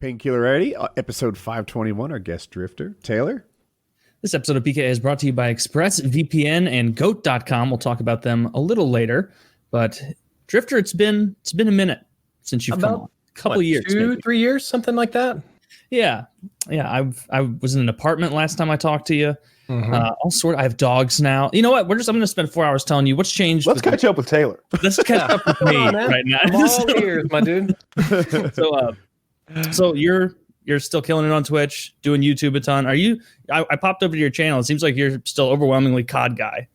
Painkiller Ready, episode 521, our guest Drifter, Taylor. This episode of PKA is brought to you by ExpressVPN and GOAT.com. We'll talk about them a little later. But Drifter, it's been a minute since you've come on. A couple of years. 2-3 years, something like that? Yeah. I was in an apartment last time I talked to you. Mm-hmm. I have dogs now. You know what? I'm going to spend 4 hours telling you what's changed. Let's catch up with Taylor. Let's catch up with me right now. I'm all ears, my dude. So you're still killing it on Twitch, doing YouTube a ton. Are you? I popped over to your channel. It seems like you're still overwhelmingly COD guy.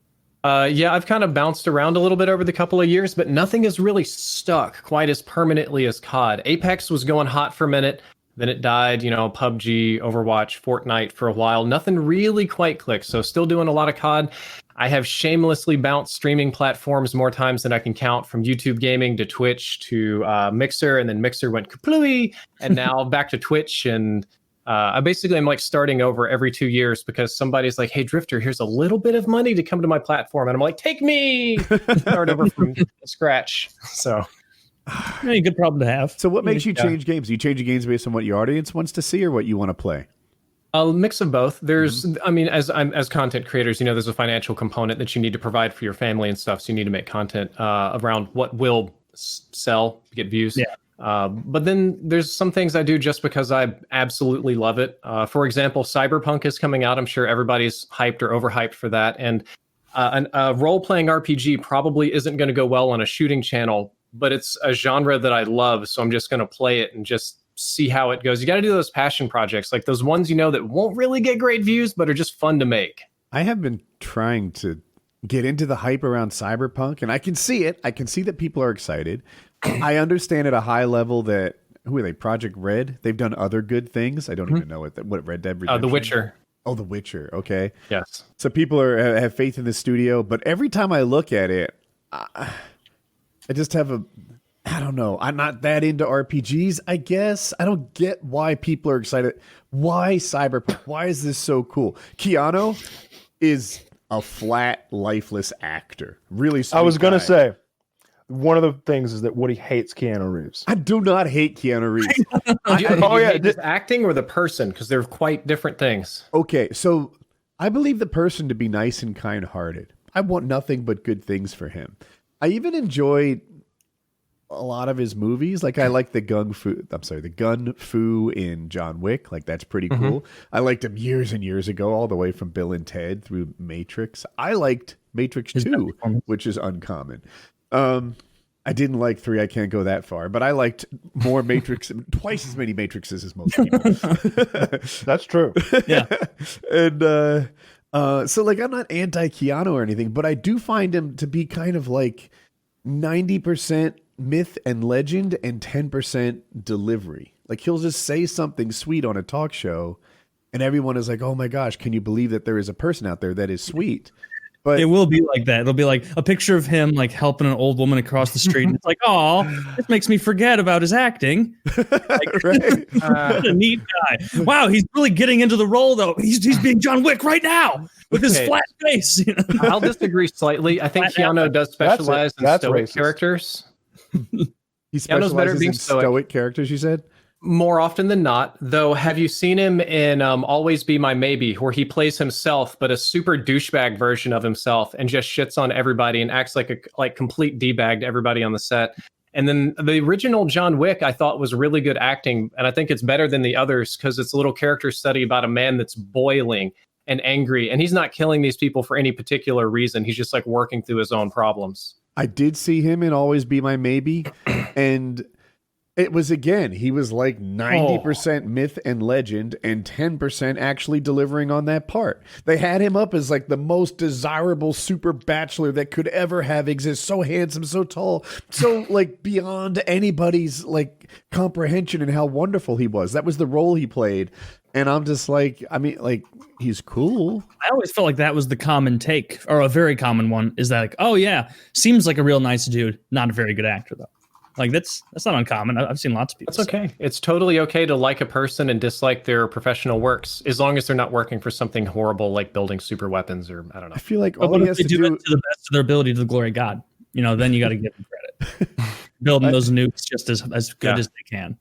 Yeah, I've kind of bounced around a little bit over the couple of years, but nothing has really stuck quite as permanently as COD. Apex was going hot for a minute. Then it died, PUBG, Overwatch, Fortnite for a while. Nothing really quite clicked. So still doing a lot of COD. I have shamelessly bounced streaming platforms more times than I can count, from YouTube gaming to Twitch to Mixer. And then Mixer went kaplooey. And now back to Twitch. And I'm like starting over every 2 years because somebody's like, hey, Drifter, here's a little bit of money to come to my platform. And I'm like, take me. Start over from scratch. So... a good problem to have. So what makes you change games? Do you change your games based on what your audience wants to see or what you want to play? A mix of both. There's, as content creators, there's a financial component that you need to provide for your family and stuff. So you need to make content around what will sell, get views. Yeah. But then there's some things I do just because I absolutely love it. For example, Cyberpunk is coming out. I'm sure everybody's hyped or overhyped for that. And a role-playing RPG probably isn't going to go well on a shooting channel, but it's a genre that I love, so I'm just going to play it and just see how it goes. You got to do those passion projects, like those ones that won't really get great views, but are just fun to make. I have been trying to get into the hype around Cyberpunk, and I can see it. I can see that people are excited. I understand at a high level that, who are they, Project Red? They've done other good things. I don't even know what Red Dead Redemption. The Witcher. Oh, The Witcher. Okay. Yes. So people have faith in the studio, but every time I look at it, I just have I don't know. I'm not that into RPGs, I guess. I don't get why people are excited. Why Cyberpunk? Why is this so cool? Keanu is a flat, lifeless actor. Really sweet I was going to guy. say, one of the things is that Woody hates Keanu Reeves. I do not hate Keanu Reeves. Just acting or the person? Because they're quite different things. Okay, so I believe the person to be nice and kind-hearted. I want nothing but good things for him. I even enjoyed a lot of his movies. Like I like the gun fu in John Wick. Like that's pretty cool. I liked him years and years ago, all the way from Bill and Ted through Matrix. I liked Matrix 2, which is uncommon. I didn't like 3. I can't go that far, but I liked more Matrix, twice as many Matrixes as most people. That's true. Yeah. And, so like I'm not anti Keanu or anything, but I do find him to be kind of like 90% myth and legend and 10% delivery. Like he'll just say something sweet on a talk show and everyone is like, oh my gosh, can you believe that there is a person out there that is sweet? But it will be like that. It'll be like a picture of him like helping an old woman across the street. And it's like, oh, this makes me forget about his acting. Like, right? What a neat guy. Wow, he's really getting into the role though. He's being John Wick right now with his flat face. I'll disagree slightly. I think Keanu does specialize in stoic characters. He specializes in stoic characters, you said? More often than not, though. Have you seen him in Always Be My Maybe, where he plays himself, but a super douchebag version of himself, and just shits on everybody and acts like a complete d-bag to everybody on the set? And then the original John Wick, I thought was really good acting, and I think it's better than the others because it's a little character study about a man that's boiling and angry, and he's not killing these people for any particular reason. He's just like working through his own problems. I did see him in Always Be My Maybe, and it was, again, he was like 90% myth and legend and 10% actually delivering on that part. They had him up as like the most desirable super bachelor that could ever have exist. So handsome, so tall, so like beyond anybody's like comprehension and how wonderful he was. That was the role he played. And I'm just like, I mean, like, he's cool. I always felt like that was the common take, or a very common one, is that like, oh yeah, seems like a real nice dude, not a very good actor though. Like that's not uncommon. I've seen lots of people. That's okay. It's totally okay to like a person and dislike their professional works, as long as they're not working for something horrible like building super weapons or I don't know. I feel like all he has to do it to the best of their ability to the glory of God. You know, then you got to give them credit. Building those nukes just as good as they can.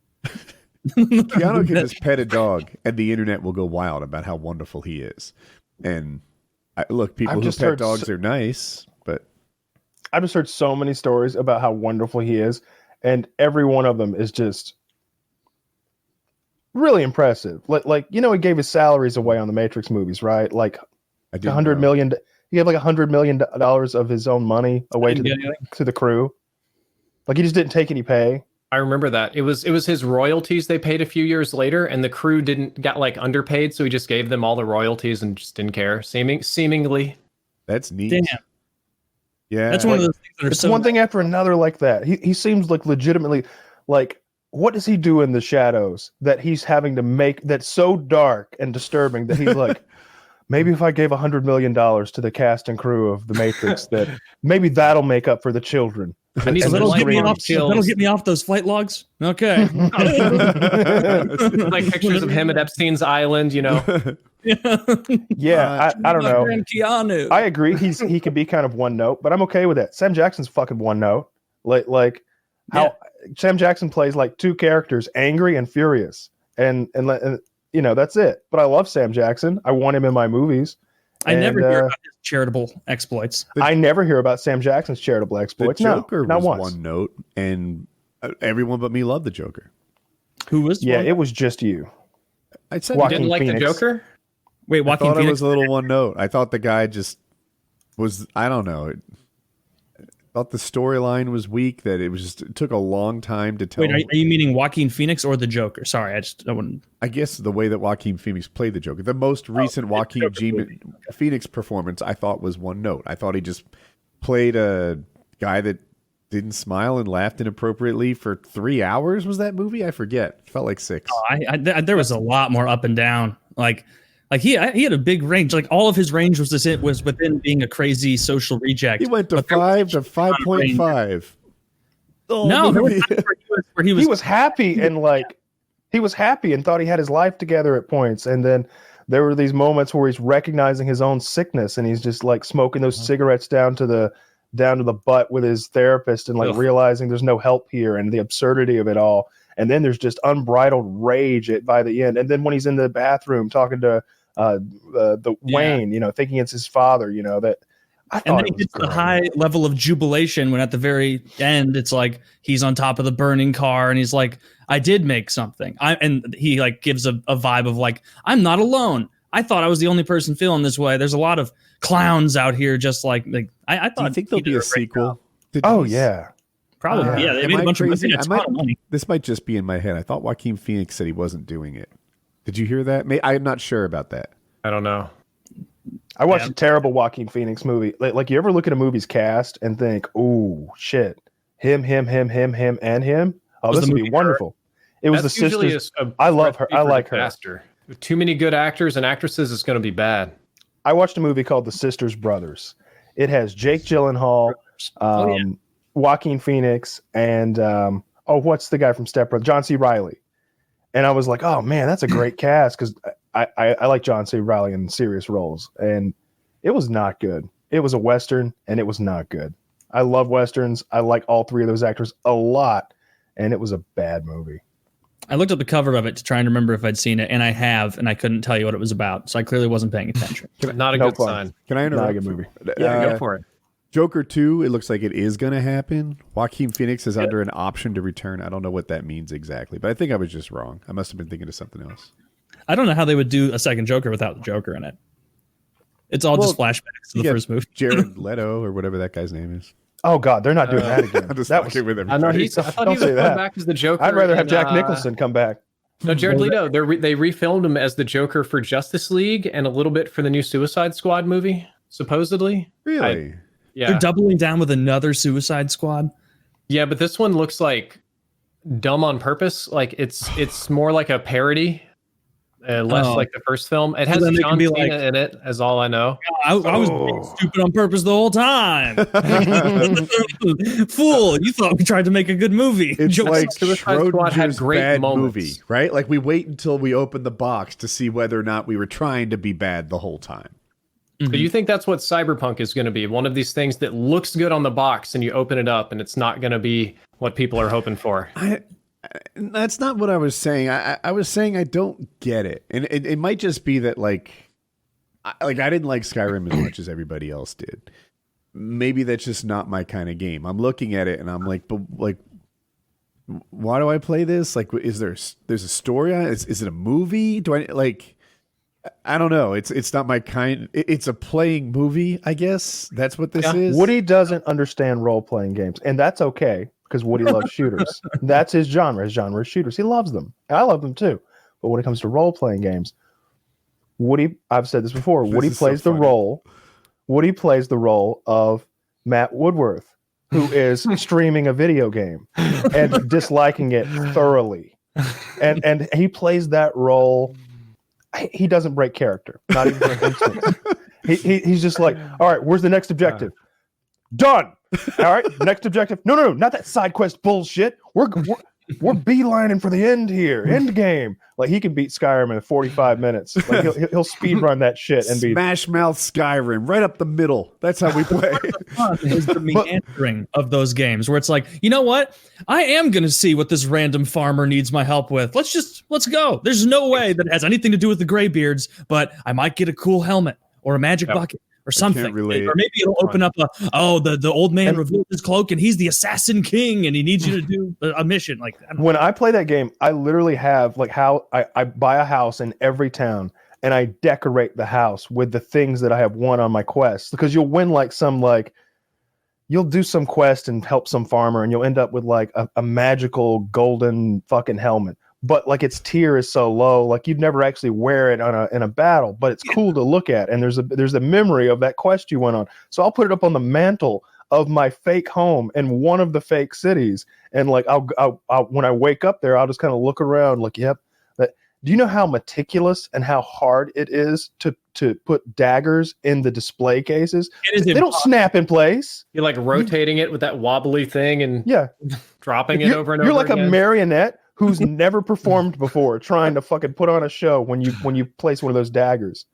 Keanu can just pet a dog, and the internet will go wild about how wonderful he is. And look, people who pet dogs are nice, but I've just heard so many stories about how wonderful he is, and every one of them is just really impressive. Like he gave his salaries away on the Matrix movies, right? Like $100 million. He gave like $100 million of his own money away to the crew. Like he just didn't take any pay. I remember that. It was his royalties they paid a few years later, and the crew got like underpaid, so he just gave them all the royalties and just didn't care. Seemingly. That's neat. Damn. Yeah. That's one of those things that are It's one thing after another like that. He seems like legitimately like, what does he do in the shadows that he's having to make that's so dark and disturbing that he's like, maybe if I gave $100 million to the cast and crew of The Matrix, that maybe that'll make up for the children. And that'll get me off those flight logs. Okay. Like pictures of him at Epstein's Island, Yeah, I don't know. Keanu. I agree. He can be kind of one note, but I'm okay with that. Sam Jackson's fucking one note. Like how Sam Jackson plays like two characters, angry and furious, and that's it. But I love Sam Jackson. I want him in my movies. I never hear about his charitable exploits. I never hear about Sam Jackson's charitable exploits. The Joker not was once. one note, and everyone but me loved the Joker. Who was? Yeah, it was just you. I said you didn't like the Joker? Wait, I Joaquin thought Phoenix it was a little one note. I thought the guy just was. I don't know. I thought the storyline was weak. That it took a long time to tell. Wait, are you meaning Joaquin Phoenix or the Joker? Sorry, I wouldn't. I guess the way that Joaquin Phoenix played the Joker, the most recent Joaquin Phoenix performance, I thought was one note. I thought he just played a guy that didn't smile and laughed inappropriately for 3 hours. Was that movie? I forget. It felt like 6. There was a lot more up and down. Like he had a big range. Like all of his range was within being a crazy social reject. He went to 5 to 5.5. No, there was where he was happy and like he was happy and thought he had his life together at points, and then there were these moments where he's recognizing his own sickness and he's just like smoking those cigarettes down to the butt with his therapist and like realizing there's no help here and the absurdity of it all. And then there's just unbridled rage by the end. And then when he's in the bathroom talking to Wayne, thinking it's his father, that I thought. And then he gets the high level of jubilation when at the very end it's like he's on top of the burning car and he's like, I did make something. And he like gives a vibe of like, I'm not alone. I thought I was the only person feeling this way. There's a lot of clowns out here just like I thought. Do you think there'll be a sequel? Yeah. Probably. Yeah, they made a bunch of money. This might just be in my head. I thought Joaquin Phoenix said he wasn't doing it. Did you hear that? I'm not sure about that. I don't know. I watched a terrible Joaquin Phoenix movie. Like you ever look at a movie's cast and think, "Oh shit, him, and him." Oh, this would be wonderful. It was the sisters. I love her. I like her. With too many good actors and actresses, it's going to be bad. I watched a movie called The Sisters Brothers. It has Jake Gyllenhaal, Joaquin Phoenix, and what's the guy from Step Brothers? John C. Reilly. And I was like, oh man, that's a great cast because I like John C. Reilly in serious roles. And it was not good. It was a Western and it was not good. I love Westerns. I like all three of those actors a lot. And it was a bad movie. I looked at the cover of it to try and remember if I'd seen it, and I have, and I couldn't tell you what it was about. So I clearly wasn't paying attention. Not a good sign. Can I interrupt? Not a good movie. Yeah, go for it. Joker 2, it looks like it is going to happen. Joaquin Phoenix is under an option to return. I don't know what that means exactly, but I think I was just wrong. I must have been thinking of something else. I don't know how they would do a second Joker without the Joker in it. It's all just flashbacks to the first movie. Jared Leto or whatever that guy's name is. Oh God, they're not doing that again. I'm just that fucking with I everybody. know I thought he was coming back as the Joker. I'd rather have Jack Nicholson come back. No, Jared Leto. They refilmed him as the Joker for Justice League and a little bit for the new Suicide Squad movie, supposedly. Really? Yeah. They're doubling down with another Suicide Squad. Yeah, but this one looks like dumb on purpose. Like it's more like a parody. Less like the first film. It has John Cena in it, as all I know. I was being stupid on purpose the whole time. Fool! You thought we tried to make a good movie. It's like Suicide Squad had great bad moments. movie, right? Like we wait until we open the box to see whether or not we were trying to be bad the whole time. Mm-hmm. So you think that's what Cyberpunk is going to be? One of these things that looks good on the box, and you open it up, and it's not going to be what people are hoping for. That's not what I was saying. I was saying I don't get it, and it might just be that I didn't like Skyrim as much as everybody else did. Maybe that's just not my kind of game. I'm looking at it and I'm like, but like, why do I play this? Like, there's a story on it? Is it a movie? Do I like? I don't know. It's not my kind. It's a playing movie, I guess. That's what this is. Woody doesn't understand role playing games, and that's okay because Woody loves shooters. That's his genre. His genre is shooters. He loves them. And I love them too. But when it comes to role playing games, Woody, I've said this before. Woody plays the role. Woody plays the role of Matt Woodworth, who is streaming a video game and disliking it thoroughly, and he plays that role. He doesn't break character, not even for an instant. He's just like, all right, where's the next objective? Done. All right, next objective. No, not that side quest bullshit. We're beelining for the end here, end game. Like he can beat Skyrim in 45 minutes. Like he'll speed run that shit and be Smash Mouth Skyrim right up the middle. That's how we play. Is the meandering of those games where it's like, you know what? I am going to see what this random farmer needs my help with. Let's go. There's no way that it has anything to do with the Greybeards, but I might get a cool helmet or a magic bucket or something. Or maybe it'll open up the old man revealed his cloak and he's the assassin king and he needs you to do a mission. Like when I play that game, I literally have like how I buy a house in every town and I decorate the house with the things that I have won on my quests, because you'll win you'll do some quest and help some farmer and you'll end up with like a magical golden fucking helmet. But like its tier is so low, like you'd never actually wear it in a battle, but it's cool to look at. And there's a memory of that quest you went on. So I'll put it up on the mantle of my fake home in one of the fake cities. And like I'll when I wake up there, I'll just kind of look around like, yep. Do you know how meticulous and how hard it is to put daggers in the display cases? They don't snap in place. You're like rotating it with that wobbly thing and dropping it over and over. You're like again. A marionette who's never performed before, trying to fucking put on a show when you place one of those daggers.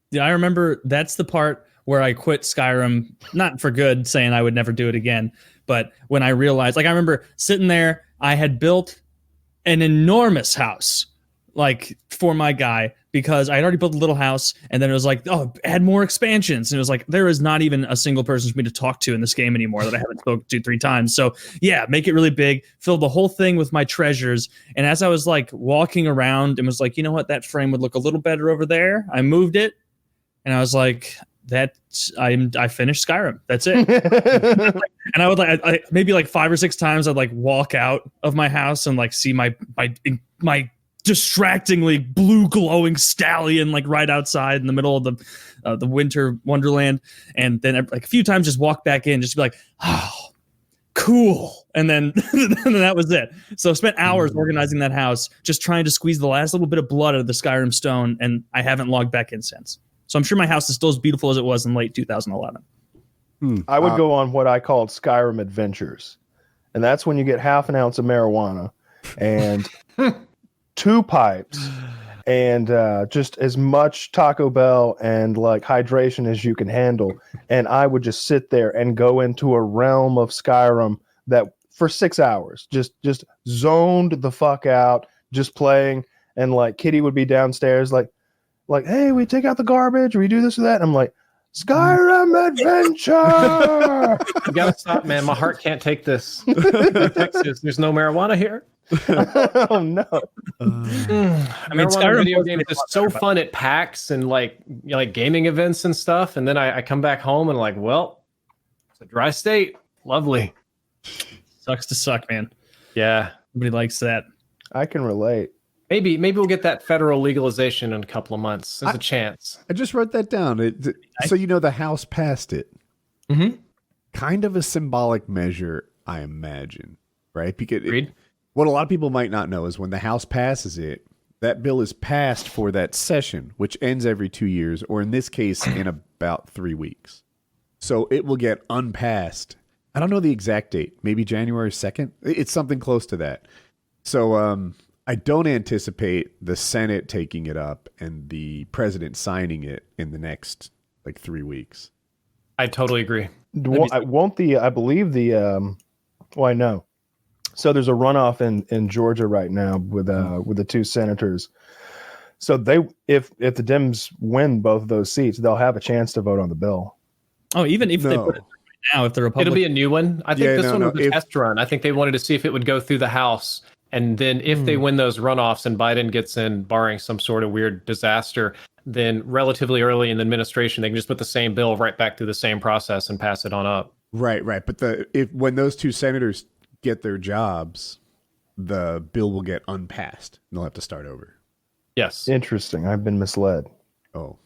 Yeah, I remember that's the part where I quit Skyrim, not for good, saying I would never do it again. But when I realized, like I remember sitting there, I had built an enormous house, like for my guy, because I had already built a little house, and then it was like, oh, add more expansions. And it was like, there is not even a single person for me to talk to in this game anymore that I haven't spoken to 3 times. So yeah, make it really big, fill the whole thing with my treasures. And as I was like walking around and was like, you know what, that frame would look a little better over there. I moved it, and I was like, I finished Skyrim. That's it. And I would like maybe like 5 or 6 times I'd like walk out of my house and like see my distractingly blue glowing stallion like right outside in the middle of the winter wonderland, and then like a few times just walk back in just to be like, oh, cool, and then and that was it. So I spent hours organizing that house, just trying to squeeze the last little bit of blood out of the Skyrim stone, and I haven't logged back in since. So I'm sure my house is still as beautiful as it was in late 2011. I would go on what I called Skyrim adventures, and that's when you get half an ounce of marijuana and 2 pipes and just as much Taco Bell and like hydration as you can handle. And I would just sit there and go into a realm of Skyrim that for 6 hours, just zoned the fuck out, just playing. And like Kitty would be downstairs like, hey, we take out the garbage, or we do this or that. And I'm like, Skyrim adventure. You gotta stop, man. My heart can't take this. Texas, there's no marijuana here. Oh no! I mean, Skyrim video game is so fun at PAX and like gaming events and stuff. And then I come back home and like, well, it's a dry state. Lovely. Sucks to suck, man. Yeah, nobody likes that. I can relate. Maybe we'll get that federal legalization in a couple of months. There's a chance. I just wrote that down. So the House passed it. Mm-hmm. Kind of a symbolic measure, I imagine, right? Because Agreed. What a lot of people might not know is when the House passes it, that bill is passed for that session, which ends every 2 years, or in this case, in about 3 weeks. So it will get unpassed. I don't know the exact date. Maybe January 2nd. It's something close to that. So I don't anticipate the Senate taking it up and the president signing it in the next 3 weeks. I totally agree. I believe I know. So there's a runoff in Georgia right now with the two senators. So if the Dems win both of those seats, they'll have a chance to vote on the bill. Oh, even if they put it right now, if the Republicans, it'll be a new one. I think this one was a test run. I think they wanted to see if it would go through the House, and then if they win those runoffs and Biden gets in, barring some sort of weird disaster, then relatively early in the administration, they can just put the same bill right back through the same process and pass it on up. Right. But when those two senators get their jobs, the bill will get unpassed and they'll have to start over. Yes. Interesting. I've been misled. Oh.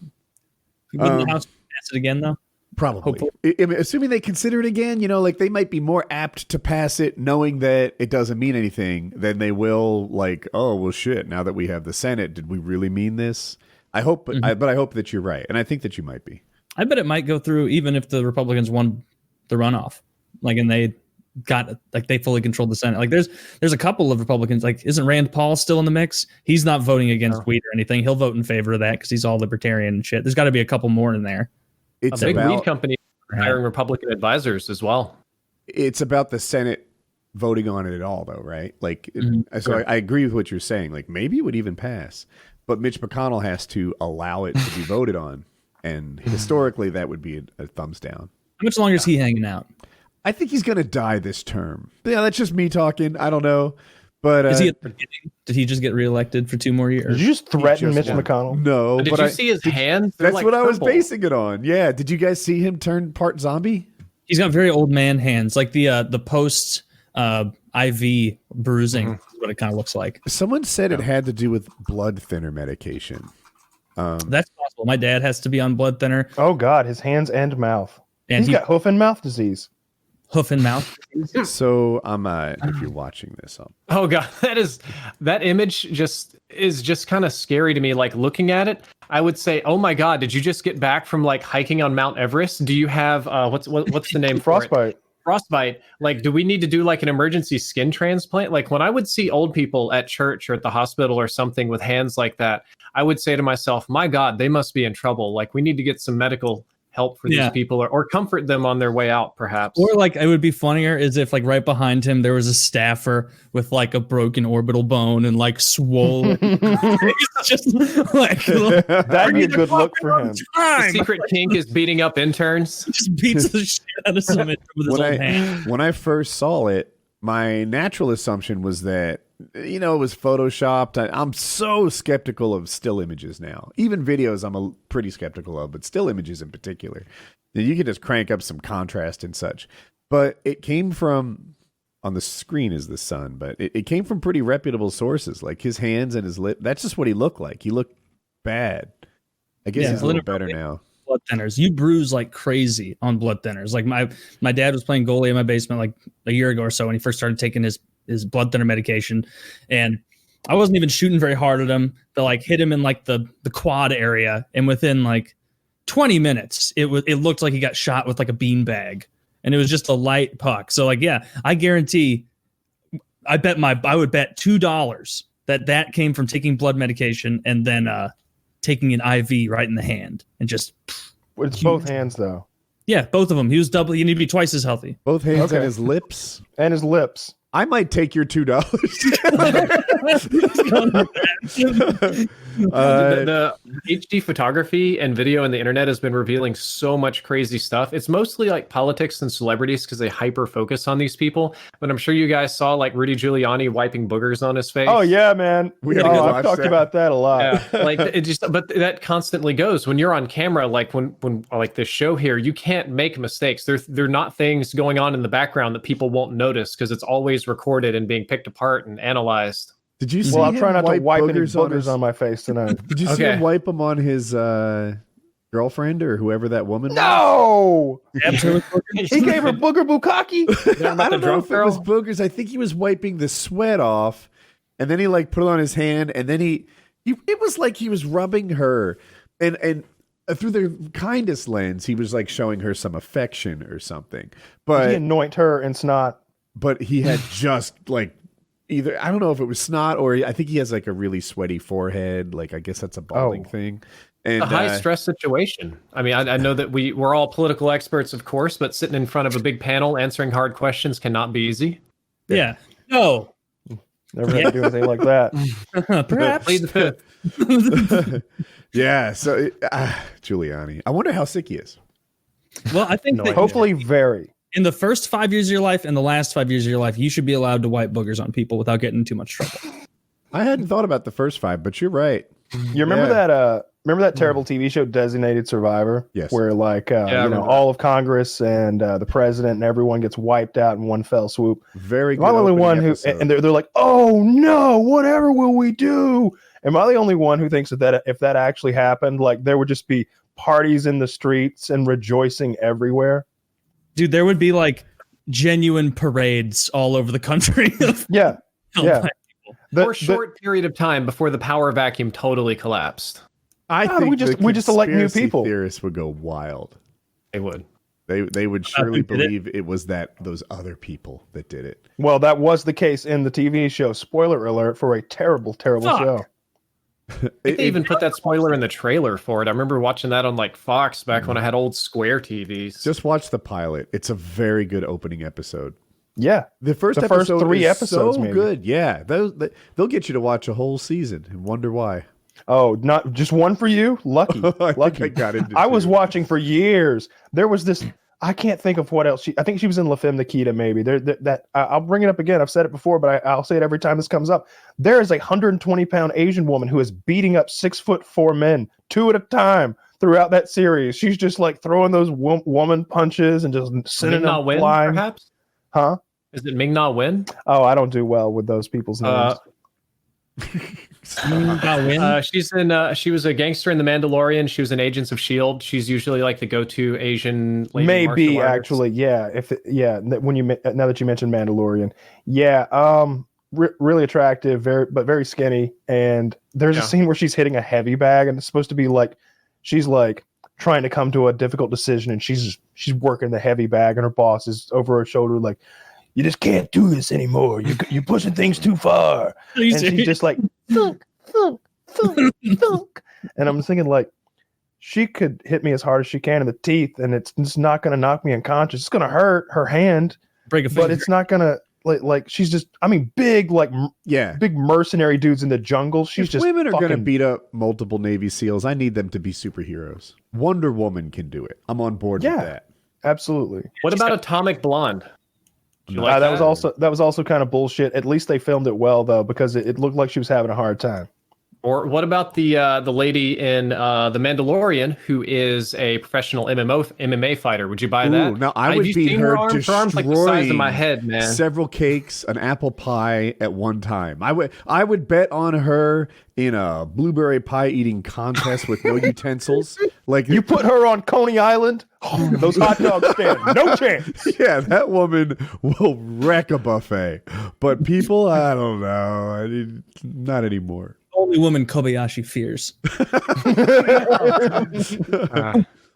wouldn't the House pass it again though? Probably. Assuming they consider it again, like they might be more apt to pass it knowing that it doesn't mean anything than they will like, oh, well, shit, now that we have the Senate, did we really mean this? I hope, but I hope that you're right. And I think that you might be. I bet it might go through even if the Republicans won the runoff, and they got they fully controlled the Senate. Like there's a couple of Republicans, like isn't Rand Paul still in the mix? He's not voting against weed or anything. He'll vote in favor of that because he's all libertarian and shit. There's got to be a couple more in there. It's a big weed company hiring Republican advisors as well. It's about the Senate voting on it at all, though, right? So I agree with what you're saying. Like maybe it would even pass, but Mitch McConnell has to allow it to be voted on, and historically that would be a thumbs down. How much longer is he hanging out? I think he's going to die this term. Yeah, that's just me talking. I don't know. But is he at the beginning? Did he just get reelected for 2 more years? Did you just threaten Mitch McConnell? No. Did you see his hands? That's what I was basing it on. Yeah. Did you guys see him turn part zombie? He's got very old man hands, like the post IV bruising is what it kind of looks like. Someone said it had to do with blood thinner medication. That's possible. My dad has to be on blood thinner. Oh God, his hands and mouth. And he's got hoof and mouth disease. Hoof and mouth. So if you're watching this, oh God, that image is just kind of scary to me. Like looking at it, I would say, oh my God, did you just get back from like hiking on Mount Everest? Do you have what's the name? Frostbite. Frostbite. Like, do we need to do like an emergency skin transplant? Like when I would see old people at church or at the hospital or something with hands like that, I would say to myself, my God, they must be in trouble. Like we need to get some medical help for these people or comfort them on their way out, perhaps. Or like it would be funnier is if like right behind him there was a staffer with like a broken orbital bone and like swollen. It's just like that'd be a good look for him. The secret kink is beating up interns. He just beats the shit out of someone with his own hand. When I first saw it, my natural assumption was that it was photoshopped. I'm so skeptical of still images now. Even videos I'm pretty skeptical of, but still images in particular. You can just crank up some contrast and such. But it came from, on the screen is the sun, but it came from pretty reputable sources, like his hands and his lip. That's just what he looked like. He looked bad. I guess he's a little better now. Blood thinners. You bruise like crazy on blood thinners. Like my dad was playing goalie in my basement like a year ago or so when he first started taking his blood thinner medication, and I wasn't even shooting very hard at him. But like hit him in like the quad area, and within like 20 minutes, it looked like he got shot with like a beanbag, and it was just a light puck. So like, yeah, I guarantee, I would bet $2 that came from taking blood medication and then taking an IV right in the hand and just. It's both hands though. Yeah, both of them. He was double. You need to be twice as healthy. Both hands and his lips. And his lips. I might take your $2. The HD photography and video on the internet has been revealing so much crazy stuff. It's mostly like politics and celebrities because they hyper focus on these people. But I'm sure you guys saw like Rudy Giuliani wiping boogers on his face. Oh yeah, man. I've talked about that a lot. Yeah, like it just, but that constantly goes when you're on camera. Like when like this show here, you can't make mistakes. They're not things going on in the background that people won't notice because it's always recorded and being picked apart and analyzed. Did you see I'll try not to wipe any boogers on my face tonight. Did you see him wipe them on his girlfriend or whoever that woman was? No! He gave her booger bukkake? I don't know if it was boogers. I think he was wiping the sweat off, and then he like put it on his hand, and then it was like he was rubbing her, and through the kindest lens, he was like showing her some affection or something. But he anoint her and snot. But he had just like either, I don't know if it was snot or I think he has like a really sweaty forehead. Like, I guess that's a balding thing. And a high stress situation. I mean, I know that we're all political experts, of course, but sitting in front of a big panel answering hard questions cannot be easy. Yeah. No. Never had to do anything like that. Perhaps. Plead the fifth. Yeah. So Giuliani. I wonder how sick he is. Well, I think that Hopefully, very. in the first 5 years of your life and the last 5 years of your life, you should be allowed to wipe boogers on people without getting in too much trouble. I hadn't thought about the first 5, but you're right. You remember that? Remember that terrible TV show, Designated Survivor? Yes. Where all of Congress and the president and everyone gets wiped out in one fell swoop. Very good. Am I the only opening one who? episode. And they're like, "Oh no! Whatever will we do?" Am I the only one who thinks that if that actually happened, like there would just be parties in the streets and rejoicing everywhere? Dude, there would be like genuine parades all over the country. Yeah. Yeah. For a short period of time before the power vacuum totally collapsed. I think we just elect new conspiracy people. Theorists would go wild. They would. They would surely who did it? believe it was those other people that did it. Well, that was the case in the TV show. Spoiler alert for a terrible, terrible Fuck. show. They even put that spoiler in the trailer for it. I remember watching that on like Fox back when I had old square TVs. Just watch the pilot. It's a very good opening episode. Yeah. The first first episode 3 is episodes, so maybe. good. Yeah, they'll get you to watch a whole season and wonder why. Oh, not just one for you? Lucky. I think Lucky. I got into I was two. watching for years. There was this. I can't think of what else. I think she was in La Femme Nikita, maybe. I'll bring it up again. I've said it before, but I'll say it every time this comes up. There is a 120-pound Asian woman who is beating up 6'4" men, 2 at a time, throughout that series. She's just like throwing those woman punches and just sending them Ming-Na Wen, flying. perhaps? Huh? Is it Ming-Na Wen? Oh, I don't do well with those people's names. She's in. She was a gangster in The Mandalorian. She was in Agents of S.H.I.E.L.D. She's usually like the go-to Asian lady Maybe martial artist. actually, yeah. When you now that you mentioned Mandalorian, really attractive, very skinny. And there's a scene where she's hitting a heavy bag, and it's supposed to be like she's like trying to come to a difficult decision, and she's working the heavy bag, and her boss is over her shoulder like, "You just can't do this anymore. You're pushing things too far." And she's just like, thunk, thunk, thunk, thunk. And I'm thinking like, she could hit me as hard as she can in the teeth, and it's not going to knock me unconscious. It's going to hurt her hand, Break a finger. but it's not going to like she's just. I mean, big big mercenary dudes in the jungle. She's If just women are going to fucking- beat up multiple Navy SEALs, I need them to be superheroes. Wonder Woman can do it. I'm on board with that. Absolutely. What about Atomic Blonde? Did you that like was also kind of bullshit. At least they filmed it well though, because it looked like she was having a hard time. Or what about the lady in The Mandalorian who is a professional MMA fighter? Would you buy that? Now I Have would you beat seen her arms? Her arms like the size of my head, man. several cakes, an apple pie at one time. I would bet on her in a blueberry pie eating contest with no utensils. Like You put her on Coney Island, those hot dogs stand no chance. yeah, that woman will wreck a buffet. But people, I don't know. Not anymore. Only woman Kobayashi fears.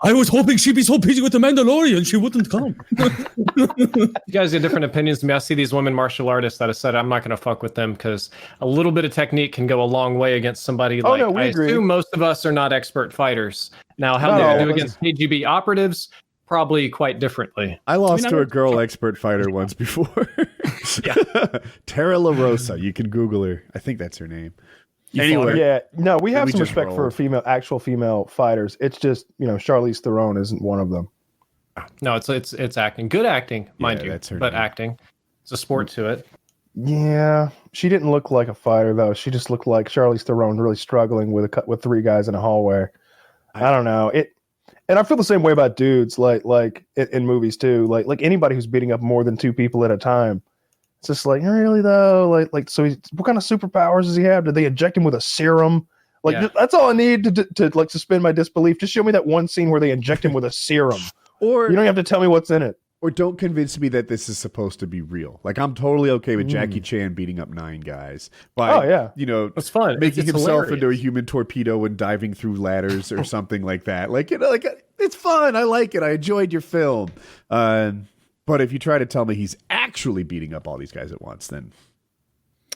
I was hoping she'd be so busy with the Mandalorian she wouldn't come. You guys have different opinions than me. I see these women martial artists that have said I'm not going to fuck with them because a little bit of technique can go a long way against somebody. Oh, Like no, we I agree. assume most of us are not expert fighters. Now, how No, they do against KGB operatives, probably quite differently. I lost I to don't- a girl expert fighter once before. Tara La Rosa. You can Google her. I think that's her name. Anyway, Yeah, no, we have We some just respect for rolled. actual female fighters. It's just, Charlize Theron isn't one of them. No, it's acting. Good acting, mind Yeah, you, that's her but name. acting. It's a sport to it. Yeah, she didn't look like a fighter though. She just looked like Charlize Theron really struggling with with 3 guys in a hallway. I don't know it, and I feel the same way about dudes like in movies too. Like anybody who's beating up more than 2 people at a time. It's just like, really though, so what kind of superpowers does he have? Did they inject him with a serum? Yeah. That's all I need to like suspend my disbelief. Just show me that one scene where they inject him with a serum. or You don't have to tell me what's in it. or don't convince me that this is supposed to be real. Like I'm totally okay with Jackie Chan beating up 9 guys by Oh, yeah. It's fun. making It's himself hilarious. into a human torpedo and diving through ladders or something like that. Like it's fun. I like it. I enjoyed your film. But if you try to tell me he's actually beating up all these guys at once, then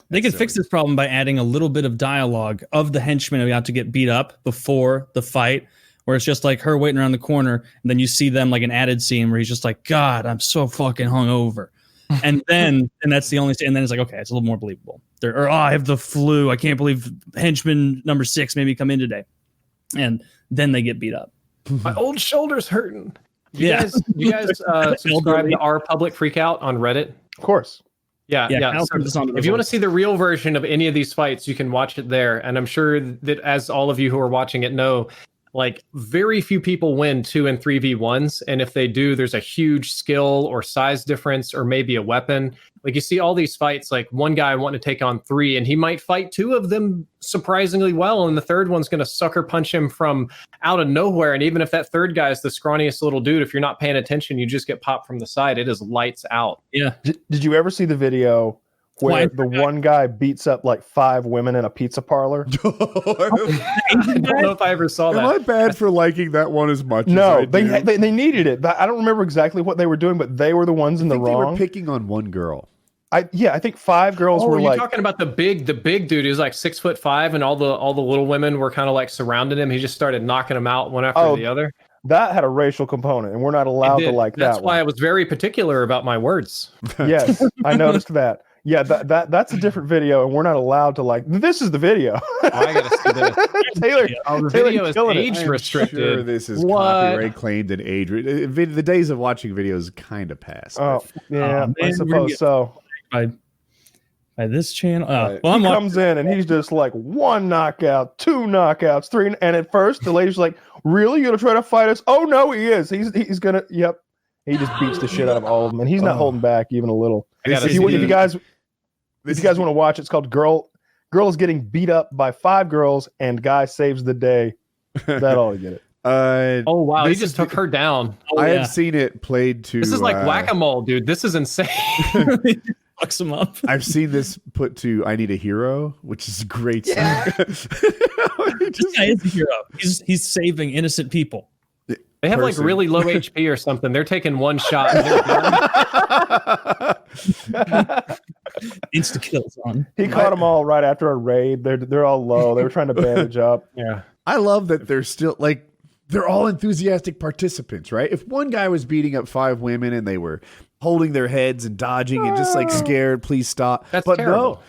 They could fix this problem by adding a little bit of dialogue of the henchmen about to get beat up before the fight, where it's just like her waiting around the corner, and then you see them like an added scene where he's just like, God, I'm so fucking hungover. And that's the only, and then it's like, okay, it's a little more believable. I have the flu. I can't believe henchman number 6 made me come in today. And then they get beat up. My old shoulder's hurting. You Yeah. guys subscribe to our PublicFreakout on Reddit? Of course. Yeah. I'll So put this on if you want to see the real version of any of these fights, you can watch it there. And I'm sure that, as all of you who are watching it know, like, very few people win 2 and 3v1s. And if they do, there's a huge skill or size difference, or maybe a weapon. Like, you see all these fights, like one guy wanting to take on 3, and he might fight 2 of them surprisingly well, and the third one's going to sucker punch him from out of nowhere. And even if that third guy is the scrawniest little dude, if you're not paying attention, you just get popped from the side. It is lights out. Yeah. Did you ever see the video where the one guy beats up like 5 women in a pizza parlor? I don't know if I ever saw that. Am I bad for liking that one as much? No, as I do? they needed it. I don't remember exactly what they were doing, but they were the ones in the I think they wrong. were picking on one girl. I think 5 girls were you're like, talking about the big dude who's like 6'5", and all the little women were kind of like surrounding him. He just started knocking them out one after the other. that had a racial component, and we're not allowed to like That's that. why one. I was very particular about my words. Yes, I noticed that. Yeah, that's a different video, and we're not allowed to like. This is the video. I gotta see this. Taylor, The Taylor video is killing it. age I am restricted. Sure, this is What? copyright claimed and age. The days of watching videos kind of passed. Oh yeah, man, I we're suppose getting- so. By this channel. Right. Well, He I'm watching. comes in and he's just like 1 knockout, 2 knockouts, 3. And at first, the lady's like, "Really, you gonna try to fight us?" Oh no, he is. He's gonna. Yep. He just beats the shit out of all of them, and he's not holding back even a little. I gotta This If is see you this. guys want to watch, it's called "Girl is getting beat up by 5 girls, and guy saves the day." That ought to get it. Oh wow, he this just is took her down. Oh, I yeah. have seen it played to. This is like whack-a-mole, dude. This is insane. Fucks him up. I've seen this put to "I Need a Hero," which is a great. This guy is a hero. He's saving innocent people. They have like Person. really low HP or something. They're taking one shot. And they're done. Insta kills on. He caught them all right after a raid. They're all low. They were trying to bandage up. Yeah. I love that they're still like they're all enthusiastic participants, right? If one guy was beating up 5 women and they were holding their heads and dodging and just like scared, please stop. That's but terrible. no,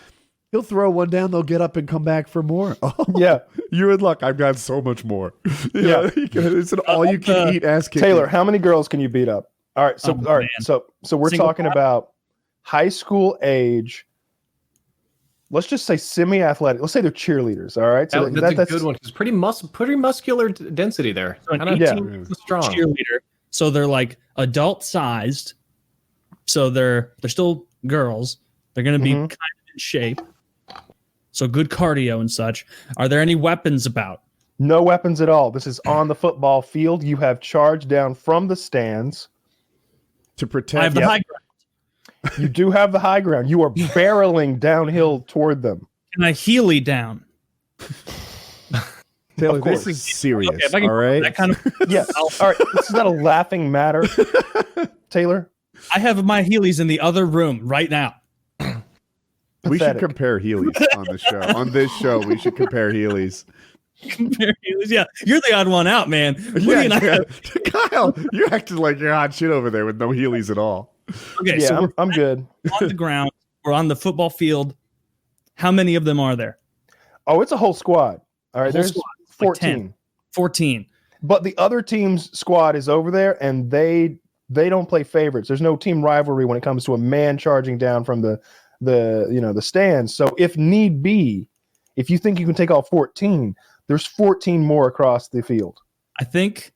he'll throw one down, they'll get up and come back for more. Oh, Yeah, you're in luck. I've got so much more. Yeah. It's an all you can eat ass kicking. Taylor, how many girls can you beat up? All right, so Oh, man. so we're Single talking file? about high school age. Let's just say semi-athletic. Let's say they're cheerleaders. All right, so That's a good one. It's pretty muscular density there. So an Kinda 18 strong. cheerleader. So they're like adult sized. So they're still girls. They're going to be kind of in shape. So good cardio and such. Are there any weapons about? No weapons at all. This is on the football field. You have charged down from the stands. to I have protect. the high ground. You do have the high ground. You are barreling downhill toward them. Can I Healy down? Taylor, Of course. this is serious. Okay, if I can all right. that kind of. Yes. All right. This is not a laughing matter, Taylor. I have my Heelys in the other room right now. We should Pathetic. compare Heelys on the show. On this show, we should compare Heelys. Compare Heelys. Yeah, you're the odd one out, man. Woody Yeah, and I yeah. have- Kyle, you're acting like you're hot shit over there with no Heelys at all. okay, Yeah, so we're I'm good. on the ground. We're on the football field. How many of them are there? Oh, it's a whole squad. All right. Whole There's squad. Like 14. 10. 14. But the other team's squad is over there, and they don't play favorites. There's no team rivalry when it comes to a man charging down from the stands. So if need be, if you think you can take all 14, there's 14 more across the field. I think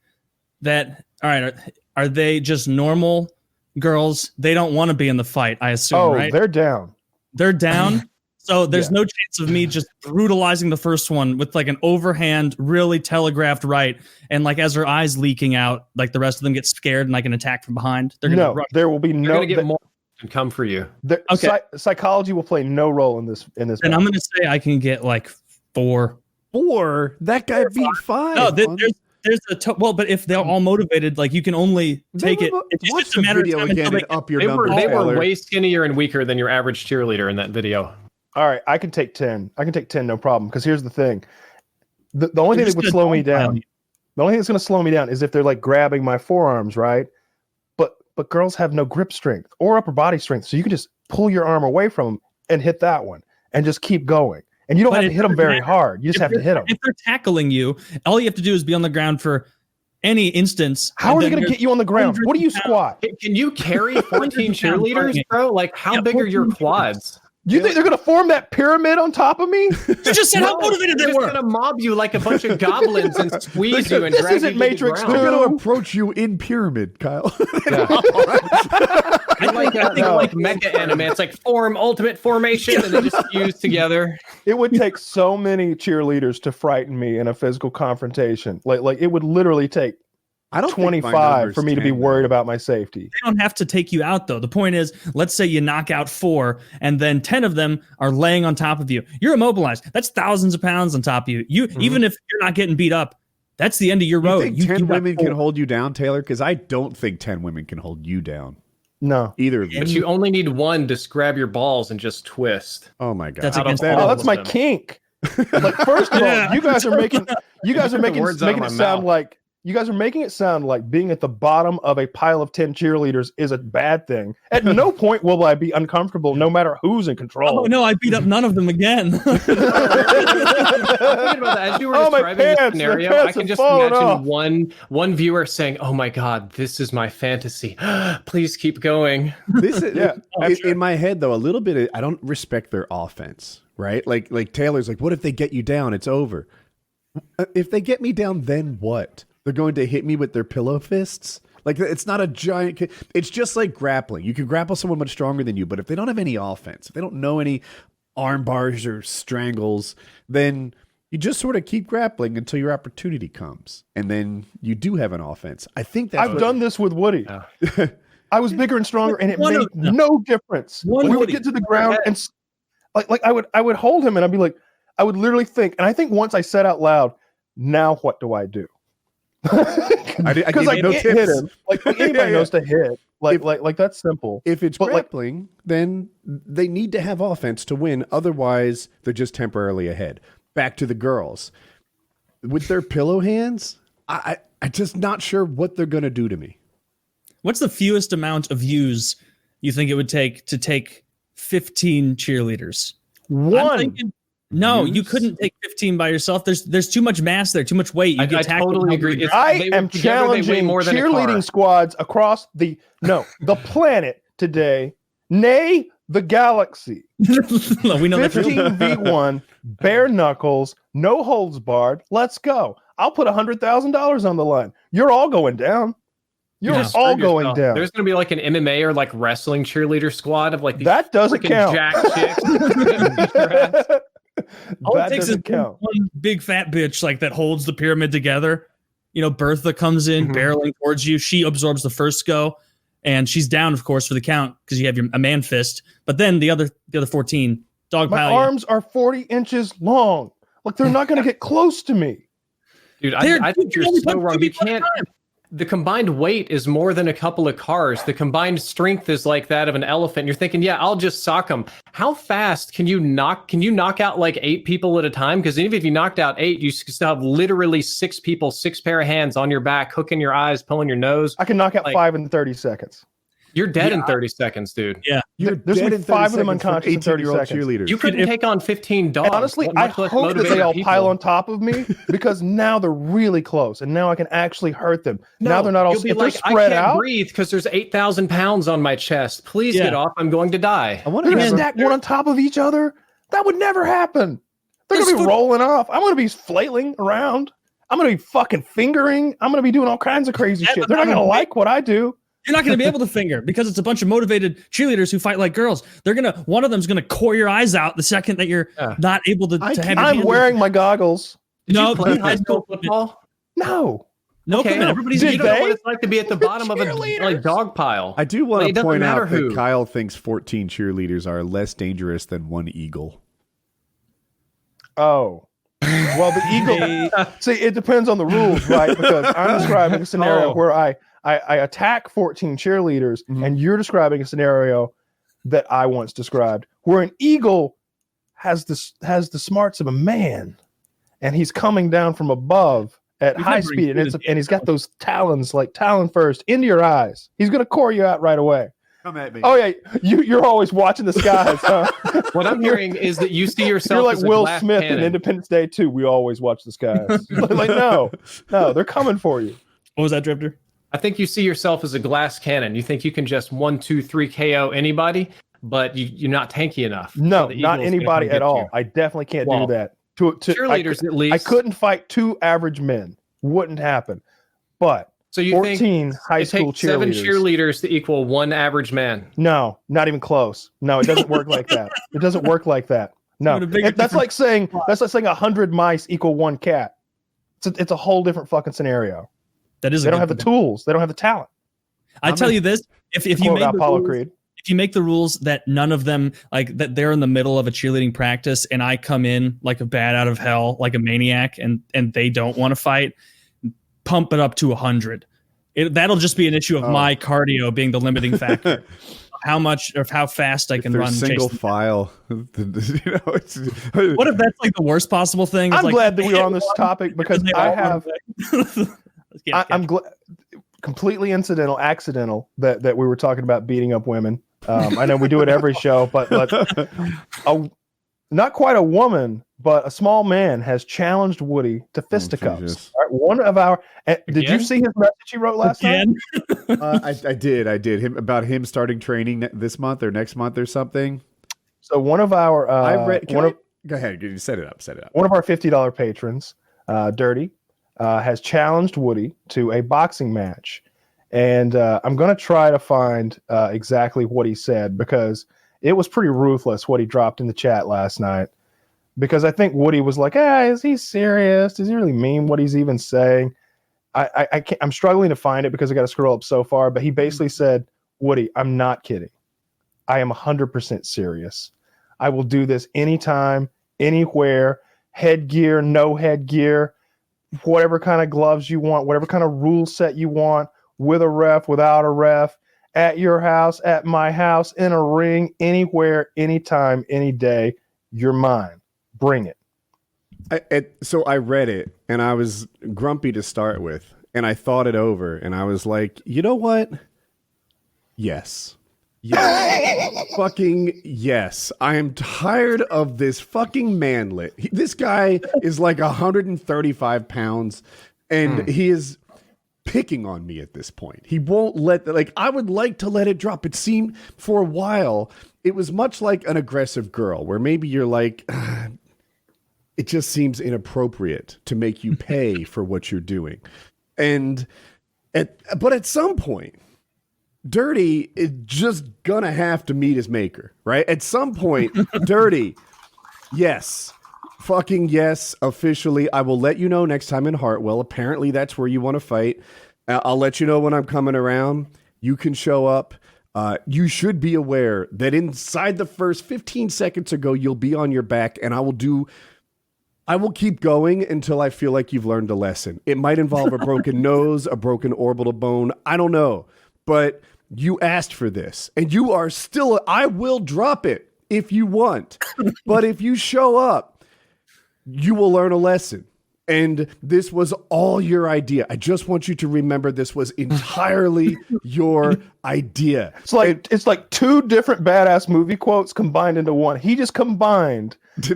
that, all right, are they just normal girls? They don't want to be in the fight, I assume, Oh, right? they're down. They're down. So there's Yeah. no chance of me just brutalizing the first one with like an overhand, really telegraphed right. And like as her eyes leaking out, like the rest of them get scared and like an attack from behind. They're going to No, rush. there will be They're no. gonna get more and come for you. Okay. Psychology will play no role in this. And match. I'm going to say I can get like 4. 4? That guy beat 5. No, there's a well, but if they're all motivated, like you can only take it. It's Watch just a the matter of video time again until and up your They numbers. were Taylor. way skinnier and weaker than your average cheerleader in that video. All right, I can take 10. I can take 10, no problem. Because here's the thing: the only thing that would slow me down, the only thing that's going to slow me down is if they're like grabbing my forearms, right? But but girls have no grip strength or upper body strength. So you can just pull your arm away from them and hit that one and just keep going. And you don't have to hit them very hard. You just have to hit them. If they're tackling you, all you have to do is be on the ground for any instance. How are they going to get you on the ground? What do you squat? Can you carry 14 cheerleaders, bro? Like, how big are your quads? You think they're going to form that pyramid on top of me? You just said how motivated they They're were. going to mob you like a bunch of goblins and squeeze you and This drag isn't you to the Matrix ground. They're going to approach you in pyramid, Kyle. Yeah. I think like mecha anime. It's like form, ultimate formation, and they just fuse together. It would take so many cheerleaders to frighten me in a physical confrontation. Like it would literally take I don't think my 25 number's for me to be 10, worried about my safety. They don't have to take you out, though. The point is, let's say you knock out 4, and then 10 of them are laying on top of you. You're immobilized. That's thousands of pounds on top of you. Even if you're not getting beat up, that's the end of your road. You think 10 women can hold you down, Taylor? Because I don't think 10 women can hold you down. No. Either of you. But you only need one to grab your balls and just twist. Oh my god. That's Out of against all all Oh, of that's my them. kink. Like, first of all, you guys are making words out of it my sound mouth. like being at the bottom of a pile of 10 cheerleaders is a bad thing. At no point will I be uncomfortable, no matter who's in control. Oh, no, I beat up none of them again. I'm thinking about that. As you were Oh, my describing this pants, my scenario, pants I can have just fallen imagine off. one viewer saying, "Oh my god, this is my fantasy. Please keep going." This is Yeah. in my head though. A little bit. I don't respect their offense, right? Like Taylor's like, what if they get you down? It's over. If they get me down, then what? They're going to hit me with their pillow fists. Like, it's not a giant. It's just like grappling. You can grapple someone much stronger than you, but if they don't have any offense, if they don't know any arm bars or strangles, then you just sort of keep grappling until your opportunity comes, and then you do have an offense. I think that's I've done this with Woody. Yeah. I was bigger and stronger, and it One made of them. no difference. One We would Woody. get to the ground, and I would hold him, and I'd be like, I would literally think, and I think once I said out loud, "Now what do I do?" I gave Because you no hit tips. him. Like anybody knows to hit. Like that's simple. If it's But, like- grappling, then they need to have offense to win. Otherwise, they're just temporarily ahead. Back to the girls. With their pillow hands, I'm just not sure what they're going to do to me. What's the fewest amount of views you think it would take to take 15 cheerleaders? I'm One. thinking, no, you Views? couldn't take 15 by yourself. There's too much mass there, too much weight. You I get tackled totally and agree. hungry. It's- I they am would together, they weigh challenging more than a car. cheerleading squads across the planet today, nay, the galaxy. No, we know that. 15v1, bare knuckles, no holds barred. Let's go. I'll put $100,000 on the line. You're all going down. You're Yeah. all Screw going yourself. down. There's going to be like an MMA or like wrestling cheerleader squad of like these That doesn't freaking count. jack chicks. All That it takes is doesn't count. one big fat bitch like that holds the pyramid together. You know, Bertha comes in Mhm. barreling towards you. She absorbs the first go, and she's down, of course, for the count because you have a man fist. But then the other 14 dog My pile. you. arms are 40 inches long. Like, they're not going to get close to me. Dude, They're- I think you you're only so put wrong. two You people at a can't. time. The combined weight is more than a couple of cars. The combined strength is like that of an elephant. You're thinking, yeah, I'll just sock them. How fast can you knock out like 8 people at a time? Because even if you knocked out 8, you still have literally 6 people, 6 pair of hands on your back, hooking your eyes, pulling your nose. I can knock out Like- 5 in 30 seconds. You're dead in Yeah. 30 seconds, dude. You're There's dead gonna in be 5 of them 30 seconds from unconscious in 30 18-year-old seconds. cheerleaders. You couldn't If- take on 15 dogs. And honestly, What- I much less hope that they motivated all people. pile on top of me because now they're really close, and now I can actually hurt them. now they're not all You'll be if like, they're I spread can't out. breathe because there's 8,000 pounds on my chest. Please Yeah. get off. I'm going to die. I want They're to gonna stack one on top of each other. That would never happen. They're gonna be There's rolling off. I'm gonna be flailing around. I'm gonna be fucking fingering. I'm gonna be doing all kinds of crazy Yeah, shit. but They're not I'm gonna a- like what I do. You're not going to be able to finger because it's a bunch of motivated cheerleaders who fight like girls. One of them's going to core your eyes out the second that you're Yeah. not able to have your I'm hands- wearing my goggles. Did No, you play no, high school no. football? No. No, Okay, come on, everybody's Did you don't know they? what it's like to be at the bottom of a cheerleaders. like dog pile. I do want Like, it to doesn't point matter out who. that Kyle thinks 14 cheerleaders are less dangerous than one eagle. Oh. Well, the eagle. See, it depends on the rules, right? Because I'm describing a scenario Oh. where I attack 14 cheerleaders, Mhm. and you're describing a scenario that I once described where an eagle has the smarts of a man, and he's coming down from above at high never speed, and included he's got those talons, like talon first, into your eyes. He's gonna core you out right away. Come at me. Oh yeah, you're always watching the skies, huh? What I'm hearing is that you see yourself You're like as a Will glass Smith in cannon. Independence Day 2. We always watch the skies. Like no, they're coming for you. What was that, Drifter? I think you see yourself as a glass cannon. You think you can just 1, 2, 3 KO anybody, but you're not tanky enough. No, So the not Eagles gonna anybody come at get all. you. I definitely can't Well, do that. Cheerleaders, at least. I couldn't fight 2 average men. Wouldn't happen. But So you 14 think high it school takes 7 cheerleaders. cheerleaders to equal 1 average man? No, not even close. No, it doesn't work like that. It doesn't work like that. No, What a big that's like saying 100 mice equal 1 cat. It's a whole different fucking scenario. That is. They don't have the tools. They don't have the talent. I tell you this: if you Quote make the Apollo rules, Creed. if you make the rules that none of them like that they're in the middle of a cheerleading practice and I come in like a bat out of hell, like a maniac, and they don't want to fight, pump it up to 100. That'll just be an issue of my cardio being the limiting factor. How much or how fast I can They're run. single chasing. file. What if that's like the worst possible thing? It's I'm like, glad that we're on this topic because they I all have. run away. I'm glad. Completely accidental that we were talking about beating up women. I know we do it every show, but not quite a woman, but a small man has challenged Woody to fisticuffs. Jesus. All right, one of our. Did you Again? see his message he wrote last night? Again? I did. Him starting training this month or next month or something. So one of our I read. one Go ahead. Set it up. of our $50 patrons, Dirty, has challenged Woody to a boxing match. And I'm going to try to find exactly what he said because it was pretty ruthless what he dropped in the chat last night. Because I think Woody was like, is he serious? Does he really mean what he's even saying? I can't, I'm struggling to find it because I got to scroll up so far. But he basically said, Woody, I'm not kidding. I am 100% serious. I will do this anytime, anywhere, headgear, no headgear, whatever kind of gloves you want, whatever kind of rule set you want, with a ref, without a ref, at your house, at my house, in a ring, anywhere, anytime, any day. You're mine. Bring it. So I read it and I was grumpy to start with, and I thought it over, and I was like, you know what? Yes. Fucking yes. I am tired of this fucking manlet. This guy is like 135 pounds, and he is picking on me at this point. He won't I would like to let it drop. It seemed for a while, it was much like an aggressive girl where maybe you're like, it just seems inappropriate to make you pay for what you're doing. But at some point, Dirty is just gonna have to meet his maker, right? At some point, Dirty, yes, fucking yes, officially. I will let you know next time in Hartwell. Apparently, that's where you want to fight. I'll let you know when I'm coming around. You can show up. You should be aware that inside the first 15 seconds ago, you'll be on your back, and I will keep going until I feel like you've learned a lesson. It might involve a broken nose, a broken orbital bone. I don't know, but you asked for this, and you are still. I will drop it if you want, but if you show up, you will learn a lesson. And this was all your idea. I just want you to remember this was entirely your idea. It's like 2 different badass movie quotes combined into one. He just combined. He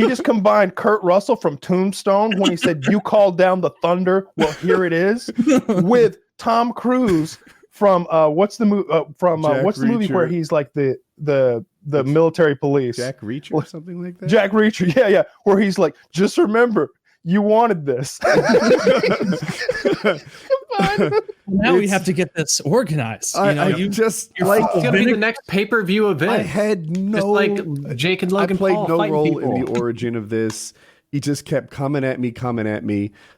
just combined Kurt Russell from Tombstone when he said, "You called down the thunder. Well, here it is," with Tom Cruise from what's the movie where he's like the military police, Jack Reacher or something like that. Jack Reacher, yeah, where he's like, "Just remember, you wanted this." Now we have to get this organized. It's gonna be the next pay-per-view event. I had no, just like Jake and Logan I played Paul no fighting role people. in the origin of this. He just kept coming at me.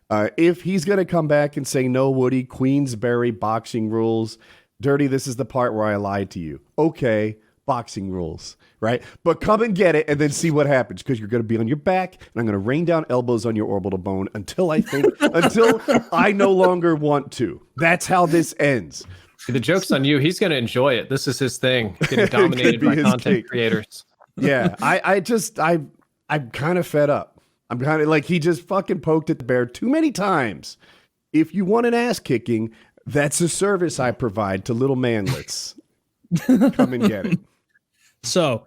If he's gonna come back and say no, Woody, Queensberry boxing rules, Dirty, this is the part where I lied to you. Okay, boxing rules, right? But come and get it and then see what happens, because you're going to be on your back and I'm going to rain down elbows on your orbital bone until I no longer want to. That's how this ends. The joke's on you. He's going to enjoy it. This is his thing. Getting dominated by content creators. Yeah, I'm kind of fed up. I'm kind of like, he just fucking poked at the bear too many times. If you want an ass kicking, that's a service I provide to little manlets. Come and get it. So,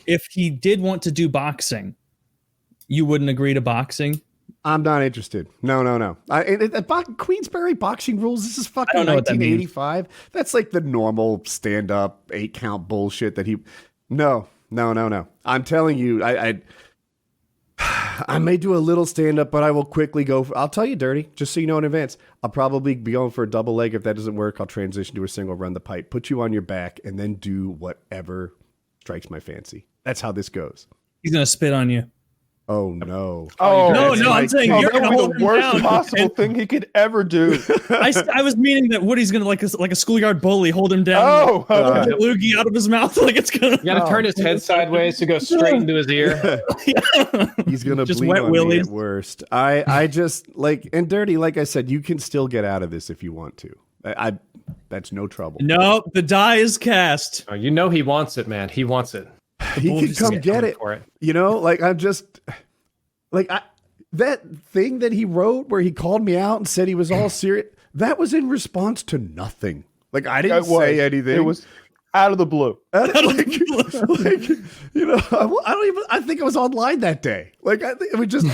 if he did want to do boxing, you wouldn't agree to boxing? I'm not interested. No. Queensberry boxing rules. This is I fucking don't know what that 1985. That's like the normal stand-up 8-count bullshit that he. No. I'm telling you, I may do a little stand-up, but I will quickly go. I'll tell you, Dirty, just so you know in advance. I'll probably be going for a double leg. If that doesn't work, I'll transition to a single, run the pipe, put you on your back, and then do whatever strikes my fancy. That's how this goes. He's gonna spit on you. Oh no! Oh No, that's I'm saying you're that gonna would be hold the him worst down. possible thing he could ever do. I was meaning that Woody's gonna like a schoolyard bully hold him down. Oh, Like, a loogie out of his mouth like it's gonna. You got to turn his head sideways to go straight into his ear. He's gonna Just bleed wet on willies. me at worst. I just like, and Dirty, like I said, you can still get out of this if you want to. I that's no trouble. No, the die is cast. Oh, you know he wants it, man. He wants it. He can just come get get it. For it. You know, like I'm just like that thing that he wrote where he called me out and said he was all serious. That was in response to nothing. Like I didn't say anything. It was out of the blue. like, you know, I don't even. I think I was online that day. Like I think it was just.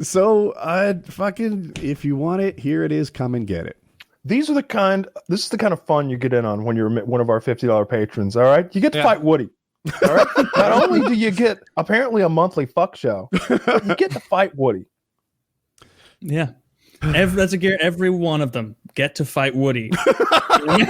So I fucking. If you want it, here it is. Come and get it. This is the kind of fun you get in on when you're one of our $50 patrons. All right, you get to fight Woody. All right. Not only do you get apparently a monthly fuck show, but you get to fight Woody. Yeah. Every one of them get to fight Woody. How many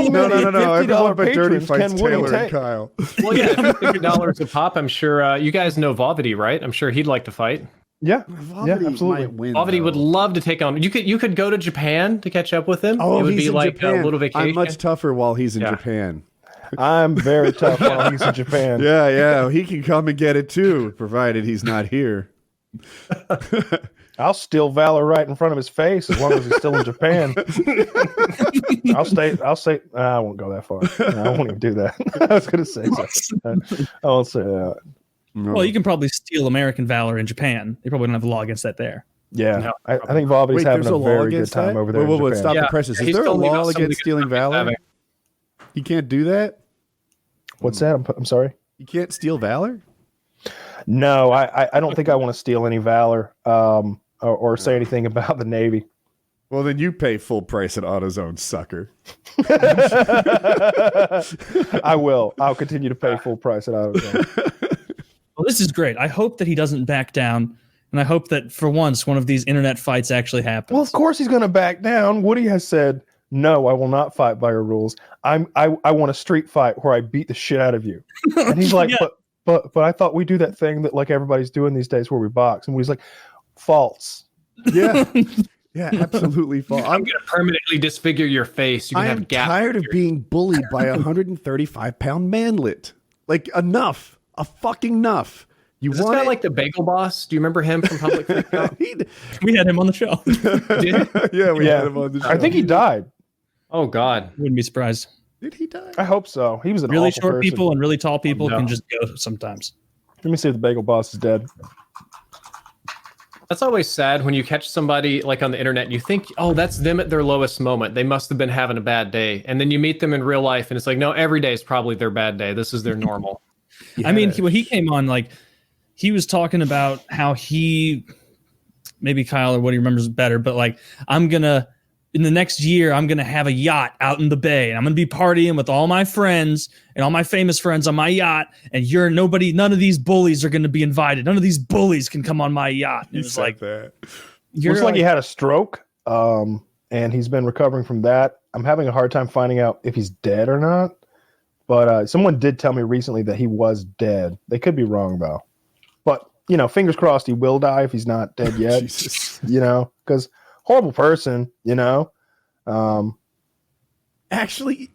No. $50 Everyone but Dirty patrons fights can Woody Taylor and take? Kyle. Well, yeah, $50 a pop. I'm sure you guys know Vavity, right? I'm sure he'd like to fight. Yeah, yeah, absolutely. Vavity would love to take on. You could go to Japan to catch up with him. Oh, it would he's be in like Japan. a little vacation. I'm much tougher while he's in Yeah. Japan. I'm very tough while he's in Japan. Yeah. He can come and get it too, provided he's not here. I'll steal Valor right in front of his face as long as he's still in Japan. I'll say I won't go that far. No, I won't even do that. I was going to say so. I won't say that. Well, you can probably steal American valor in Japan. They probably don't have a law against that there. Yeah, No, I think Vavity's Wait, having there's a a law very good against time that? over there. Whoa, in Japan. stop Yeah. the presses. Is He's there a telling me law about somebody against stealing that's valor? having- You can't do that? What's that? I'm sorry. You can't steal valor? No, I don't think I want to steal any Valor or say anything about the Navy. Well, then you pay full price at AutoZone, sucker. I will. I'll continue to pay full price at AutoZone. Well, this is great. I hope that he doesn't back down, and I hope that for once one of these internet fights actually happens. Well, of course he's going to back down. Woody has said, "No, I will not fight by your rules. I want a street fight where I beat the shit out of you." And he's like, Yeah. but I thought we do that thing that like everybody's doing these days where we box. And Woody's like, false. Yeah. Yeah, absolutely false. I'm going to permanently disfigure your face. You can I have am gap. tired of being bullied by a 135-pound manlet. Like, enough. A fucking enough. You Is this want guy it? like the Bagel Boss? Do you remember him from PublicFreakout? We had him on the show. Yeah, we Yeah. had him on the show. I think he died. Oh God. Wouldn't be surprised. Did he die? I hope so. He was an Really awful short person. people and really tall people No. can just go sometimes. Let me see if the Bagel Boss is dead. That's always sad when you catch somebody like on the internet. You think, oh, that's them at their lowest moment. They must have been having a bad day, and then you meet them in real life, and it's like, no, every day is probably their bad day. This is their normal. I mean, when he came on, like, he was talking about how maybe Kyle or what he remembers better, but like, in the next year, I'm going to have a yacht out in the bay, and I'm going to be partying with all my friends and all my famous friends on my yacht, and none of these bullies are going to be invited. None of these bullies can come on my yacht. And it was like, that. you're Looks like he had a stroke, and he's been recovering from that. I'm having a hard time finding out if he's dead or not. But someone did tell me recently that he was dead. They could be wrong, though. But, fingers crossed he will die if he's not dead yet. Jesus. Because horrible person, Actually,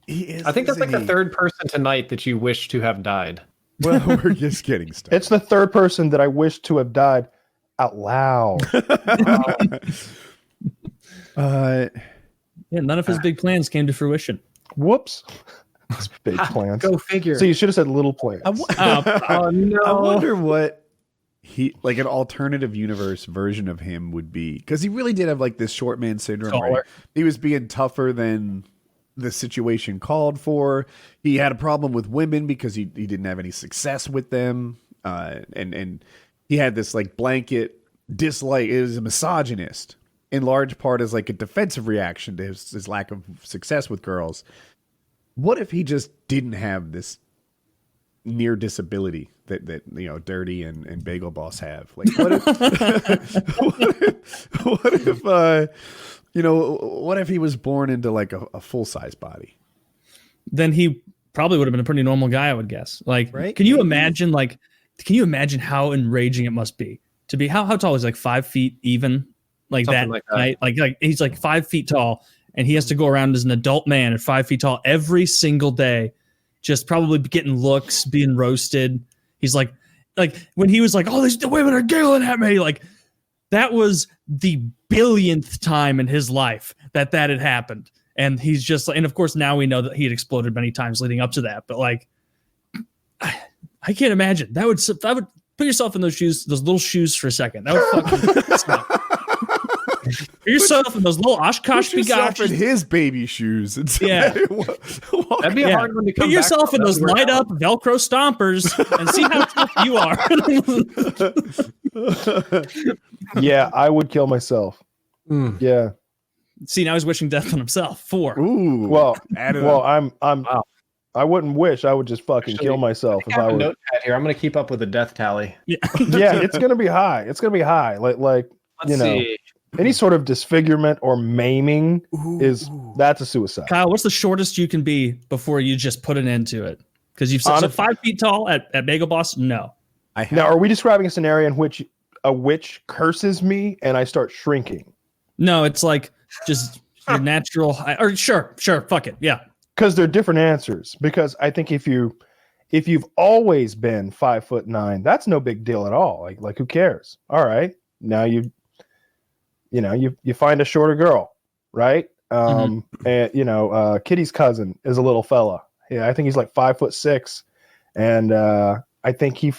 he is. I think that's like isn't the he? third person tonight that you wish to have died. Well, we're just getting started. It's the third person that I wish to have died out loud. yeah, none of his big plans came to fruition. Whoops. It's big plans. Go figure. So you should have said little plans. Oh no! I wonder what he like an alternative universe version of him would be, because he really did have like this short man syndrome. Where he was being tougher than the situation called for. He had a problem with women because he didn't have any success with them, and he had this like blanket dislike. It was a misogynist in large part as like a defensive reaction to his lack of success with girls. What if he just didn't have this near disability that you know Dirty and Bagel Boss have? Like what if what if he was born into like a full size body? Then he probably would have been a pretty normal guy, I would guess. Like, right? Can you imagine how enraging it must be to be how tall is he, like 5 feet even? Like Something that, like that. right? Like he's like 5 feet tall, and he has to go around as an adult man at 5 feet tall every single day, just probably getting looks, being roasted. He's like when he was like, "Oh, these women are giggling at me," like that was the billionth time in his life that had happened, and he's just like, and of course now we know that he had exploded many times leading up to that, but like, I can't imagine that would put yourself in those little shoes for a second. That would fucking suck. Put yourself in those little Oshkosh Put yourself in Bigotches. his baby shoes. And Yeah. That'd be a hard one to come Put yourself back in from. those light up Velcro stompers and see how tough you are. Yeah, I would kill myself. Yeah. See, now he's wishing death on himself. 4. Ooh. Well, added well, up. I'm. I wouldn't wish. I would just fucking kill myself I if have I a were. notepad here. I'm going to keep up with the death tally. Yeah. Yeah, it's gonna be high. It's gonna be high. Like Let's you know, see. any sort of disfigurement or maiming that's a suicide. Kyle, what's the shortest you can be before you just put an end to it? Because you've said so 5 feet tall at Bagel Boss. No. Now, are we describing a scenario in which a witch curses me and I start shrinking? No, it's like just your natural. Or sure, fuck it, yeah. Because they're different answers. Because I think if you've always been 5'9", that's no big deal at all. Like who cares? All right, now you find a shorter girl, right? And Kitty's cousin is a little fella. Yeah, I think he's like 5'6", and I think he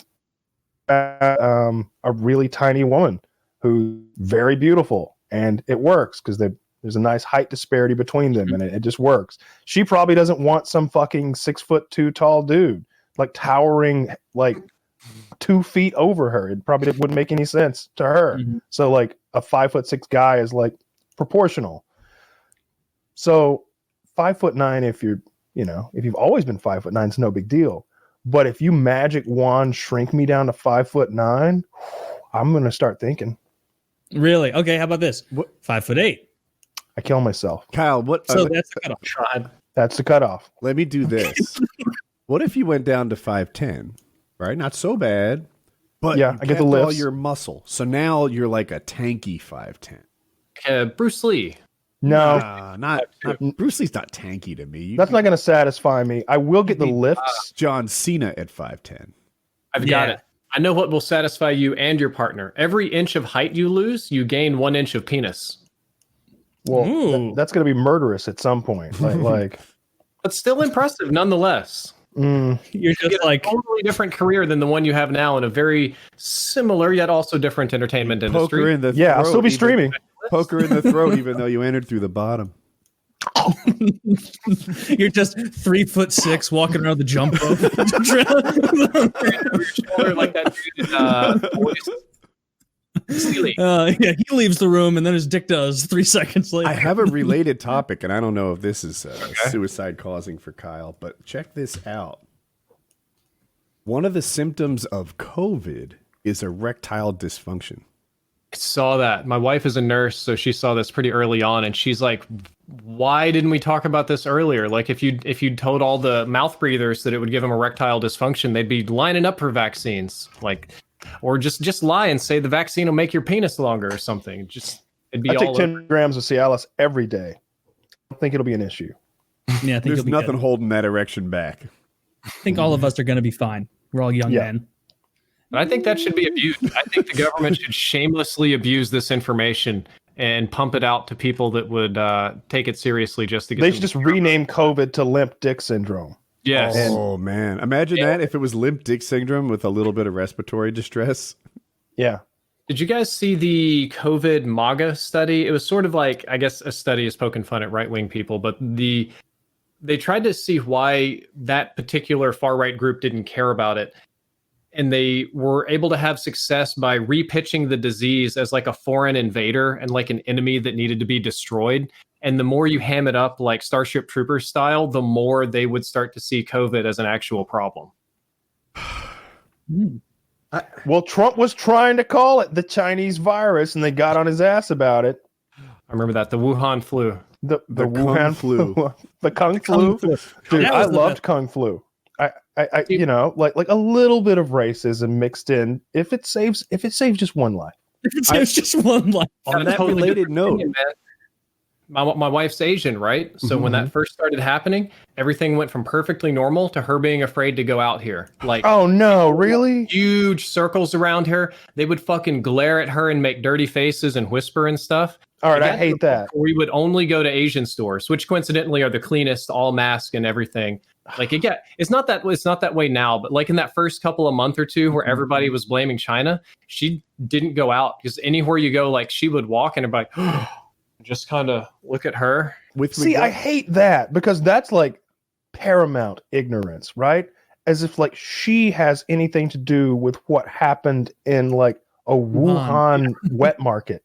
a really tiny woman who's very beautiful, and it works because there's a nice height disparity between them, and it just works. She probably doesn't want some fucking 6'2" tall dude like towering like 2 feet over her. It probably wouldn't make any sense to her. Mhm. So like a 5'6" guy is like proportional. So 5'9", if you've always been 5'9", it's no big deal. But if you magic wand shrink me down to 5'9", I'm gonna start thinking. Really? Okay. How about this? 5'8". I kill myself. Kyle, what? So that's the cutoff. Tried. That's the cutoff. Let me do this. What if you went down to 5'10"? Right, not so bad, but Yeah, you I get the kept all lifts. your muscle. So now you're like a tanky 5'10". Bruce Lee. No, Not Bruce Lee's not tanky to me. that's not gonna satisfy me. I will get the lifts. John Cena at 5'10". I've got it. I know what will satisfy you and your partner. Every inch of height you lose, you gain 1 inch of penis. Well, Ooh. that's gonna be murderous at some point. Like But still impressive nonetheless. You're You just get a like, totally different career than the one you have now in a very similar yet also different entertainment industry. Poker in the yeah, I'll throat, still be even- streaming. Poker in the throat, even though you entered through the bottom. you're just 3'6" walking around the jump rope. Shoulder like that dude in, Boys. Steely. Yeah, he leaves the room and then his dick does 3 seconds later. I have a related topic, and I don't know if this is suicide causing for Kyle, but check this out. One of the symptoms of COVID is erectile dysfunction. I saw that. My wife is a nurse, so she saw this pretty early on, and she's like, "Why didn't we talk about this earlier? Like, if you'd told all the mouth breathers that it would give them erectile dysfunction, they'd be lining up for vaccines. Like, or just lie and say the vaccine will make your penis longer or something. It'd be I take all 10 grams of Cialis every day. I don't think it'll be an issue. Yeah, I think There's you'll be nothing good. holding that erection back. I think all of us are going to be fine. We're all young Yeah. men. And I think that should be abused. I think the government should shamelessly abuse this information and pump it out to people that would take it seriously just to get They them- should just rename COVID to limp dick syndrome. Yes. Oh man, imagine that if it was limp dick syndrome with a little bit of respiratory distress. Yeah. Did you guys see the COVID MAGA study? It was sort of like, I guess a study is poking fun at right-wing people, but they tried to see why that particular far-right group didn't care about it. And they were able to have success by repitching the disease as like a foreign invader and like an enemy that needed to be destroyed. And the more you ham it up like Starship Troopers style, the more they would start to see COVID as an actual problem. Well, Trump was trying to call it the Chinese virus, and they got on his ass about it. I remember that, the Wuhan flu. The Wuhan flu. The Kung flu. Dude, That I was the loved best. Kung flu. I you know, like a little bit of racism mixed in. If it saves just one life. It's just one life. On that related note, My wife's Asian, right? So when that first started happening, everything went from perfectly normal to her being afraid to go out here. Like, Oh no, really? huge circles around her. They would fucking glare at her and make dirty faces and whisper and stuff. All right, It I got hate to the that. point where we would only go to Asian stores, which coincidentally are the cleanest, all mask and everything. Like it's not that way now, but like in that first couple of month or two where everybody was blaming China, she didn't go out because anywhere you go, like she would walk and everybody just kind of look at her. See, I hate that because that's like paramount ignorance, right? As if like she has anything to do with what happened in like a Wuhan wet market,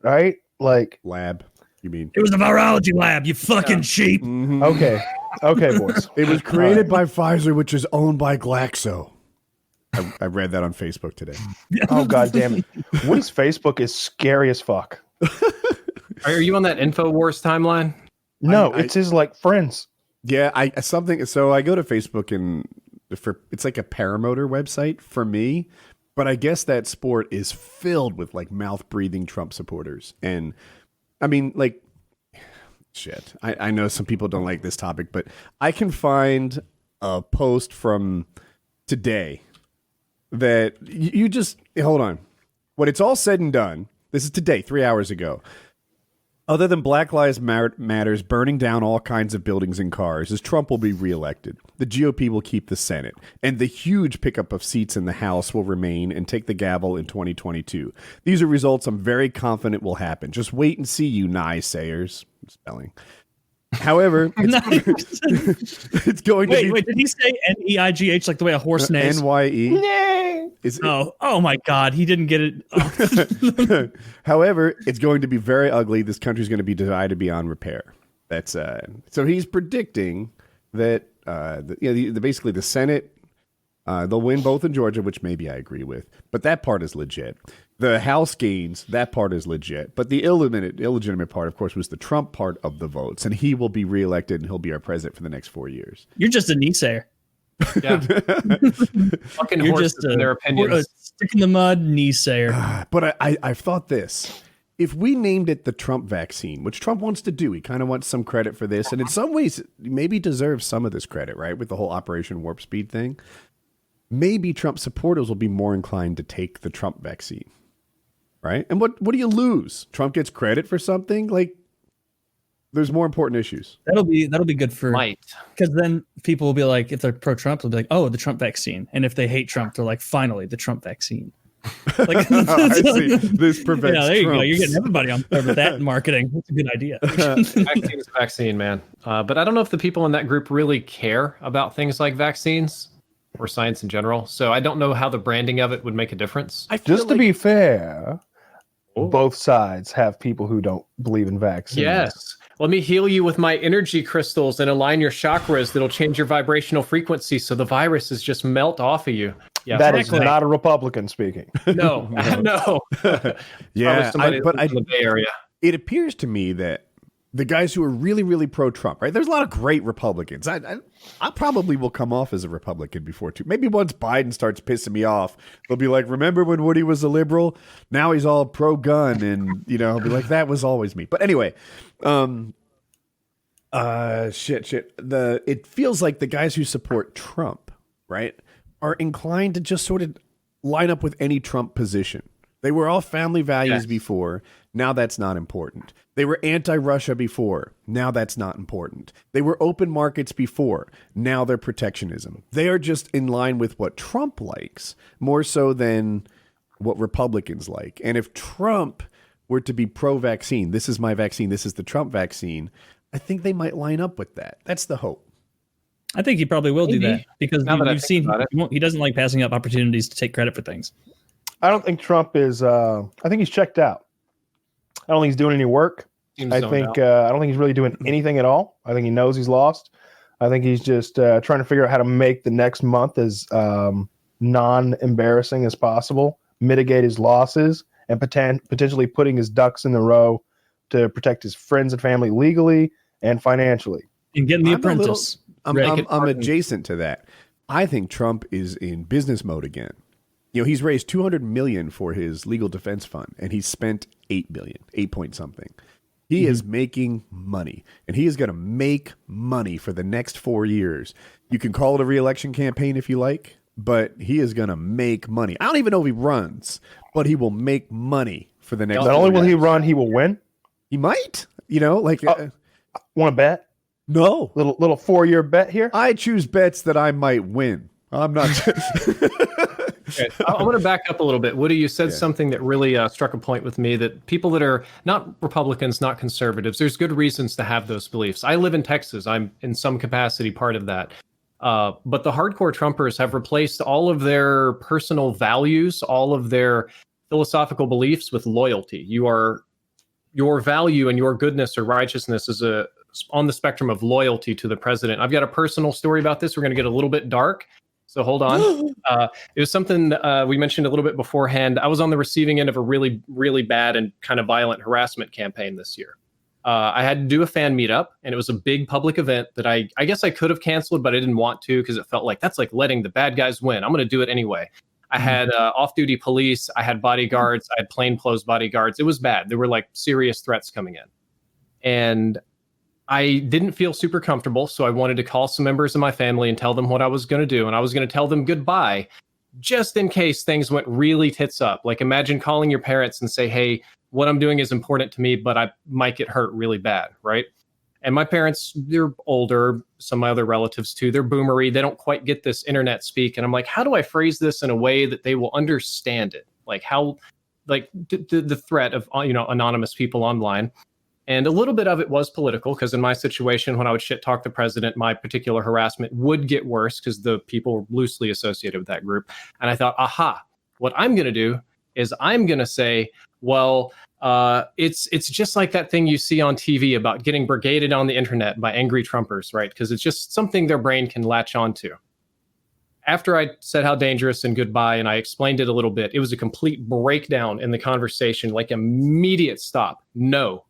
right? Like, lab, you mean? It was a virology lab, you fucking sheep. okay, boys. It was created by Pfizer, which is owned by Glaxo. I read that on Facebook today. Oh god damn it! Woody's Facebook is scary as fuck. Are you on that InfoWars timeline? No, it's his like friends. Yeah, So I go to Facebook and it's like a paramotor website for me, but I guess that sport is filled with like mouth breathing Trump supporters, and I mean like. Shit. I know some people don't like this topic, but I can find a post from today that you just hold on. When it's all said and done, this is today, 3 hours ago. Other than Black Lives Matters burning down all kinds of buildings and cars, as Trump will be reelected, the GOP will keep the Senate, and the huge pickup of seats in the House will remain and take the gavel in 2022. These are results I'm very confident will happen. Just wait and see, you naysayers. Spelling. However, it's going to be... Wait, did he say Neigh like the way a horse neighs? NYE. Oh my God, he didn't get it. Oh. However, it's going to be very ugly. This country's going to be divided beyond repair. That's so he's predicting that basically the Senate they'll win both in Georgia, which maybe I agree with, but that part is legit. The House gains, that part is legit, but the illegitimate part, of course, was the Trump part of the votes, and he will be reelected and he'll be our president for the next 4 years. You're just a naysayer. Yeah. Fucking You're horses just in their a opinions. stick in the mud naysayer. But I've thought this. If we named it the Trump vaccine, which Trump wants to do, he kind of wants some credit for this, and in some ways maybe deserves some of this credit, right? With the whole Operation Warp Speed thing. Maybe Trump supporters will be more inclined to take the Trump vaccine, right? And what do you lose? Trump gets credit for something? Like, there's more important issues. That'll be good for Might. because then people will be like, if they're pro-Trump, they'll be like, oh, the Trump vaccine, and if they hate Trump, they're like, finally, the Trump vaccine. Like, I see. This prevents there you go. Trumps. You're getting everybody on board with that in marketing. That's a good idea. Vaccine is vaccine, man. But I don't know if the people in that group really care about things like vaccines or science in general. So I don't know how the branding of it would make a difference. Just to be fair, both sides have people who don't believe in vaccines. Yes. Let me heal you with my energy crystals and align your chakras that'll change your vibrational frequency so the viruses just melt off of you. Yeah, That is not a Republican speaking. no. No. Yeah, Somebody but in the Bay Area. it appears to me that the guys who are really, really pro-Trump, right? There's a lot of great Republicans. I probably will come off as a Republican before too. Maybe once Biden starts pissing me off, they'll be like, "Remember when Woody was a liberal? Now he's all pro-gun," and he'll be like, "That was always me." But anyway, it feels like the guys who support Trump, right, are inclined to just sort of line up with any Trump position. They were all family values before. Now that's not important. They were anti-Russia before. Now that's not important. They were open markets before. Now they're protectionism. They are just in line with what Trump likes more so than what Republicans like. And if Trump were to be pro-vaccine, this is my vaccine, this is the Trump vaccine, I think they might line up with that. That's the hope. I think he probably will do that because you've seen he doesn't like passing up opportunities to take credit for things. I don't think Trump is. I think he's checked out. I don't think he's doing any work. I don't think he's really doing anything at all. I think he knows he's lost. I think he's just trying to figure out how to make the next month as non-embarrassing as possible, mitigate his losses, and potentially putting his ducks in the row to protect his friends and family legally and financially. And getting The Apprentice. I'm adjacent to that. I think Trump is in business mode again. He's raised $200 million for his legal defense fund, and he's spent $8 billion, 8 point something. He is making money, and he is going to make money for the next 4 years. You can call it a re-election campaign if you like, but he is going to make money. I don't even know if he runs, but he will make money for the next. Not only will he run, he will win. He might. Want to bet? No. Little 4-year bet here. I choose bets that I might win. I'm not. Okay. I want to back up a little bit. Woody, you said something that really struck a point with me, that people that are not Republicans, not conservatives, there's good reasons to have those beliefs. I live in Texas. I'm in some capacity part of that. But the hardcore Trumpers have replaced all of their personal values, all of their philosophical beliefs with loyalty. Your value and your goodness or righteousness is on the spectrum of loyalty to the president. I've got a personal story about this. We're going to get a little bit dark, so hold on. It was something we mentioned a little bit beforehand. I was on the receiving end of a really, really bad and kind of violent harassment campaign this year. I had to do a fan meetup, and it was a big public event that I guess I could have canceled, but I didn't want to because it felt like that's like letting the bad guys win. I'm going to do it anyway. I had off-duty police. I had bodyguards. I had plainclothes bodyguards. It was bad. There were like serious threats coming in. And I didn't feel super comfortable, so I wanted to call some members of my family and tell them what I was going to do. And I was going to tell them goodbye just in case things went really tits up. Like, imagine calling your parents and say, hey, what I'm doing is important to me, but I might get hurt really bad, right? And my parents, they're older, some of my other relatives too, they're boomery. They don't quite get this internet speak. And I'm like, how do I phrase this in a way that they will understand it? Like the threat of, anonymous people online. And a little bit of it was political, because in my situation, when I would shit talk the president, my particular harassment would get worse because the people were loosely associated with that group. And I thought, what I'm going to do is I'm going to say, well, it's just like that thing you see on TV about getting brigaded on the internet by angry Trumpers, right? Because it's just something their brain can latch onto. After I said how dangerous and goodbye, and I explained it a little bit, it was a complete breakdown in the conversation, like immediate stop. No,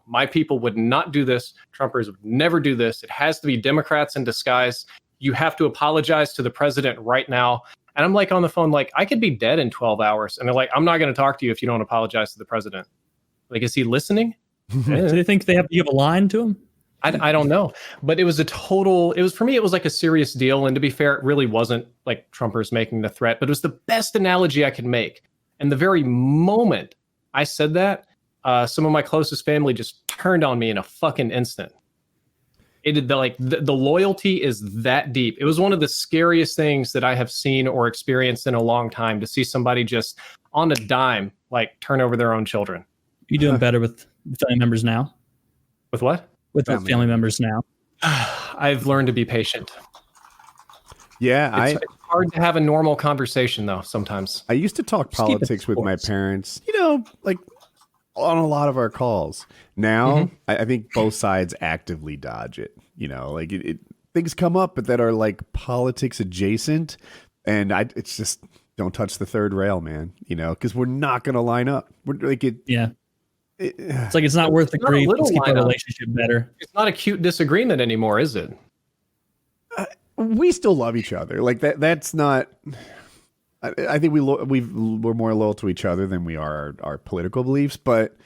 my people would not do this. Trumpers would never do this. It has to be Democrats in disguise. You have to apologize to the president right now. And I'm like on the phone, like, I could be dead in 12 hours. And they're like, I'm not going to talk to you if you don't apologize to the president. Like, is he listening? Do they think you have a line to him? I don't know. But it was for me, it was like a serious deal. And to be fair, it really wasn't like Trumpers making the threat, but it was the best analogy I could make. And the very moment I said that, some of my closest family just turned on me in a fucking instant. The loyalty is that deep. It was one of the scariest things that I have seen or experienced in a long time, to see somebody just on a dime, like, turn over their own children. You doing better with family members now? With what? With family members now. I've learned to be patient. Yeah, it's hard to have a normal conversation though. Sometimes I used to talk politics with my parents, like on a lot of our calls. Now, I think both sides actively dodge it. Like things come up, but that are like politics adjacent, and it's just don't touch the third rail, man. Because we're not going to line up. We're like it. Yeah. It's like it's not worth the grief. Let's keep our relationship better. It's not a cute disagreement anymore, is it? We still love each other. Like that. That's not. I think we're more loyal to each other than we are our political beliefs. But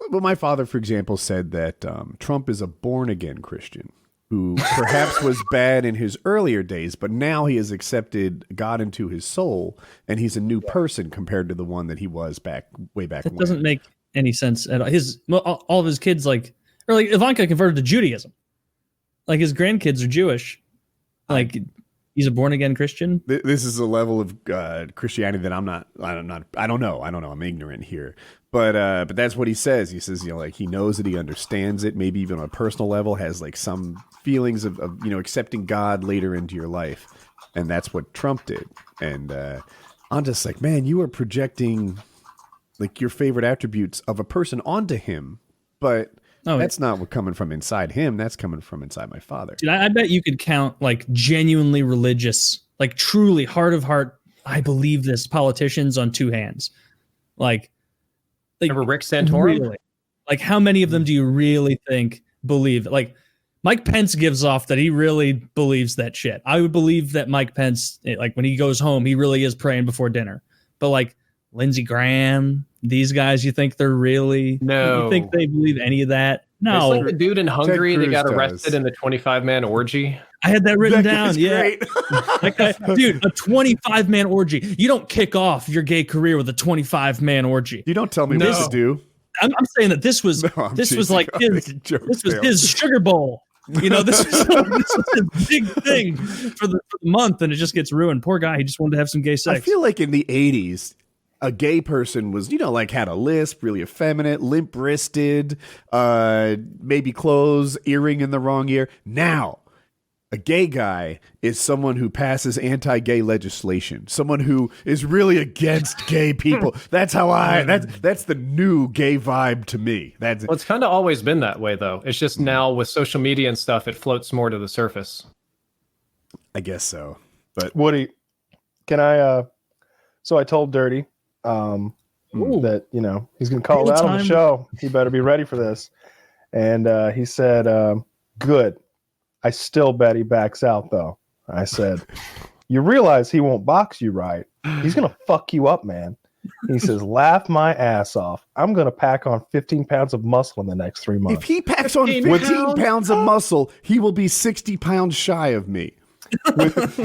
my father, for example, said that Trump is a born again Christian who perhaps was bad in his earlier days, but now he has accepted God into his soul, and he's a new person compared to the one that he was way back when. It doesn't make any sense at all. All of his kids, like Ivanka converted to Judaism. Like, his grandkids are Jewish. Like, He's a born again Christian. This is a level of Christianity that I don't know. I'm ignorant here. But that's what he says. He says, like he knows that he understands it, maybe even on a personal level, has like some feelings of accepting God later into your life. And that's what Trump did. And I'm just like, man, you are projecting like your favorite attributes of a person onto him. But that's not what coming from inside him. That's coming from inside my father. Dude, I bet you could count like genuinely religious, like truly heart of heart, I believe this, politicians on two hands. Like remember Rick Santorum? Really? Like how many of them do you really think believe? Like Mike Pence gives off that he really believes that shit. I would believe that Mike Pence, like when he goes home, he really is praying before dinner. But like Lindsey Graham, these guys, you think they're really? No. You think they believe any of that? No. It's like the dude in Hungary that got arrested does. in the 25-man orgy. I had that written down. Yeah. Great. Like dude, a 25-man orgy. You don't kick off your gay career with a 25-man orgy. You don't tell me what to do. I'm saying that this was like his Sugar Bowl. This was his big thing for the month, and it just gets ruined. Poor guy. He just wanted to have some gay sex. I feel like in the 80s, a gay person was, like had a lisp, really effeminate, limp wristed, maybe clothes, earring in the wrong ear. Now, a gay guy is someone who passes anti-gay legislation, someone who is really against gay people. That's how that's the new gay vibe to me. Well, it's kind of always been that way, though. It's just now with social media and stuff, it floats more to the surface. I guess so. But Woody, can I? So I told Dirty that he's going to call out on the show. He better be ready for this. And he said, "Good. I still bet he backs out, though." I said, "You realize he won't box you, right? He's going to fuck you up, man." He says, "Laugh my ass off. I'm going to pack on 15 pounds of muscle in the next 3 months." If he packs on 15 pounds of muscle, he will be 60 pounds shy of me.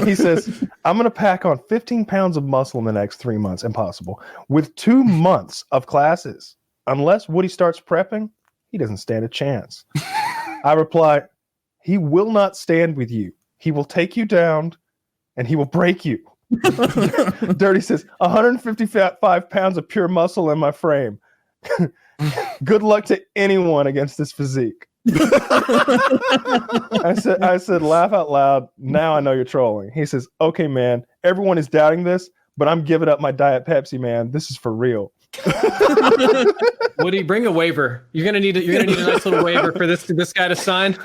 He says, "I'm going to pack on 15 pounds of muscle in the next 3 months. Impossible. With 2 months of classes. Unless Woody starts prepping, he doesn't stand a chance." I reply, "He will not stand with you. He will take you down and he will break you." Dirty says, 155 pounds of pure muscle in my frame. Good luck to anyone against this physique. I said, laugh out loud. Now I know you're trolling. He says, "Okay, man, everyone is doubting this, but I'm giving up my Diet Pepsi, man. This is for real." Woody, bring a waiver. You're gonna need a nice little waiver for this guy to sign.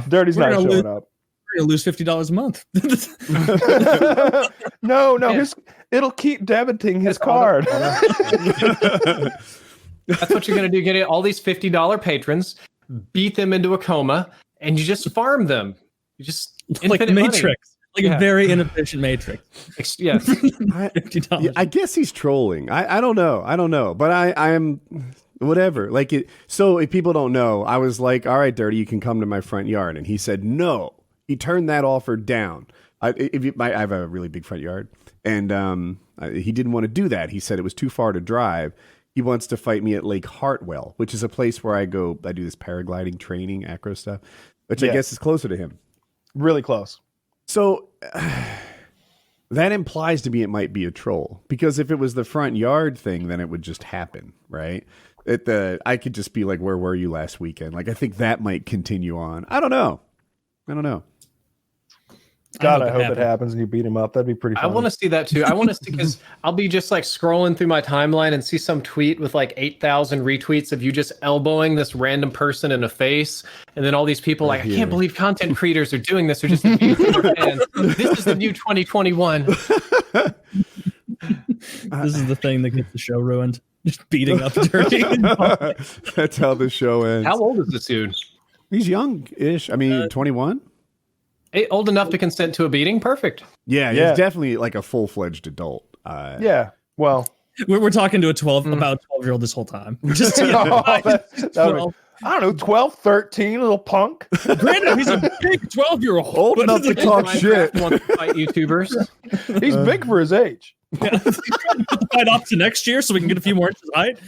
Dirty's not showing up. We're gonna lose $50 a month. No, it'll keep debiting his card. That's what you're gonna do. Get all these $50 patrons, beat them into a coma, and you just farm them. You just like the Matrix, a very inefficient Matrix. Yes. $50. I guess he's trolling. I don't know, but I'm whatever. Like it. So if people don't know, I was like, "All right, Dirty, you can come to my front yard," and he said no. He turned that offer down. I have a really big front yard, and he didn't want to do that. He said it was too far to drive. He wants to fight me at Lake Hartwell, which is a place where I do this paragliding training, acro stuff, which I guess is closer to him. Really close. So that implies to me it might be a troll, because if it was the front yard thing, then it would just happen, right? I could just be like, "Where were you last weekend?" Like, I think that might continue on. I don't know. God, I hope it happens and you beat him up. That'd be pretty fun. I want to see that too. I want to see, because I'll be just like scrolling through my timeline and see some tweet with like 8,000 retweets of you just elbowing this random person in the face. And then all these people like, "I can't believe content creators are doing this. They're just abusing their fans. This is the new 2021. This is the thing that gets the show ruined. Just beating up Dirty. That's how the show ends. How old is this dude? He's young-ish. I mean, 21? Old enough to consent to a beating? Perfect. Yeah, he's definitely like a full-fledged adult. Yeah, well. We're talking to about a 12-year-old this whole time. Just I don't know, 12, 13, little punk. Granted, he's a big 12-year-old. Old enough to talk shit. Want to fight YouTubers? He's big for his age. Put the fight off to next year so we can get a few more inches height.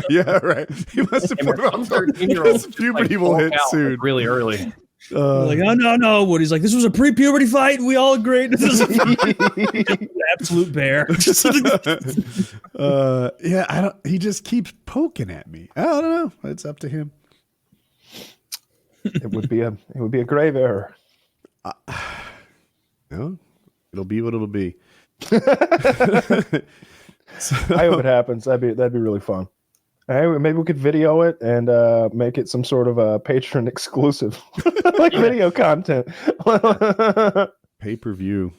Yeah, right. He must have put it on 13-year-olds. Puberty will hit soon. really early. Like, oh no. Woody's like, this was a pre-puberty fight. We all agreed. This is an absolute bear. Yeah, I don't. He just keeps poking at me. I don't know. It's up to him. It would be a grave error. No, it'll be what it'll be. I hope it happens. That'd be really fun. Hey, maybe we could video it and make it some sort of a Patreon exclusive, like video content. Pay-per-view.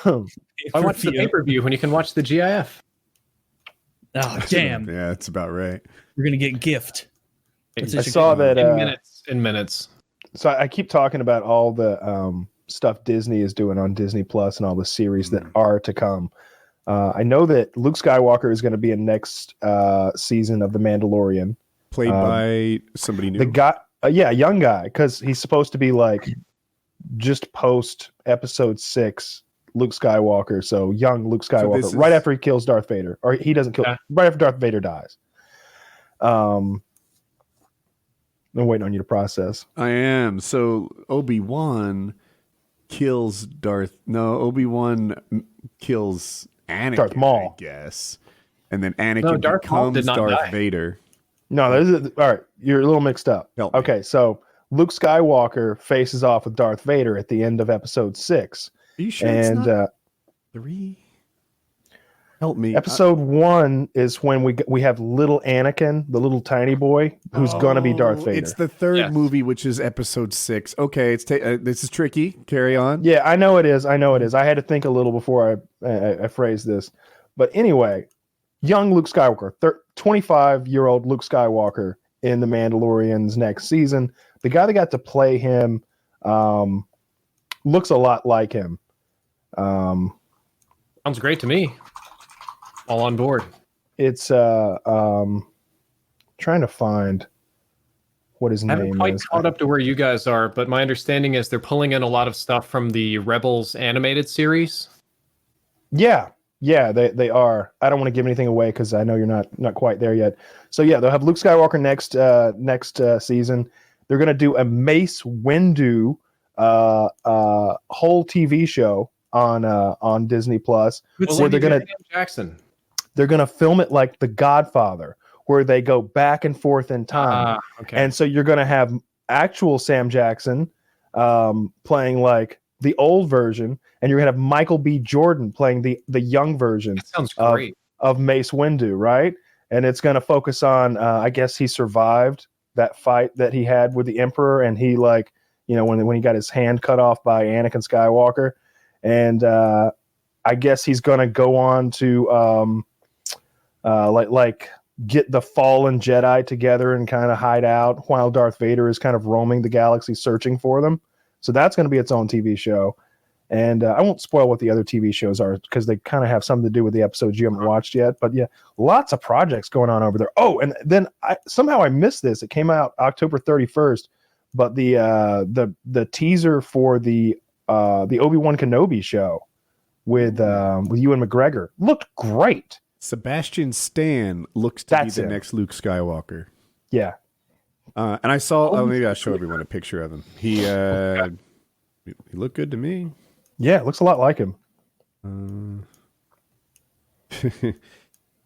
I watch the pay-per-view when you can watch the GIF. Oh, damn. Yeah, that's about right. We're going to get gift. I saw that in minutes. So I keep talking about all the stuff Disney is doing on Disney Plus and all the series that are to come. I know that Luke Skywalker is going to be in next season of The Mandalorian. Played by somebody new. The guy, young guy, because he's supposed to be like just post episode 6 Luke Skywalker. So young Luke Skywalker, right after he kills Darth Vader, or he doesn't kill, right after Darth Vader dies. I'm waiting on you to process. I am. So Obi-Wan kills Obi-Wan kills Anakin, Darth Maul, I guess. And then Anakin becomes Darth Vader. No, this is all right. You're a little mixed up. Okay, so Luke Skywalker faces off with Darth Vader at the end of episode 6. Are you sure it's not 3? Help me. Episode 1 is when we have little Anakin, the little tiny boy, who's gonna be Darth Vader. It's the third movie, which is episode 6. Okay, this is tricky. Carry on. Yeah, I know it is. I had to think a little before I phrased this. But anyway, young Luke Skywalker, 25-year-old Luke Skywalker in The Mandalorian's next season. The guy that got to play him looks a lot like him. Sounds great to me. All on board. It's trying to find what his name is. I haven't quite caught up to where you guys are, but my understanding is they're pulling in a lot of stuff from the Rebels animated series. Yeah, they are. I don't want to give anything away because I know you're not quite there yet. So yeah, they'll have Luke Skywalker next season. They're gonna do a Mace Windu whole TV show on Disney Plus. Where they're gonna Jackson. They're gonna film it like The Godfather, where they go back and forth in time. Okay. And so you're gonna have actual Sam Jackson playing like the old version, and you're gonna have Michael B. Jordan playing the young version. That sounds great. Of Mace Windu, right? And it's gonna focus on I guess he survived that fight that he had with the Emperor, and he when he got his hand cut off by Anakin Skywalker, and I guess he's gonna go on to like get the fallen Jedi together and kind of hide out while Darth Vader is kind of roaming the galaxy searching for them. So that's going to be its own TV show. And I won't spoil what the other TV shows are because they kind of have something to do with the episodes you haven't watched yet. But yeah, lots of projects going on over there. Oh, and then somehow I missed this. It came out October 31st, but the teaser for the Obi-Wan Kenobi show with Ewan McGregor looked great. Sebastian Stan looks to be the next Luke Skywalker. Yeah. And I saw, maybe I'll show everyone a picture of him. He looked good to me. Yeah, it looks a lot like him.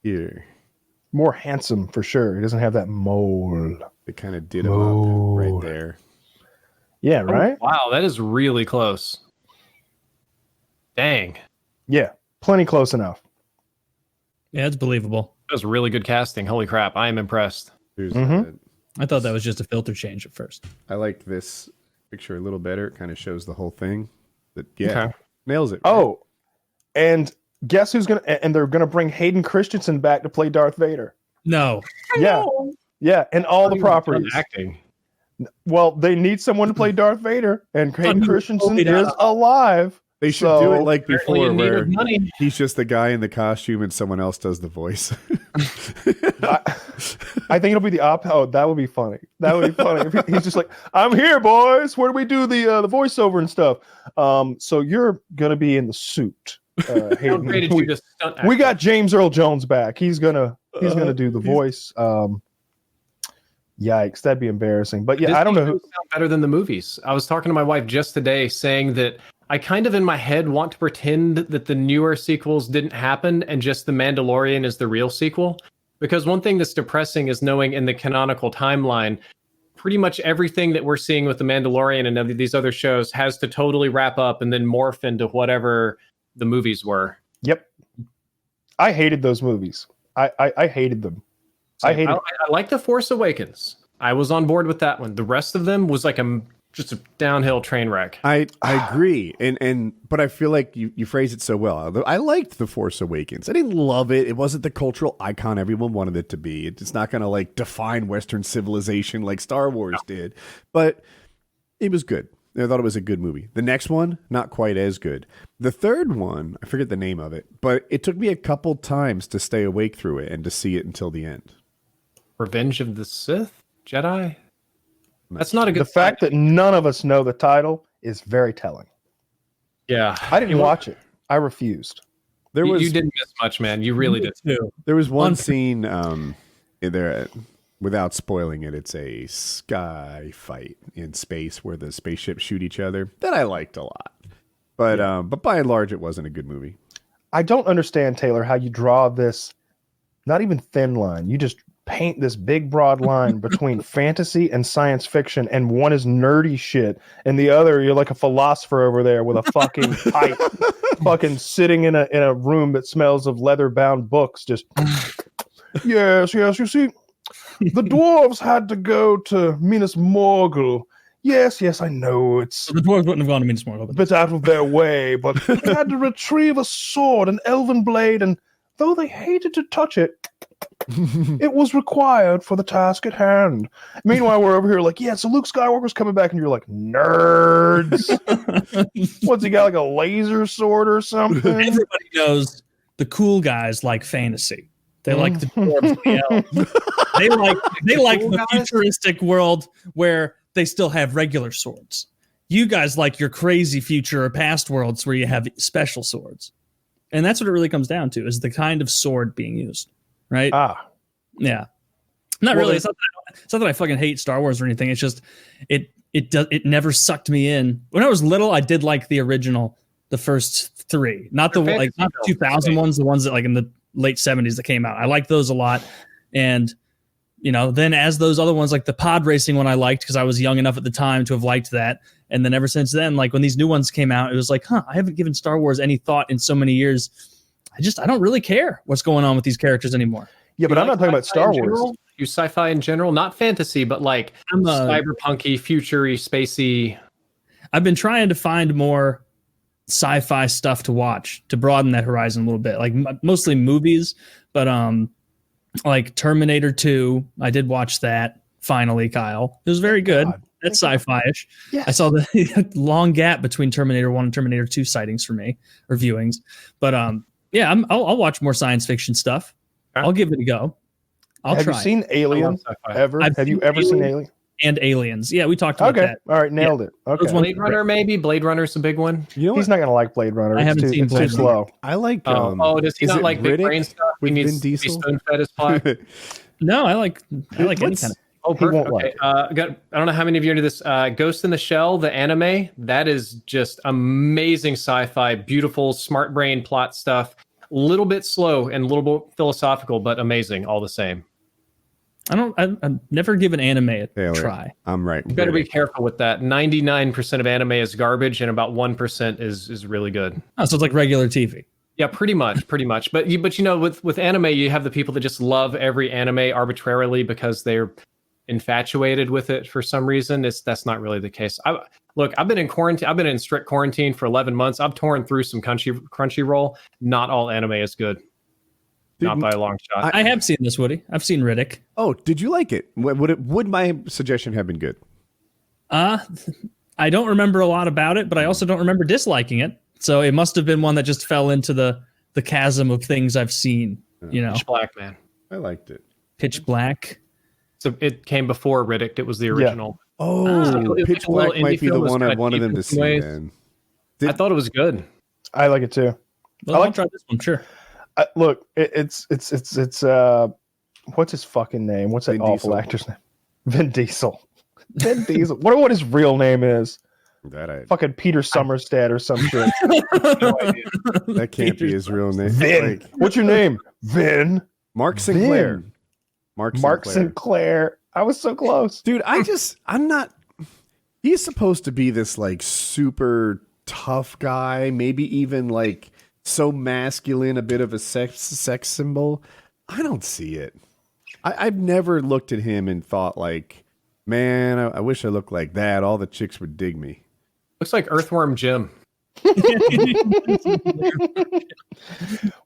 Here. More handsome for sure. He doesn't have that mole. They kind of did him up right there. Yeah, right? Oh, wow, that is really close. Dang. Yeah, plenty close enough. Yeah, it's believable. That was really good casting. Holy crap, I am impressed. I thought that was just a filter change at first. I like this picture a little better. It kind of shows the whole thing. But nails it. Right? Oh, and guess who's and they're gonna bring Hayden Christensen back to play Darth Vader. No. Yeah, and all the properties. Acting. Well, they need someone to play Darth Vader, and Hayden Christensen is alive. They should do it like before, where he's just the guy in the costume and someone else does the voice. I think it'll be the opposite. Oh, that would be funny. That would be funny. If he's just like, "I'm here, boys. Where do we do the voiceover and stuff?" So you're gonna be in the suit. Hayden. We got James Earl Jones back. He's gonna do the voice. Yikes, that'd be embarrassing. But yeah, Disney I don't know shows sound better than the movies. I was talking to my wife just today saying that I kind of in my head want to pretend that the newer sequels didn't happen and just The Mandalorian is the real sequel. Because one thing that's depressing is knowing in the canonical timeline, pretty much everything that we're seeing with The Mandalorian and these other shows has to totally wrap up and then morph into whatever the movies were. Yep. I hated those movies. I hated them. I like The Force Awakens. I was on board with that one. The rest of them was like just a downhill train wreck. I agree, but I feel like you phrase it so well. I liked The Force Awakens. I didn't love it. It wasn't the cultural icon everyone wanted it to be. It's not going to like define Western civilization like Star Wars did, but it was good. I thought it was a good movie. The next one, not quite as good. The third one, I forget the name of it, but it took me a couple times to stay awake through it and to see it until the end. Revenge of the Sith? Jedi? That's not a good The fact that none of us know the title is very telling. Yeah. I didn't watch it. I refused. You didn't miss much, man. You really did. Too. There was one scene there, without spoiling it, it's a sky fight in space where the spaceships shoot each other that I liked a lot. But by and large, it wasn't a good movie. I don't understand, Taylor, how you draw this not even thin line. You just paint this big broad line between fantasy and science fiction, and one is nerdy shit, and the other you're like a philosopher over there with a fucking pipe, fucking sitting in a room that smells of leather-bound books. Just yes. You see, the dwarves had to go to Minas Morgul. Yes, I know it's The dwarves wouldn't have gone to Minas Morgul. a bit out of their way, but they had to retrieve a sword, an elven blade, and though they hated to touch it, it was required for the task at hand. Meanwhile, we're over here like, yeah, so Luke Skywalker's coming back, and you're like, nerds. What's he got, like a laser sword or something? Everybody knows the cool guys like fantasy. They like the dwarves, the elves. They like the futuristic world where they still have regular swords. You guys like your crazy future or past worlds where you have special swords. And that's what it really comes down to, is the kind of sword being used. Right? Yeah. Not really. It's not that I fucking hate Star Wars or anything. It's just it never sucked me in. When I was little, I did like the original, the first three, not the 2000 ones, the ones that like in the late 70s that came out. I liked those a lot. And then as those other ones, like the pod racing one I liked because I was young enough at the time to have liked that. And then ever since then, like when these new ones came out, it was like, I haven't given Star Wars any thought in so many years. I don't really care what's going on with these characters anymore. Yeah, but I'm not talking about Star Wars. You sci-fi in general, not fantasy, but like cyberpunky, futury, spacey. I've been trying to find more sci-fi stuff to watch to broaden that horizon a little bit. Like mostly movies, but like Terminator 2, I did watch that finally, Kyle. It was very good. That's sci-fi-ish. Yes. I saw the long gap between Terminator 1 and Terminator 2 sightings for me, or viewings. But yeah, I'll watch more science fiction stuff. I'll give it a go. Have you seen Alien ever? Have you ever seen Alien? And Aliens. Yeah, we talked about that. All right, nailed it. Okay. Blade Runner, maybe? Blade Runner's a big one. He's not going to like Blade Runner. I haven't seen Blade Runner. It's too slow. I like... does he not like big brain stuff? With He needs Vin Diesel? to be spoon-fed his plot. No, I like any kind of... Oh, perfect. Okay. I don't know how many of you are into this. Ghost in the Shell, the anime, that is just amazing sci-fi, beautiful, smart brain plot stuff. A little bit slow and a little bit philosophical, but amazing all the same. I've never given anime a try. I'm right. You better be careful with that. 99% of anime is garbage and about 1% is really good. Oh, so it's like regular TV. Yeah, pretty much. But with anime, you have the people that just love every anime arbitrarily because they're infatuated with it for some reason. That's not really the case. I've been in quarantine. I've been in strict quarantine for 11 months. I've torn through some Crunchyroll. Not all anime is good. Not by a long shot. I have seen this, Woody. I've seen Riddick. Oh, did you like it? Would my suggestion have been good? I don't remember a lot about it, but I also don't remember disliking it. So it must have been one that just fell into the chasm of things I've seen. Pitch Black, man. I liked it. Pitch Black. So it came before Riddick. It was the original. Yeah. Oh, Pitch Black might be the one I wanted them to see. Then I thought it was good. I like it too. I'll try this one. Sure. Look, it's what's his fucking name? What's that awful actor's name? Vin Diesel. Vin Diesel. What his real name is? Fucking Peter Summerstad or some shit. No idea. That can't be his real name. Vin. What's your name? Vin. Mark Sinclair. Vin. Mark Sinclair. I was so close. Dude, I'm not. He's supposed to be this like super tough guy, maybe even like so masculine, a bit of a sex symbol. I don't see it. I've never looked at him and thought like, man, I wish I looked like that. All the chicks would dig me. Looks like Earthworm Jim.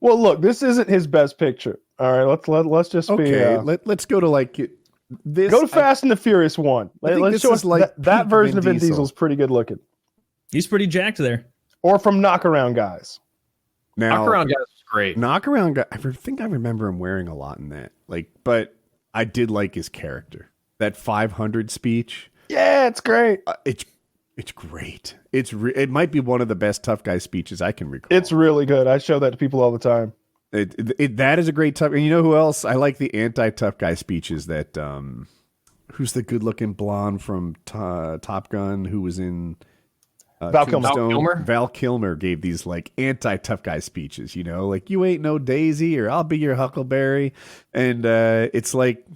Well, look, this isn't his best picture. All right, let's just Okay, be. let's go to like this. Go to Fast and the Furious 1. Let's show us like that version of Vin Diesel. Diesel's pretty good looking. He's pretty jacked there. Or from Knockaround Guys. Now, Knockaround Guys was great. Knockaround guy. I think I remember him wearing a lot in that. Like, but I did like his character. That 500 speech. Yeah, it's great. It's great. It might be one of the best tough guy speeches I can recall. It's really good. I show that to people all the time. That is a great tough. And you know who else? I like the anti-tough guy speeches that. Who's the good-looking blonde from Top Gun who was in Val Kilmer. Tombstone? Val Kilmer gave these like anti-tough guy speeches. You know, like you ain't no Daisy or I'll be your Huckleberry, and it's like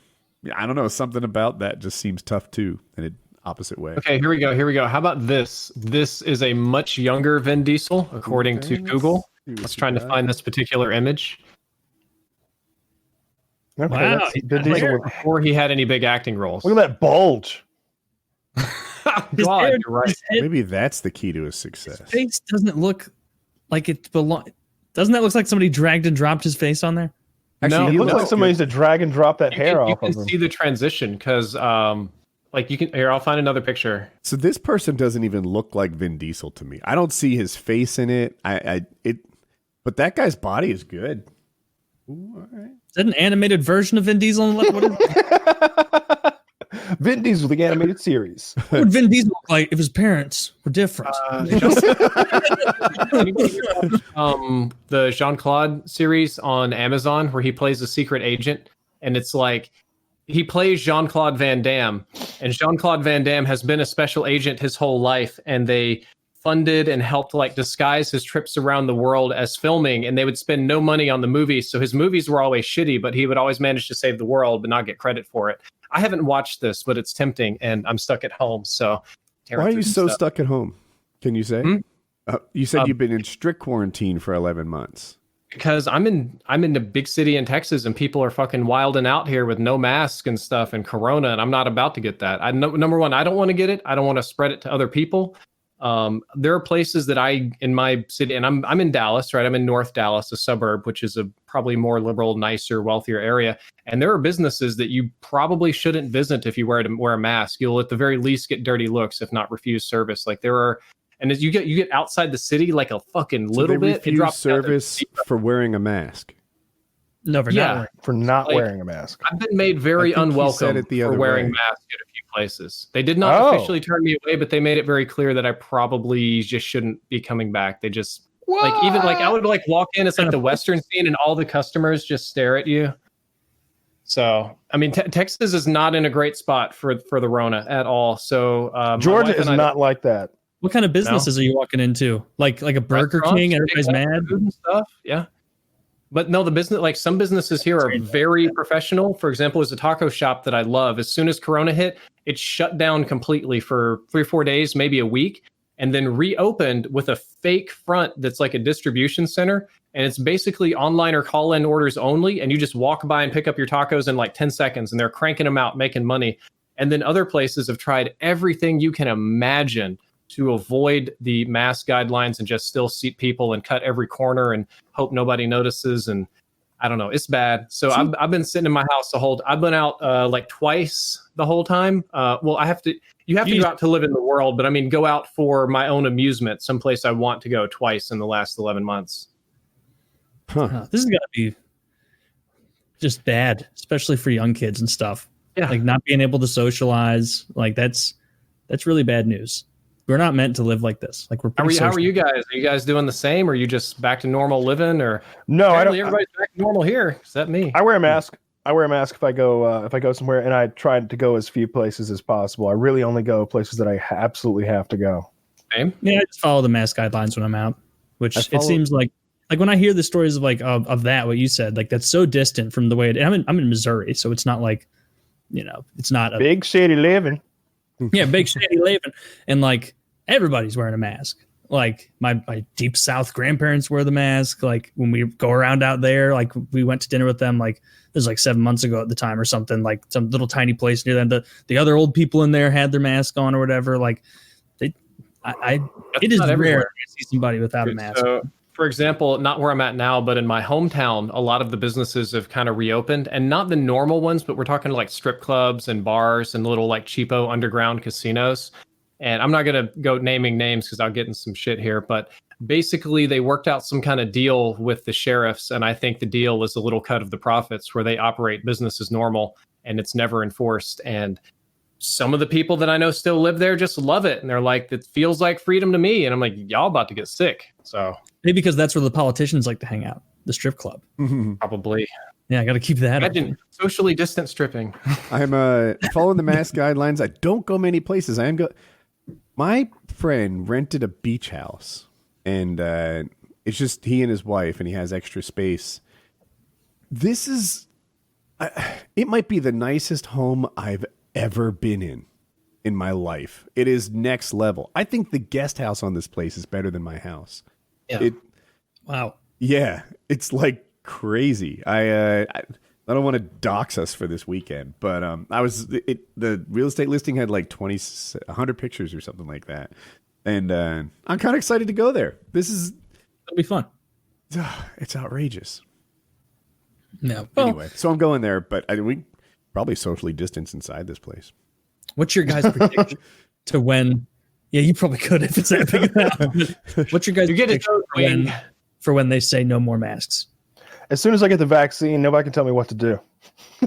I don't know, something about that just seems tough too, in an opposite way. Okay, here we go. How about this? This is a much younger Vin Diesel, according to Google. Let's try to find this particular image. Okay, Wow, that's he's Vin got Diesel hair. with- Before he had any big acting roles. Look at that bulge. His God, hair- you're right. his head- Maybe that's the key to his success. his face doesn't look like it belong. Doesn't that look like somebody dragged and dropped his face on there? Actually, It he looks looks like somebody needs to drag and drop that hair You off can of him. see the transition because, like, you can. Here, I'll find another picture. So this person doesn't even look like Vin Diesel to me. I don't see his face in it. But that guy's body is good. Ooh, all right. Is that an animated version of Vin Diesel? What is Vin Diesel, the animated series. what would Vin Diesel look like if his parents were different? The Jean-Claude series on Amazon where he plays a secret agent, and it's like he plays Jean-Claude Van Damme, and Jean-Claude Van Damme has been a special agent his whole life, and they funded and helped like disguise his trips around the world as filming, and they would spend no money on the movies, so his movies were always shitty, but he would always manage to save the world but not get credit for it. I haven't watched this, but it's tempting, and I'm stuck at home, so tearing Why are through you some so stuff. stuck at home? Can you say? Hmm? You said you've been in strict quarantine for 11 months. Because I'm in a big city in Texas, and people are fucking wilding out here with no mask and stuff and Corona, and I'm not about to get that. Number one, I don't want to get it. I don't want to spread it to other people. There are places that in my city, and I'm in Dallas, right? I'm in North Dallas, a suburb, which is a probably more liberal, nicer, wealthier area. And there are businesses that you probably shouldn't visit if you wear a mask. You'll at the very least get dirty looks, if not refuse service. Like there are. And as you get outside the city, like a fucking So little they bit, it refuse drops down to service for wearing a mask. No, for yeah. not wearing. For not Like- wearing a mask. I've been made very I think he said unwelcome it the for other wearing way. masks at a few places. They did not Oh. officially turn me away, but they made it very clear that I probably just shouldn't be coming back. They just like even like I would like walk in, it's like the Western scene, and all the customers just stare at you. So I mean, Texas is not in a great spot for the Rona at all. So my Georgia wife is and I- not like that. What kind of businesses are you walking into? Like a Burger Restaurants, King? Everybody's big mad. food and stuff. Yeah. But no, the business, like some businesses here are very professional. For example, there's a taco shop that I love. As soon as Corona hit, it shut down completely for 3 or 4 days, maybe a week, and then reopened with a fake front that's like a distribution center. And it's basically online or call-in orders only. And you just walk by and pick up your tacos in like 10 seconds, and they're cranking them out, making money. And then other places have tried everything you can imagine to avoid the mask guidelines and just still seat people and cut every corner and hope nobody notices. And I don't know, it's bad. So I've been sitting in my house I've been out like twice the whole time. Well, you have to go out to live in the world, but I mean, go out for my own amusement, someplace I want to go twice in the last 11 months. This is gonna be just bad, especially for young kids and stuff. Yeah. Like not being able to socialize. Like that's really bad news. We're not meant to live like this. Like we're How pretty are social. you guys? Are you guys doing the same? Or are you just back to normal living? Or No, I apparently don't. everybody's back to normal here. Is that me? I wear a mask. I wear a mask if I go somewhere, and I try to go as few places as possible. I really only go places that I absolutely have to go. Same. Yeah, I just follow the mask guidelines when I'm out, which it seems like when I hear the stories of like of that, what you said, like that's so distant from the way I'm in Missouri, so it's not like, it's not a Big city living. yeah, big shady living, and like everybody's wearing a mask. Like my deep South grandparents wear the mask. Like when we go around out there, like we went to dinner with them, like it was like 7 months ago at the time or something, like some little tiny place near them. The other old people in there had their mask on or whatever. Like it is rare to see somebody without a mask. So, for example, not where I'm at now, but in my hometown, a lot of the businesses have kind of reopened, and not the normal ones, but we're talking like strip clubs and bars and little like cheapo underground casinos. And I'm not going to go naming names because I'll get in some shit here, but basically they worked out some kind of deal with the sheriffs. And I think the deal is a little cut of the profits where they operate business as normal and it's never enforced. And some of the people that I know still live there just love it. And they're like, it feels like freedom to me. And I'm like, y'all about to get sick. So maybe because that's where the politicians like to hang out, the strip club. Probably. Yeah, I got to keep that. Imagine socially distant stripping. I'm following the mask guidelines. I don't go many places. My friend rented a beach house, and it's just he and his wife, and he has extra space. This is, it might be the nicest home I've ever been in my life. It is next level. I think the guest house on this place is better than my house. Yeah. Wow. Yeah, it's like crazy. I don't want to dox us for this weekend, but the real estate listing had like 100 pictures or something like that, and I'm kind of excited to go there. It'll be fun. It's outrageous. No. Anyway, so I'm going there, but we probably socially distance inside this place. What's your guys' prediction to when? Yeah, you probably could if it's that big of a What's your guys' prediction for when they say no more masks? As soon as I get the vaccine, nobody can tell me what to do.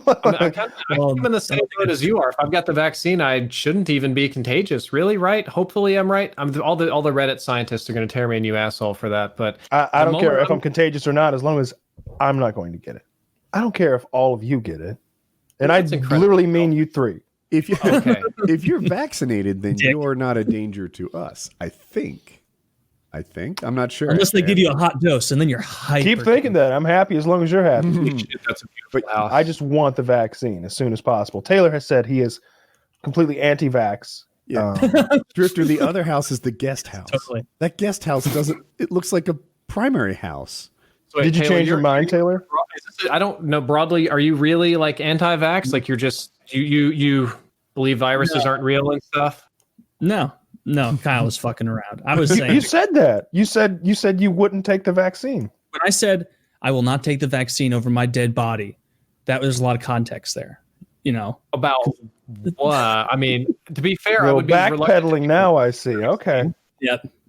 I'm in the same boat as you are. If I've got the vaccine, I shouldn't even be contagious. Really, right? Hopefully, I'm right. All the Reddit scientists are going to tear me a new asshole for that. But I don't care if I'm contagious or not, as long as I'm not going to get it. I don't care if all of you get it, and I literally mean you three. If you're vaccinated, then you are not a danger to us. I think. I'm not sure. Unless they give you a hot dose and then you're hyper. Keep thinking that. I'm happy as long as you're happy. That's a beautiful house. I just want the vaccine as soon as possible. Taylor has said he is completely anti-vax. Yeah. Drifter, the other house is the guest house. Totally. That guest house it looks like a primary house. So wait, did you change your mind, Taylor? I don't know broadly. Are you really like anti-vax? Like you're just you believe viruses aren't real and stuff? No, Kyle was fucking around. I was saying you said that. You said you wouldn't take the vaccine. When I said I will not take the vaccine over my dead body, there's a lot of context there. About what? I mean, to be fair, I would be backpedaling now. I see. Okay.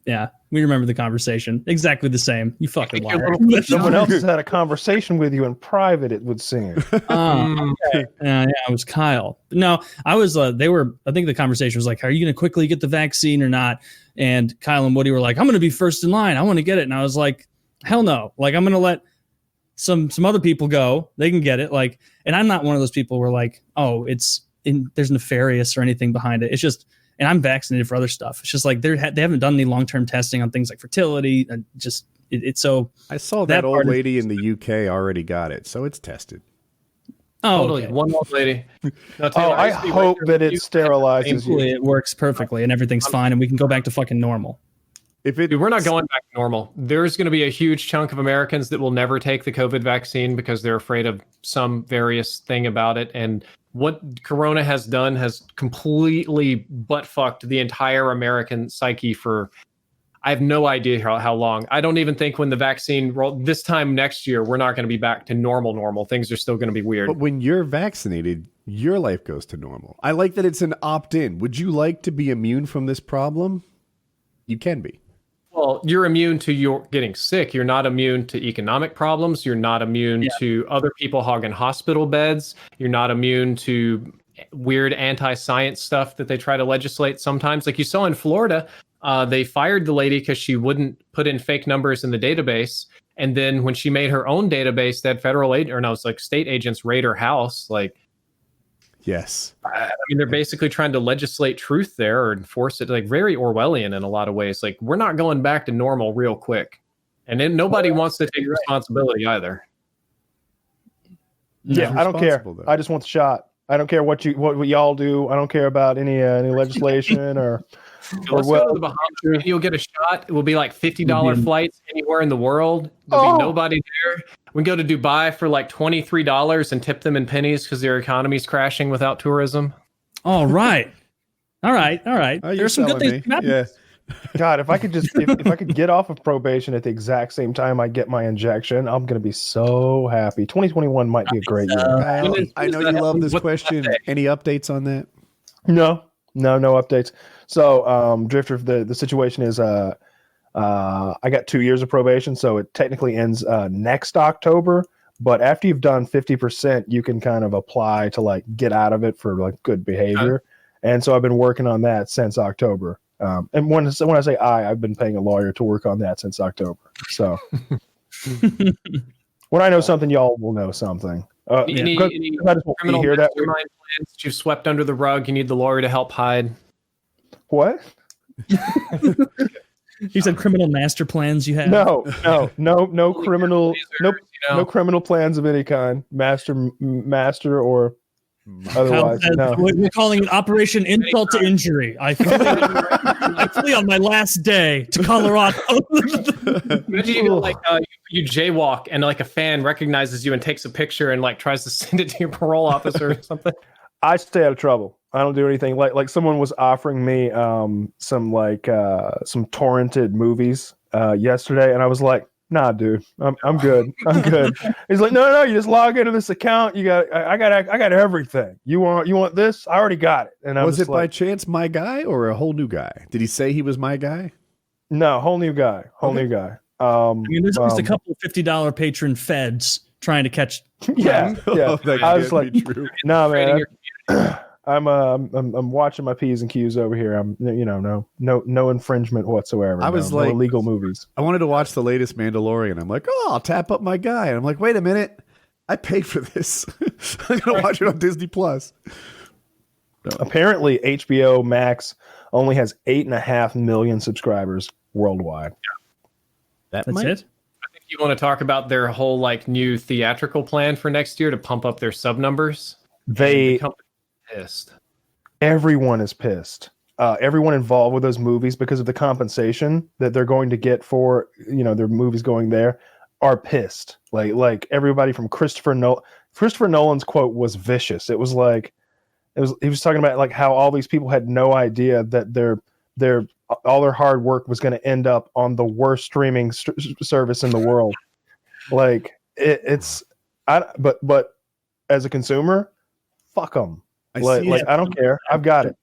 Yeah. We remember the conversation. Exactly the same. You fucking liar. Someone else has had a conversation with you in private, it would seem. Okay. Yeah, it was Kyle. No, I was, I think the conversation was like, are you going to quickly get the vaccine or not? And Kyle and Woody were like, I'm going to be first in line. I want to get it. And I was like, hell no. Like, I'm going to let some other people go. They can get it. Like, and I'm not one of those people where like, there's nefarious or anything behind it. It's just, and I'm vaccinated for other stuff. It's just like they haven't done any long-term testing on things like fertility. And just it's so. I saw that old lady in the UK already got it, so it's tested. Oh, totally. Okay. One old lady. No, Taylor, I hope that it sterilizes you. It works perfectly and everything's fine and we can go back to fucking normal. Dude, we're not going back to normal. There's going to be a huge chunk of Americans that will never take the COVID vaccine because they're afraid of some various thing about it. And what Corona has done has completely butt-fucked the entire American psyche for, I have no idea how long. I don't even think when the vaccine this time next year, we're not going to be back to normal. Things are still going to be weird. But when you're vaccinated, your life goes to normal. I like that it's an opt-in. Would you like to be immune from this problem? You can be. Well, you're immune to your getting sick. You're not immune to economic problems. You're not immune to other people hogging hospital beds. You're not immune to weird anti-science stuff that they try to legislate sometimes. Like you saw in Florida, they fired the lady because she wouldn't put in fake numbers in the database. And then when she made her own database, that federal agent, or no, it's like state agents raid her house. Like, Yes. I mean, they're basically trying to legislate truth there or enforce it, like very Orwellian in a lot of ways. Like, we're not going back to normal real quick. And then nobody wants to take responsibility either. Yeah, I don't care. Responsible, though. I just want the shot. I don't care what y'all do. I don't care about any legislation or Let's what. go to the Bahamas. You'll get a shot. It will be like $50 flights anywhere in the world. There'll be nobody there. We can go to Dubai for like $23 and tip them in pennies because their economy's crashing without tourism. All right. All right. Oh, There's some good things. Yeah. God, if I could just if I could get off of probation at the exact same time I get my injection, I'm gonna be so happy. 2021 might be a great year. Kyle, I know you love this What's question. that day? Any updates on that? No updates. So, Drifter, the situation is I got 2 years of probation, so it technically ends next October. But after you've done 50%, you can kind of apply to like get out of it for like good behavior. And so I've been working on that since October. And when I say I've been paying a lawyer to work on that since October. So when I know something, y'all will know something. Any I just want to criminal hear that. mastermind plans that you've swept under the rug, you need the lawyer to help hide. What? He said criminal master plans you have. No criminal, You know? no criminal plans of any kind, master or Kyle otherwise. says, No. we're calling it Operation Insult to Injury. I flee on my last day to Colorado. Imagine you like you jaywalk and like a fan recognizes you and takes a picture and like tries to send it to your parole officer or something. I stay out of trouble. I don't do anything like someone was offering me some torrented movies yesterday, and I was like, nah, dude, I'm good. I'm good. He's like, no, you just log into this account. I got everything. You want this? I already got it. And I Was it by like, chance my guy or a whole new guy? Did he say he was my guy? no, whole new guy. I mean, there's just a couple of $50 patron feds trying to catch. Yeah. Oh, that I was can't like, be true. no, Trading man. I'm watching my P's and Q's over here. I'm no infringement whatsoever. I was no like- illegal movies. I wanted to watch the latest Mandalorian. I'm like, I'll tap up my guy. And I'm like, wait a minute. I paid for this. I'm going to watch it on Disney Plus. Apparently, HBO Max only has 8.5 million subscribers worldwide. That's might- it. I think you want to talk about their whole like new theatrical plan for next year to pump up their sub numbers. The company's pissed. Everyone is pissed. Everyone involved with those movies, because of the compensation that they're going to get for their movies going there, are pissed. Like everybody from Christopher Nolan. Christopher Nolan's quote was vicious. It was like he was talking about like how all these people had no idea that all their hard work was going to end up on the worst streaming service in the world. Like but as a consumer, fuck them. I don't care. I've got it.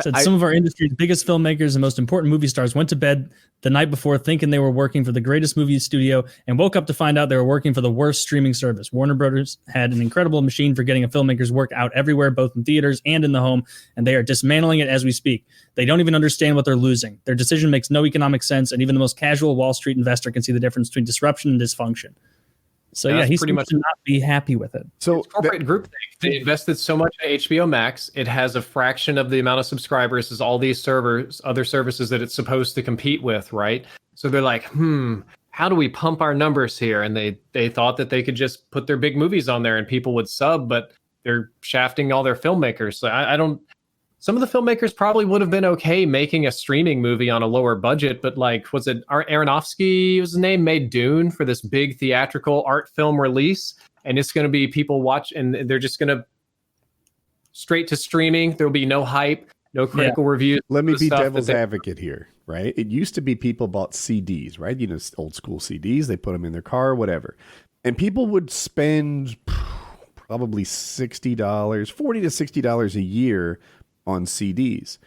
Said some of our industry's biggest filmmakers and most important movie stars went to bed the night before thinking they were working for the greatest movie studio and woke up to find out they were working for the worst streaming service. Warner Brothers had an incredible machine for getting a filmmaker's work out everywhere, both in theaters and in the home, and they are dismantling it as we speak. They don't even understand what they're losing. Their decision makes no economic sense, and even the most casual Wall Street investor can see the difference between disruption and dysfunction. So yeah, he seems to not be happy with it. So It's corporate group thing. They invested so much in HBO Max. It has a fraction of the amount of subscribers as all these other services that it's supposed to compete with, right? So they're like, how do we pump our numbers here? And they thought that they could just put their big movies on there and people would sub, but they're shafting all their filmmakers. So I don't. Some of the filmmakers probably would have been okay making a streaming movie on a lower budget, but like, was it Aronofsky was his name, made Dune for this big theatrical art film release, and it's going to be people watch, and they're just going to straight to streaming. There'll be no hype, no critical reviews. Let me be devil's advocate here, right? It used to be people bought CDs, right? Old school CDs. They put them in their car, whatever, and people would spend probably $60, $40 to $60 a year on CDs.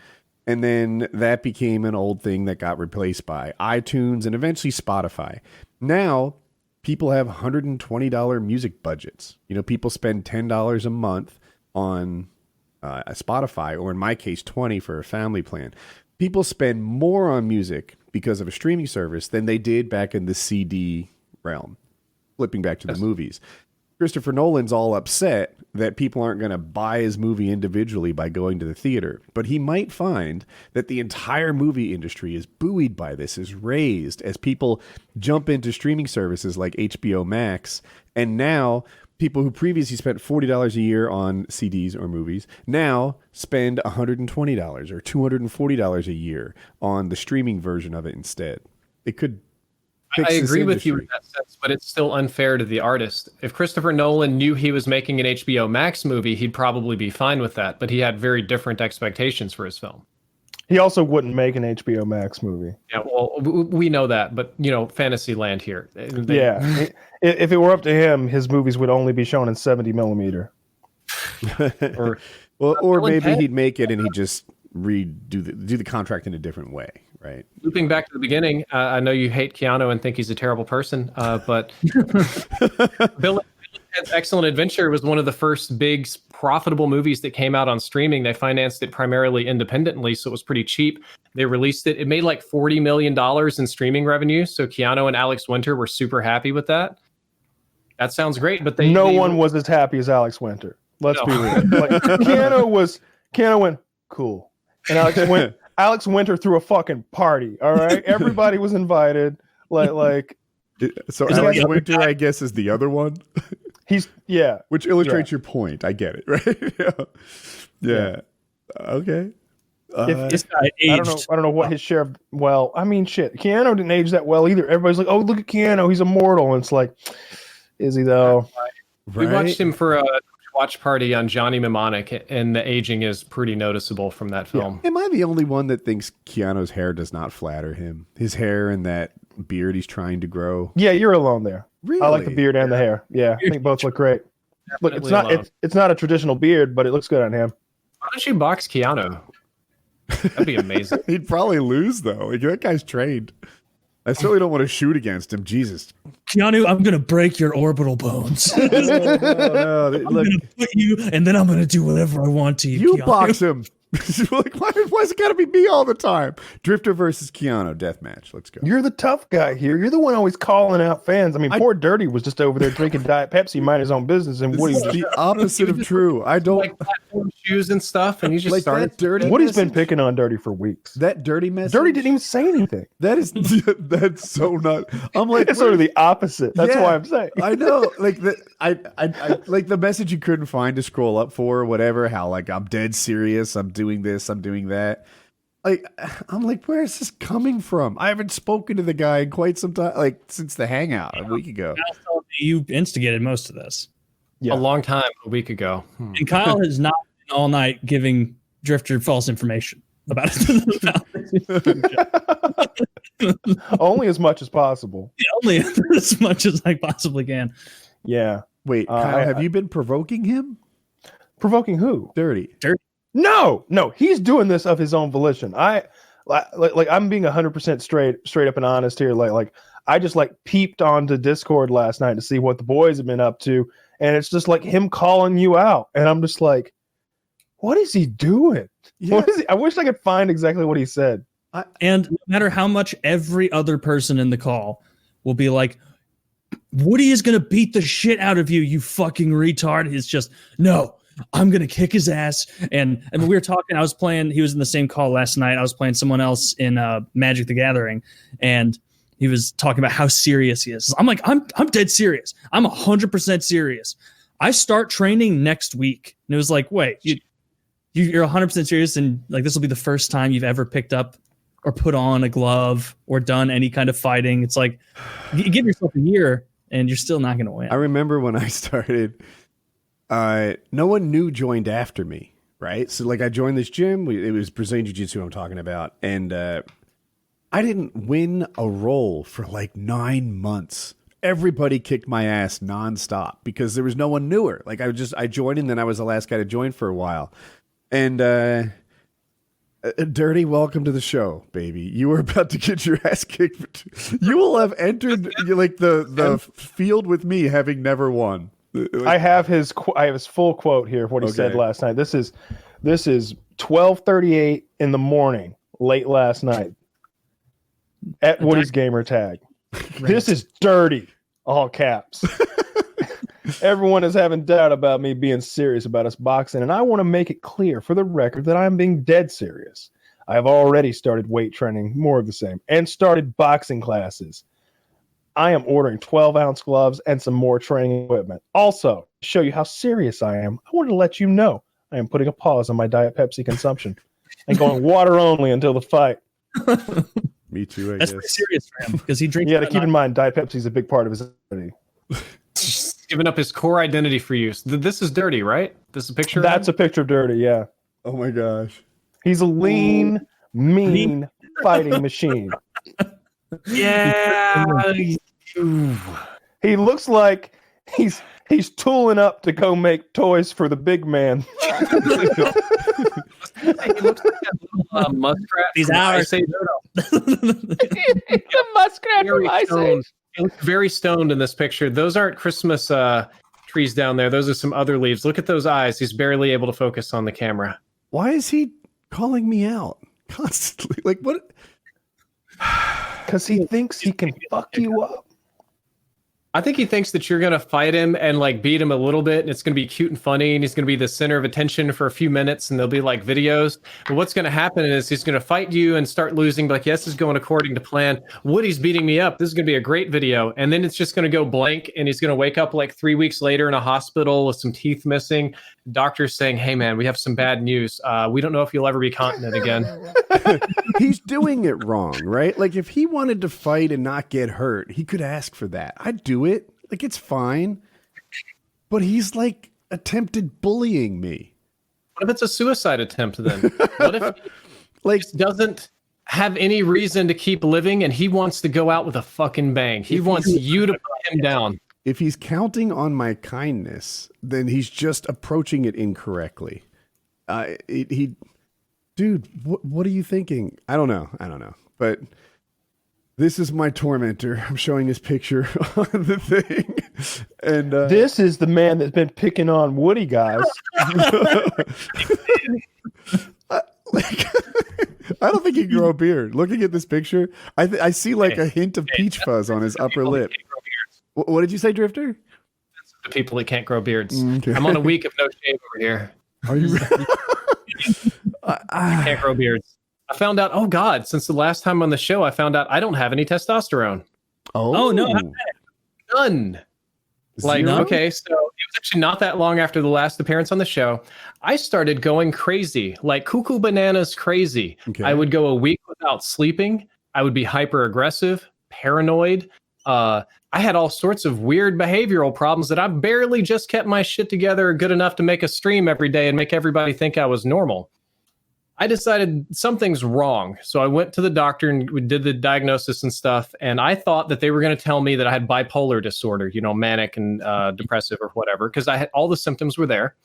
And then that became an old thing that got replaced by iTunes and eventually Spotify. Now people have $120 music budgets. People spend $10 a month on a Spotify, or in my case, $20 for a family plan. People spend more on music because of a streaming service than they did back in the CD, realm. Flipping back to the movies, Christopher Nolan's all upset that people aren't going to buy his movie individually by going to the theater. But he might find that the entire movie industry is buoyed by this, is raised as people jump into streaming services like HBO Max. And now people who previously spent $40 a year on CDs or movies now spend $120 or $240 a year on the streaming version of it instead. It could I agree with you in that sense, but it's still unfair to the artist. If Christopher Nolan knew he was making an HBO Max movie, he'd probably be fine with that, but he had very different expectations for his film. He also wouldn't make an HBO Max movie. Yeah, well, we know that, but, fantasy land here. Yeah. If it were up to him, his movies would only be shown in 70 millimeter. or maybe he'd make it and he'd just do the contract in a different way. Right. Looping back to the beginning, I know you hate Keanu and think he's a terrible person, but Bill and Ted's Excellent Adventure was one of the first big profitable movies that came out on streaming. They financed it primarily independently, so it was pretty cheap. They released it. It made like $40 million in streaming revenue. So Keanu and Alex Winter were super happy with that. That sounds great, but no one was as happy as Alex Winter. Let's be real. Like, Keanu went cool, and Alex Winter threw a fucking party. All right, everybody was invited. So Alex Winter, I guess, is the other one. Which illustrates your point. I get it, right? Yeah. Okay. I don't know what his share of. Well, I mean, shit. Keanu didn't age that well either. Everybody's like, "Oh, look at Keanu, he's immortal," and it's like, is he though? Right. We watched him for a watch party on Johnny Mnemonic, and the aging is pretty noticeable from that film. Yeah. Am I the only one that thinks Keanu's hair does not flatter him? His hair and that beard he's trying to grow. Yeah, you're alone there. Really? I like the beard and the hair. Yeah, I think both look great. Look, it's not a traditional beard, but it looks good on him. Why don't you box Keanu? That'd be amazing. He'd probably lose though. That guy's trained. I certainly don't want to shoot against him. Jesus. Keanu, I'm going to break your orbital bones. No. I'm going to put you, and then I'm going to do whatever I want to you, You Keanu. box him. Like, why's it got to be me all the time? Drifter versus Keanu, deathmatch. Let's go. You're the tough guy here. You're the one always calling out fans. I mean, poor Dirty was just over there drinking Diet Pepsi, mind his own business, and Woody's the opposite of true. I don't like platform shoes and stuff, and he just started. Woody's been picking on Dirty for weeks. That dirty message. Dirty didn't even say anything. That's so not. I'm like, it's sort of the opposite. That's why I'm saying. I know, like I like the message you couldn't find to scroll up for or whatever. How like I'm dead serious. I'm doing this. I'm doing that. Like I'm like, where is this coming from? I haven't spoken to the guy in quite some time, like since the hangout a week ago. You instigated most of this. Yeah. A long time, a week ago. And Kyle has not been all night giving Drifter false information about it. Only as much as possible. Yeah, only as much as I possibly can. Yeah. Wait, Kyle, have you been provoking him? Provoking who? Dirty. No, he's doing this of his own volition. I'm being 100% straight up and honest here. Like I just peeped onto Discord last night to see what the boys have been up to, and it's just like him calling you out, and I'm just like, what is he doing? Yeah. What is he? I wish I could find exactly what he said. And no matter how much every other person in the call will be like, Woody is going to beat the shit out of you, you fucking retard. It's just, no, I'm going to kick his ass. And we were talking, I was playing, he was in the same call last night. I was playing someone else in Magic the Gathering, and he was talking about how serious he is. I'm like, I'm dead serious. I'm 100% serious. I start training next week. And it was like, wait, you're 100% serious, and like this will be the first time you've ever picked up or put on a glove or done any kind of fighting. It's like, you give yourself a year and you're still not going to win. I remember when I started, no one new joined after me, right? So like I joined this gym. It was Brazilian Jiu-Jitsu I'm talking about. And I didn't win a roll for like 9 months. Everybody kicked my ass nonstop because there was no one newer. Like I joined and then I was the last guy to join for a while. And Dirty, welcome to the show, baby. You were about to get your ass kicked. You will have entered like the field with me, having never won. I have his full quote here of what he said last night. This is 12:38 in the morning, late last night, at Woody's gamer tag. This is Dirty. all caps. Everyone is having doubt about me being serious about us boxing, and I want to make it clear for the record that I'm being dead serious. I have already started weight training, more of the same, and started boxing classes. I am ordering 12-ounce gloves and some more training equipment. Also, to show you how serious I am, I wanted to let you know I am putting a pause on my Diet Pepsi consumption and going water only until the fight. Me too, I That's guess. pretty serious for him because he drinks. Yeah, to keep in mind, Diet Pepsi is a big part of his identity. Giving up his core identity for you. This is Dirty, right? This is a picture. That's a picture of Dirty, yeah. Oh my gosh. He's a lean, mean fighting machine. Yeah. He looks like he's tooling up to go make toys for the big man. He looks like that little muskrat. He's from ours. Ice Age. The muskrat Very stoned. He looks very stoned in this picture. Those aren't Christmas trees down there. Those are some other leaves. Look at those eyes. He's barely able to focus on the camera. Why is he calling me out constantly? Like what? Because he thinks he can fuck you up. I think he thinks that you're going to fight him and like beat him a little bit, and it's going to be cute and funny, and he's going to be the center of attention for a few minutes, and there'll be like videos. But what's going to happen is he's going to fight you and start losing. Like, yes, this is going according to plan. Woody's beating me up. This is going to be a great video. And then it's just going to go blank, and he's going to wake up like 3 weeks later in a hospital with some teeth missing. Doctor's saying, "Hey, man, we have some bad news. We don't know if you'll ever be continent again." He's doing it wrong, right? Like if he wanted to fight and not get hurt, he could ask for that. I'd do it. Like it's fine. But he's like attempted bullying me. What if it's a suicide attempt then? What if he Like just doesn't have any reason to keep living and he wants to go out with a fucking bang? He wants you to put him down. if he's counting on my kindness, then he's just approaching it incorrectly. Dude, what are you thinking? I don't know. But this is my tormentor. I'm showing his picture on the thing. And This is the man that's been picking on Woody guys. I don't think he can grow a beard. Looking at this picture, I see like a hint of peach fuzz on his upper lip. What did you say, Drifter? The people that can't grow beards. Okay. I'm on a week of no shave over here. Are you? Can't grow beards. I found out, oh God, since the last time on the show, I found out I don't have any testosterone. Oh, no. None. Like, Zero? okay, so it was actually not that long after the last appearance on the show. I started going crazy, like cuckoo bananas crazy. Okay. I would go a week without sleeping. I would be hyper aggressive, paranoid. I had all sorts of weird behavioral problems that I barely just kept my shit together good enough to make a stream every day and make everybody think I was normal. I decided something's wrong. So I went to the doctor and we did the diagnosis and stuff. And I thought that they were going to tell me that I had bipolar disorder, manic and depressive or whatever, because I had all the symptoms were there.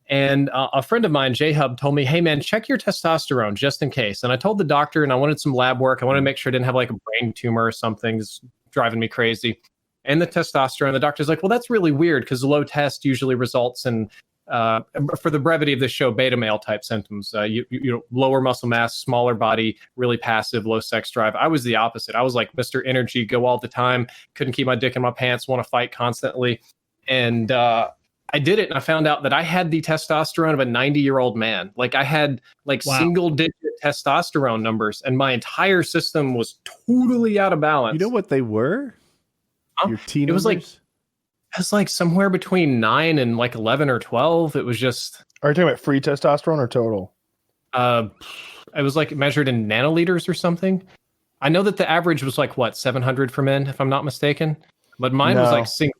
And a friend of mine, J-Hub, told me, hey, man, check your testosterone just in case. And I told the doctor and I wanted some lab work. I wanted to make sure I didn't have like a brain tumor or something that's driving me crazy. And the testosterone, the doctor's like, well, that's really weird because low test usually results in for the brevity of this show, beta male type symptoms. You lower muscle mass, smaller body, really passive, low sex drive. I was the opposite. I was like Mr. Energy, go all the time, couldn't keep my dick in my pants, want to fight constantly. And I did it, and I found out that I had the testosterone of a 90-year-old man. Like I had single-digit testosterone numbers, and my entire system was totally out of balance. You know what they were? Huh? Your T It was like numbers? It was like somewhere between 9 and like 11 or 12. It was just. Are you talking about free testosterone or total? It was like measured in nanoliters or something. I know that the average was like 700 for men, if I'm not mistaken. But mine was like single.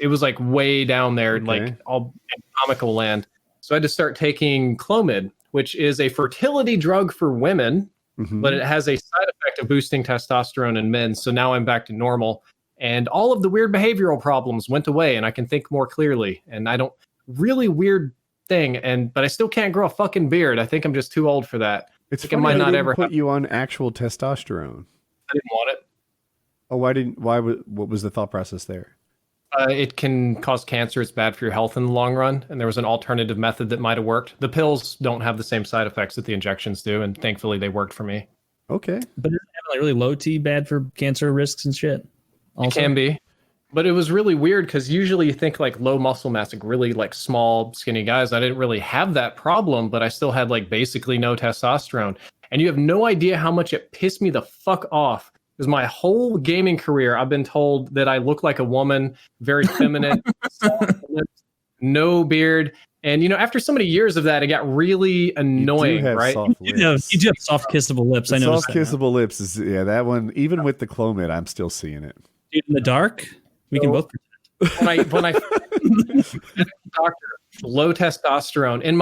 It was like way down there, like all comical land. So I had to start taking Clomid, which is a fertility drug for women, but it has a side effect of boosting testosterone in men. So now I'm back to normal. And all of the weird behavioral problems went away, and I can think more clearly. And I don't really weird thing, but I still can't grow a fucking beard. I think I'm just too old for that. It's I funny might they not didn't ever put you on actual testosterone. I didn't want it. Oh, what was the thought process there? It can cause cancer. It's bad for your health in the long run. And there was an alternative method that might have worked. The pills don't have the same side effects that the injections do, and thankfully they worked for me. Okay. But isn't having like really low T bad for cancer risks and shit? It can be. But it was really weird because usually you think like low muscle mass, like really like small, skinny guys. I didn't really have that problem, but I still had like basically no testosterone. And you have no idea how much it pissed me the fuck off. Because my whole gaming career, I've been told that I look like a woman, very feminine, soft lips, no beard. And, you know, after so many years of that, it got really annoying, right? You do have soft, kissable lips. I know. Soft, kissable lips is, that one, even with the Clomid, I'm still seeing it. Dude, in the dark, we can both pretend. When I doctor, low testosterone, in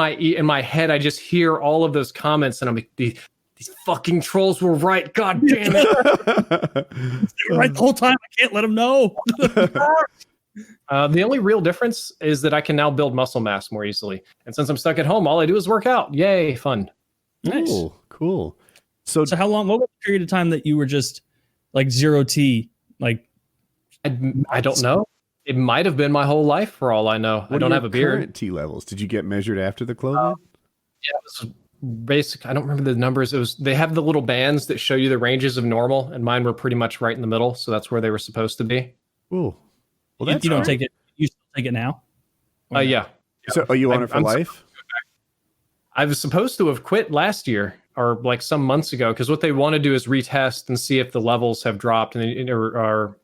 my head, I just hear all of those comments and I'm like, these fucking trolls were right. God damn it. They were right the whole time. I can't let them know. The only real difference is that I can now build muscle mass more easily. And since I'm stuck at home, all I do is work out. Yay, fun. Nice. Cool. So how long, what was the period of time that you were just like 0T? Like, I don't know. It might have been my whole life for all I know. I don't have a beard. Current T levels? Did you get measured after the Clomid? Yeah, it was basic. I don't remember the numbers. They have the little bands that show you the ranges of normal, and mine were pretty much right in the middle. So that's where they were supposed to be. Cool. Well, you don't take it. You still take it now? Yeah. So are you on it for life? I was supposed to have quit last year or like some months ago because what they want to do is retest and see if the levels have dropped or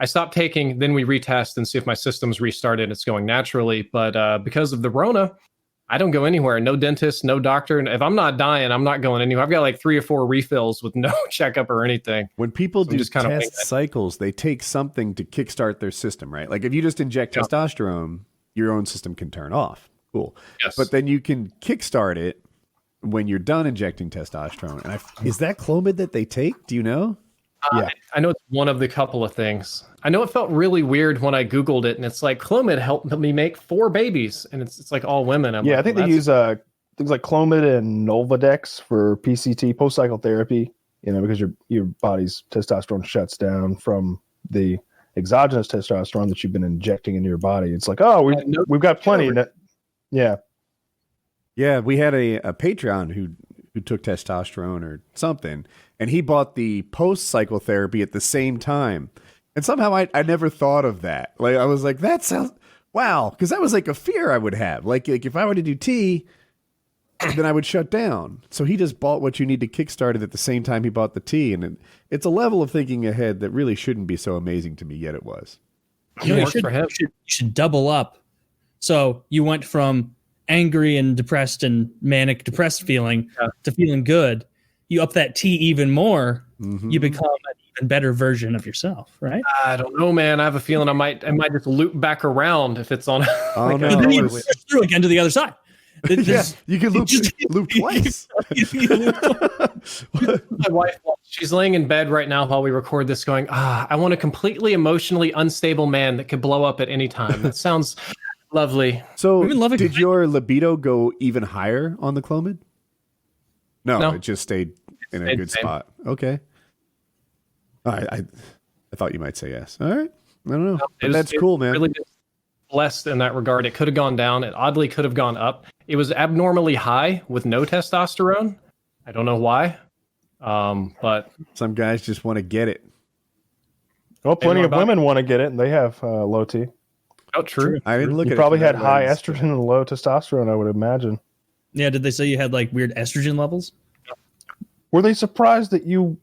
I stopped taking, then we retest and see if my system's restarted. It's going naturally. But because of the Rona, I don't go anywhere. No dentist, no doctor. And if I'm not dying, I'm not going anywhere. I've got like 3 or 4 refills with no checkup or anything. When people do just kind of test cycles, they take something to kickstart their system, right? Like if you just inject testosterone, your own system can turn off. Cool. Yes. But then you can kickstart it when you're done injecting testosterone. And is that Clomid that they take? Do you know? Yeah, I know it's one of the couple of things. I know it felt really weird when I Googled it, and it's like Clomid helped me make 4 babies, and it's like all women. I think they use things like Clomid and Nolvadex for PCT, post-cycle therapy. You know, because your body's testosterone shuts down from the exogenous testosterone that you've been injecting into your body. It's like, oh, we've got plenty. Yeah, we had a Patreon who took testosterone or something, and he bought the post-cycle therapy at the same time. And somehow I never thought of that. Like I was like, that sounds wow, because that was like a fear I would have. Like if I were to do T, then I would shut down. So he just bought what you need to kickstart it at the same time he bought the T, and it's a level of thinking ahead that really shouldn't be so amazing to me, yet it was. You should double up. So you went from angry and depressed and manic depressed feeling to feeling good. You up that T even more, you become an even better version of yourself, right? I don't know, man. I have a feeling I might just loop back around if it's on. Oh, no. But then you push through again to the other side. You can loop twice. My wife, she's laying in bed right now while we record this going, I want a completely emotionally unstable man that could blow up at any time. That sounds lovely. So did your libido go even higher on the Clomid? No, it just stayed in a good spot. Okay. All right. I thought you might say yes. All right. I don't know. But that's cool, man. Really blessed in that regard. It could have gone down. It oddly could have gone up. It was abnormally high with no testosterone. I don't know why. But some guys just want to get it. Well, plenty of women want to get it, and they have low T. Oh, true. I didn't look at it. You probably had high estrogen and low testosterone, I would imagine. Yeah, did they say you had like weird estrogen levels? Were they surprised that you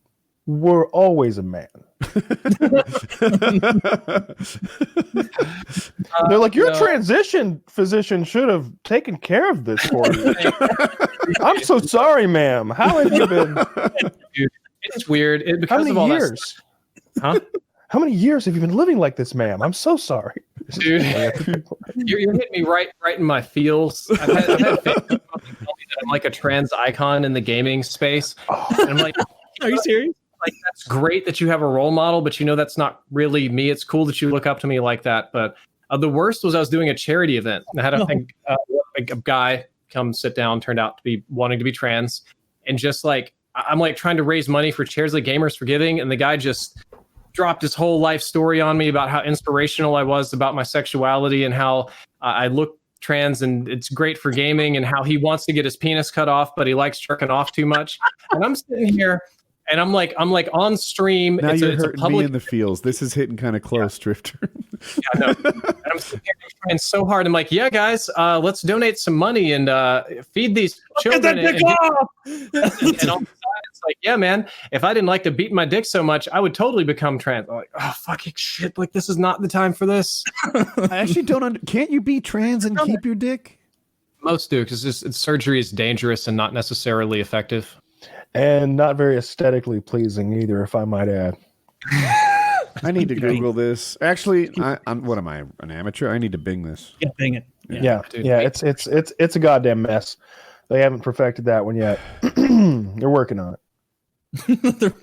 were always a man? They're like, your transition physician should have taken care of this for you. I'm so sorry, ma'am. How have you been? Dude, it's weird. How many years? Huh? How many years have you been living like this, ma'am? I'm so sorry. Dude, you're hitting me right in my feels. I've had fans tell me that I'm like a trans icon in the gaming space. And I'm like, are you serious? Like, that's great that you have a role model, but you know that's not really me. It's cool that you look up to me like that. But the worst was I was doing a charity event. And I had a guy come sit down, turned out to be wanting to be trans. And just like, I'm like trying to raise money for Chairs of Gamers for Giving. And the guy just dropped his whole life story on me about how inspirational I was about my sexuality and how I look trans and it's great for gaming and how he wants to get his penis cut off, but he likes jerking off too much. And I'm sitting here And I'm like on stream. Now it's you're a, it's a hurting public. me in the feels. This is hitting kind of close, Drifter. Yeah, no. And I'm sitting here trying so hard. I'm like, yeah, guys, let's donate some money and feed these children. Get that dick off! And all of a sudden, it's like, yeah, man, if I didn't like to beat my dick so much, I would totally become trans. I'm like, oh, fucking shit. Like, this is not the time for this. I actually don't. Can't you be trans and keep your dick? Most do, because surgery is dangerous and not necessarily effective. And not very aesthetically pleasing either, if I might add. I need to Google this. Actually, I'm. What am I? An amateur? I need to Bing this. Yeah, Bing it. Yeah, Dude, it's a goddamn mess. They haven't perfected that one yet. They're working on it.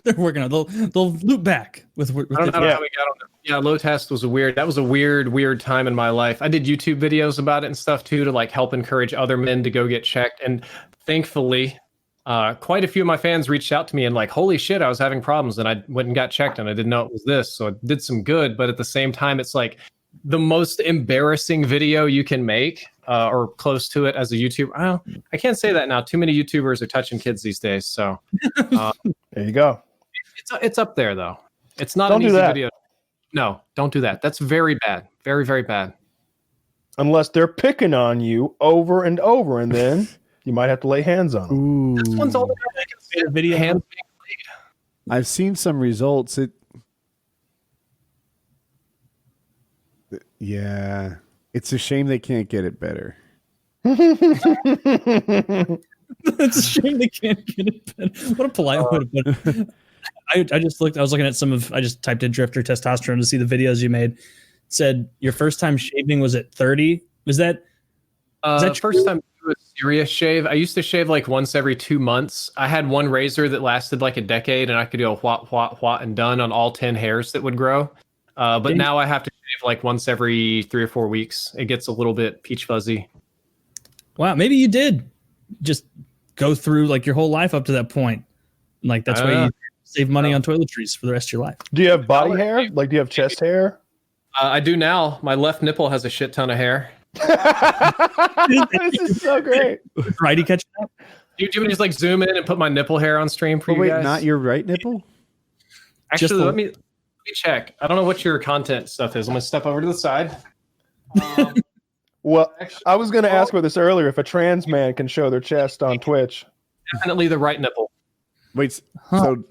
they're working on it. They'll loop back with I don't know how we got on there. Yeah, low test was that was a weird time in my life. I did YouTube videos about it and stuff too, to like help encourage other men to go get checked. And thankfully, quite a few of my fans reached out to me and like, holy shit, I was having problems and I went and got checked and I didn't know it was this. So it did some good, but at the same time, it's like the most embarrassing video you can make or close to it as a YouTuber. I can't say that now. Too many YouTubers are touching kids these days. So There you go. it's up there though. It's not Don't an do easy that. video. No, don't do that. That's very bad. Very, very bad. Unless they're picking on you over and over, and then you might have to lay hands on them. Ooh. This one's all the time I can see. video. Hands I've seen some results. Yeah, it's a shame they can't get it better. It's a shame they can't get it better. What a polite way to put it. I was looking at I just typed in Drift0r testosterone to see the videos you made. It said your first time shaving was at 30. Was that first true? time I do a serious shave. I used to shave like once every 2 months. I had one razor that lasted like a decade and I could do a what and done on all 10 hairs that would grow. But now I have to shave like once every 3 or 4 weeks. It gets a little bit peach fuzzy. Wow, maybe you did just go through like your whole life up to that point. Like that's why you save money on toiletries for the rest of your life. Do you have body hair? Like, do you have chest hair? I do now. My left nipple has a shit ton of hair. This is so great. Righty catching up. Do you want me to just like zoom in and put my nipple hair on stream for Oh, you wait, guys? not your right nipple? Actually, let me check. I don't know what your content stuff is. I'm gonna step over to the side. Well, I was going to ask about this earlier. If a trans man can show their chest on Twitch, Definitely the right nipple. Wait, so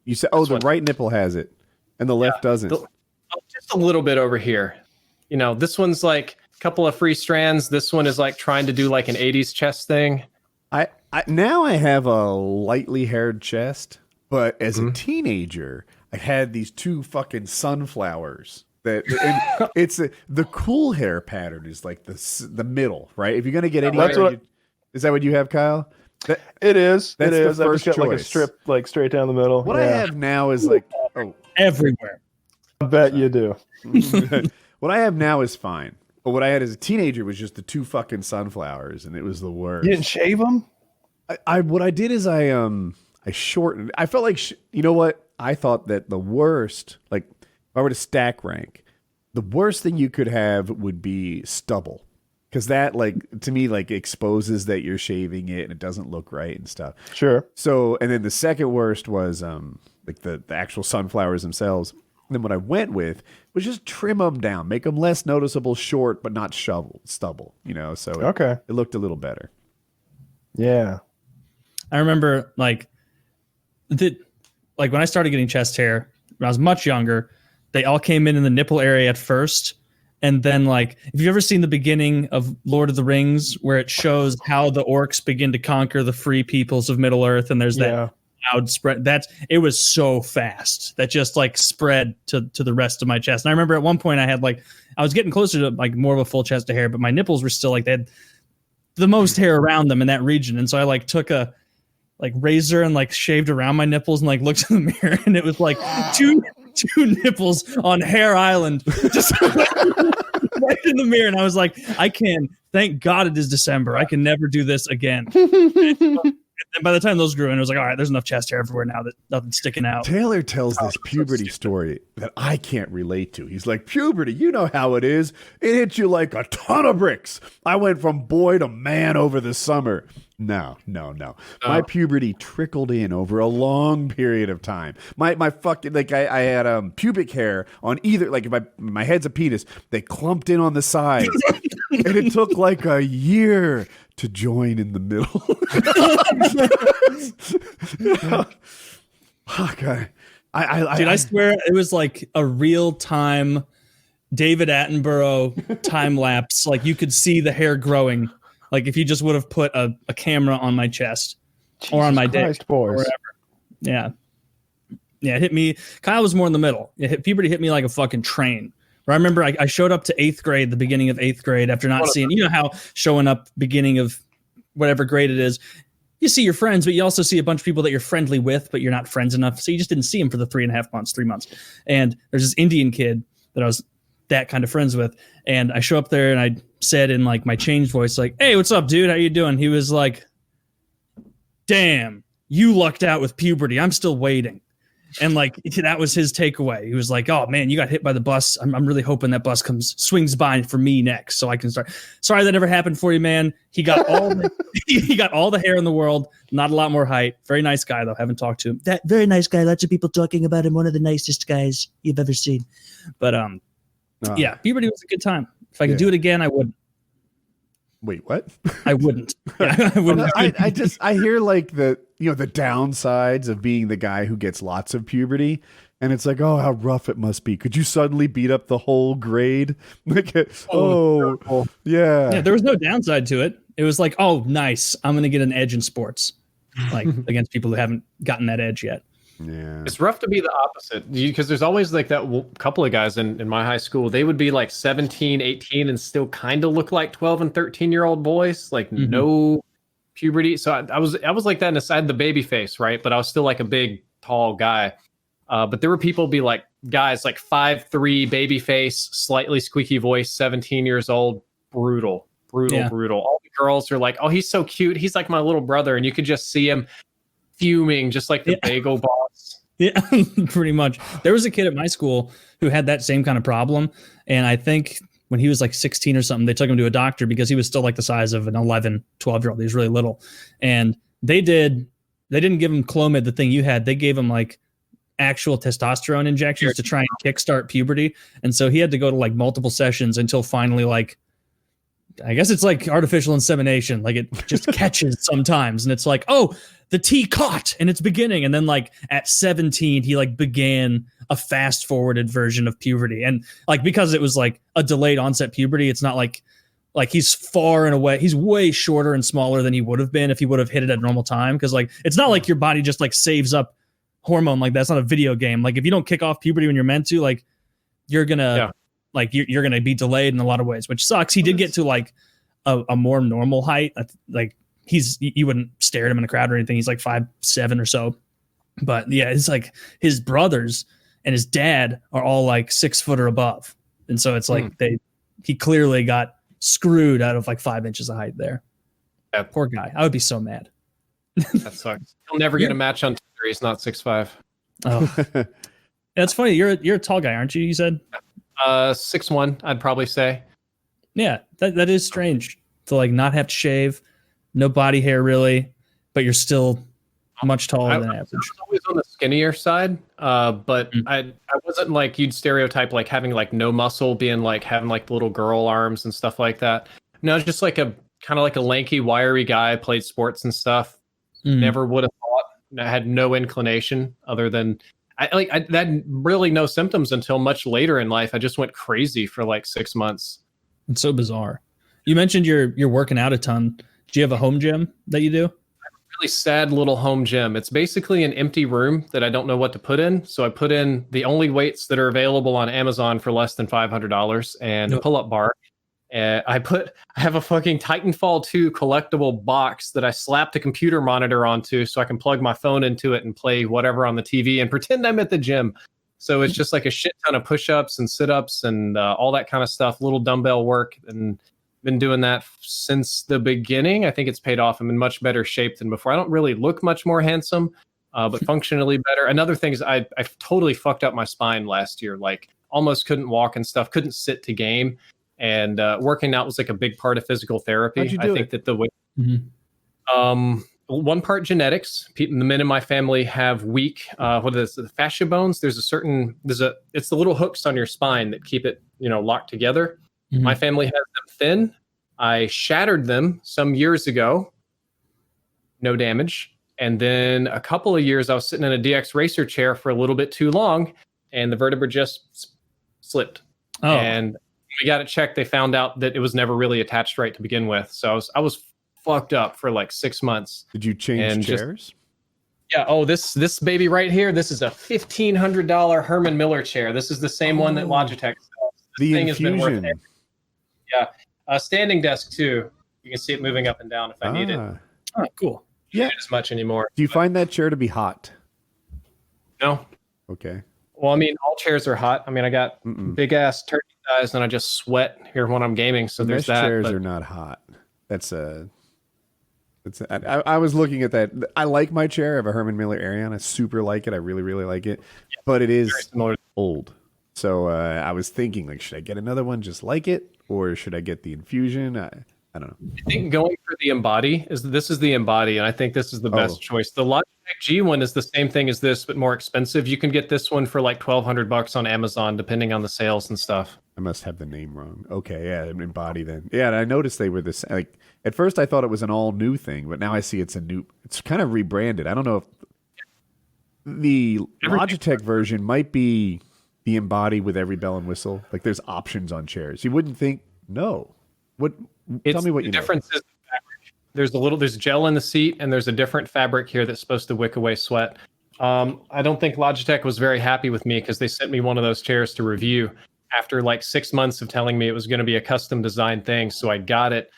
you said, the one. right nipple has it, and the left doesn't. Just a little bit over here. You know, this one's like a couple of free strands. This one is like trying to do like an 80s chest thing. I now I have a lightly haired chest, but as a teenager, I had these two fucking sunflowers. And it's the cool hair pattern is like the middle, right? If you're gonna get any, hair, is that what you have, Kyle? it is. That's It the is. I've first just got like a choice. strip like straight down the middle. What I have now is like, Everywhere. I bet you do. what I have now is fine. But what I had as a teenager was just the two fucking sunflowers, and it was the worst. You didn't shave them? What I did is I shortened. I felt like you know what? I thought that the worst, like if I were to stack rank, the worst thing you could have would be stubble, because that like to me like exposes that you're shaving it and it doesn't look right and stuff. Sure. So and then the second worst was like the actual sunflowers themselves. And then what I went with was just trim them down, make them less noticeable, short but not stubble. You know, so it looked a little better. Yeah. I remember like when I started getting chest hair when I was much younger, they all came in the nipple area at first. And then like, if you've ever seen the beginning of Lord of the Rings, where it shows how the orcs begin to conquer the free peoples of Middle Earth, and there's that loud spread, it was so fast that just like spread to the rest of my chest. And I remember at one point I was getting closer to like more of a full chest of hair, but my nipples were still like, they had the most hair around them in that region. And so I like took a like razor and like shaved around my nipples and like looked in the mirror, and it was like two nipples on Hair Island, just right in the mirror. And I was like, thank God it is December. I can never do this again. And And by the time those grew in, it was like, all right, there's enough chest hair everywhere now that nothing's sticking out. Taylor tells this puberty story that I can't relate to. He's like, puberty, you know how it is. It hits you like a ton of bricks. I went from boy to man over the summer. No. My puberty trickled in over a long period of time. My fucking, like, I had pubic hair on either, like, if my head's a penis, they clumped in on the sides. And it took like a year to join in the middle. Fuck, I swear it was like a real time David Attenborough time lapse. Like you could see the hair growing. Like if you just would have put a camera on my chest or on my dick or whatever. Yeah. Yeah, it hit me. Kyle was more in the middle. Puberty hit me like a fucking train. I remember I showed up to 8th grade, the beginning of 8th grade, after not seeing, you know how showing up beginning of whatever grade it is, you see your friends, but you also see a bunch of people that you're friendly with, but you're not friends enough. So you just didn't see them for the 3 months. And there's this Indian kid that I was that kind of friends with. And I show up there and I said in like my changed voice, like, hey, what's up, dude? How you doing? He was like, damn, you lucked out with puberty. I'm still waiting. And like that was his takeaway. He was like, "Oh man, you got hit by the bus. I'm really hoping that bus swings by for me next, so I can start." Sorry that never happened for you, man. He got he got all the hair in the world. Not a lot more height. Very nice guy though. Haven't talked to him. That very nice guy. Lots of people talking about him. One of the nicest guys you've ever seen. But yeah, puberty was a good time. If I could do it again, I would. Wait, what? I wouldn't. Yeah, I wouldn't. I hear like the downsides of being the guy who gets lots of puberty, and it's like, oh, how rough it must be. Could you suddenly beat up the whole grade? Like, yeah. There was no downside to it. It was like, oh, nice. I'm gonna get an edge in sports, like against people who haven't gotten that edge yet. Yeah, it's rough to be the opposite because there's always like that couple of guys in my high school. They would be like 17, 18 and still kind of look like 12 and 13-year-old boys, like no puberty. So I was like that, and I had the baby face, right? But I was still like a big, tall guy. But there were people be like guys like 5'3", baby face, slightly squeaky voice, 17 years old, brutal. All the girls are like, oh, he's so cute. He's like my little brother, and you could just see him fuming, just like the Bagel Boss. Yeah, pretty much. There was a kid at my school who had that same kind of problem, and I think when he was like 16 or something, they took him to a doctor because he was still like the size of an 11, 12-year-old. He was really little, and they didn't give him Clomid, the thing you had. They gave him like actual testosterone injections to try and kickstart puberty, and so he had to go to like multiple sessions until finally, like, I guess it's like artificial insemination. Like it just catches sometimes, and it's like, oh, the T caught and it's beginning. And then like at 17, he like began a fast forwarded version of puberty. And like, because it was like a delayed onset puberty, it's not like he's far and away. He's way shorter and smaller than he would have been if he would have hit it at normal time. Cause like, it's not like your body just like saves up hormone. Like that's not a video game. Like if you don't kick off puberty when you're meant to, like you're gonna, like you're gonna be delayed in a lot of ways, which sucks. He did get to like a more normal height. Like you wouldn't stare at him in a crowd or anything. He's like 5'7" or so. But yeah, it's like his brothers and his dad are all like 6 foot or above. And so it's like he clearly got screwed out of like 5 inches of height there. Yeah. Poor guy. I would be so mad. That sucks. He'll never get a match on Tinder. He's not 6'5". Oh. That's funny. You're a tall guy, aren't you? You said 6'1", I'd probably say. Yeah, that is strange to like not have to shave, no body hair really, but you're still much taller than average. I was always on the skinnier side, but I wasn't like you'd stereotype like having like no muscle, being like having like little girl arms and stuff like that. No, it's just like a kind of like a lanky, wiry guy, played sports and stuff. Never would have thought. I had no inclination other than I had really no symptoms until much later in life. I just went crazy for like 6 months. It's so bizarre. You mentioned you're working out a ton. Do you have a home gym that you do? I have a really sad little home gym. It's basically an empty room that I don't know what to put in. So I put in the only weights that are available on Amazon for less than $500 and a pull-up bar. And I have a fucking Titanfall 2 collectible box that I slapped a computer monitor onto so I can plug my phone into it and play whatever on the TV and pretend I'm at the gym. So it's just like a shit ton of push-ups and sit-ups and all that kind of stuff, little dumbbell work. And Been doing that since the beginning. I think it's paid off. I'm in much better shape than before. I don't really look much more handsome, but functionally better. Another thing is I totally fucked up my spine last year. Like almost couldn't walk and stuff, couldn't sit to game. And working out was like a big part of physical therapy. How'd you do I think it? that the way, one part genetics. The men in my family have weak, what is it, the fascia bones? It's the little hooks on your spine that keep it, locked together. Mhm. My family has them thin. I shattered them some years ago. No damage. And then a couple of years, I was sitting in a DX racer chair for a little bit too long, and the vertebra just slipped. Oh, And when we got it checked, they found out that it was never really attached right to begin with. So I was fucked up for like 6 months. Did you change And chairs? Yeah. Oh, this baby right here. This is a $1,500 Herman Miller chair. This is the same one that Logitech sells. This The thing has been worth infusion. it. Yeah. Standing desk too. You can see it moving up and down if I need it. Ah. oh, cool. Don't need it as much anymore. Do you find that chair to be hot? No. Okay. Well, I mean, all chairs are hot. I mean, I got Mm-mm. big ass turkey thighs, and I just sweat here when I'm gaming. So The there's mesh that. chairs but- are not hot. I was looking at that. I like my chair. I have a Herman Miller Arion. I super like it. I really, really like it. But it very is similar. old. So I was thinking, like, should I get another one just like it, or should I get the infusion? I don't know. I think going for the Embody is the Embody, and I think this is the best choice. The Logitech G one is the same thing as this, but more expensive. You can get this one for like $1,200 on Amazon, depending on the sales and stuff. I must have the name wrong. Okay, yeah, Embody then. Yeah, and I noticed they were this. Like at first, I thought it was an all new thing, but now I see it's a new. It's kind of rebranded. I don't know if the Logitech version might be the Embody with every bell and whistle. Like there's options on chairs. You wouldn't think. No. What? Tell me what you the know. difference is the fabric. There's gel in the seat, and there's a different fabric here that's supposed to wick away sweat. I don't think Logitech was very happy with me because they sent me one of those chairs to review after like 6 months of telling me it was going to be a custom design thing. So I got it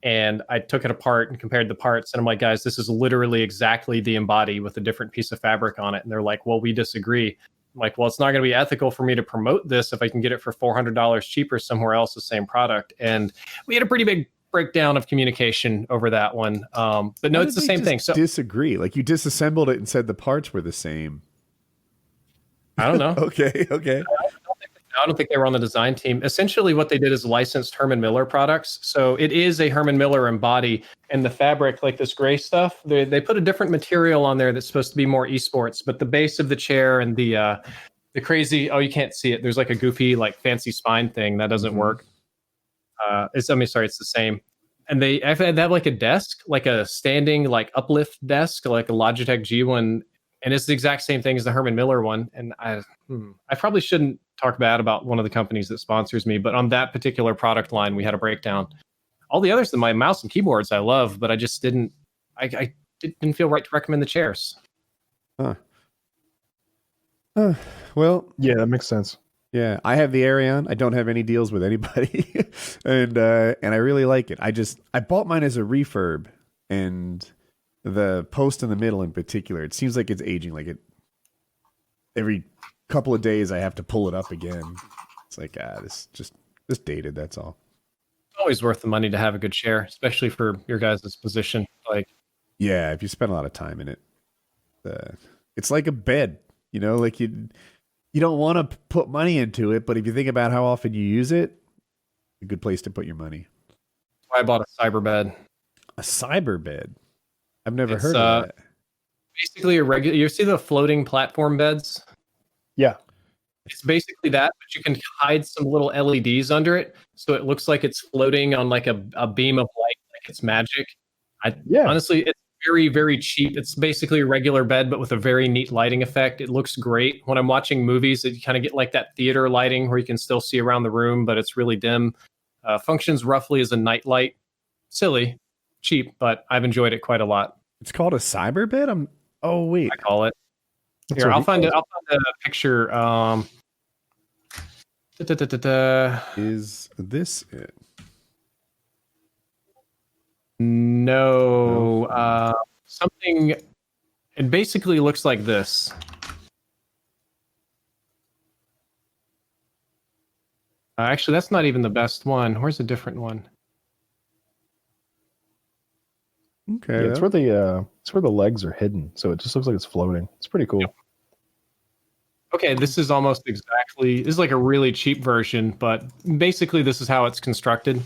and I took it apart and compared the parts. And I'm like, guys, this is literally exactly the Embody with a different piece of fabric on it. And they're like, well, we disagree. I'm like, well, it's not going to be ethical for me to promote this if I can get it for $400 cheaper somewhere else, the same product. And we had a pretty big breakdown of communication over that one. But no, How it's did the they same thing. just So disagree. Like you disassembled it and said the parts were the same. I don't know. Okay. I don't think they were on the design team. Essentially, what they did is licensed Herman Miller products. So it is a Herman Miller Embody, and the fabric, like this gray stuff, they put a different material on there that's supposed to be more esports. But the base of the chair and the crazy, you can't see it. There's like a goofy, like fancy spine thing that doesn't work. It's the same. And they have like a desk, like a standing, like uplift desk, like a Logitech G1. And it's the exact same thing as the Herman Miller one. And I probably shouldn't talk bad about one of the companies that sponsors me, but on that particular product line, we had a breakdown. All the others, my mouse and keyboards, I love, but I just didn't feel right to recommend the chairs. Well, Yeah, that makes sense. yeah, I have the Arion. I don't have any deals with anybody, and I really like it. I bought mine as a refurb, and the post in the middle in particular, it seems like it's aging. Like it every couple of days, I have to pull it up again. It's like this dated. That's all. It's always worth the money to have a good chair, especially for your guys' position. Like, Yeah, if you spend a lot of time in it, it's like a bed. Like you don't want to put money into it, but if you think about how often you use it, a good place to put your money. I bought a cyber bed. A cyber bed. I've never It's, heard of that. Basically a regular. You see the floating platform beds? Yeah. It's basically that, but you can hide some little LEDs under it, so it looks like it's floating on like a beam of light, like it's magic. Honestly, it's very, very cheap. It's basically a regular bed, but with a very neat lighting effect. It looks great. When I'm watching movies, you kind of get like that theater lighting where you can still see around the room, but it's really dim. Functions roughly as a night light. Silly, cheap, but I've enjoyed it quite a lot. It's called a cyber bed. Oh wait. I call it. That's Here, what I'll he find calls it. I'll find a picture. Is this it? No, something. It basically looks like this. Actually, that's not even the best one. Where's a different one? Okay. Yeah, it's where the legs are hidden, so it just looks like it's floating. It's pretty cool. Yep. Okay, this is almost exactly. This is like a really cheap version, but basically this is how it's constructed.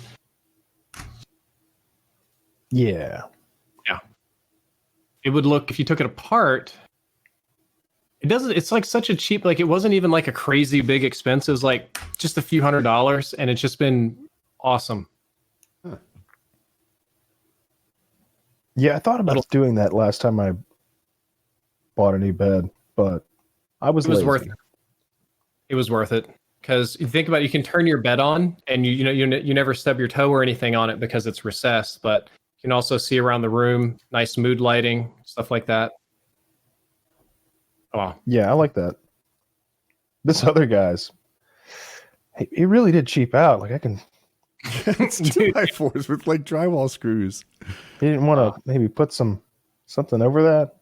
Yeah. Yeah. It would look if you took it apart. It doesn't. It's like such a cheap. Like it wasn't even like a crazy big expense. It was like just a few $100s, and it's just been awesome. Huh. Yeah, I thought about doing that last time I bought a new bed, but I was It was lazy. worth it. It was worth it because you think about it, you can turn your bed on, and you never stub your toe or anything on it because it's recessed, but you can also see around the room, nice mood lighting, stuff like that. Oh, wow. Yeah, I like that. This other guy's, he really did cheap out. Like I can. It's 2x4s with like drywall screws. He didn't want to maybe put something over that.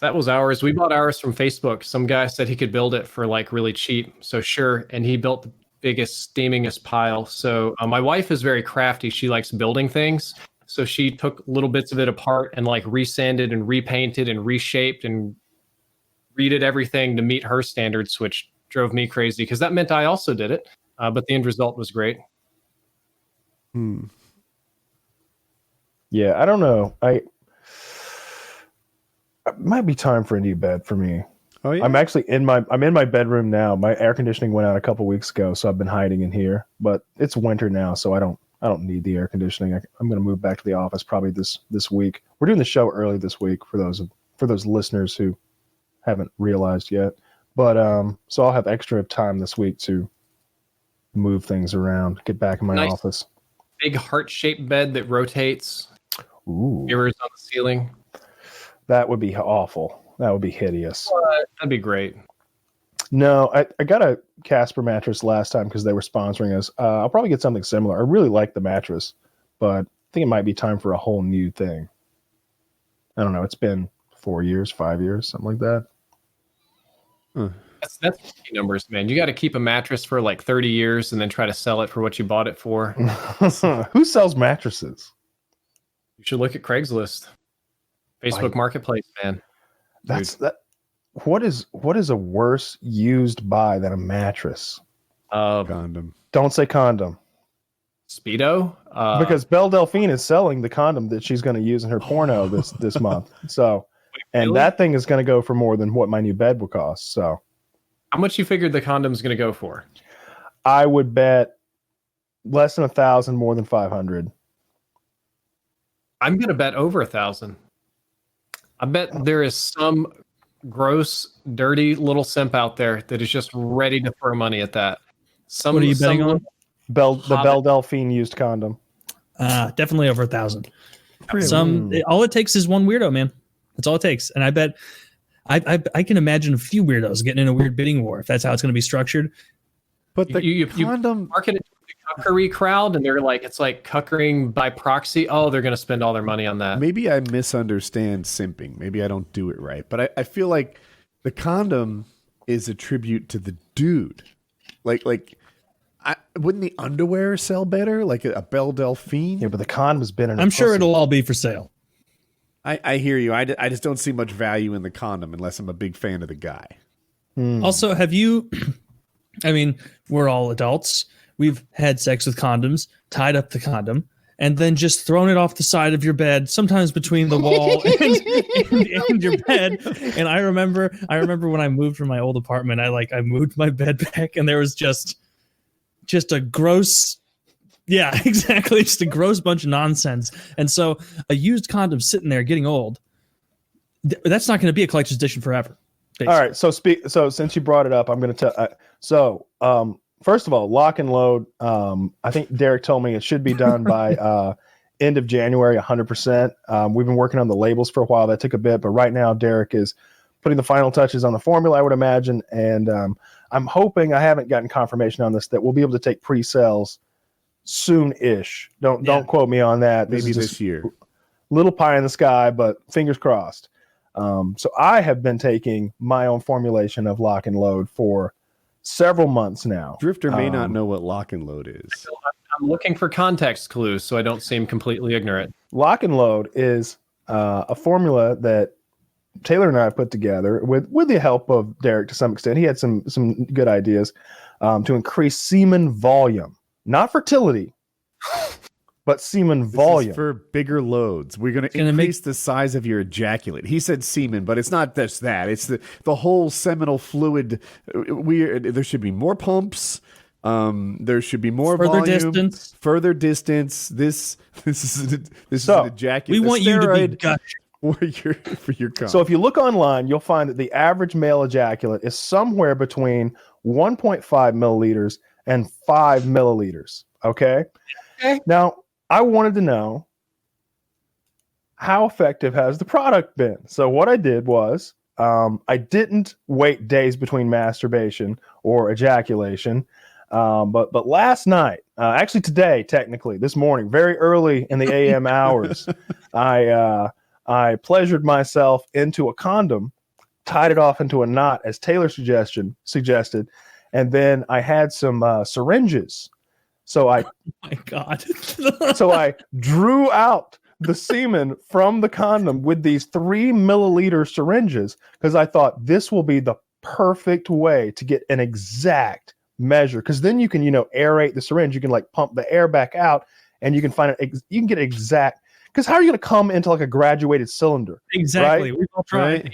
That was ours. We bought ours from Facebook. Some guy said he could build it for like really cheap. So sure. And he built the biggest, steamingest pile. So my wife is very crafty. She likes building things. So she took little bits of it apart and like resanded and repainted and reshaped and redid everything to meet her standards, which drove me crazy because that meant I also did it. But the end result was great. Yeah, I don't know. It might be time for a new bed for me. Oh yeah. I'm actually in my bedroom now. My air conditioning went out a couple weeks ago, so I've been hiding in here. But it's winter now, so I don't need the air conditioning. I'm going to move back to the office probably this week. We're doing the show early this week for those listeners who haven't realized yet. But so I'll have extra time this week to move things around, get back in my office. Big heart-shaped bed that rotates. Ooh, Mirrors on the ceiling. that would be awful. That would be hideous. That'd be great. No, I got a Casper mattress last time because they were sponsoring us. I'll probably get something similar. I really like the mattress, but I think it might be time for a whole new thing. I don't know. It's been 4 years, 5 years, something like that. That's lucky numbers, man. You got to keep a mattress for like 30 years and then try to sell it for what you bought it for. Who sells mattresses? You should look at Craigslist, Facebook Marketplace, man. What is a worse used buy than a mattress? Condom. Don't say condom. Speedo? Because Belle Delphine is selling the condom that she's going to use in her porno this month. So, and really? that thing is going to go for more than what my new bed will cost. So, How much you figured the condom's going to go for? I would bet less than 1,000, more than 500. I'm going to bet over 1,000. I bet there is some gross, dirty little simp out there that is just ready to throw money at that. What are you betting on? The Belle Delphine used condom. Definitely over 1,000. All it takes is one weirdo, man. That's all it takes. And I bet I can imagine a few weirdos getting in a weird bidding war if that's how it's going to be structured. But the You condom. market it to the cuckery crowd, and they're like, it's like cuckering by proxy. Oh, they're going to spend all their money on that. Maybe I misunderstand simping. Maybe I don't do it right. But I feel like the condom is a tribute to the dude. Wouldn't the underwear sell better? Like a Belle Delphine? Yeah, but the condom's been in. I'm sure it'll all be for sale. I hear you. I just don't see much value in the condom unless I'm a big fan of the guy. Also, have you, I mean, we're all adults. We've had sex with condoms, tied up the condom, and then just thrown it off the side of your bed, sometimes between the wall and your bed. And I remember when I moved from my old apartment, I moved my bed back, and there was just a gross, yeah, exactly, just a gross bunch of nonsense. And so a used condom sitting there getting old, that's not going to be a collector's edition forever. Basically. All right. So since you brought it up, I'm going to tell. First of all, lock and load. I think Derek told me it should be done by end of January, 100%. We've been working on the labels for a while. That took a bit, but right now Derek is putting the final touches on the formula, I would imagine. And I'm hoping, I haven't gotten confirmation on this, that we'll be able to take pre-sales soon-ish. Don't quote me on that. Maybe this year. Little pie in the sky, but fingers crossed. So I have been taking my own formulation of lock and load for several months now. Drifter may not know what lock and load is. I'm looking for context clues so I don't seem completely ignorant. Lock and Load is a formula that Taylor and I put together with the help of Derek to some extent. He had some good ideas to increase semen volume, not fertility, but semen volume. For bigger loads. We're going to increase the size of your ejaculate. He said semen, but it's not just that. It's the whole seminal fluid. There should be more pumps. There should be more Further volume, distance. Further distance. This is an ejaculate. We want you to be gushing. For your cum. So if you look online, you'll find that the average male ejaculate is somewhere between 1.5 milliliters and 5 milliliters. Okay. Now, I wanted to know, how effective has the product been? So what I did was I didn't wait days between masturbation or ejaculation. But last night, actually today, technically, this morning, very early in the AM hours, I pleasured myself into a condom, tied it off into a knot as Taylor suggested, and then I had some syringes. So Oh my God. so I drew out the semen from the condom with these 3 milliliter syringes because I thought this will be the perfect way to get an exact measure. Because then you can, aerate the syringe. You can like pump the air back out, and you can find it. You can get exact. Because how are you going to come into like a graduated cylinder? Exactly. Right? We've all tried. Right.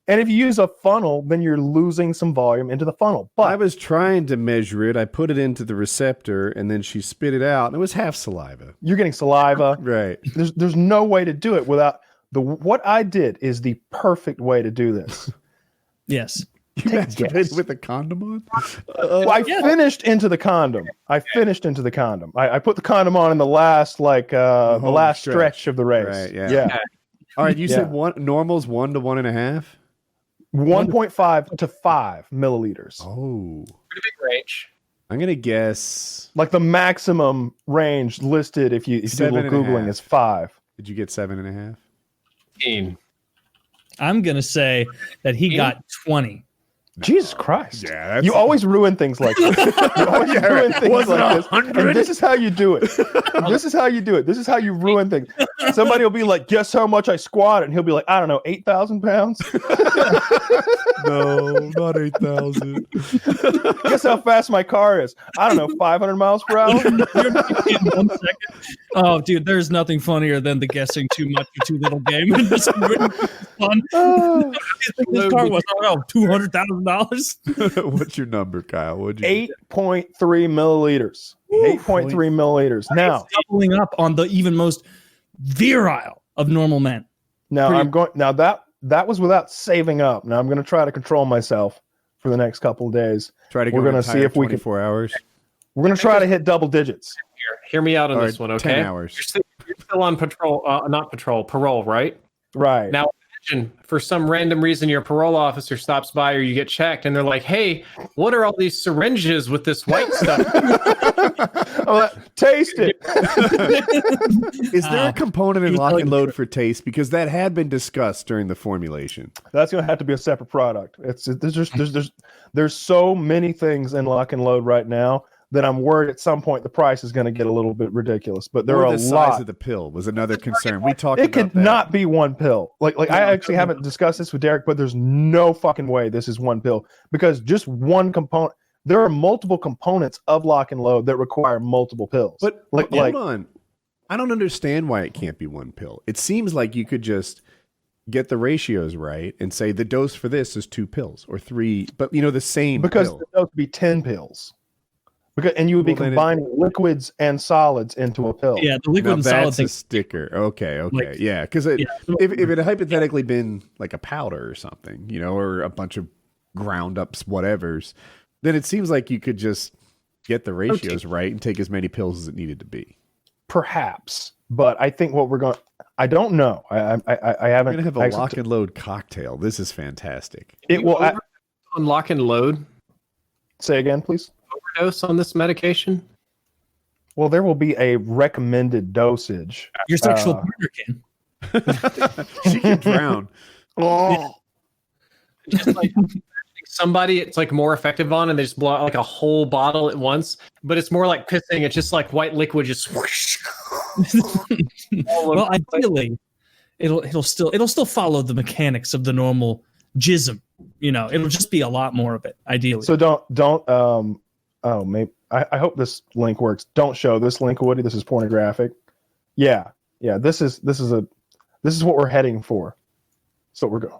And if you use a funnel, then you're losing some volume into the funnel. But I was trying to measure it. I put it into the receptor, and then she spit it out, and it was half saliva. you're getting saliva. Right. There's no way to do it without what I did is the perfect way to do this. Yes. You Take a masturbated guess. with a condom on? Well, I finished into the condom. I put the condom on in the last the home last stretch. stretch of the race. Right, yeah. All right, you said normal's 1 to 1.5? 1.5 to 5 milliliters. Oh. Pretty big range. I'm going to guess. Like the maximum range listed if you do a little 7.5. Googling is 5. Did you get 7.5? 15. I'm going to say that he got 20. Jesus Christ. Yeah, that's You always ruin things like this. You always ruin things Was it like this. 100? And this is how you do it. This is how you do it. This is how you ruin things. Somebody will be like, guess how much I squatted? And he'll be like, I don't know, 8,000 pounds? No, not 8,000. Guess how fast my car is? I don't know, 500 miles per hour? In 1 second. Oh, dude, there's nothing funnier than the guessing too much or too little game. This is really fun. This car was, $200,000. What's your number, Kyle? What'd you 8.3 milliliters. 8.3 milliliters. Now, Doubling up on the even most virile of normal men. That was without saving up. Now I'm going to try to control myself for the next couple of days. Try to go We're gonna see if we can- 24 hours. We're going to try to hit double digits. Hear me out on Or this one, okay? 10 hours. You're still on parole, right? Right. Now, imagine for some random reason your parole officer stops by or you get checked and they're like, hey, what are all these syringes with this white stuff? Taste it. Is there a component in was lock telling and me load for taste? Because that had been discussed during the formulation. That's going to have to be a separate product. There's so many things in lock and load right now that I'm worried at some point the price is going to get a little bit ridiculous. But there Or are the a size lot. of the pill was another concern. We talked It about could that. not be one pill. Like I actually haven't discussed this with Derek, but there's no fucking way this is one pill because just one component. There are multiple components of lock and load that require multiple pills. But like hold on. I don't understand why it can't be one pill. It seems like you could just get the ratios right and say the dose for this is 2 pills or 3, but the same because pill. those would be 10 pills. And you would be Well, then combining liquids and solids into a pill. Yeah, the liquid Now and solid that's thing. a sticker. Okay. Like- Yeah, because if it had hypothetically been like a powder or something, or a bunch of ground ups whatevers, then it seems like you could just get the ratios right and take as many pills as it needed to be. Perhaps. But I think what we're going I don't know. I haven't. We're gonna have a lock and load cocktail. This is fantastic. It will. On lock and load, Say again, please. overdose on this medication? Well, there will be a recommended dosage. Your sexual partner can. She can drown. Oh. Just like somebody it's like more effective on and they just blow out like a whole bottle at once, but it's more like pissing. It's just like white liquid just whoosh. Well, ideally, it'll still follow the mechanics of the normal jism. You know, it'll just be a lot more of it. Ideally. So don't maybe I hope this link works. Don't show this link, Woody. This is pornographic. Yeah. This is what we're heading for. So we're going.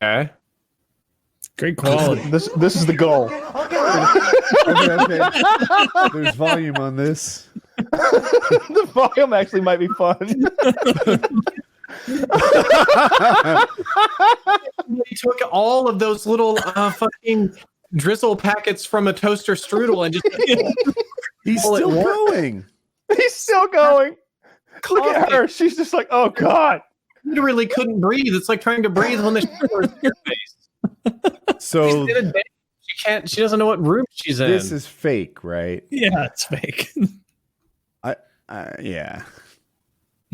Okay. Great quality. This is the goal. Okay. There's volume on this. The volume actually might be fun. He took all of those little fucking drizzle packets from a toaster strudel and just He's still going. He's still going. Look at her. She's just like, oh God. Literally couldn't breathe. It's like trying to breathe when the shower is in your face. So She's in a day. She doesn't know what room she's in. this is fake, right? Yeah, it's fake. Yeah.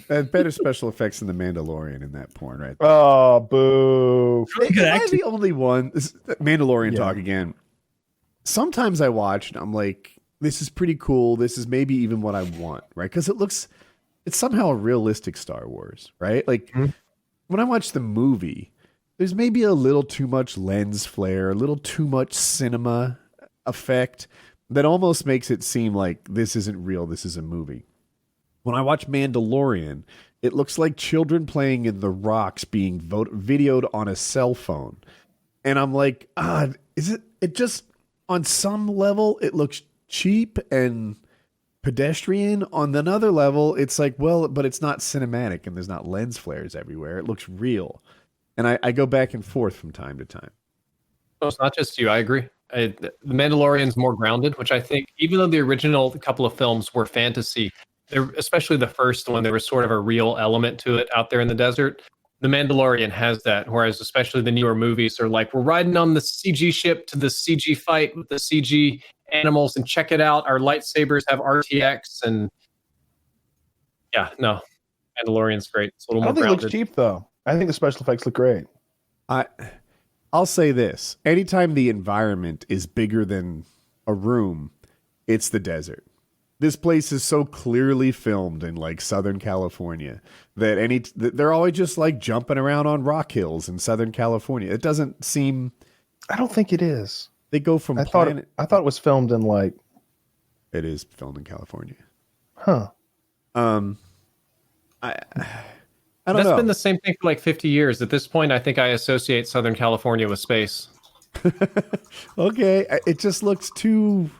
Better special effects than the Mandalorian in that porn, right? Oh, boo. Am I the only one? Mandalorian talk again. Sometimes I watch and I'm like, this is pretty cool. This is maybe even what I want, right? Because it's somehow a realistic Star Wars, right? Like when I watch the movie, there's maybe a little too much lens flare, a little too much cinema effect that almost makes it seem like this isn't real. This is a movie. When I watch Mandalorian, it looks like children playing in the rocks being videoed on a cell phone. And I'm like, it just, on some level, it looks cheap and pedestrian. On another level, it's like, well, but it's not cinematic and there's not lens flares everywhere. It looks real. And I go back and forth from time to time. Oh, it's not just you. I agree. The Mandalorian's more grounded, which I think, even though the original couple of films were fantasy, especially the first one, there was sort of a real element to it out there in the desert. The Mandalorian has that, whereas especially the newer movies are like, we're riding on the CG ship to the CG fight with the CG animals, and check it out, our lightsabers have RTX, and yeah, no, Mandalorian's great. It's a little I more don't think it grounded. looks cheap though. I think the special effects look great. I'll say this. Anytime the environment is bigger than a room, it's the desert. This place is so clearly filmed in like Southern California that they're always just like jumping around on rock hills in Southern California. It doesn't seem. I don't think it is. They go from I thought it was filmed in like. It is filmed in California. Huh. I don't know. That's been the same thing for like 50 years. At this point, I think I associate Southern California with space. Okay, it just looks too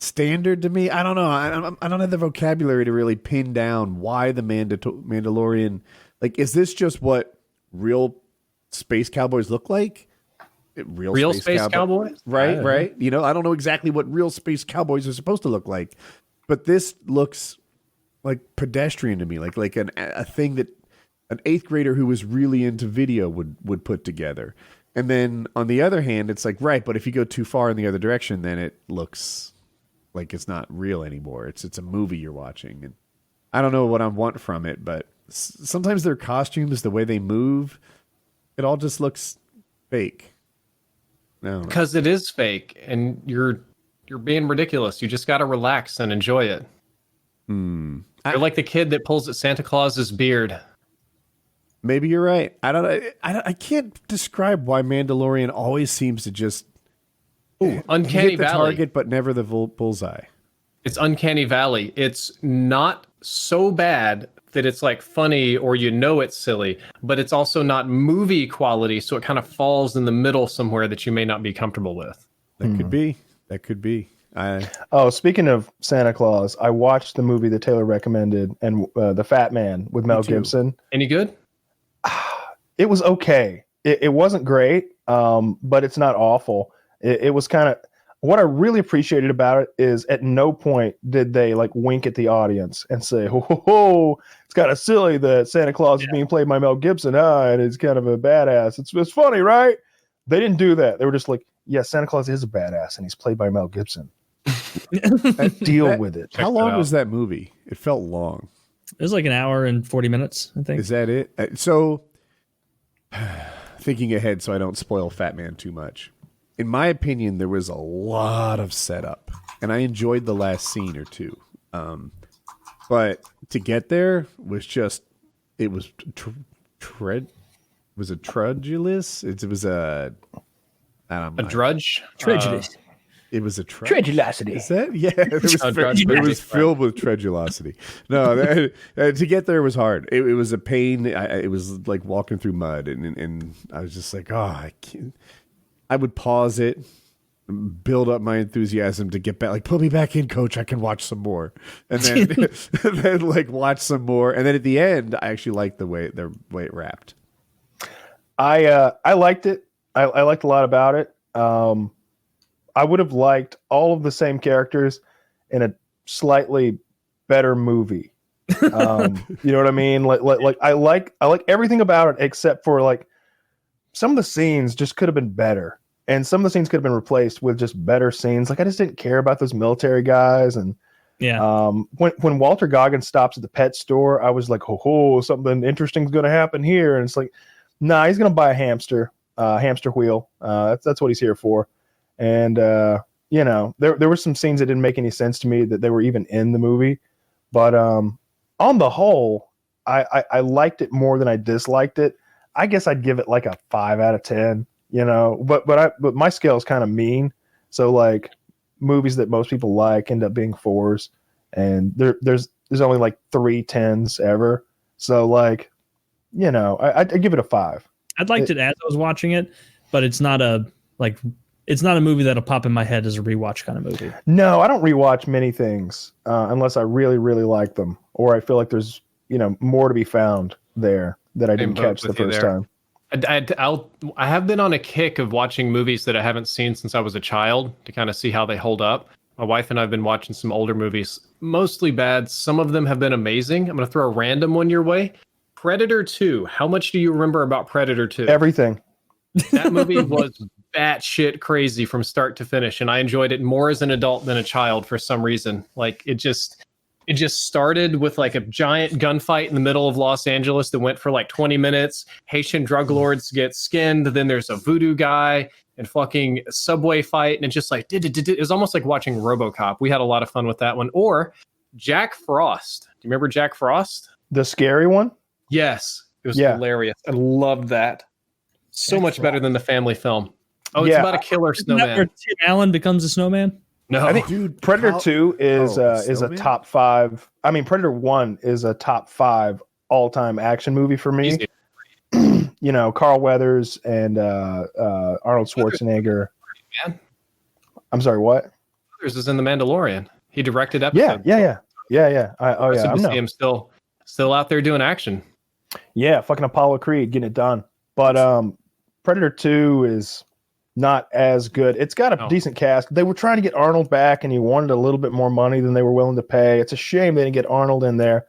standard to me. I don't know. I don't have the vocabulary to really pin down why the Mandalorian. Like, is this just what real space cowboys look like? Real space cowboys? Right. You know, I don't know exactly what real space cowboys are supposed to look like, but this looks like pedestrian to me, like a thing that an 8th grader who was really into video would put together. And then on the other hand, it's like, right, but if you go too far in the other direction, then it looks like it's not real anymore. It's a movie you're watching. And I don't know what I want from it, but sometimes their costumes, the way they move, it all just looks fake. Because it is fake, and you're being ridiculous. You just got to relax and enjoy it. You're like the kid that pulls at Santa Claus's beard. Maybe you're right. I can't describe why Mandalorian always seems to just Uncanny hit the Valley. target, but never the bullseye. It's Uncanny Valley. It's not so bad that it's like funny or it's silly, but it's also not movie quality, so it kind of falls in the middle somewhere that you may not be comfortable with. That could be. That could be. Speaking of Santa Claus, I watched the movie that Taylor recommended, and The Fat Man with Mel Gibson. Any good? It was okay. It wasn't great, but it's not awful. It was kind of, what I really appreciated about it is at no point did they like wink at the audience and say, ho, it's kind of silly that Santa Claus is being played by Mel Gibson, and it's kind of a badass. It's funny, right? They didn't do that. They were just like, yeah, Santa Claus is a badass and he's played by Mel Gibson. Deal with it. How long was that movie? It felt long. It was like an hour and 40 minutes, I think. Is that it? So, thinking ahead so I don't spoil Fat Man too much. in my opinion, there was a lot of setup, and I enjoyed the last scene or two. But to get there was just, it was was it trudulous? It was a drudge. Tragedy. It was a Tredulosity. Is that? Yeah, it was filled with tredulosity. No, to get there was hard. It was a pain. It was like walking through mud, and I was just like, oh, I can't. I would pause it, build up my enthusiasm to get back. Like, put me back in, coach. I can watch some more, and then then like watch some more, and then at the end, I actually liked the way it wrapped. I liked it. I liked a lot about it. I would have liked all of the same characters in a slightly better movie. You know what I mean? Like I like everything about it except for like some of the scenes just could have been better, and some of the scenes could have been replaced with just better scenes. Like I just didn't care about those military guys, and when Walter Goggins stops at the pet store, I was like, oh, something interesting's going to happen here, and it's like, nah, he's going to buy a hamster wheel. That's what he's here for. And you know, there were some scenes that didn't make any sense to me that they were even in the movie, but on the whole, I liked it more than I disliked it. I guess I'd give it like a 5 out of 10. You know, but my scale is kind of mean, so like movies that most people like end up being 4s, and there's only like 3 10s ever. So like, you know, I give it a 5. I'd liked it as I was watching it, but it's not a movie that'll pop in my head as a rewatch kind of movie. No, I don't rewatch many things unless I really, really like them, or I feel like there's, you know, more to be found there that I didn't catch the first time. I have been on a kick of watching movies that I haven't seen since I was a child to kind of see how they hold up. My wife and I have been watching some older movies, mostly bad. Some of them have been amazing. I'm going to throw a random one your way. Predator 2. How much do you remember about Predator 2? Everything. That movie was batshit crazy from start to finish, and I enjoyed it more as an adult than a child for some reason. Like it just started with like a giant gunfight in the middle of Los Angeles that went for like 20 minutes. Haitian drug lords get skinned. Then there's a voodoo guy and fucking subway fight. And it's just like, it was almost like watching RoboCop. We had a lot of fun with that one. Or Jack Frost. Do you remember Jack Frost? The scary one? Yes. It was hilarious. I loved that. So much better than the family film. Oh, it's about a killer snowman. Where Tim Allen becomes a snowman? No, I think Predator 2 is a top 5. I mean, Predator 1 is a top 5 all-time action movie for me. You know, Carl Weathers and Arnold Schwarzenegger. Man. I'm sorry, what? Weathers is in The Mandalorian. He directed episodes. Yeah. I see him still out there doing action. Yeah, fucking Apollo Creed getting it done. But Predator 2 is not as good. It's got a decent cast. They were trying to get Arnold back, and he wanted a little bit more money than they were willing to pay. It's a shame they didn't get Arnold in there.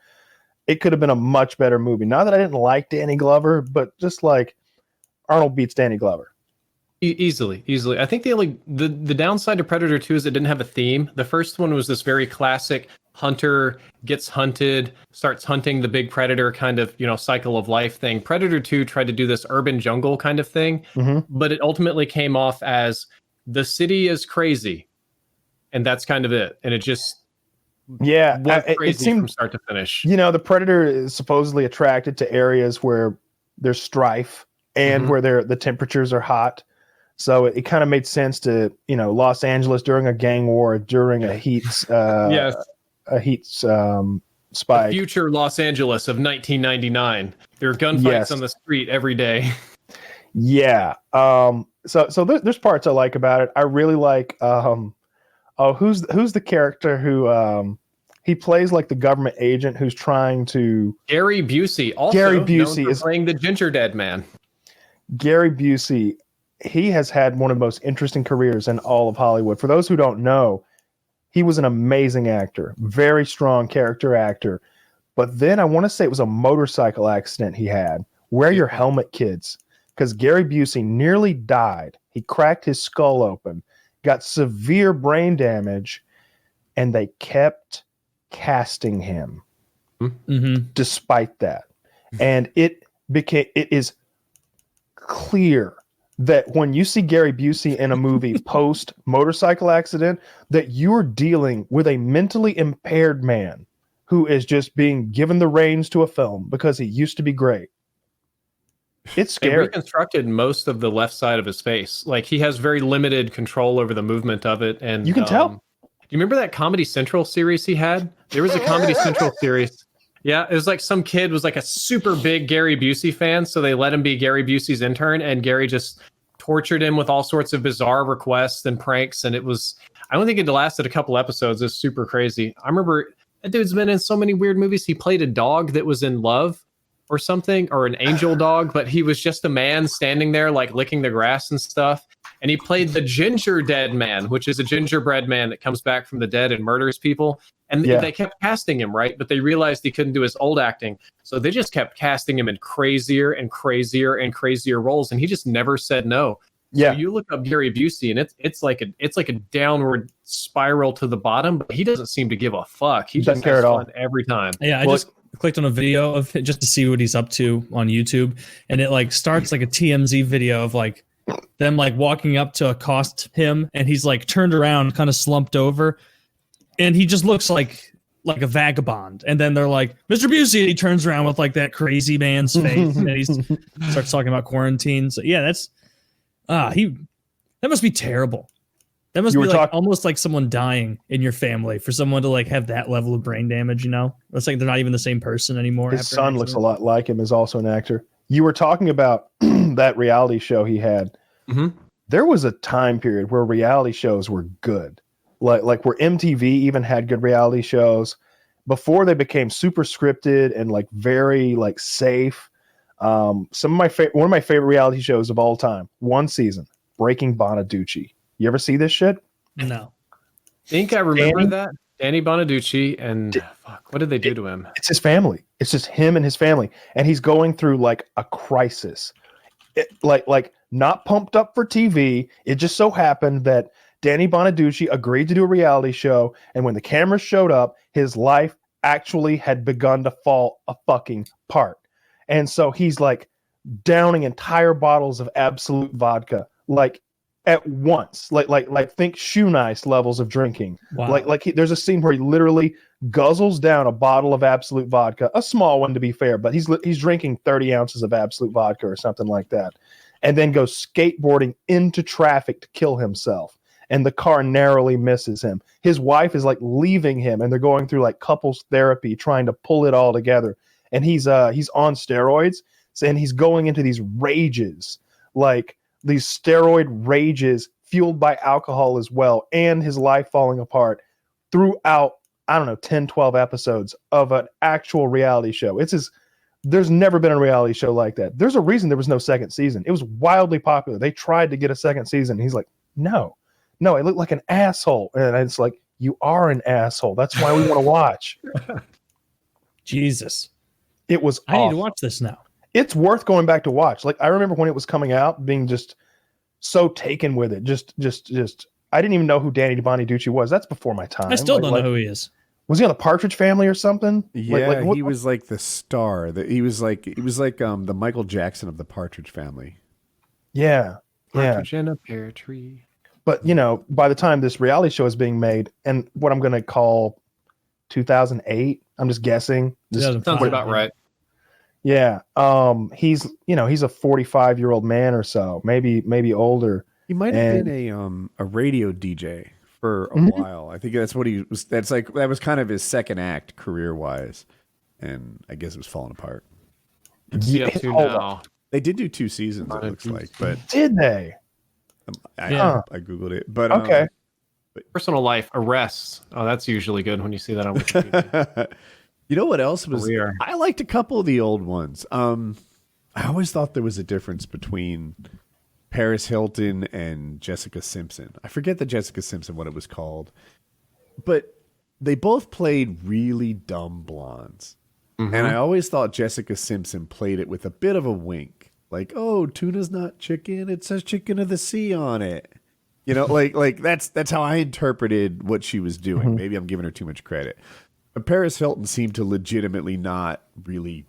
It could have been a much better movie. Not that I didn't like Danny Glover, but just like Arnold beats Danny Glover. Easily. I think the downside to Predator 2 is it didn't have a theme. The first one was this very classic hunter gets hunted, starts hunting the big predator kind of, you know, cycle of life thing. Predator 2 tried to do this urban jungle kind of thing, but it ultimately came off as the city is crazy. And that's kind of it. And it just went crazy it seemed, from start to finish. You know, the predator is supposedly attracted to areas where there's strife and where the temperatures are hot. So it kind of made sense to, you know, Los Angeles during a gang war, during a heat spike. The future Los Angeles of 1999. There are gunfights on the street every day. Yeah. So there's parts I like about it. I really like who's the character who he plays like the government agent who's trying to Gary Busey. Also Gary Busey is playing the Ginger Dead Man. Gary Busey, he has had one of the most interesting careers in all of Hollywood. For those who don't know, he was an amazing actor, very strong character actor. But then I want to say it was a motorcycle accident he had. Wear your helmet, kids, because Gary Busey nearly died. He cracked his skull open, got severe brain damage, and they kept casting him despite that. And it is clear that when you see Gary Busey in a movie post motorcycle accident, that you're dealing with a mentally impaired man who is just being given the reins to a film because he used to be great. It's They scary. reconstructed most of the left side of his face. Like he has very limited control over the movement of it. And You can tell. Do you remember that Comedy Central series he had? There was a Comedy Central series. Yeah, it was like some kid was like a super big Gary Busey fan, so they let him be Gary Busey's intern, and Gary just tortured him with all sorts of bizarre requests and pranks. And it was, I don't think it lasted a couple episodes. It's super crazy. I remember that dude's been in so many weird movies. He played a dog that was in love or something, or an angel dog, but he was just a man standing there like licking the grass and stuff. And he played the ginger dead man, which is a gingerbread man that comes back from the dead and murders people. And they kept casting him, right? But they realized he couldn't do his old acting. So they just kept casting him in crazier and crazier and crazier roles. And he just never said no. Yeah. So you look up Gary Busey and it's like a downward spiral to the bottom, but he doesn't seem to give a fuck. He Doesn't just care has at all. fun every time. Yeah, I just clicked on a video of it just to see what he's up to on YouTube, and it like starts like a TMZ video of like them like walking up to accost him, and he's like turned around, kind of slumped over, and he just looks like a vagabond. And then they're like, Mr. Busey, and he turns around with like that crazy man's face, and he starts talking about quarantine. So yeah, that's that must be terrible. That must be like almost like someone dying in your family for someone to like have that level of brain damage, you know? It's like they're not even the same person anymore. His son looks a lot like him, is also an actor. You were talking about that reality show he had. Mm-hmm. There was a time period where reality shows were good. Like where MTV even had good reality shows before they became super scripted and like very like safe. One of my favorite reality shows of all time, one season, Breaking Bonaduce. You ever see this shit? No. I think I remember that. Danny Bonaduce, and what did they do to him? It's his family. It's just him and his family. And he's going through like a crisis. Like not pumped up for TV. It just so happened that Danny Bonaduce agreed to do a reality show. And when the cameras showed up, his life actually had begun to fall a fucking apart. And so he's like downing entire bottles of Absolute vodka, like at once, like think shoe nice levels of drinking. Wow. There's a scene where he literally guzzles down a bottle of Absolute vodka, a small one to be fair, but he's drinking 30 ounces of Absolute vodka or something like that, and then goes skateboarding into traffic to kill himself. And the car narrowly misses him. His wife is like leaving him, and they're going through like couples therapy, trying to pull it all together. And he's on steroids, and he's going into these rages, like these steroid rages fueled by alcohol as well, and his life falling apart throughout, I don't know, 10, 12 episodes of an actual reality show. There's never been a reality show like that. There's a reason there was no second season. It was wildly popular. They tried to get a second season. And he's like, no, I look like an asshole. And it's like, you are an asshole. That's why we want to watch. Jesus. It was I need to watch this now. It's worth going back to watch. Like I remember when it was coming out, being just so taken with it. Just I didn't even know who Danny Bonaduce was. That's before my time. I still don't know who he is. Was he on the Partridge Family or something? Yeah, he was like the star. He was like the Michael Jackson of the Partridge Family. Yeah. Partridge in a pear tree. But by the time this reality show is being made, and what I'm going to call 2008, I'm just guessing. Sounds about right. Yeah. He's a 45-year-old man or so, maybe older. He might have been a radio DJ for a while. I think that's what he was. That was kind of his second act career wise, and I guess it was falling apart. What's he up to now? They did do 2 seasons, it looks like, but did they? I googled it, but okay. Personal life arrests. Oh, that's usually good when you see that on Wikipedia. You know what else was? Career. I liked a couple of the old ones. I always thought there was a difference between Paris Hilton and Jessica Simpson. I forget the Jessica Simpson what it was called, but they both played really dumb blondes. Mm-hmm. And I always thought Jessica Simpson played it with a bit of a wink, like, "Oh, tuna's not chicken; it says chicken of the sea on it." Like that's how I interpreted what she was doing. Mm-hmm. Maybe I'm giving her too much credit. But Paris Hilton seemed to legitimately not really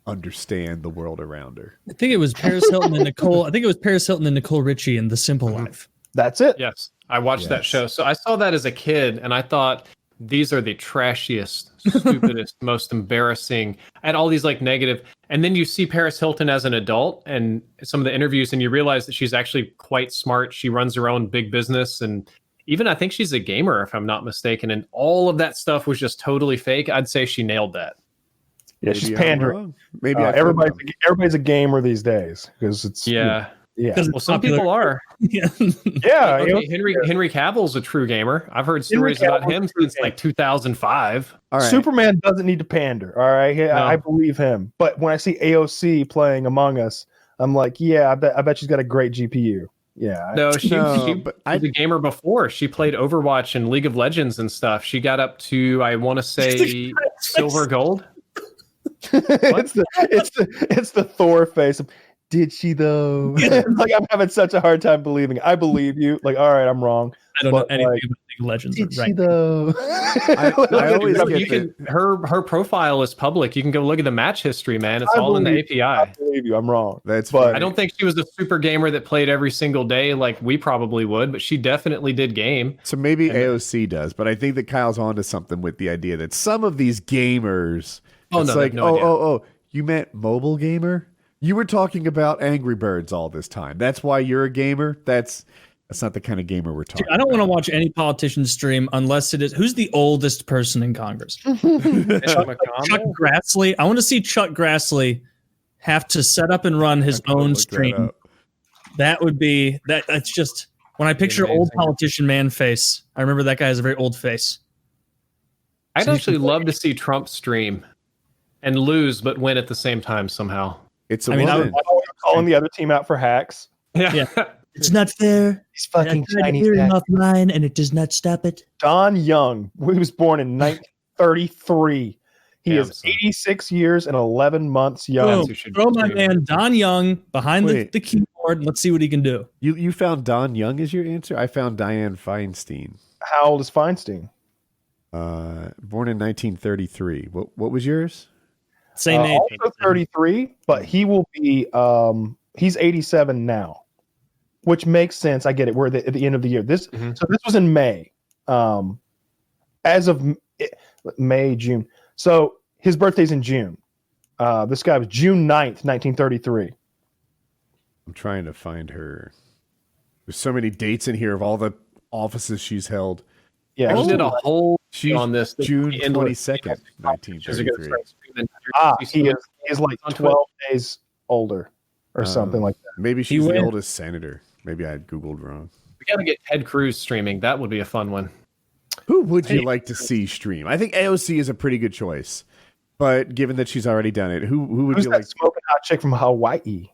understand the world around her. I think it was Paris Hilton and Nicole. I think it was Paris Hilton and Nicole Richie in The Simple Life. That's it. Yes, I watched that Yes. show. So I saw that as a kid, and I thought these are the trashiest, stupidest, most embarrassing, and all these like negative. And then you see Paris Hilton as an adult, and some of the interviews, and you realize that she's actually quite smart. She runs her own big business, and even I think she's a gamer, if I'm not mistaken. And all of that stuff was just totally fake. I'd say she nailed that. Yeah, she's Maybe I'm pandering. wrong. Maybe I feel Everybody's a gamer these days because it's Yeah. yeah. Because Well, some people are. Yeah. Yeah, Okay, Henry Cavill's a true gamer. I've heard stories about Cavill's him a true since like 2005. All right. Superman doesn't need to pander. All right, I believe him. But when I see AOC playing Among Us, I'm like, yeah, I bet she's got a great GPU. Yeah, No, she but was a gamer before. She played Overwatch and League of Legends and stuff. She got up to, I want to say, silver gold. it's the Thor face. Did she though? Like I'm having such a hard time believing. I believe you. Like, all right, I'm wrong. I don't know But, anything like, about League of Legends. Did she Right. though? I always You get can, her profile is public. You can go look at the match history, man. It's I all in the believe- I API. believe you. I'm wrong. That's But- funny. I don't think she was a super gamer that played every single day like we probably would, but she definitely did game. So maybe AOC does, but I think that Kyle's onto something with the idea that some of these gamers, Oh, it's no, they like, have no idea. you meant mobile gamer? You were talking about Angry Birds all this time. That's why you're a gamer? That's not the kind of gamer we're talking I don't want to about. watch any politician stream unless it is who's the oldest person in Congress. Chuck Grassley. I want to see Chuck Grassley have to set up and run his own Look that stream. up. That would be that. That's just when I picture old amazing. politician man face. I remember that guy has a very old face. I'd actually love to see Trump stream and lose, but win at the same time somehow. It's a I mean, I woman. Calling the other team out for hacks. Yeah. It's not fair. These I fucking tried to Chinese hear him hacks. offline, and it does not stop it. Don Young, he was born in 1933. He Damn, is son. 86 years and 11 months young. Boom. who should Throw my stream. man Don Young behind Wait. the keyboard. And let's see what he can do. You found Don Young as your answer? I found Diane Feinstein. How old is Feinstein? Born in 1933. What was yours? Same age. Also 33, but he will be he's 87 now, which makes sense. I get it. We're at the end of the year. So this was in May. As of May, June. So his birthday's in June. This guy was June 9th, 1933. I'm trying to find her. There's so many dates in here of all the offices she's held. Yeah. I did a whole She's on this. June Endless. 22nd, She's gonna 1933. start streaming. He is like on 12 days older or something like that. Maybe she's the went- oldest senator. Maybe I Googled wrong. We got to get Ted Cruz streaming. That would be a fun one. Who would you like to see stream? I think AOC is a pretty good choice. But given that she's already done it, who would Who's you that like? smoking hot chick from Hawaii?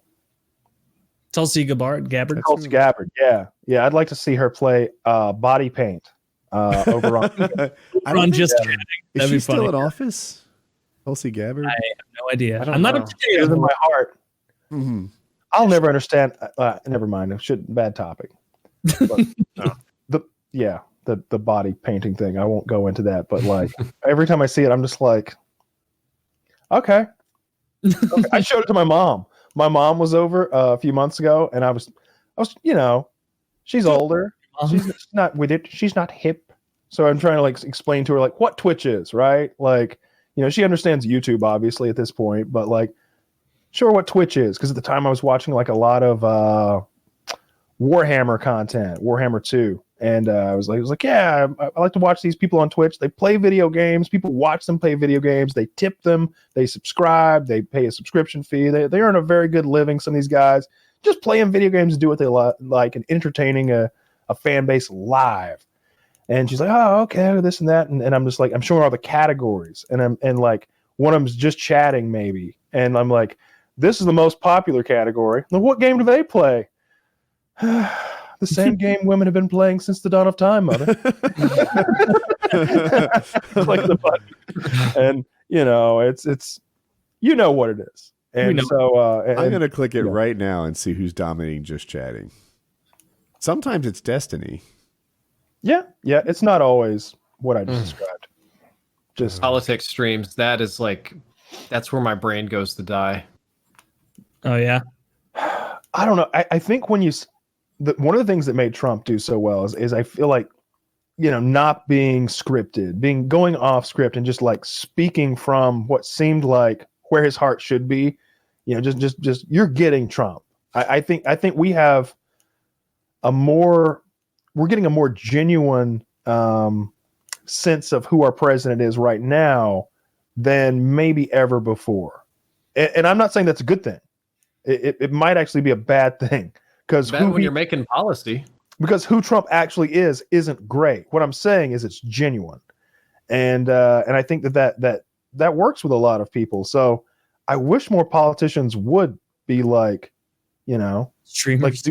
Tulsi Gabbard. Tulsi Gabbard. Yeah. I'd like to see her play body paint over on. I I'm don't think- just kidding. Is That'd she be still funny. in office? Tulsi Gabbard? I have no idea. I don't I'm not know. up to It is date. in my heart. Mhm. I'll never understand. Never mind. Bad topic. But, the body painting thing. I won't go into that. But like every time I see it, I'm just like, okay. I showed it to my mom. My mom was over a few months ago, and I was, she's older. She's not with it. She's not hip. So I'm trying to like explain to her like what Twitch is, right? Like, she understands YouTube obviously at this point, but like, show her what Twitch is. Because at the time I was watching like a lot of Warhammer content, Warhammer 2. And I was like, yeah, I like to watch these people on Twitch. They play video games. People watch them play video games. They tip them. They subscribe. They pay a subscription fee. They earn a very good living. Some of these guys just playing video games and do what they like and entertaining a fan base live. And she's like, oh, okay, this and that. And I'm just like, I'm showing all the categories. And like one of them's just chatting maybe. And I'm like, this is the most popular category. Like, what game do they play? The same game women have been playing since the dawn of time, mother. Click the button. And it's what it is. And so I'm going to click it right now and see who's dominating just chatting. Sometimes it's Destiny. Yeah, it's not always what I just described. Just Politics streams. That is like That's where my brain goes to die. Oh yeah. I don't know. I think when one of the things that made Trump do so well is I feel like, not being scripted, going off script and just like speaking from what seemed like where his heart should be, just you're getting Trump. I think we have we're getting a more genuine sense of who our president is right now than maybe ever before. And I'm not saying that's a good thing. It might actually be a bad thing because when you're making policy, because who Trump actually isn't great. What I'm saying is it's genuine, and I think that works with a lot of people. So I wish more politicians would be like, Streamers.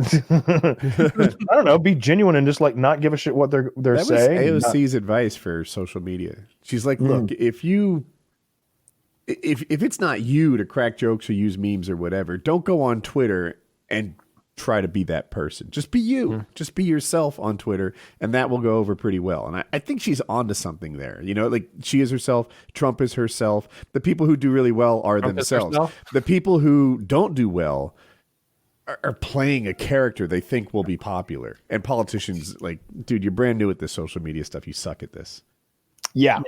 I don't know, be genuine and just like not give a shit what they're That saying. was AOC's advice for social media. She's like, look, if it's not you to crack jokes or use memes or whatever, don't go on Twitter and try to be that person. Just be you. Just be yourself on Twitter, and that will go over pretty well. And I think she's onto something there. Like she is herself. Trump is herself. The people who do really well are themselves. The people who don't do well are playing a character they think will be popular. And politicians, like, dude, you're brand new at this social media stuff. You suck at this. Yeah.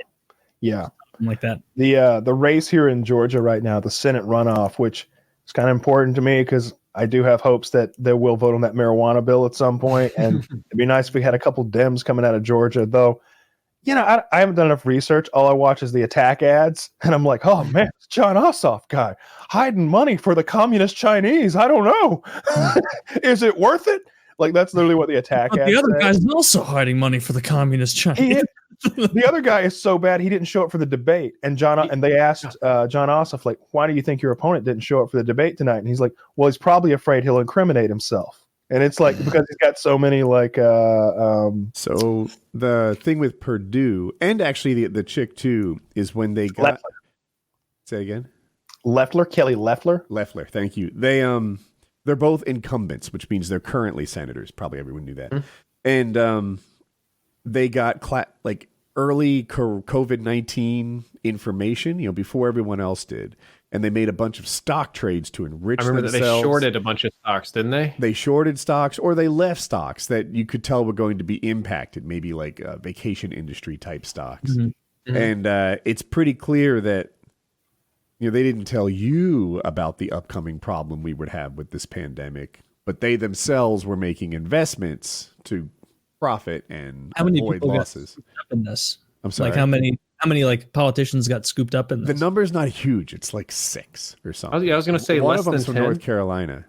Like that. The race here in Georgia right now, the Senate runoff, which is kind of important to me because I do have hopes that they will vote on that marijuana bill at some point. And it'd be nice if we had a couple Dems coming out of Georgia, though. I haven't done enough research. All I watch is the attack ads. And I'm like, oh man, it's John Ossoff guy hiding money for the communist Chinese. I don't know. Is it worth it? Like, that's literally what the attack ads the other say. guy's also hiding money for the communist Chinese. The other guy is so bad he didn't show up for the debate. And they asked John Ossoff, like, why do you think your opponent didn't show up for the debate tonight? And he's like, well, he's probably afraid he'll incriminate himself. And it's like, because he's got so many like So the thing with Purdue and actually the chick too is when they got Loeffler. Say again. Kelly Loeffler. Loeffler, thank you. They're both incumbents, which means they're currently senators. Probably everyone knew that. And they got early COVID-19 information, before everyone else did. And they made a bunch of stock trades to enrich themselves. I remember that they shorted a bunch of stocks, didn't they? They shorted stocks, or they left stocks that you could tell were going to be impacted, maybe like vacation industry type stocks. And it's pretty clear that they didn't tell you about the upcoming problem we would have with this pandemic, but they themselves were making investments to profit and avoid losses. In this? I'm sorry. Like how many like politicians got scooped up in this? The number's not huge. It's like 6 or something. I was going to say one less of them's than from 10. North Carolina.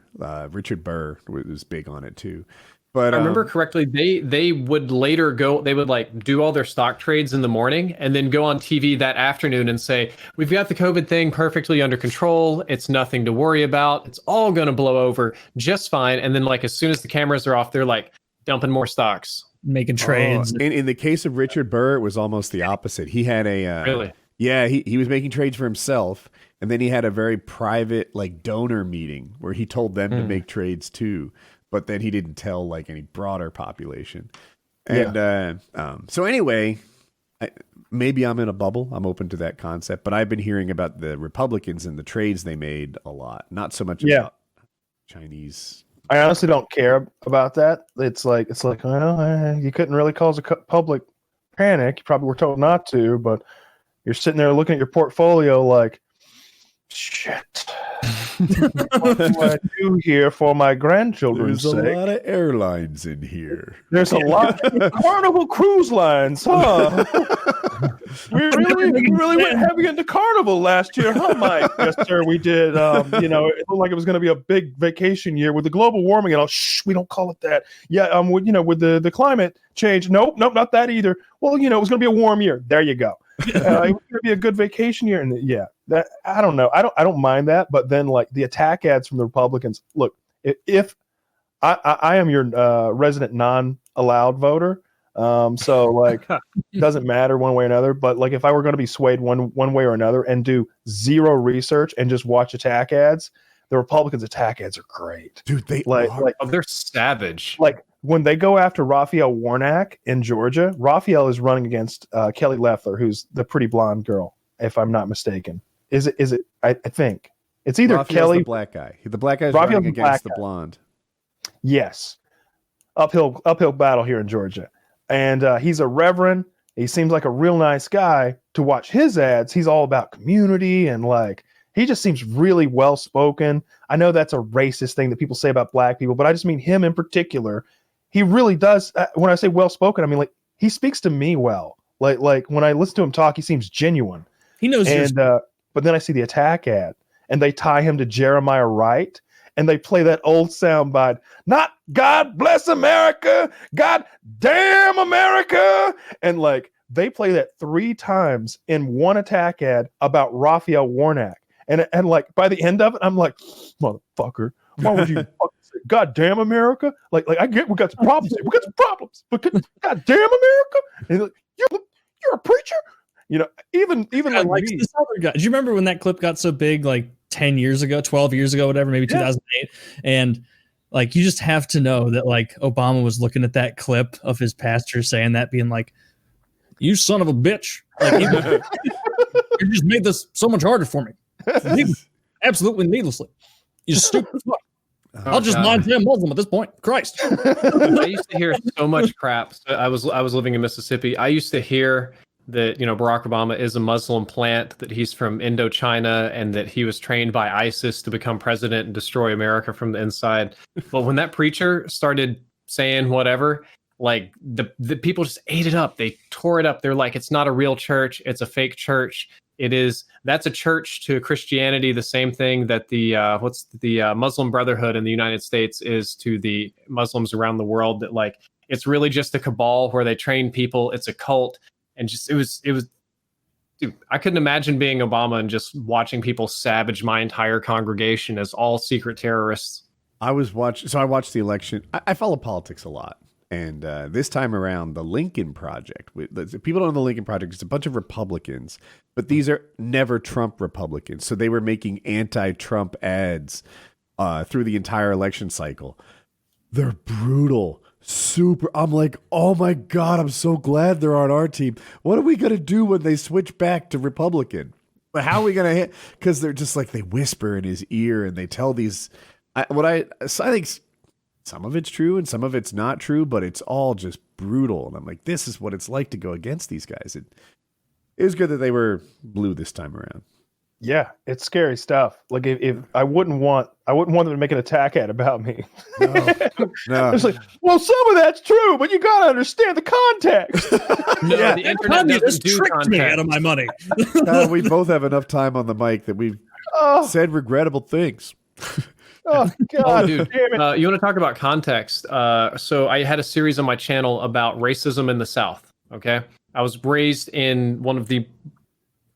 Richard Burr was big on it too. But I remember correctly, they would later they would like do all their stock trades in the morning and then go on TV that afternoon and say, we've got the COVID thing perfectly under control. It's nothing to worry about. It's all going to blow over just fine. And then like as soon as the cameras are off, they're like dumping more stocks. Making trades. In the case of Richard Burr, it was almost the opposite. He had Really? Yeah, he was making trades for himself, and then he had a very private like donor meeting where he told them to make trades too, but then he didn't tell like any broader population. And so anyway, maybe I'm in a bubble. I'm open to that concept, but I've been hearing about the Republicans and the trades they made a lot, not so much about Chinese. I honestly don't care about that. It's like, well, you couldn't really cause a public panic. You probably were told not to, but you're sitting there looking at your portfolio like, shit. What do I do here for my grandchildren's There's sake? a lot of airlines in here. There's a lot. Carnival Cruise Lines, huh? we really went heavy into Carnival last year, huh, Mike? Yes, sir, we did. It looked like it was going to be a big vacation year with the global warming and all. Shh, we don't call it that. Yeah, with the climate change. Nope, not that either. Well, it was going to be a warm year. There you go. It was going to be a good vacation year, and that I don't know. I don't mind that, but then like the attack ads from the Republicans. Look, if I am your resident non-allowed voter, so like it doesn't matter one way or another. But like if I were going to be swayed one way or another and do zero research and just watch attack ads, the Republicans' attack ads are great, Dude, they They're savage. Like when they go after Raphael Warnock in Georgia, Raphael is running against Kelly Loeffler, who's the pretty blonde girl. if I'm not mistaken. Is it? I think it's either Raphael's Kelly. the black guy. The black guy's Raphael's running the black against the guy. blonde. Yes, uphill battle here in Georgia, and he's a reverend. He seems like a real nice guy. To watch his ads, he's all about community and like he just seems really well spoken. I know that's a racist thing that people say about black people, but I just mean him in particular. He really does. When I say well spoken, I mean like he speaks to me well. Like when I listen to him talk, he seems genuine. He knows And but then I see the attack ad, and they tie him to Jeremiah Wright, and they play that old soundbite, not God bless America, God damn America. And like they play that 3 times in one attack ad about Raphael Warnock. And like by the end of it, I'm like, motherfucker, why would you fucking say God damn America? Like I get we got some problems here. We got some problems. But God damn America. And like, you're a preacher? You know, even like me. this other guy. Do you remember when that clip got so big, like 10 years ago, 12 years ago, whatever, maybe 2008? And like, you just have to know that like Obama was looking at that clip of his pastor saying that, being like, you son of a bitch. Like, you just made this so much harder for me. Absolutely needlessly. You stupid fuck. I'll just non-damn Muslim at this point. Christ. I used to hear so much crap. I was living in Mississippi. I used to hear that, you know, Barack Obama is a Muslim plant, that he's from Indochina, and that he was trained by ISIS to become president and destroy America from the inside. But when that preacher started saying whatever, like the people just ate it up. They tore it up. They're like, it's not a real church. It's a fake church. That's a church to Christianity, the same thing that the Muslim Brotherhood in the United States is to the Muslims around the world. That like, it's really just a cabal where they train people. It's a cult. And just, it was, dude, I couldn't imagine being Obama and just watching people savage my entire congregation as all secret terrorists. I watched the election. I follow politics a lot. And this time around, the Lincoln Project, people don't know the Lincoln Project, it's a bunch of Republicans, but these are never Trump Republicans. So they were making anti-Trump ads through the entire election cycle. They're brutal. Super. I'm like, oh my God, I'm so glad they're on our team. What are we going to do when they switch back to Republican? But how are we going to hit? Because they're just like, they whisper in his ear and they tell these, I think some of it's true and some of it's not true, but it's all just brutal. And I'm like, this is what it's like to go against these guys. It was good that they were blue this time around. Yeah, it's scary stuff. Like if I wouldn't want them to make an attack ad about me. No. It's like, well, some of that's true, but you got to understand the context. No, the internet doesn't do tricked me context. out of my money. We both have enough time on the mic that we've said regrettable things. Oh God, Oh, dude. damn it. You want to talk about context? So I had a series on my channel about racism in the South. Okay, I was raised in one of the.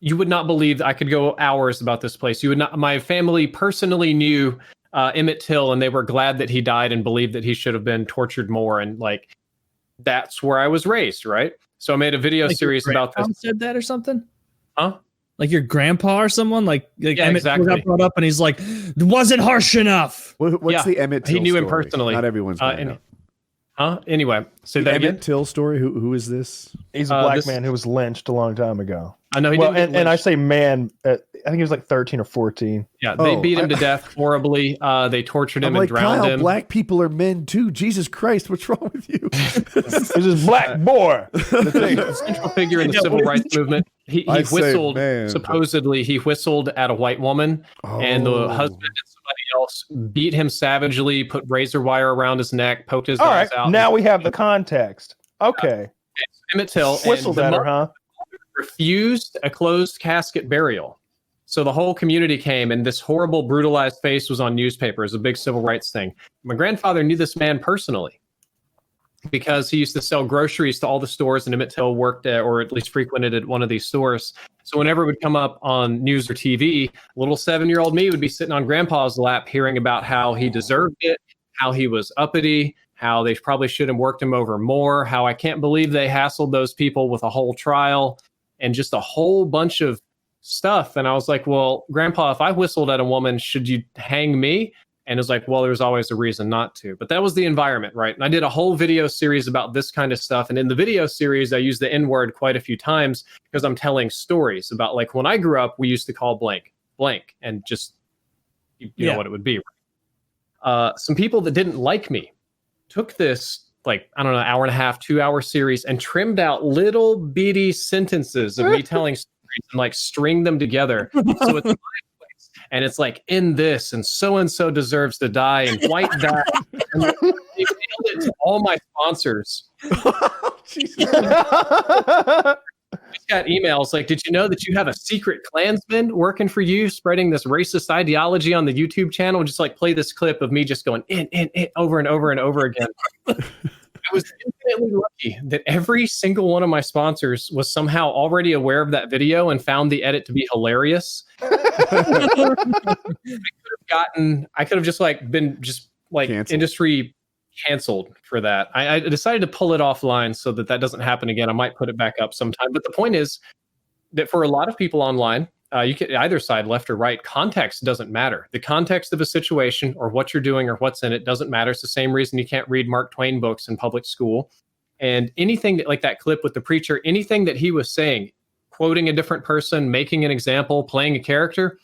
You would not believe, I could go hours about this place. You would not. My family personally knew Emmett Till, and they were glad that he died and believed that he should have been tortured more. And like, that's where I was raised, right? So I made a video series about this. Said that or something? Huh? Like your grandpa or someone? Like Yeah, Emmett exactly. got brought up and he's like, wasn't harsh enough. What's Yeah, the Emmett Till he knew him story? personally. Not everyone's going to know. Huh? Anyway, say The that Emmett again. Till story? Who is this? He's a black this- man who was lynched a long time ago. I know he Well, didn't. and I say man, I think he was like 13 or 14. Yeah, they Oh, beat him to death horribly. They tortured him I'm and like, drowned Kyle, him. black people are men too. Jesus Christ, what's wrong with you? There's this black boy. The central figure in the civil rights movement. He I say whistled. man, but- Supposedly, he whistled at a white woman, and the husband and somebody else beat him savagely, put razor wire around his neck, poked his All eyes right, out. now we have the context. Okay, Emmett Till whistled and at the her, huh? refused a closed casket burial. So the whole community came, and this horrible, brutalized face was on newspapers, a big civil rights thing. My grandfather knew this man personally because he used to sell groceries to all the stores, and Emmett Till worked at, or at least frequented at one of these stores. So whenever it would come up on news or TV, little 7-year-old me would be sitting on grandpa's lap hearing about how he deserved it, how he was uppity, how they probably should have worked him over more, how I can't believe they hassled those people with a whole trial and just a whole bunch of stuff. And I was like, well, Grandpa, if I whistled at a woman, should you hang me? And it was like, well, there's always a reason not to. But that was the environment, right? And I did a whole video series about this kind of stuff. And in the video series, I used the N-word quite a few times because I'm telling stories about, like, when I grew up, we used to call blank, and just, you know what it would be. Some people that didn't like me took this, like, I don't know, hour and a half, 2-hour series and trimmed out little bitty sentences of me telling stories and, like, string them together. So it's and it's like, in this, and so deserves to die, and white that. And they mailed it to all my sponsors. Jesus. Just got emails like, did you know that you have a secret Klansman working for you, spreading this racist ideology on the YouTube channel? Just like play this clip of me just going in, over and over and over again. I was infinitely lucky that every single one of my sponsors was somehow already aware of that video and found the edit to be hilarious. I could have just like been just like Canceled. Industry canceled for that. I decided to pull it offline so that doesn't happen again. I might put it back up sometime. But the point is that for a lot of people online, you can either side, left or right, context doesn't matter. The context of a situation or what you're doing or what's in it doesn't matter. It's the same reason you can't read Mark Twain books in public school. And anything that, like that clip with the preacher, anything that he was saying, quoting a different person, making an example, playing a character,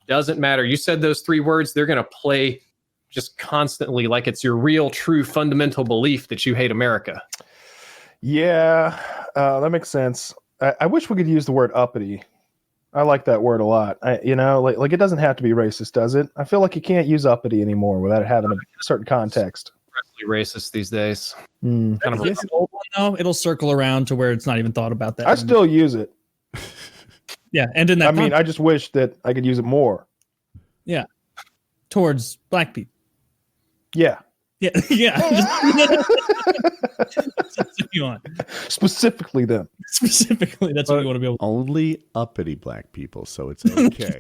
doesn't matter. You said those 3 words, they're going to play just constantly like it's your real, true, fundamental belief that you hate America. Yeah, that makes sense. I wish we could use the word uppity. I like that word a lot. Like it doesn't have to be racist, does it? I feel like you can't use uppity anymore without it having a certain context. Racist these days. Mm. Kind of This old one, though, it'll circle around to where it's not even thought about that. I still use it. Yeah, and in that I mean, I just wish that I could use it more. yeah, towards black people. Yeah. Yeah, yeah. That's what you want. Specifically them. Specifically, that's what you want to be able to. Only uppity black people, so it's okay.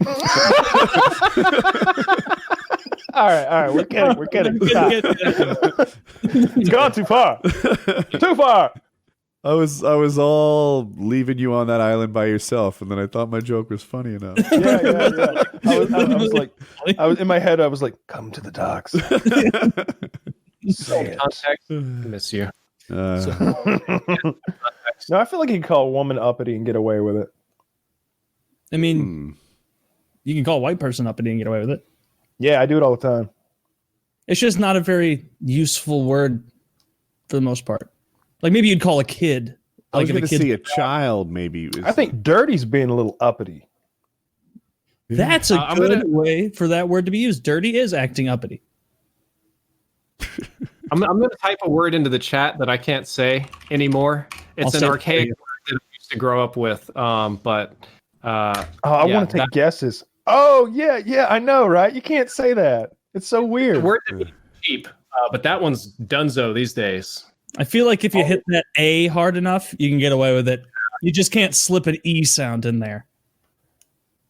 All right. We're kidding. Stop. It's gone too far. Too far. I was all leaving you on that island by yourself, and then I thought my joke was funny enough. Yeah. I was like, in my head, I was like, come to the docks. Say it. context. I miss you. No, I feel like you can call a woman uppity and get away with it. I mean, you can call a white person uppity and get away with it. Yeah, I do it all the time. It's just not a very useful word for the most part. Like maybe you'd call a kid. I was Like going to if a see kid. a child maybe. I think dirty's being a little uppity. That's a I'm good gonna- way for that word to be used. Dirty is acting uppity. I'm going to type a word into the chat that I can't say anymore. It's I'll an say it archaic for you. word that I used to grow up with. But I yeah, want to take guesses. Oh, yeah, I know, right? You can't say that. It's so the weird. word that means cheap, but that one's dunzo these days. I feel like if you hit that A hard enough, you can get away with it. You just can't slip an E sound in there.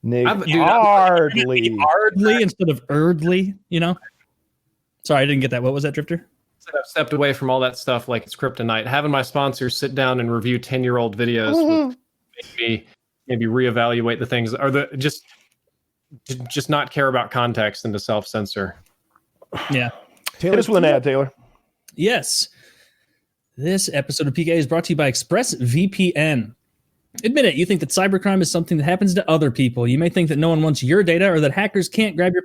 Hardly. Hardly instead of erdly, you know? Sorry, I didn't get that. What was that, Drifter? I've stepped away from all that stuff like it's kryptonite. Having my sponsors sit down and review 10-year-old videos would make me maybe reevaluate the things, or just not care about context and to self-censor. Yeah. Hit us with an ad, Taylor. Yes. This episode of PKA is brought to you by ExpressVPN. Admit it, you think that cybercrime is something that happens to other people. You may think that no one wants your data or that hackers can't grab your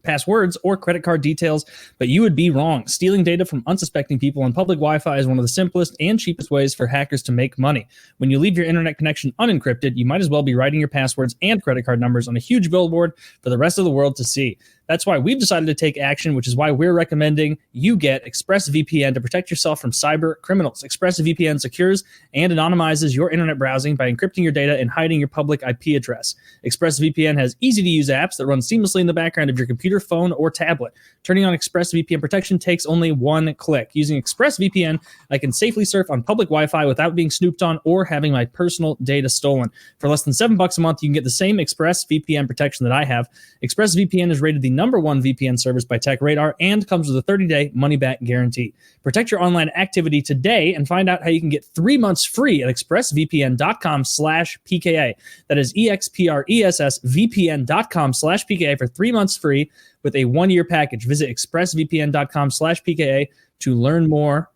passwords or credit card details, but you would be wrong. Stealing data from unsuspecting people on public Wi-Fi is one of the simplest and cheapest ways for hackers to make money. When you leave your internet connection unencrypted, you might as well be writing your passwords and credit card numbers on a huge billboard for the rest of the world to see. That's why we've decided to take action, which is why we're recommending you get ExpressVPN to protect yourself from cyber criminals. ExpressVPN secures and anonymizes your internet browsing by encrypting your data and hiding your public IP address. ExpressVPN has easy-to-use apps that run seamlessly in the background of your computer, phone, or tablet. Turning on ExpressVPN protection takes only one click. Using ExpressVPN, I can safely surf on public Wi-Fi without being snooped on or having my personal data stolen. For less than $7 a month, you can get the same ExpressVPN protection that I have. ExpressVPN is rated the #1 VPN service by TechRadar and comes with a 30-day money-back guarantee. Protect your online activity today and find out how you can get 3 months free at expressvpn.com/PKA. That is expressvpn.com/PKA for 3 months free with a 1-year package. Visit expressvpn.com/PKA to learn more.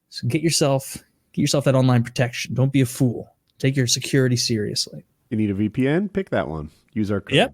So get yourself that online protection. Don't be a fool. Take your security seriously. You need a VPN? Pick that one. Use our code. Yep.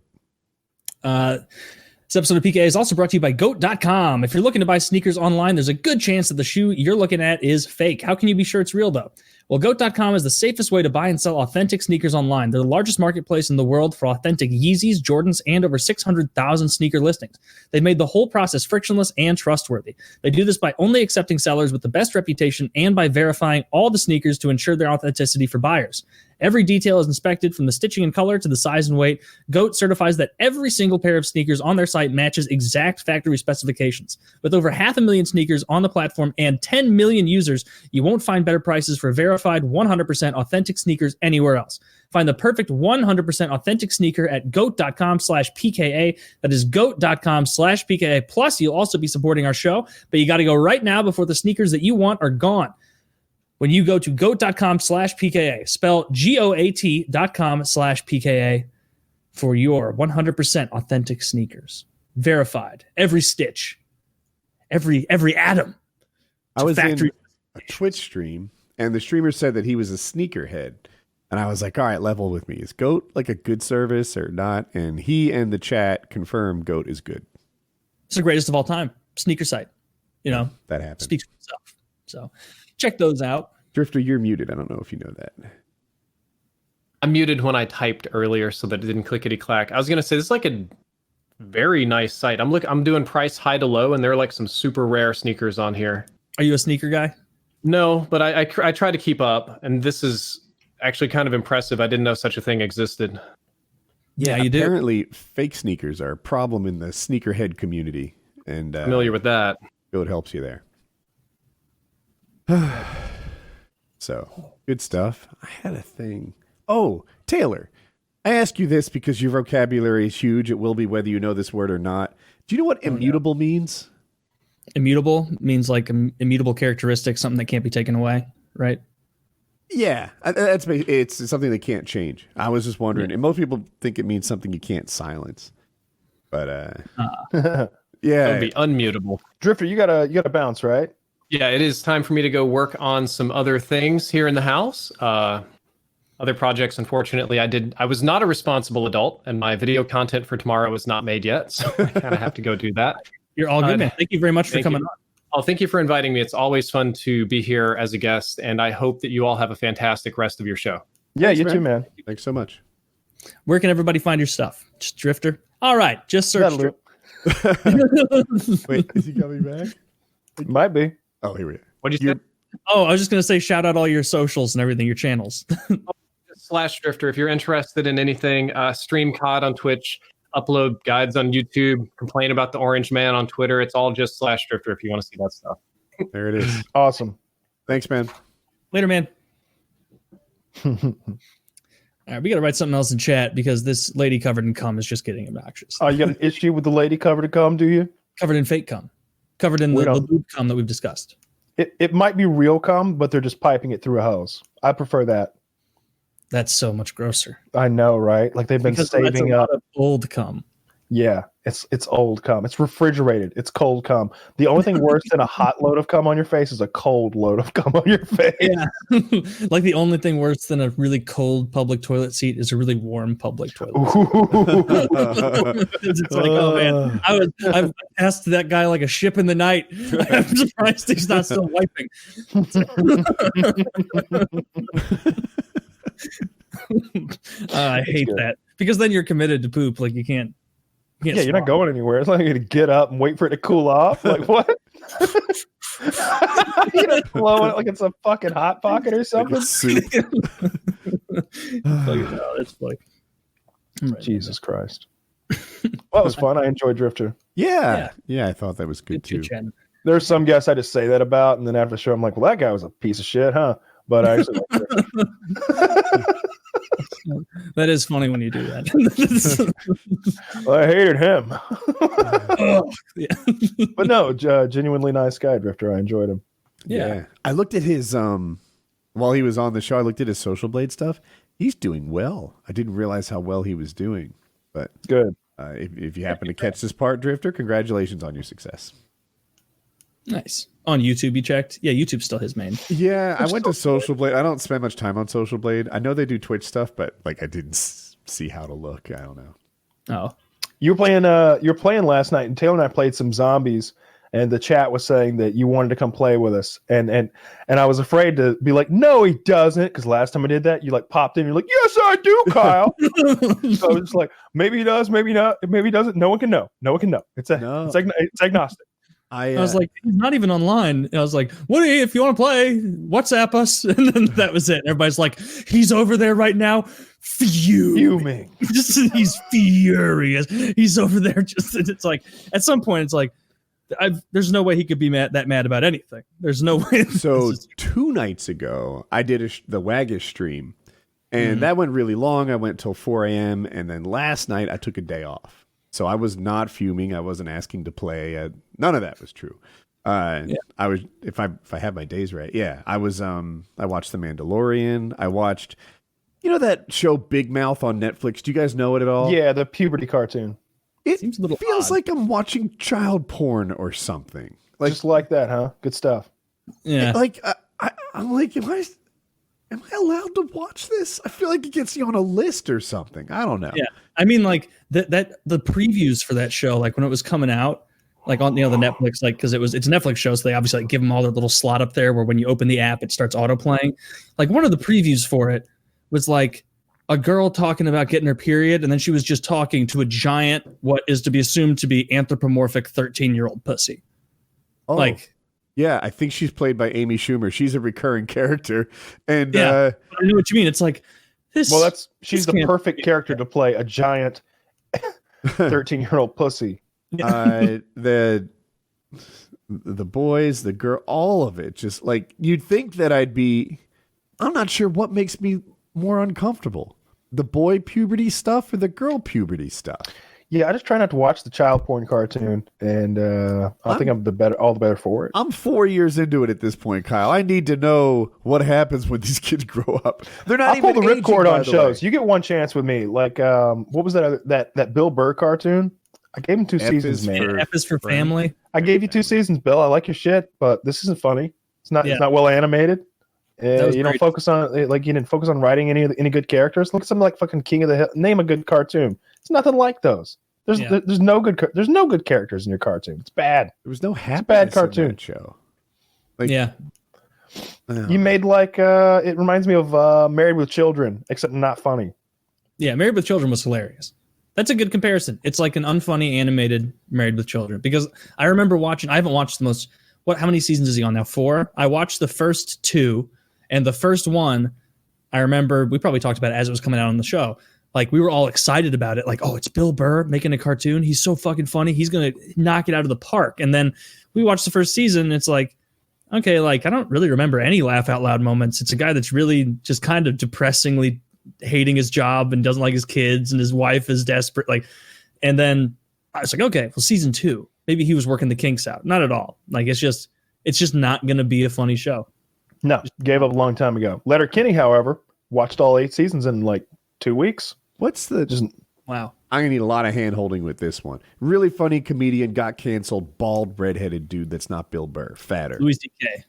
This episode of PKA is also brought to you by GOAT.com. If you're looking to buy sneakers online, there's a good chance that the shoe you're looking at is fake. How can you be sure it's real, though? Well, GOAT.com is the safest way to buy and sell authentic sneakers online. They're the largest marketplace in the world for authentic Yeezys, Jordans, and over 600,000 sneaker listings. They've made the whole process frictionless and trustworthy. They do this by only accepting sellers with the best reputation and by verifying all the sneakers to ensure their authenticity for buyers. Every detail is inspected from the stitching and color to the size and weight. GOAT certifies that every single pair of sneakers on their site matches exact factory specifications. With over 500,000 sneakers on the platform and 10 million users, you won't find better prices for verified 100% authentic sneakers anywhere else. Find the perfect 100% authentic sneaker at goat.com/PKA. That is goat.com/PKA. Plus, you'll also be supporting our show, but you got to go right now before the sneakers that you want are gone. When you go to goat.com/PKA, spell GOAT.com/PKA for your 100% authentic sneakers. Verified. Every stitch. Every atom. I was in a Twitch stream, and the streamer said that he was a sneakerhead. And I was like, all right, level with me. Is GOAT like a good service or not? And he and the chat confirmed GOAT is good. It's the greatest of all time. Sneaker site. You know, that happened. Speaks for itself. So check those out. Drifter, you're muted. I don't know if you know that. I'm muted when I typed earlier so that it didn't clickety clack. I was gonna say this is like a very nice site. I'm doing price high to low, and there are like some super rare sneakers on here. Are you a sneaker guy? No, but I try to keep up, and this is actually kind of impressive. I didn't know such a thing existed. Yeah, you do. Apparently, fake sneakers are a problem in the sneakerhead community, and Familiar with that. GOAT helps you there. So, good stuff. I had a thing. Oh, Taylor, I ask you this because your vocabulary is huge. It will be whether you know this word or not. Do you know what immutable means? Immutable means like immutable characteristics, something that can't be taken away, right? Yeah, it's something that can't change. I was just wondering, and most people think it means something you can't silence. But yeah, It would be unmutable. Drifter, you gotta bounce, right? Yeah, it is time for me to go work on some other things here in the house. Other projects, unfortunately, I was not a responsible adult, and my video content for tomorrow is not made yet, so I kind of have to go do that. You're all good, man. Thank you very much for coming on. Oh, thank you for inviting me. It's always fun to be here as a guest, and I hope that you all have a fantastic rest of your show. Yeah, Thanks, you man. too, man. Thanks so much. Where can everybody find your stuff? Just Drifter? All right, just search That'll Drifter. Wait, is he coming back? Might be. Oh, here we go. What do you say? Oh, I was just going to say shout out all your socials and everything, your channels. /Drifter. If you're interested in anything, stream COD on Twitch, upload guides on YouTube, complain about the Orange Man on Twitter. It's all just /Drifter if you want to see that stuff. There it is. Awesome. Thanks, man. Later, man. All right, we got to write something else in chat because this lady covered in cum is just getting obnoxious. Oh, you got an issue with the lady covered to come, do you? Covered in fake cum. Covered in the lube cum that we've discussed. It might be real cum, but they're just piping it through a hose. I prefer that. That's so much grosser. I know, right? Like they've been saving up old cum. Yeah, it's old cum. It's refrigerated. It's cold cum. The only thing worse than a hot load of cum on your face is a cold load of cum on your face. Yeah. Like the only thing worse than a really cold public toilet seat is a really warm public toilet. It's like, oh man, I've asked that guy like a ship in the night. I'm surprised he's not still wiping. I hate that because then you're committed to poop. Like you can't yeah, you're not going anywhere. It's like you're going to get up and wait for it to cool off. Like, what? You're going to blow it like it's a fucking Hot Pocket or something? Like soup. It's like, Jesus Christ. Well, it was fun. I enjoyed Drifter. Yeah, I thought that was good too. There's some guests I just say that about, and then after the show, I'm like, well, that guy was a piece of shit, huh? But I actually like Drifter. That is funny when you do that. I hated him. Yeah. But no, genuinely nice guy, Drifter. I enjoyed him. Yeah. I looked at his while he was on the show, I looked at his Social Blade stuff. He's doing well. I didn't realize how well he was doing. But Good. if you happen to catch this part, Drifter, congratulations on your success. Nice. On YouTube, you checked? Yeah, YouTube's still his main. Yeah, I went to Social Blade. I don't spend much time on Social Blade. I know they do Twitch stuff, but like I didn't see how to look. I don't know. Oh. You were playing last night, and Taylor and I played some zombies, and the chat was saying that you wanted to come play with us, and I was afraid to be like, no, he doesn't, because last time I did that, you like popped in, you're like, yes, I do, Kyle. So I was just like, maybe he does, maybe not, maybe he doesn't. No one can know. No one can know. It's agnostic. I was like, he's not even online. And I was like, Woody, if you want to play, WhatsApp us. And then that was it. Everybody's like, he's over there right now, fuming. He's furious. He's over there. It's like, at some point, it's like, there's no way he could be that mad about anything. There's no way. So 2 nights ago, I did the Waggish stream, and that went really long. I went till 4 a.m. And then last night, I took a day off. So I was not fuming. I wasn't asking to play. None of that was true. I was, if I have my days right. Yeah, I was. I watched The Mandalorian. I watched, that show Big Mouth on Netflix. Do you guys know it at all? Yeah, the puberty cartoon. It seems a little feels odd. like I'm watching child porn or something. Like Just like that, huh? Good stuff. Yeah. Like I'm like, am I allowed to watch this? I feel like it gets you on a list or something. I don't know. Yeah. I mean, like the previews for that show, like when it was coming out, like on the Netflix, like because it's a Netflix show, so they obviously like give them all their little slot up there where when you open the app, it starts auto playing. Like one of the previews for it was like a girl talking about getting her period, and then she was just talking to a giant, what is to be assumed to be anthropomorphic 13-year-old pussy. Oh. Like. Yeah, I think she's played by Amy Schumer. She's a recurring character, and I know what you mean. It's like this. Well, she's the perfect character to play a giant 13-year-old pussy. The boys, the girl, all of it. Just like you'd think that I'm not sure what makes me more uncomfortable: the boy puberty stuff or the girl puberty stuff. Yeah, I just try not to watch the child porn cartoon, and I think I'm all the better for it. I'm 4 years into it at this point, Kyle. I need to know what happens when these kids grow up. They're not I'll pull even the ripcord on aging, shows. You get one chance with me. Like, what was that Bill Burr cartoon? I gave him 2 seasons, man. F is for family. I gave you 2 seasons, Bill. I like your shit, but this isn't funny. It's not well animated. You don't focus on you didn't focus on writing any good characters. Look at something like fucking King of the Hill. Name a good cartoon. It's nothing like those. There's no good characters in your cartoon. It's bad. There was no happiness bad cartoon in that show. Like, Yeah. You made like it reminds me of Married with Children, except not funny. Yeah, Married with Children was hilarious. That's a good comparison. It's like an unfunny animated Married with Children, because I remember watching. I haven't watched the most. How many seasons is he on now? 4. I watched the first 2, and the first one, I remember we probably talked about it as it was coming out on the show. Like we were all excited about it. Like, oh, it's Bill Burr making a cartoon. He's so fucking funny. He's gonna knock it out of the park. And then we watched the first season. And it's like, okay, like I don't really remember any laugh out loud moments. It's a guy that's really just kind of depressingly hating his job and doesn't like his kids, and his wife is desperate. Like, and then I was like, okay, well, season 2, maybe he was working the kinks out. Not at all. Like it's just not gonna be a funny show. No, gave up a long time ago. Letterkenny, however, watched all 8 seasons in like 2 weeks. What's the Wow. I'm gonna need a lot of hand holding with this one. Really funny comedian got canceled. Bald redheaded dude that's not Bill Burr. Fatter. Louis C.K.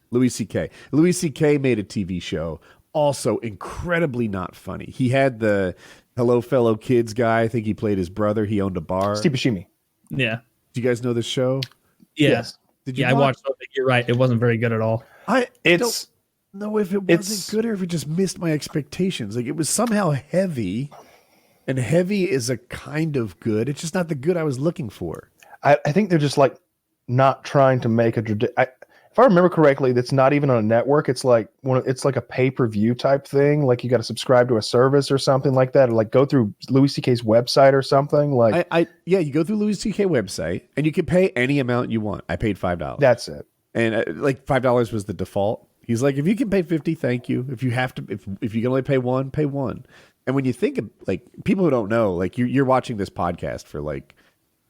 Louis C.K. made a TV show. Also incredibly not funny. He had the Hello Fellow Kids guy. I think he played his brother. He owned a bar. Steve Buscemi. Yeah. Do you guys know this show? Yeah. Yes. Did you I watched it. You're right. It wasn't very good at all. I It's don't know if it wasn't good or if it just missed my expectations. Like it was somehow heavy. And heavy is a kind of good. It's just not the good I was looking for. I think they're just like not trying to make a if I remember correctly, that's not even on a network. It's like it's like a pay-per-view type thing. Like you got to subscribe to a service or something like that, or like go through Louis C.K.'s website or something. Like you go through Louis C.K. website and you can pay any amount you want. I paid $5. That's it. And like $5 was the default. He's like, if you can pay 50, thank you. If you have to, if you can only pay one, pay one. And when you think of like people who don't know, like you're watching this podcast for like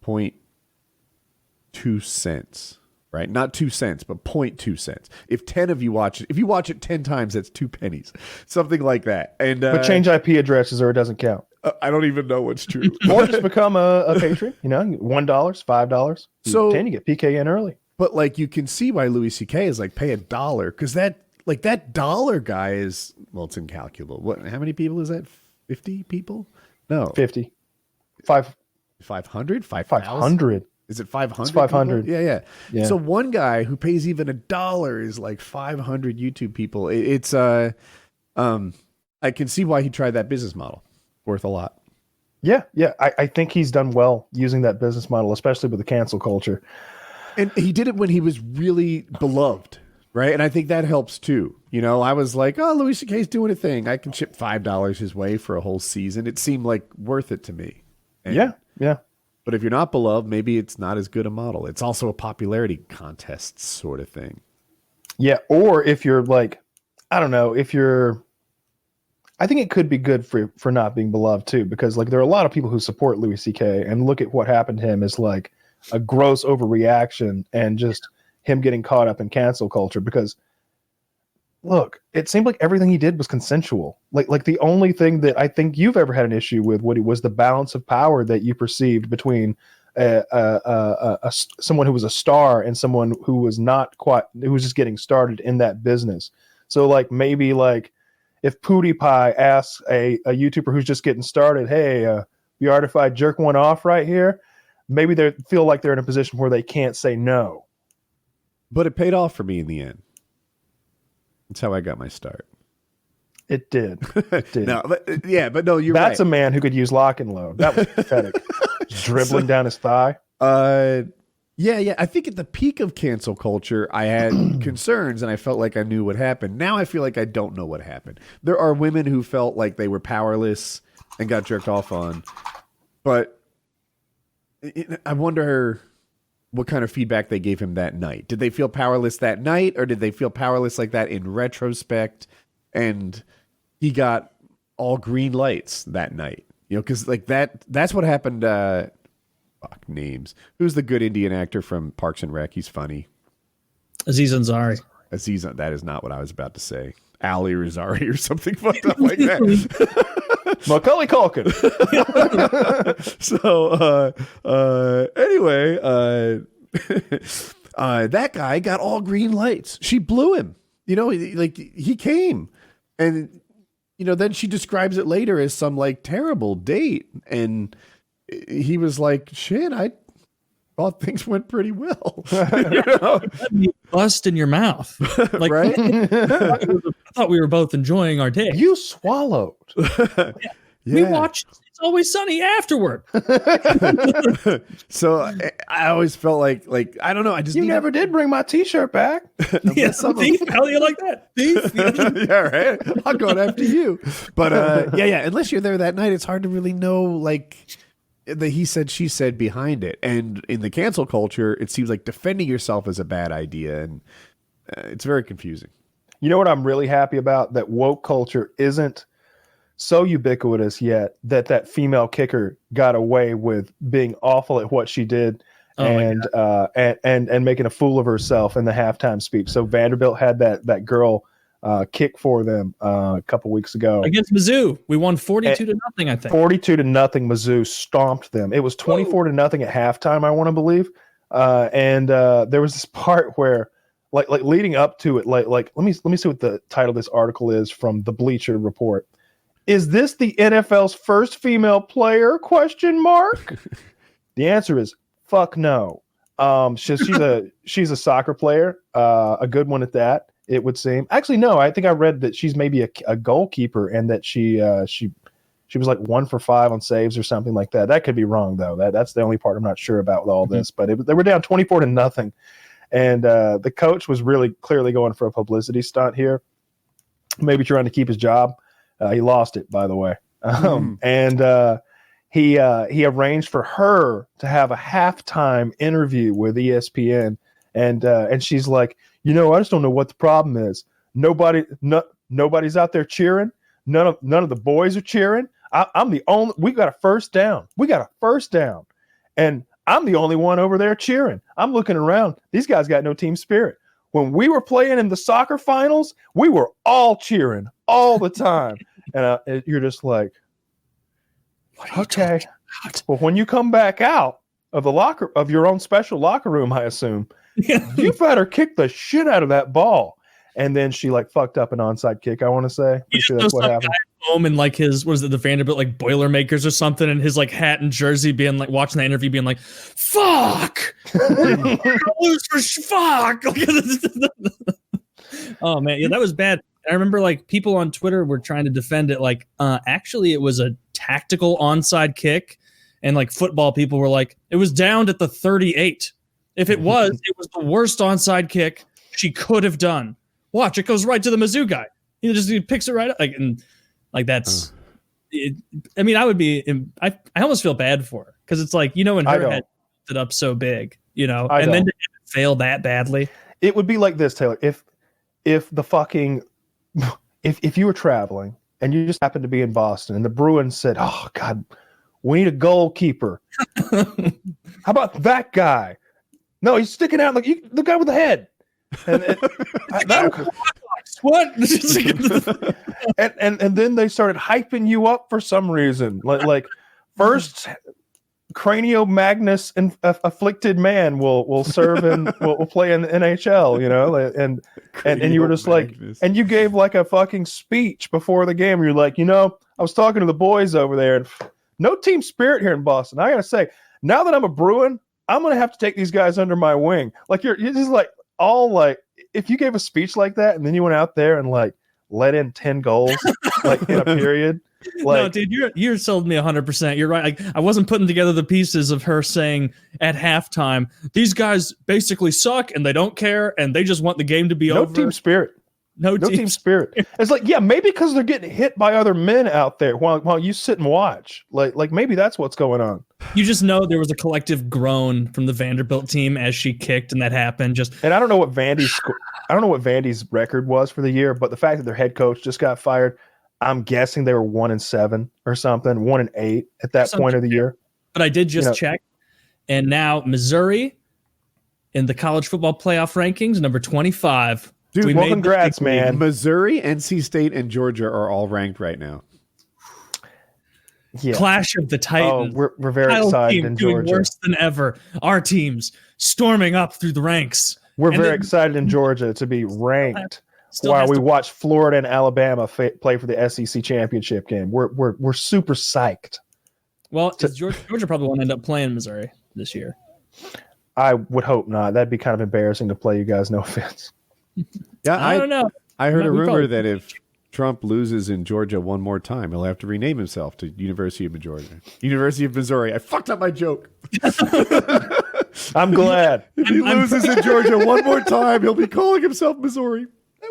0.2 cents, right? Not 2 cents, but 0.2 cents. If 10 of you watch it, if you watch it 10 times, that's 2 pennies, something like that. And But change IP addresses or it doesn't count. I don't even know what's true. Or just become a patron, $1, $5. So 10, you get PKN early. But like you can see why Louis CK is like pay $1 because that dollar guy is, well, it's incalculable. What? How many people is that? 50 people? No, 50. 500? 500. Is it 500? It's 500. Yeah. Yeah. So one guy who pays even $1 is like 500 YouTube people. It's I can see why he tried that business model. Worth a lot. Yeah. I think he's done well using that business model, especially with the cancel culture. And he did it when he was really beloved, right? And I think that helps too. I was like, oh, Louis C.K.'s doing a thing. I can ship $5 his way for a whole season. It seemed like worth it to me. And, Yeah. But if you're not beloved, maybe it's not as good a model. It's also a popularity contest sort of thing. Yeah. Or if you're like, I don't know, I think it could be good for not being beloved too, because like there are a lot of people who support Louis C.K. and look at what happened to him as like a gross overreaction and just him getting caught up in cancel culture. Because look, it seemed like everything he did was consensual. Like the only thing that I think you've ever had an issue with, Woody, was the balance of power that you perceived between someone who was a star and someone who was who was just getting started in that business. So like maybe like if PewDiePie asks a YouTuber who's just getting started, hey, you alright if I jerk one off right here? Maybe they feel like they're in a position where they can't say no. But it paid off for me in the end. That's how I got my start. It did. It did. but no, you're That's right. a man who could use lock and load. That was pathetic. Dribbling down his thigh. Yeah. I think at the peak of cancel culture, I had concerns and I felt like I knew what happened. Now I feel like I don't know what happened. There are women who felt like they were powerless and got jerked off on. But I wonder what kind of feedback they gave him that night. Did they feel powerless that night, or did they feel powerless like that in retrospect? And he got all green lights that night, because like that's what happened. Fuck names. Who's the good Indian actor from Parks and Rec? He's funny. Aziz Ansari. That is not what I was about to say. Ali Razari or something fucked up like that. Macaulay Culkin. So anyway, that guy got all green lights. She blew him. Like he came, and then she describes it later as some like terrible date, and he was like, "Shit, I thought things went pretty well." You bust in your mouth, like, right? I thought we were both enjoying our day. You swallowed. We watched It's Always Sunny afterward. So I always felt like I don't know. I just You never did bring my T-shirt back. Yeah, thief, how do you like that? Thief. Yeah, right. I'll go after you. But yeah. Unless you're there that night, it's hard to really know like the he said she said behind it. And in the cancel culture, it seems like defending yourself is a bad idea, and it's very confusing. You know what I'm really happy about? That woke culture isn't so ubiquitous yet that female kicker got away with being awful at what she did and making a fool of herself in the halftime speech. So Vanderbilt had that girl kick for them a couple weeks ago Against Mizzou. We won 42-0, I think. 42-0. Mizzou stomped them. It was 24-0 at halftime, I want to believe. And there was this part where like leading up to it, like let me see what the title of this article is from the Bleacher Report. Is this the NFL's first female player? ? The answer is fuck no. She's a soccer player, a good one at that, it would seem. Actually, no, I think I read that she's maybe a goalkeeper and that she was like 1 for 5 on saves or something like that. That could be wrong though. That's the only part I'm not sure about with all this. But they were down 24-0, and the coach was really clearly going for a publicity stunt here, maybe trying to keep his job. He lost it, by the way. And he arranged for her to have a halftime interview with ESPN. And she's like, I just don't know what the problem is. Nobody's out there cheering. None of the boys are cheering. I'm the only. We got a first down. And I'm the only one over there cheering. I'm looking around. These guys got no team spirit. When we were playing in the soccer finals, we were all cheering all the time. And you're just like, okay. Well, when you come back out of your own special locker room, I assume, you better kick the shit out of that ball. And then she like fucked up an onside kick, I want to say. Pretty sure that's what happened. Home and like the Vanderbilt like Boilermakers or something, and his like hat and jersey being like watching the interview being like, fuck, we're gonna lose for fuck. Oh man, yeah, that was bad. I remember like people on Twitter were trying to defend it, like actually it was a tactical onside kick, and like football people were like, it was downed at the 38. If it was the worst onside kick she could have done. Watch, it goes right to the Mizzou guy. He picks it right up. Like that's. I mean, I would be. I almost feel bad for her because it's like, in her head it up so big, and then to fail that badly. It would be like this, Taylor. If the fucking if you were traveling and you just happened to be in Boston and the Bruins said, "Oh God, we need a goalkeeper." How about that guy? No, he's sticking out like the guy with the head. And what? and then they started hyping you up for some reason. Like first Cranio-Magnus afflicted man will serve and will play in the NHL, and you were just like, and you gave like a fucking speech before the game. You're like, I was talking to the boys over there, and no team spirit here in Boston. I gotta say, now that I'm a Bruin, I'm gonna have to take these guys under my wing. Like you're just like. All like if you gave a speech like that and then you went out there and like let in 10 goals like in a period. Like, no, dude, you're sold me 100%. You're right. I wasn't putting together the pieces of her saying at halftime, these guys basically suck and they don't care and they just want the game to be over. No team spirit. No team spirit. It's like, yeah, maybe because they're getting hit by other men out there while you sit and watch. Like maybe that's what's going on. You just know there was a collective groan from the Vanderbilt team as she kicked, and that happened. And I don't know what Vandy's record was for the year, but the fact that their head coach just got fired, I'm guessing they were 1-7 or something, 1-8 at that point of the year. But I did just check, and now Missouri in the college football playoff rankings, number 25. Dude, well, congrats, man. Missouri, NC State, and Georgia are all ranked right now. Yeah. Clash of the Titans. Oh, we're very excited in Georgia. Doing worse than ever. Our teams storming up through the ranks. We're very excited in Georgia to be ranked while we watch Florida and Alabama play for the SEC championship game. We're super psyched. Well, Georgia probably won't end up playing Missouri this year. I would hope not. That'd be kind of embarrassing to play you guys. No offense. Yeah, I don't know. I heard a rumor that if Trump loses in Georgia one more time, he'll have to rename himself to University of Missouri. I fucked up my joke. I'm glad. If he loses in Georgia one more time, he'll be calling himself Missouri.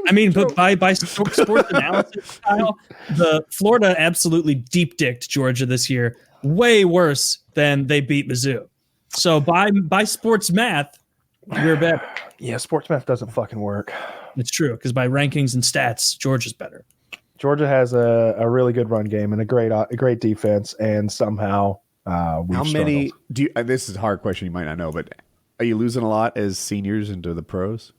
I mean, but by sports analysis style, the Florida absolutely deep-dicked Georgia this year, way worse than they beat Mizzou. So by sports math, we're better. Yeah, sports math doesn't fucking work. It's true, because by rankings and stats, Georgia's better. Georgia has a really good run game and a great defense, and somehow we've How many struggled. do you? This is a hard question. You might not know, but are you losing a lot as seniors into the pros?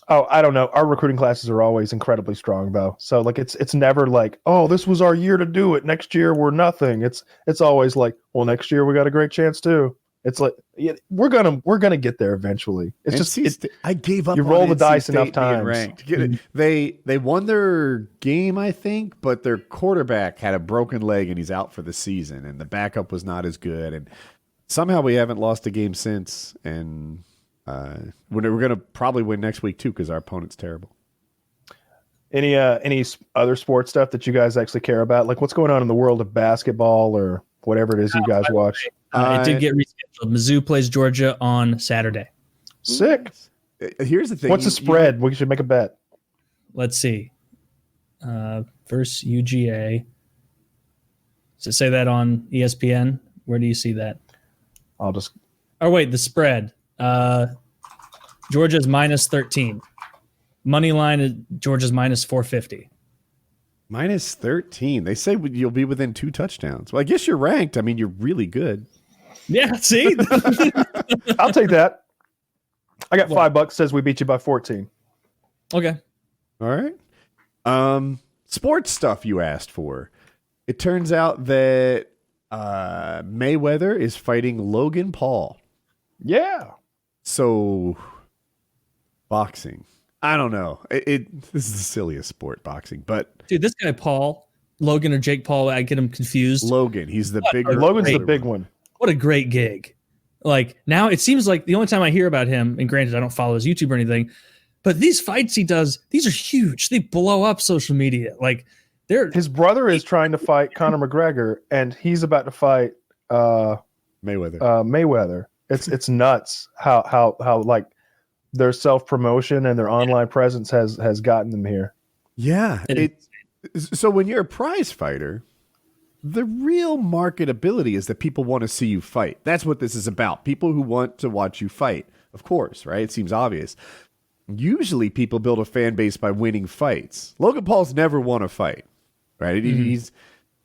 Oh, I don't know. Our recruiting classes are always incredibly strong, though. So like it's never like, oh, this was our year to do it. Next year we're nothing. It's always like, well, next year we got a great chance too. It's like, yeah, we're gonna get there eventually. It's I gave up. You on roll the NC dice State enough being times. Ranked. They won their game, I think, but their quarterback had a broken leg and he's out for the season, and the backup was not as good, and somehow we haven't lost a game since. And we're gonna probably win next week too because our opponent's terrible. Any other sports stuff that you guys actually care about? Like what's going on in the world of basketball or whatever it is you guys watch? It did get rescheduled. Mizzou plays Georgia on Saturday. Sick. Here's the thing. What's the spread? We should make a bet. Let's see. Versus UGA. Does it say that on ESPN? Where do you see that? I'll just. Oh, wait, the spread. Georgia's minus 13. Money line is Georgia's minus 450. Minus 13. They say you'll be within 2 touchdowns. Well, I guess you're ranked. I mean, you're really good. Yeah, see? I'll take that. I got $5. Says we beat you by 14. Okay. All right. Sports stuff you asked for. It turns out that Mayweather is fighting Logan Paul. Yeah. So, boxing. I don't know. This is the silliest sport, boxing. But Dude, this guy Logan or Jake Paul, I get him confused. Logan, he's the bigger. Logan's the big one. What a great gig. Like, now it seems like the only time I hear about him, and granted, I don't follow his YouTube or anything, but these fights he does, these are huge. They blow up social media. Like, his brother is trying to fight Conor McGregor, and he's about to fight Mayweather. It's nuts how like their self-promotion and their online presence has gotten them here. Yeah. So when you're a prize fighter, the real marketability is that people want to see you fight. That's what this is about. People who want to watch you fight. Of course, right? It seems obvious. Usually people build a fan base by winning fights. Logan Paul's never won a fight, right? Mm-hmm.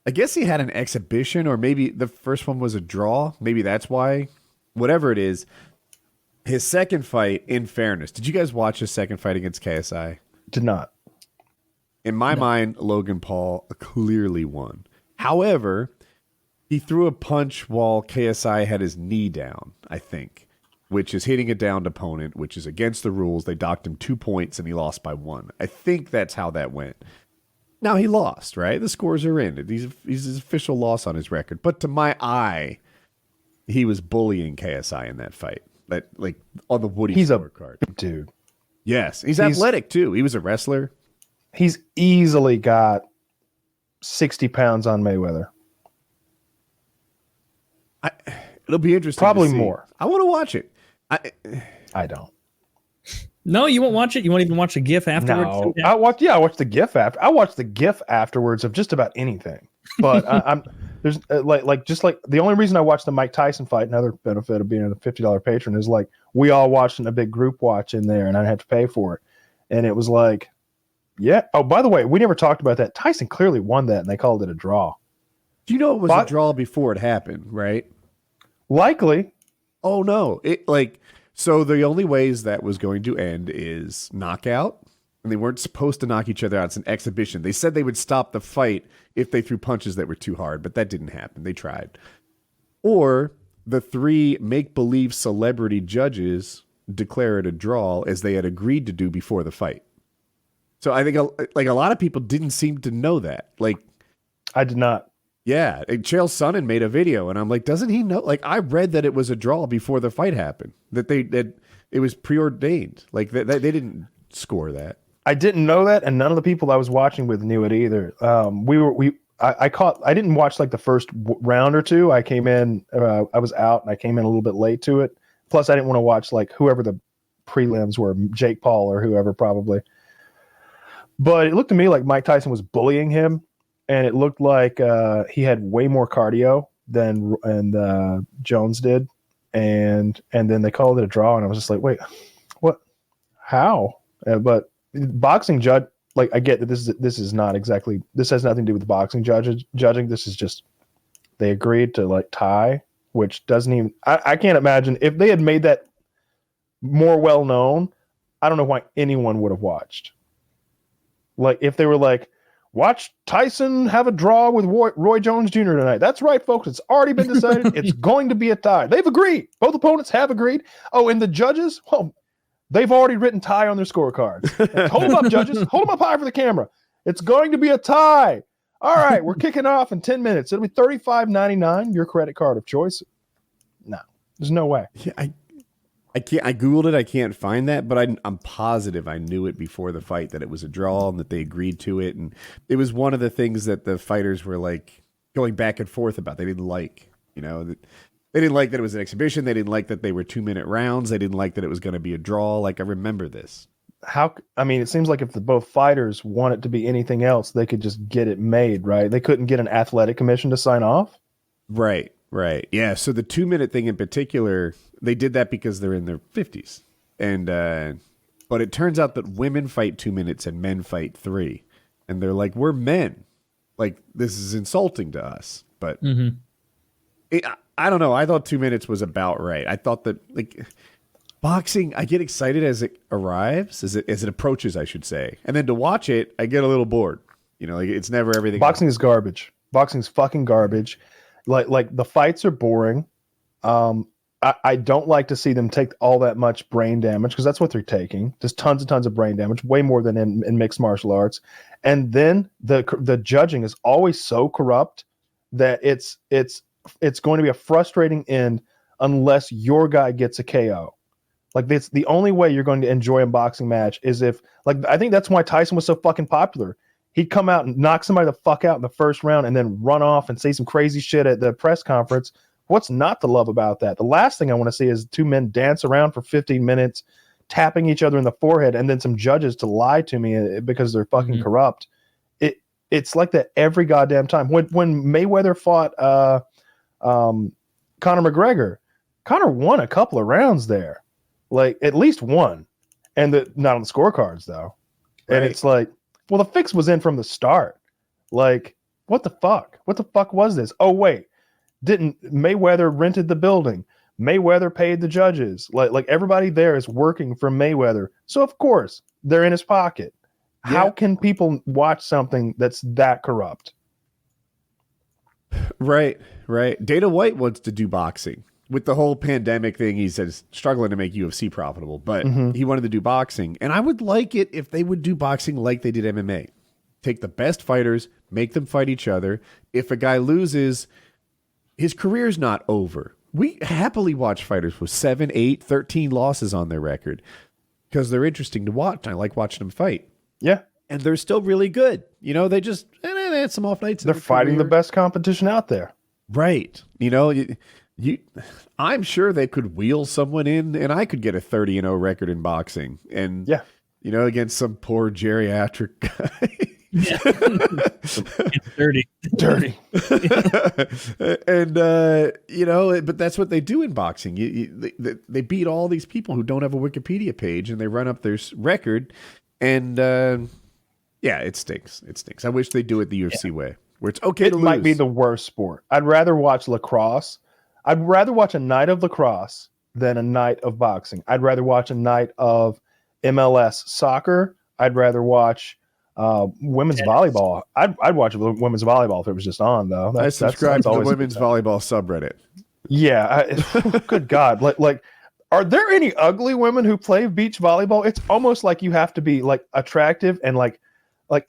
I guess he had an exhibition, or maybe the first one was a draw. Maybe that's why. Whatever it is, his second fight, in fairness, did you guys watch his second fight against KSI? Did not. In my mind, Logan Paul clearly won. However, he threw a punch while KSI had his knee down, I think, which is hitting a downed opponent, which is against the rules. They docked him 2 points and he lost by 1. I think that's how that went. Now he lost, right? The scores are in. He's his official loss on his record. But to my eye, he was bullying KSI in that fight. Like on the Woody scorecard. Dude. Yes. He's athletic too. He was a wrestler. He's easily got 60 pounds on Mayweather. It'll be interesting. Probably to see. more. I want to watch it. I don't. No, you won't watch it? You won't even watch a GIF afterwards? No. I watched the GIF after. I watched the GIF afterwards of just about anything. But I'm there's just like the only reason I watched the Mike Tyson fight, another benefit of being a $50 patron, is like we all watched in a big group watch in there, and I didn't have to pay for it. And it was like, yeah. Oh, by the way, we never talked about that. Tyson clearly won that, and they called it a draw. Do you know it was a draw before it happened, right? Likely. Oh no! So the only ways that was going to end is knockout, and they weren't supposed to knock each other out. It's an exhibition. They said they would stop the fight if they threw punches that were too hard, but that didn't happen. They tried. Or the 3 make-believe celebrity judges declare it a draw, as they had agreed to do before the fight. So I think a lot of people didn't seem to know that. Like, I did not. Yeah, Chael Sonnen made a video, and I'm like, doesn't he know? Like, I read that it was a draw before the fight happened. That it was preordained. Like they didn't score that. I didn't know that, and none of the people I was watching with knew it either. I didn't watch like the first round or two. I came in, I was out, and I came in a little bit late to it. Plus, I didn't want to watch like whoever the prelims were, Jake Paul or whoever probably. But it looked to me like Mike Tyson was bullying him. And it looked like he had way more cardio than Jones did, and then they called it a draw, and I was just like, wait, what? How? But boxing judge, like, I get that this is not exactly, this has nothing to do with the boxing judging. This is just they agreed to like tie, which doesn't even. I can't imagine if they had made that more well known. I don't know why anyone would have watched. Like if they were like, watch Tyson have a draw with Roy Jones Jr. tonight. That's right, folks. It's already been decided. It's going to be a tie. They've agreed. Both opponents have agreed. Oh, and the judges, well, they've already written tie on their scorecards. Hold them up, judges. Hold them up high for the camera. It's going to be a tie. All right, we're kicking off in 10 minutes. It'll be $35.99, your credit card of choice. No, there's no way. Yeah, I can't. I Googled it. I can't find that, but I'm positive I knew it before the fight that it was a draw and that they agreed to it. And it was one of the things that the fighters were like going back and forth about. They didn't like, they didn't like that it was an exhibition. They didn't like that they were 2-minute rounds. They didn't like that it was going to be a draw. Like, I remember this. It seems like if both fighters want it to be anything else, they could just get it made, right? They couldn't get an athletic commission to sign off. Right. Yeah. So the 2-minute thing in particular, they did that because they're in their 50s. And, but it turns out that women fight 2 minutes and men fight 3. and they're like, we're men. Like, this is insulting to us. But I don't know. I thought 2 minutes was about right. I thought that, like, boxing, I get excited as it arrives, as it approaches, I should say. And then to watch it, I get a little bored. You know, like, it's never everything. Boxing is garbage. Boxing's fucking garbage. Like the fights are boring. I don't like to see them take all that much brain damage, because that's what they're taking. Just tons and tons of brain damage, way more than in mixed martial arts. And then the judging is always so corrupt that it's going to be a frustrating end unless your guy gets a KO. Like, it's the only way you're going to enjoy a boxing match is if, like, I think that's why Tyson was so fucking popular. He'd come out and knock somebody the fuck out in the first round and then run off and say some crazy shit at the press conference. What's not to love about that? The last thing I want to see is two men dance around for 15 minutes, tapping each other in the forehead, and then some judges to lie to me because they're fucking corrupt. It's like that every goddamn time. When Mayweather fought Conor McGregor, Conor won a couple of rounds there, like at least one, and not on the scorecards though. Right. And it's like, well, the fix was in from the start. Like, what the fuck? What the fuck was this? Oh wait. Didn't Mayweather rented the building? Mayweather paid the judges. Like everybody there is working for Mayweather. So of course they're in his pocket. Yeah. How can people watch something that's that corrupt? Right. Dana White wants to do boxing. With the whole pandemic thing, he says struggling to make UFC profitable, but he wanted to do boxing. And I would like it if they would do boxing like they did MMA. Take the best fighters, make them fight each other. If a guy loses, his career's not over. We happily watch fighters with 7, 8, 13 losses on their record because they're interesting to watch. I like watching them fight. Yeah. And they're still really good. You know, they just they had some off nights. They're fighting the best competition out there. Right. You know, I'm sure they could wheel someone in and I could get a 30-0 record in boxing. And, you know, against some poor geriatric guy. Yeah. It's dirty. And you know, but that's what they do in boxing. They beat all these people who don't have a Wikipedia page, and they run up their record. And yeah, it stinks. I wish they do it the UFC way, where it's okay to lose. It might be the worst sport. I'd rather watch lacrosse. I'd rather watch a night of lacrosse than a night of boxing. I'd rather watch a night of MLS soccer. I'd rather watch women's volleyball. I'd watch women's volleyball if it was just on, though. I subscribe to the women's volleyball subreddit. Yeah, good God. Like, are there any ugly women who play beach volleyball? It's almost like you have to be like attractive and like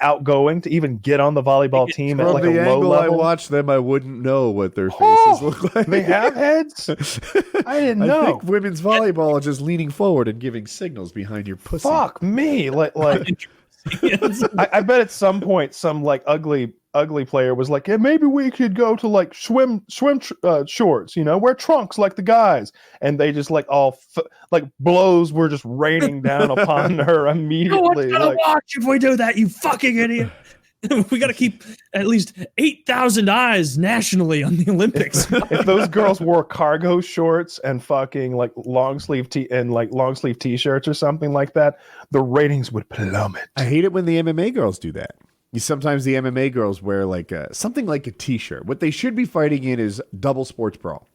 outgoing to even get on the volleyball team at like a low level. I watch them, I wouldn't know what their faces look like. They have heads? I didn't know. I think women's volleyball is just leaning forward and giving signals behind your pussy. Fuck me. Like I bet at some point some like ugly player was like, yeah, maybe we could go to like swim shorts, you know, wear trunks like the guys, and they just like like blows were just raining down upon her immediately. No one's gonna watch if we do that, you fucking idiot. We got to keep at least 8,000 eyes nationally on the Olympics. If those girls wore cargo shorts and fucking like long sleeve t-shirts or something like that, the ratings would plummet. I hate it when the MMA girls do that. Sometimes the MMA girls wear like something like a t-shirt. What they should be fighting in is double sports brawl.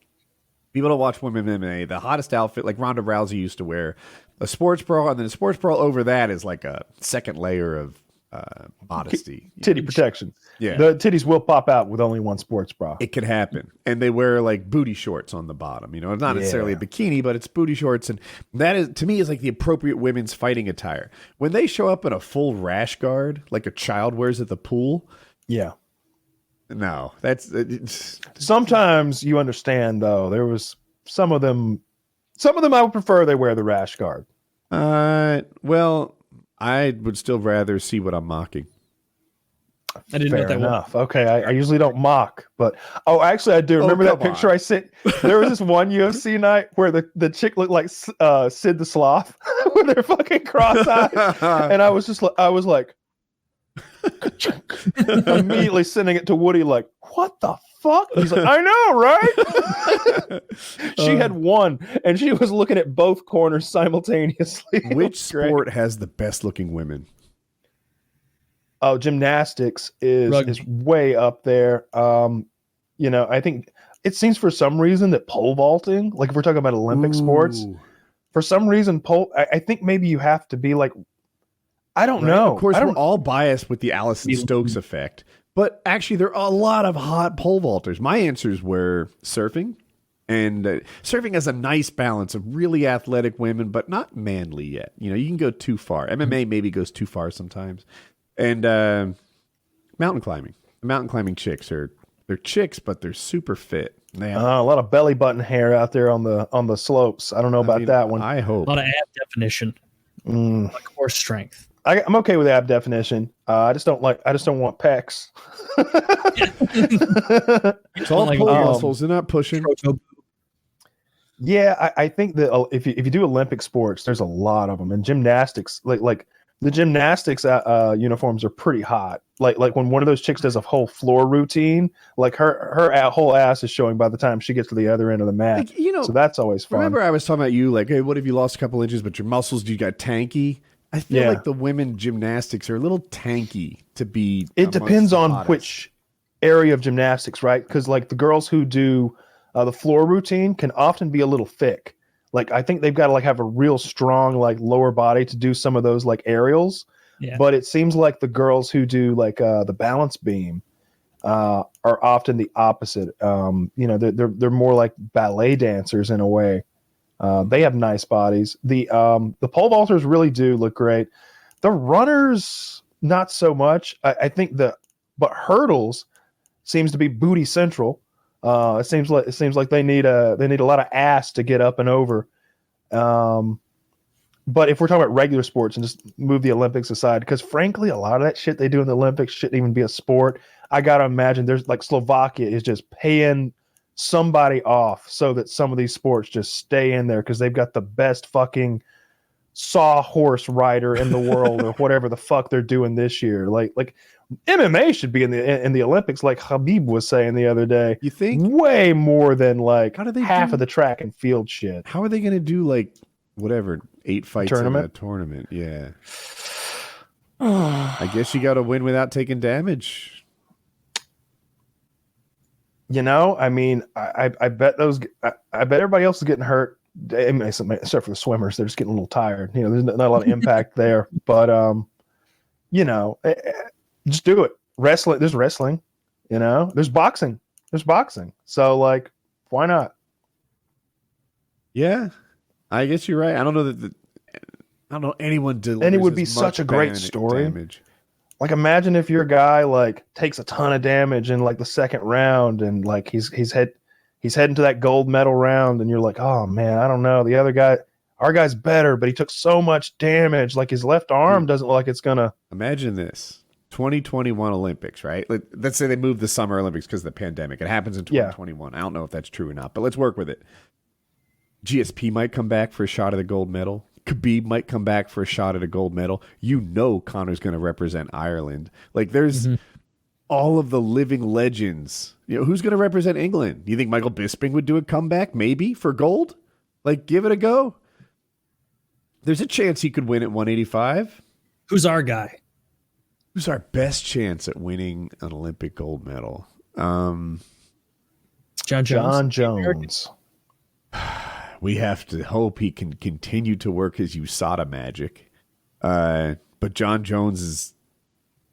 People don't watch women MMA. The hottest outfit, like Ronda Rousey used to wear, a sports brawl, and then a sports brawl over that is like a second layer of modesty, titty protection. Yeah, the titties will pop out with only one sports bra. It can happen, and they wear like booty shorts on the bottom. You know, it's not necessarily a bikini, but it's booty shorts, and that is to me is like the appropriate women's fighting attire. When they show up in a full rash guard, like a child wears at the pool, no, that's sometimes you understand though. There was some of them I would prefer they wear the rash guard. Well, I would still rather see what I'm mocking. I didn't know that enough. Okay, I usually don't mock, but actually I do. Remember that picture I sent? There was this one UFC night where the chick looked like Sid the Sloth with her fucking cross-eyed, and I was like immediately sending it to Woody like, what the fuck? He's like, I know, right? She had won, and she was looking at both corners simultaneously. Which sport has the best looking women? Oh, gymnastics is Rugby. way up there. I think it seems for some reason that pole vaulting, like if we're talking about Olympic sports, Ooh. for some reason I think maybe you have to be like, I don't Right? know. Of course, I we're don't, all biased with the Allison Stokes effect, but actually, there are a lot of hot pole vaulters. My answers were surfing, and surfing has a nice balance of really athletic women, but not manly yet. You know, you can go too far. MMA maybe goes too far sometimes, and mountain climbing. The mountain climbing chicks they're chicks, but they're super fit. They have, a lot of belly button hair out there on the slopes. I don't know about that one. I hope. A lot of ab definition, like core strength. I'm okay with ab definition. I just don't want pecs. It's all Like, pull muscles. They're not pushing. Yeah, I think that if you do Olympic sports, there's a lot of them, and gymnastics, like the gymnastics uniforms are pretty hot. Like when one of those chicks does a whole floor routine, like her whole ass is showing by the time she gets to the other end of the mat. Like, you know, so that's always fun. Remember, I was talking about you, like, hey, what if you lost a couple inches, but your muscles, you got tanky? I feel Yeah. like the women gymnastics are a little tanky to be. It amongst depends the on hottest. which area of gymnastics, right? Because like the girls who do the floor routine can often be a little thick. Like I think they've got to like have a real strong like lower body to do some of those like aerials. Yeah. But it seems like the girls who do like the balance beam are often the opposite. They're more like ballet dancers in a way. They have nice bodies. The pole vaulters really do look great. The runners, not so much. I think but hurdles seems to be booty central. It seems like they need a lot of ass to get up and over. But if we're talking about regular sports and just move the Olympics aside, because frankly, a lot of that shit they do in the Olympics shouldn't even be a sport. I gotta imagine there's like Slovakia is just paying somebody off so that some of these sports just stay in there because they've got the best fucking sawhorse rider in the world or whatever the fuck they're doing this year. Like MMA should be in the Olympics, like Habib was saying the other day. You think? Way more than like How do they half do- of the track and field shit. How are they going to do like whatever 8 fights Tournament? in a tournament? Yeah. I guess you got to win without taking damage. You know, I mean, I bet I bet everybody else is getting hurt. Except for the swimmers, they're just getting a little tired. You know, there's not a lot of impact there. But just do it. Wrestling, there's wrestling. You know, there's boxing. So like, why not? Yeah, I guess you're right. I don't know that. I don't know anyone delivers. And it would be as such much a great bad story. damage. Like, imagine if your guy like takes a ton of damage in like the second round, and like he's heading to that gold medal round, and you're like, oh man, I don't know. The other guy, our guy's better, but he took so much damage. Like his left arm doesn't look like it's gonna. Imagine this: 2021 Olympics, right? Let's say they moved the Summer Olympics because of the pandemic. It happens in 2021. I don't know if that's true or not, but let's work with it. GSP might come back for a shot at the gold medal. Khabib might come back for a shot at a gold medal. You know Connor's going to represent Ireland. Like there's all of the living legends. You know, who's going to represent England? Do you think Michael Bisping would do a comeback maybe for gold? Like give it a go. There's a chance he could win at 185. Who's our guy? Who's our best chance at winning an Olympic gold medal? John John Jones. We have to hope he can continue to work his USADA magic. But John Jones is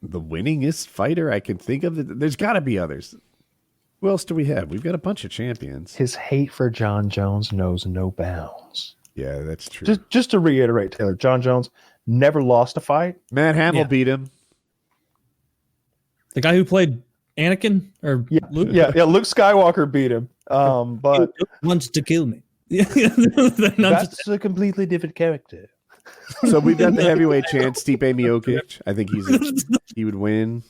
the winningest fighter I can think of. There's got to be others. Who else do we have? We've got a bunch of champions. His hate for John Jones knows no bounds. Yeah, that's true. Just to reiterate, Taylor, John Jones never lost a fight. Matt Hamill beat him. The guy who played Anakin or Luke? Yeah. Luke Skywalker beat him. But He wants to kill me. that's a completely different character. So we've got the heavyweight chance, Stipe Miocic. I think he would win.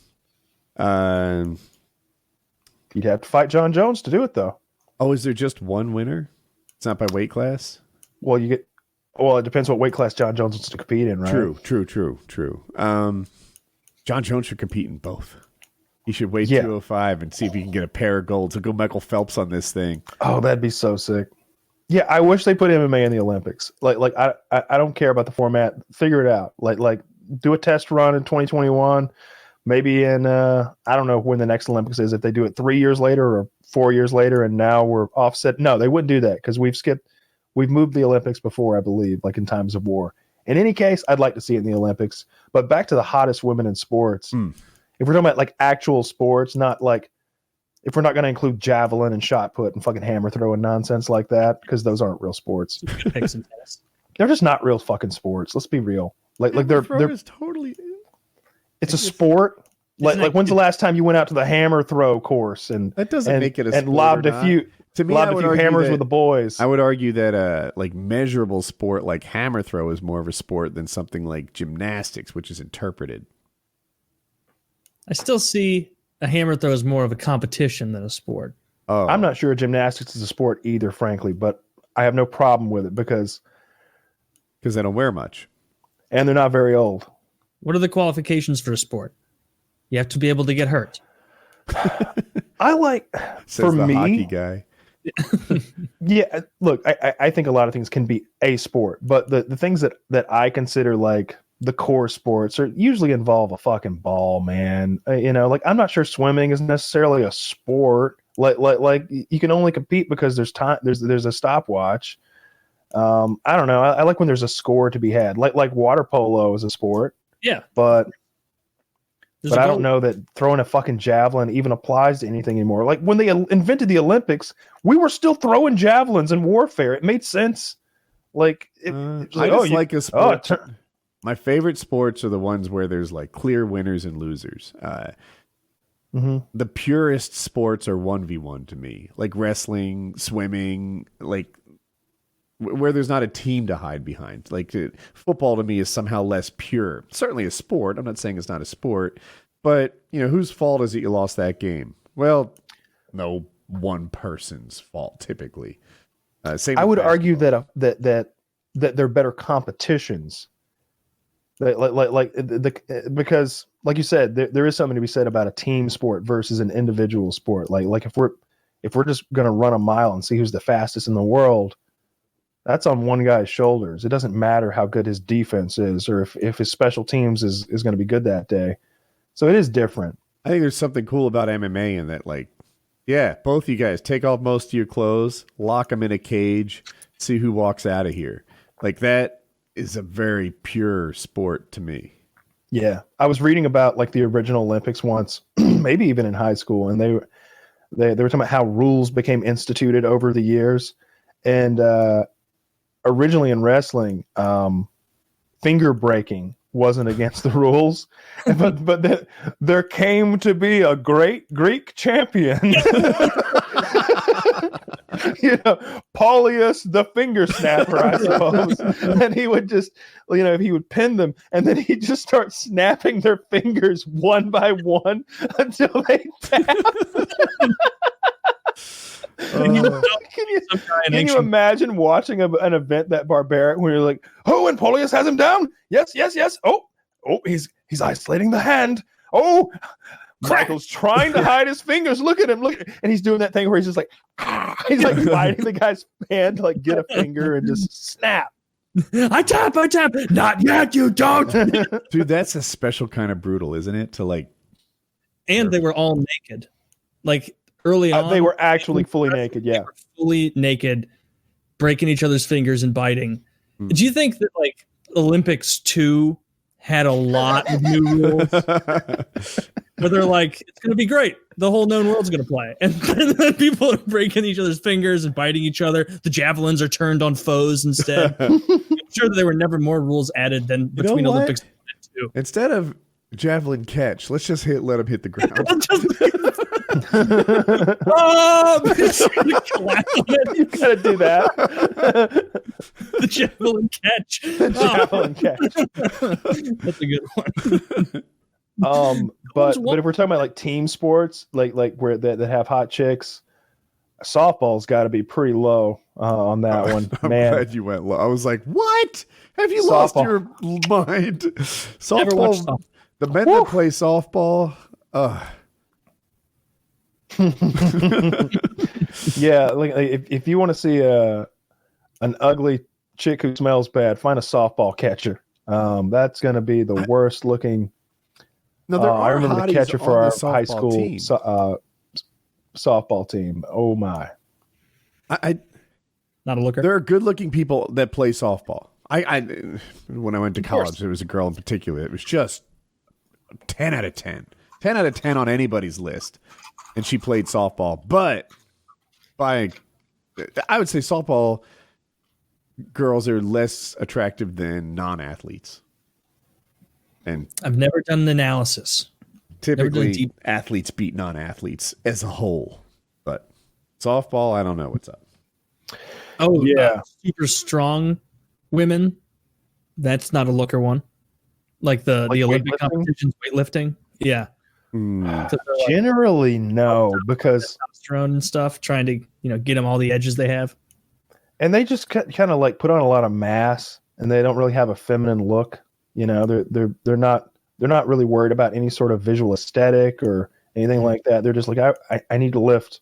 You'd have to fight John Jones to do it, though. Oh, is there just one winner? It's not by weight class? Well, it depends what weight class John Jones wants to compete in, right? True. John Jones should compete in both. He should weigh 205 and see if he can get a pair of golds. He'll go Michael Phelps on this thing. Oh, that'd be so sick. Yeah, I wish they put MMA in the Olympics. Like I don't care about the format. Figure it out. Like do a test run in 2021. maybe in I don't know when the next Olympics is, if they do it 3 years later or 4 years later, and now we're offset. No, they wouldn't do that because we've moved the Olympics before, I believe, like in times of war. In any case, I'd like to see it in the Olympics. But back to the hottest women in sports. If we're talking about like actual sports, not like if we're not going to include javelin and shot put and fucking hammer throw and nonsense like that, because those aren't real sports. They're just not real fucking sports. Let's be real. Like they're totally. It's a sport. Like when's the last time you went out to the hammer throw course and that doesn't make it a and sport lobbed or a few to me, lobbed a few hammers with the boys? I would argue that like measurable sport like hammer throw is more of a sport than something like gymnastics, which is interpreted. I still see a hammer throw as more of a competition than a sport. Oh, I'm not sure gymnastics is a sport either, frankly, but I have no problem with it because they don't wear much. And they're not very old. What are the qualifications for a sport? You have to be able to get hurt. I like, Says for the me, hockey guy. Yeah, look, I think a lot of things can be a sport, but the things that I consider like the core sports are usually involve a fucking ball, man. Like I'm not sure swimming is necessarily a sport. Like you can only compete because there's time. There's a stopwatch. I don't know. I like when there's a score to be had. Like water polo is a sport. Yeah, but There's I don't know that throwing a fucking javelin even applies to anything anymore. Like when they invented the Olympics, we were still throwing javelins in warfare. It made sense. Like, I just like a sport. My favorite sports are the ones where there's like clear winners and losers. The purest sports are 1v1 to me, like wrestling, swimming, like where there's not a team to hide behind. Like football to me is somehow less pure. Certainly a sport. I'm not saying it's not a sport, but whose fault is it you lost that game? Well, no one person's fault typically. Same. I would argue that they're better competitions. Because like you said, there is something to be said about a team sport versus an individual sport. Like if we're just going to run a mile and see who's the fastest in the world, that's on one guy's shoulders. It doesn't matter how good his defense is or if his special teams is going to be good that day. So it is different. I think there's something cool about MMA in that, like, yeah, both you guys take off most of your clothes, lock them in a cage, see who walks out of here. Like that is a very pure sport to me. Yeah. I was reading about like the original Olympics once, maybe even in high school, and they were talking about how rules became instituted over the years. And originally in wrestling, finger breaking wasn't against the rules, but there came to be a great Greek champion. Paulius the finger snapper, I suppose. And he would just, he would pin them, and then he'd just start snapping their fingers one by one until they tap. Can you imagine watching an event that barbaric when you're like, oh, and Paulius has him down? Yes. Oh, he's isolating the hand. Oh, Michael's trying to hide his fingers. Look at him. And he's doing that thing where he's just like, he's like biting the guy's hand to like get a finger and just snap. I tap. Not yet, you don't. Dude, that's a special kind of brutal, isn't it? To like, and they were all naked. Like early on, they were actually fully naked. Yeah, fully naked, breaking each other's fingers and biting. Do you think that like Olympics 2 had a lot of new rules? Where they're like, it's going to be great. The whole known world's going to play. And then people are breaking each other's fingers and biting each other. The javelins are turned on foes instead. I'm sure that there were never more rules added than between Olympics 1 and 2. Instead of javelin catch, let's just let him hit the ground. You gotta do that. The javelin catch. That's a good one. But if we're talking about like team sports, like where that have hot chicks, softball's got to be pretty low on that one. I'm Man, glad you went low. I was like, what? Have you lost your mind? Softball. The men that play softball. Yeah, like if you want to see an ugly chick who smells bad, find a softball catcher. That's going to be the worst looking No, there I are remember the hotties catcher for on our the high softball school team. softball team. Oh my! Not a looker. There are good-looking people that play softball. When I went to college, there was a girl in particular. It was just 10 out of 10. 10 out of 10 on anybody's list. And she played softball. But I would say softball girls are less attractive than non-athletes. And I've never done an analysis. typically, athletes beat non-athletes as a whole. But softball, I don't know what's up. Oh, Yeah. super strong women. That's not a looker one. Like the Olympic weightlifting? competitions, weightlifting. Yeah. Mm. 'Cause they're like Generally, no, because testosterone and stuff, trying to get them all the edges they have. and they just kind of like put on a lot of mass, and they don't really have a feminine look. They're not really worried about any sort of visual aesthetic or anything like that. They're just like, I need to lift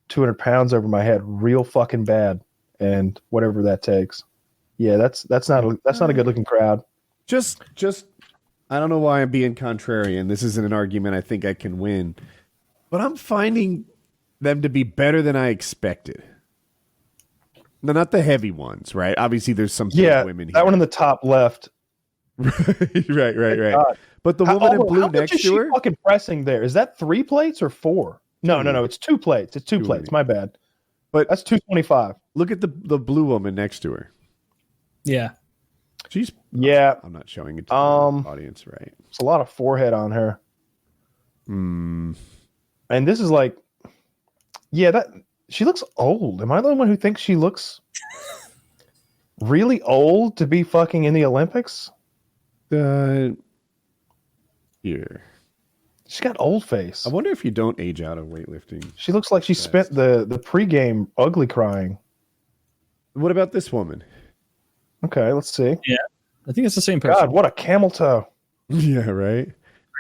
200 pounds over my head real fucking bad, and whatever that takes. Yeah, that's not a good looking crowd. Just I don't know why I'm being contrarian. This isn't an argument I think I can win. But I'm finding them to be better than I expected. No, not the heavy ones, right? Obviously there's some big women here. That one in the top left. right. God. But the woman in blue how much next is to she her, fucking pressing there? Is that 3 plates or 4? No, it's 2 plates. It's 2 plates. My bad. But That's 225. look at the blue woman next to her. Yeah. She's Yeah, I'm not showing it to the audience, right? it's a lot of forehead on her. Hmm. And this is like, that she looks old. Am I the only one who thinks she looks really old to be fucking in the Olympics? Here. She's got old face. I wonder if you don't age out of weightlifting. She looks like she spent the pregame ugly crying. What about this woman? Okay, let's see. Yeah. I think it's the same person. God, what a camel toe. Yeah, right.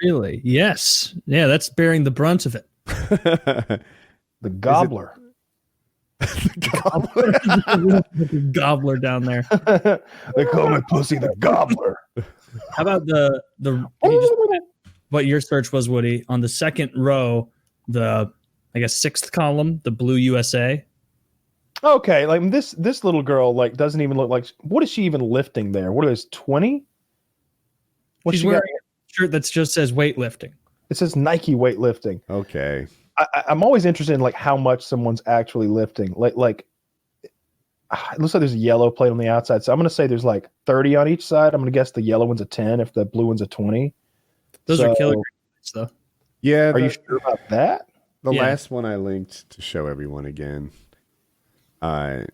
Really? Yes. Yeah, that's bearing the brunt of it. The gobbler. Gobbler down there. They call my pussy the gobbler. How about what your search was, Woody? On the second row, the sixth column, the blue USA. Okay, like this little girl like doesn't even look like. What is she even lifting there? What is 20? What's She's she wearing got? a shirt that just says weightlifting. It says Nike weightlifting. Okay. I'm always interested in like how much someone's actually lifting. Like it looks like there's a yellow plate on the outside. So I'm gonna say there's like 30 on each side. I'm gonna guess the yellow one's a 10 if the blue one's a 20. Those are kilograms, though. Yeah. Are you sure about that? The Yeah. last one I linked to show everyone again.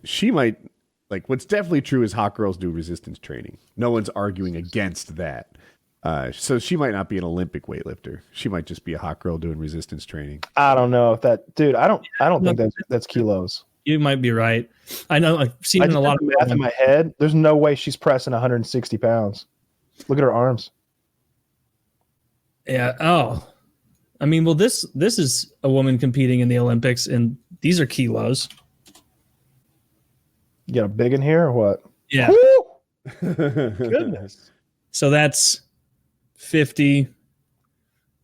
She might what's definitely true is hot girls do resistance training. No one's arguing against that. So she might not be an Olympic weightlifter. She might just be a hot girl doing resistance training. I don't know if that, dude. I don't think that's kilos. You might be right. I know I've seen I in just a lot did of the math in my head. There's no way she's pressing 160 pounds. Look at her arms. Yeah. Oh, I mean, well, this is a woman competing in the Olympics, and these are kilos. You got a big in here or what? Yeah. Woo! Goodness. So that's 50.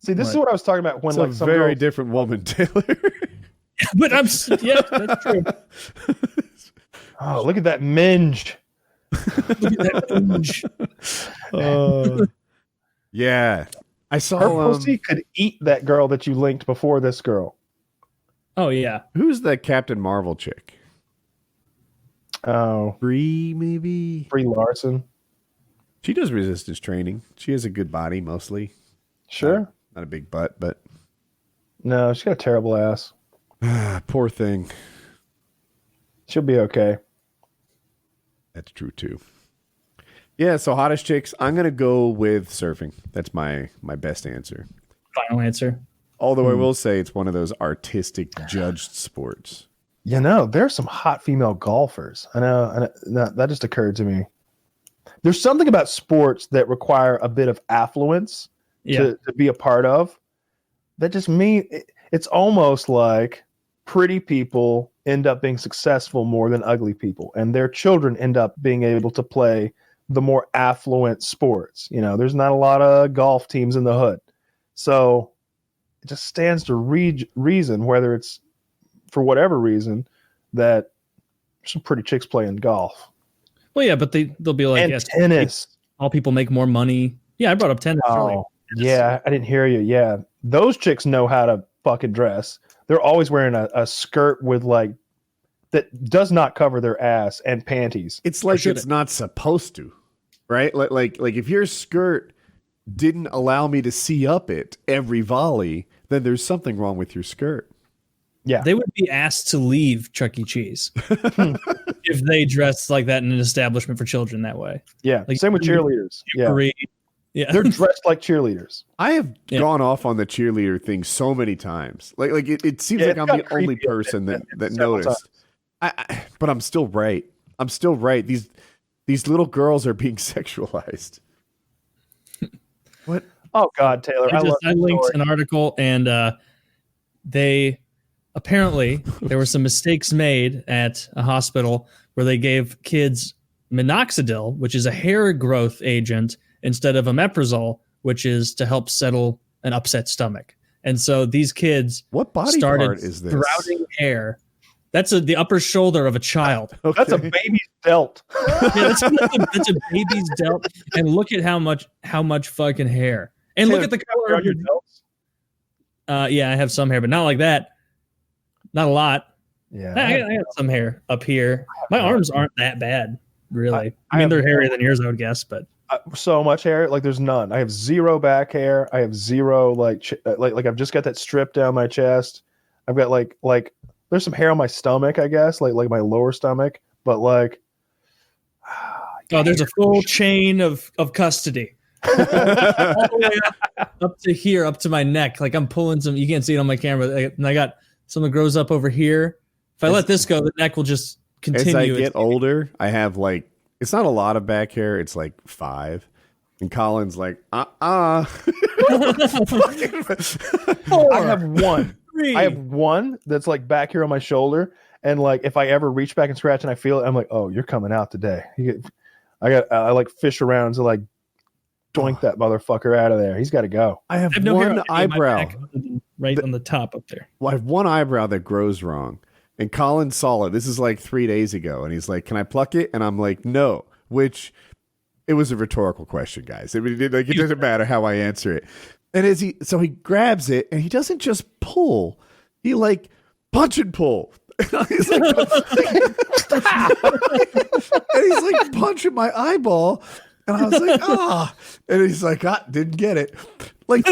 See, this is what I was talking about when It's like a some very girls, different woman, Taylor. But that's true. oh, look at that minge. Look at that. Yeah. I saw Her pussy could eat that girl that you linked before this girl. Oh yeah. who's the Captain Marvel chick? Oh, Brie, maybe? Brie Larson. She does resistance training. She has a good body mostly. Sure. Not a big butt, but No, she's got a terrible ass. poor thing. She'll be okay. That's true too. Yeah, so hottest chicks, I'm gonna go with surfing. That's my best answer. Final answer. Although I will say it's one of those artistic judged sports. You know, there's some hot female golfers. I know that just occurred to me. There's something about sports that require a bit of affluence Yeah. to be a part of. That just means it's almost like pretty people end up being successful more than ugly people, and their children end up being able to play the more affluent sports. You know, there's not a lot of golf teams in the hood. So it just stands to reason, whether it's for whatever reason, that some pretty chicks playing golf. Well, yeah, but they'll be like, And yes, tennis. all people make more money. Yeah, I brought up tennis earlier. Oh, yeah, I didn't hear you. Yeah, those chicks know how to fucking dress. They're always wearing a skirt with like that does not cover their ass and panties. It's like it's not supposed to, right? Like if your skirt didn't allow me to see up it every volley, then there's something wrong with your skirt. Yeah, they would be asked to leave Chuck E. Cheese if they dressed like that in an establishment for children that way. Yeah, like, same with cheerleaders. Yeah, they're dressed like cheerleaders. I have gone off on the cheerleader thing so many times. Like it seems like I'm the only person that noticed. But I'm still right. I'm still right. These little girls are being sexualized. What? Oh God, Taylor! I linked an article, and they apparently there were some mistakes made at a hospital where they gave kids minoxidil, which is a hair growth agent, instead of omeprazole, which is to help settle an upset stomach. And so these kids what body started part is this? Sprouting hair. That's the upper shoulder of a child. Okay. That's a baby's delt. Yeah, that's a baby's delt. And look at how much fucking hair. And look at the color of your delts. Yeah, I have some hair, but not like that. Not a lot. Yeah, I got some hair up here. My arms aren't that bad, really. I mean, they're hairier than yours, I would guess, but so much hair. Like there's none. I have zero back hair. I have zero like I've just got that strip down my chest. I've got like there's some hair on my stomach, I guess, like my lower stomach, but like there's a full chain of custody. All the way up to here, up to my neck. Like I'm pulling some, you can't see it on my camera, and I got some that grows up over here. If I let this go, the neck will just continue. As I get older, I have like, it's not a lot of back hair. It's like 5. And Colin's like, I have one. I have one that's like back here on my shoulder. And like, if I ever reach back and scratch and I feel it, I'm like, oh, you're coming out today. I like fish around to like doink that motherfucker out of there. He's got to go. I have one eyebrow. Right on the top up there. Well, I have one eyebrow that grows wrong. And Colin saw it. This is like 3 days ago. And he's like, can I pluck it? And I'm like, no. Which, it was a rhetorical question, guys. It doesn't matter how I answer it. And so he grabs it, and he doesn't just pull. He like punch and pull. And he's like, and he's like punching my eyeball. And I was like, And he's like, didn't get it. Like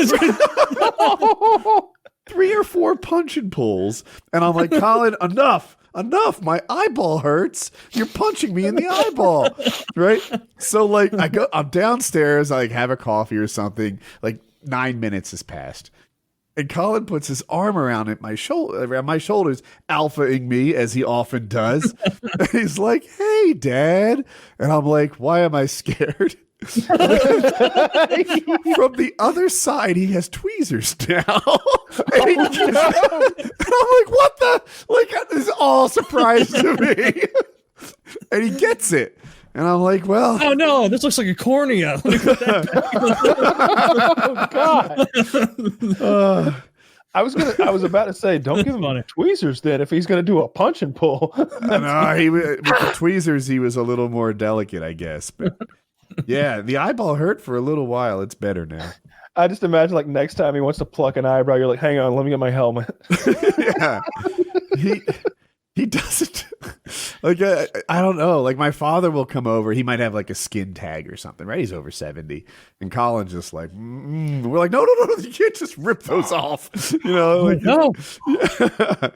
3 or 4 punch and pulls. And I'm like, Colin, enough. My eyeball hurts. You're punching me in the eyeball. Right? So like I'm downstairs, I like have a coffee or something. Like 9 minutes has passed. And Colin puts his arm around my shoulders, alphaing me as he often does. And he's like, hey, Dad. And I'm like, why am I scared? From the other side, he has tweezers now. And I'm like, what the? Like, this is all surprise to me. And he gets it. And I'm like, well. Oh, no, this looks like a cornea. Oh, God. I was about to say, don't give him tweezers then if he's going to do a punch and pull. No, with the tweezers, he was a little more delicate, I guess. But yeah, the eyeball hurt for a little while. It's better now. I just imagine like next time he wants to pluck an eyebrow, you're like, hang on, let me get my helmet. Yeah. He doesn't like I don't know, like my father will come over, he might have like a skin tag or something, right? He's over 70, and Colin's just like we're like no, you can't just rip those off, you know, like, no. Yeah.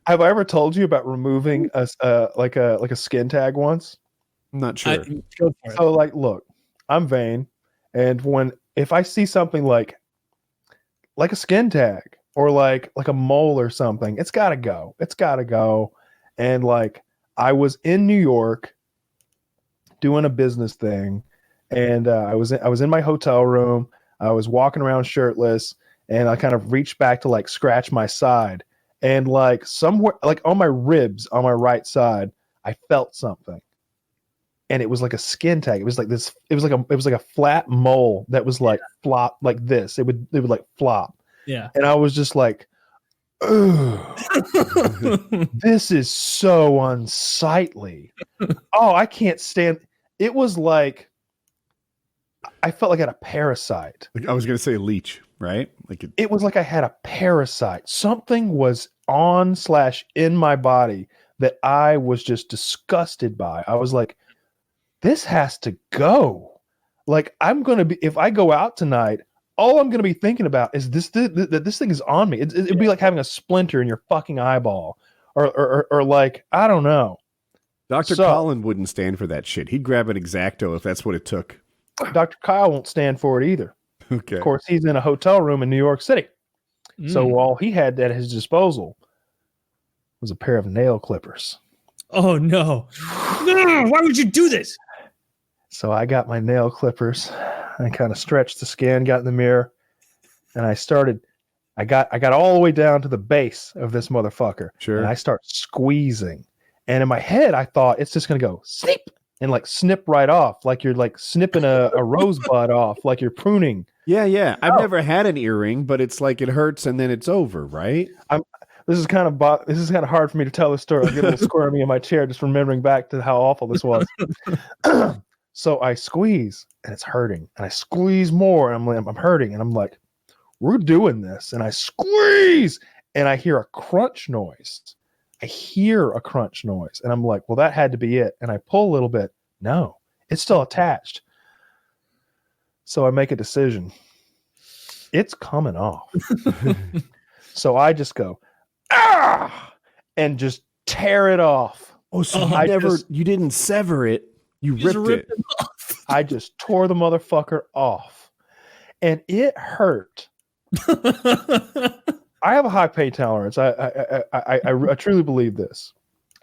Have I ever told you about removing a skin tag once? I'm not sure. So like, look, I'm vain, and if I see something like a skin tag or like a mole or something, it's gotta go. And like, I was in New York doing a business thing, and I was in my hotel room. I was walking around shirtless, and I kind of reached back to like scratch my side, and like somewhere like on my ribs on my right side, I felt something. and it was like a skin tag. It was like this. It was like a flat mole that was like flop like this. It would like flop. Yeah. And I was just like, ugh, this is so unsightly. Oh, I can't stand. It was like I felt like I had a parasite. Like, I was gonna say a leech, right? Like It was like I had a parasite. Something was on / in my body that I was just disgusted by. I was like, this has to go. Like, I'm going to be, if I go out tonight, all I'm going to be thinking about is this thing is on me. It'd be like having a splinter in your fucking eyeball or like, I don't know. Dr. Colin wouldn't stand for that shit. He'd grab an X-Acto if that's what it took. Dr. Kyle won't stand for it either. Okay. Of course, he's in a hotel room in New York City. So all he had at his disposal was a pair of nail clippers. Oh no. No, why would you do this? So I got my nail clippers and kind of stretched the skin, got in the mirror, and I got all the way down to the base of this motherfucker. Sure. And I start squeezing. And in my head, I thought it's just going to go snip and like snip right off, like you're like snipping a rosebud off, like you're pruning. Yeah. I've never had an earring, but it's like it hurts and then it's over, right? This is kind of hard for me to tell this story. I get a little squirmy in my chair just remembering back to how awful this was. So I squeeze and it's hurting, and I squeeze more and I'm hurting, and I'm like, we're doing this, and I squeeze and I hear a crunch noise. And I'm like, well, that had to be it. And I pull a little bit. No, it's still attached. So I make a decision. It's coming off. So I just go, ah, and just tear it off. Oh, so you didn't sever it. You ripped it. I just tore the motherfucker off. And it hurt. I have a high pain tolerance. I truly believe this.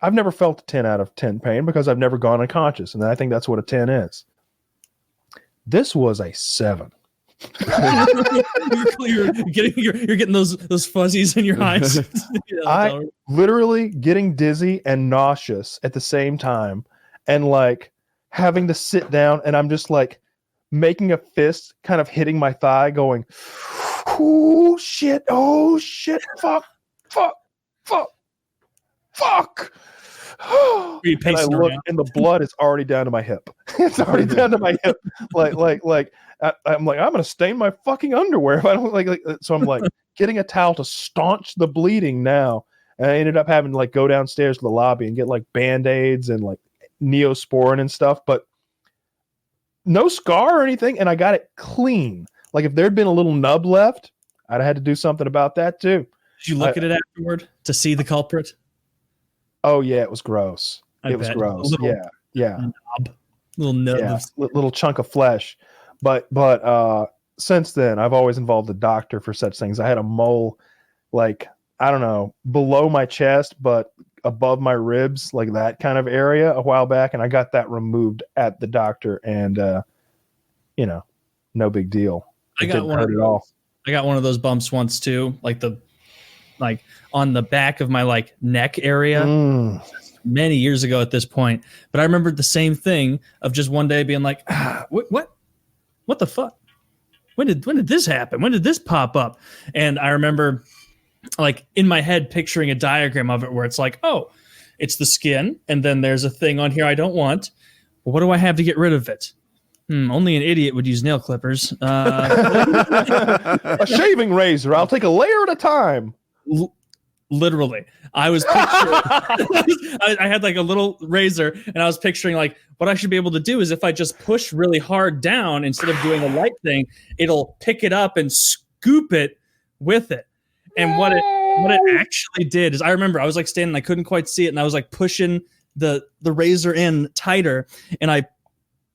I've never felt a 10 out of 10 pain because I've never gone unconscious. And I think that's what a 10 is. This was a 7. you're getting those fuzzies in your eyes. I literally getting dizzy and nauseous at the same time, and like having to sit down, and I'm just like making a fist, kind of hitting my thigh, going, oh shit, fuck. And I look, and the blood is already down to my hip. It's already down to my hip. I'm like, I'm gonna stain my fucking underwear if I don't like. So I'm like getting a towel to staunch the bleeding now. And I ended up having to like go downstairs to the lobby and get like Band-Aids and like Neosporin and stuff, but no scar or anything. And I got it clean. Like if there'd been a little nub left, I'd have had to do something about that too. Did you look at it afterward to see the culprit? Oh yeah, it was gross. It was gross. Yeah. Little nub. Yeah, little chunk of flesh. But since then, I've always involved a doctor for such things. I had a mole, like, I don't know, below my chest, but above my ribs, like that kind of area a while back. And I got that removed at the doctor, and, no big deal. It didn't hurt at all. I got one of those bumps once too, like on the back of my like neck area many years ago at this point. But I remembered the same thing of just one day being like, what the fuck? When did this happen? When did this pop up? And I remember like in my head picturing a diagram of it where it's like, oh, it's the skin, and then there's a thing on here I don't want. Well, what do I have to get rid of it? Only an idiot would use nail clippers. A shaving razor. I'll take a layer at a time. Literally, I was picturing, I had like a little razor, and I was picturing like what I should be able to do is if I just push really hard down instead of doing a light thing, it'll pick it up and scoop it with it. And what it actually did is I remember I was like standing, I couldn't quite see it, and I was like pushing the razor in tighter, and I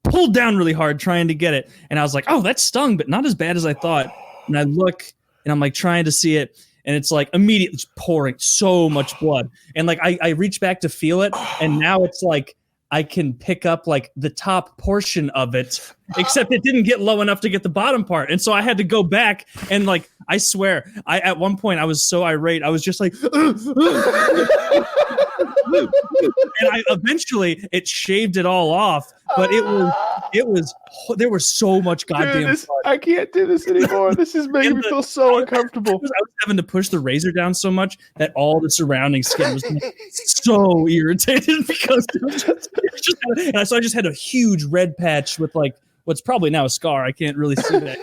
pulled down really hard trying to get it, and I was like, oh, that stung, but not as bad as I thought. And I look, and I'm like trying to see it, and it's like immediately pouring so much blood. And like I reach back to feel it, and now it's like I can pick up like the top portion of it, except it didn't get low enough to get the bottom part. And so I had to go back, and like I swear, at one point I was so irate, I was just like and eventually it shaved it all off, but there was so much goddamn Dude, blood. I can't do this anymore. This is making me feel so uncomfortable. I was having to push the razor down so much that all the surrounding skin was so irritated because so I just had a huge red patch with like what's probably now a scar. I can't really see that.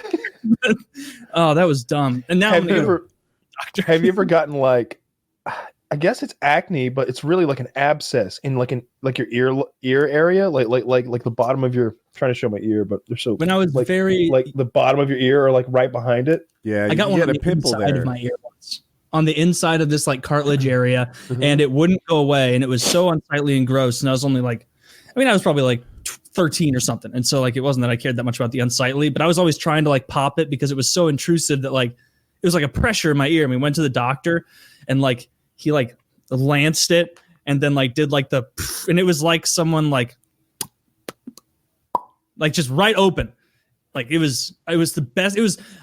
Oh, that was dumb. And now Have you ever gotten like, I guess it's acne, but it's really like an abscess in like your ear area, like the bottom of your. I'm trying to show my ear, but they're so. When I was like the bottom of your ear or like right behind it. Yeah, I got one on a the pimple inside there. of my ear once. On the inside of this like cartilage area, and it wouldn't go away, and it was so unsightly and gross. And I was only like, I was probably like 13 or something, and so like it wasn't that I cared that much about the unsightly, but I was always trying to like pop it because it was so intrusive that like it was like a pressure in my ear. And we went to the doctor, and like he like lanced it, and then like did like the, and it was like someone like just right open. Like it was the best.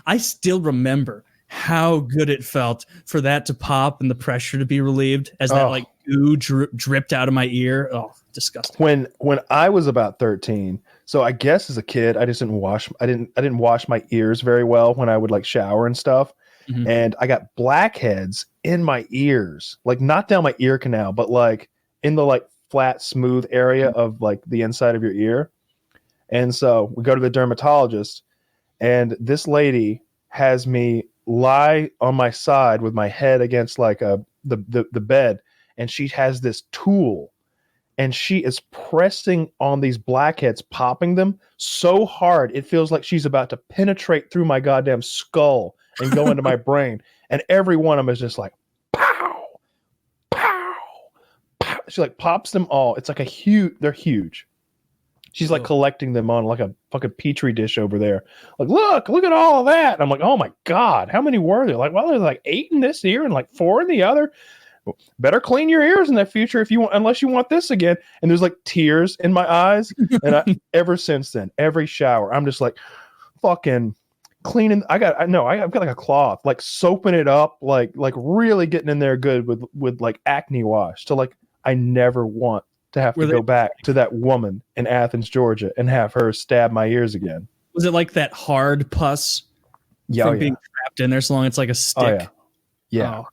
I still remember how good it felt for that to pop and the pressure to be relieved as that like goo dripped out of my ear. Oh, disgusting. When I was about 13, so I guess as a kid, I just didn't wash. I didn't wash my ears very well when I would like shower and stuff, and I got blackheads in my ears, like not down my ear canal, but like in the like flat, smooth area of like the inside of your ear. And so we go to the dermatologist, and this lady has me lie on my side with my head against like the bed, and she has this tool, and she is pressing on these blackheads, popping them so hard it feels like she's about to penetrate through my goddamn skull and go into my brain. And every one of them is just like pow, pow, pow. She like pops them all. It's like they're huge. She's like collecting them on like a fucking petri dish over there. Like, look at all of that. And I'm like, oh my God, how many were there? Like, well, there's like 8 in this ear and like 4 in the other. Better clean your ears in the future unless you want this again. And there's like tears in my eyes. And ever since then, every shower, I'm just like fucking cleaning. I've got like a cloth, like soaping it up, like really getting in there good with like acne wash. So like, I never want to have to go back to that woman in Athens, Georgia, and have her stab my ears again. Was it like that hard pus from being trapped in there so long it's like a stick? Oh, yeah.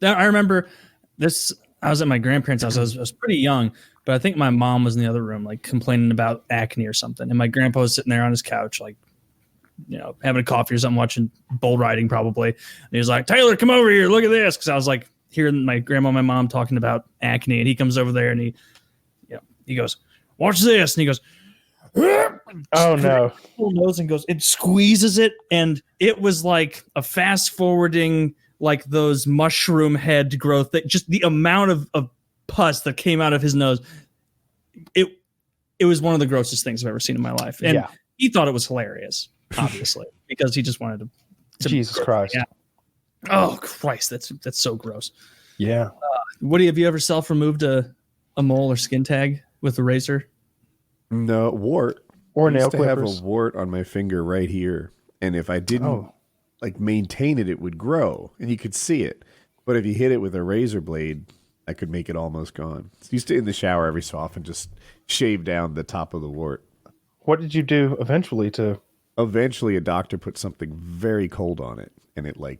Oh. I remember this. I was at my grandparents' house. I was pretty young, but I think my mom was in the other room, like complaining about acne or something. And my grandpa was sitting there on his couch, like, having a coffee or something, watching bull riding probably. And he was like, "Taylor, come over here. Look at this." Because I was like hearing my grandma and my mom talking about acne, and he comes over there and he goes, "Watch this," and he goes, "Oh no!" Nose and goes, it squeezes it, and it was like a fast forwarding, like those mushroom head growth. That just the amount of pus that came out of his nose. It was one of the grossest things I've ever seen in my life, and he thought it was hilarious, obviously, because he just wanted to Jesus Christ! Yeah. Oh Christ, that's so gross. Yeah. Woody, have you ever self-removed a mole or skin tag with a razor? No, wart. Or I nail used to have clippers. a wart on my finger right here, and if I didn't like maintain it, it would grow, and you could see it. But if you hit it with a razor blade, I could make it almost gone. So I used to in the shower every so often just shave down the top of the wart. What did you do eventually to? Eventually, a doctor put something very cold on it, and it like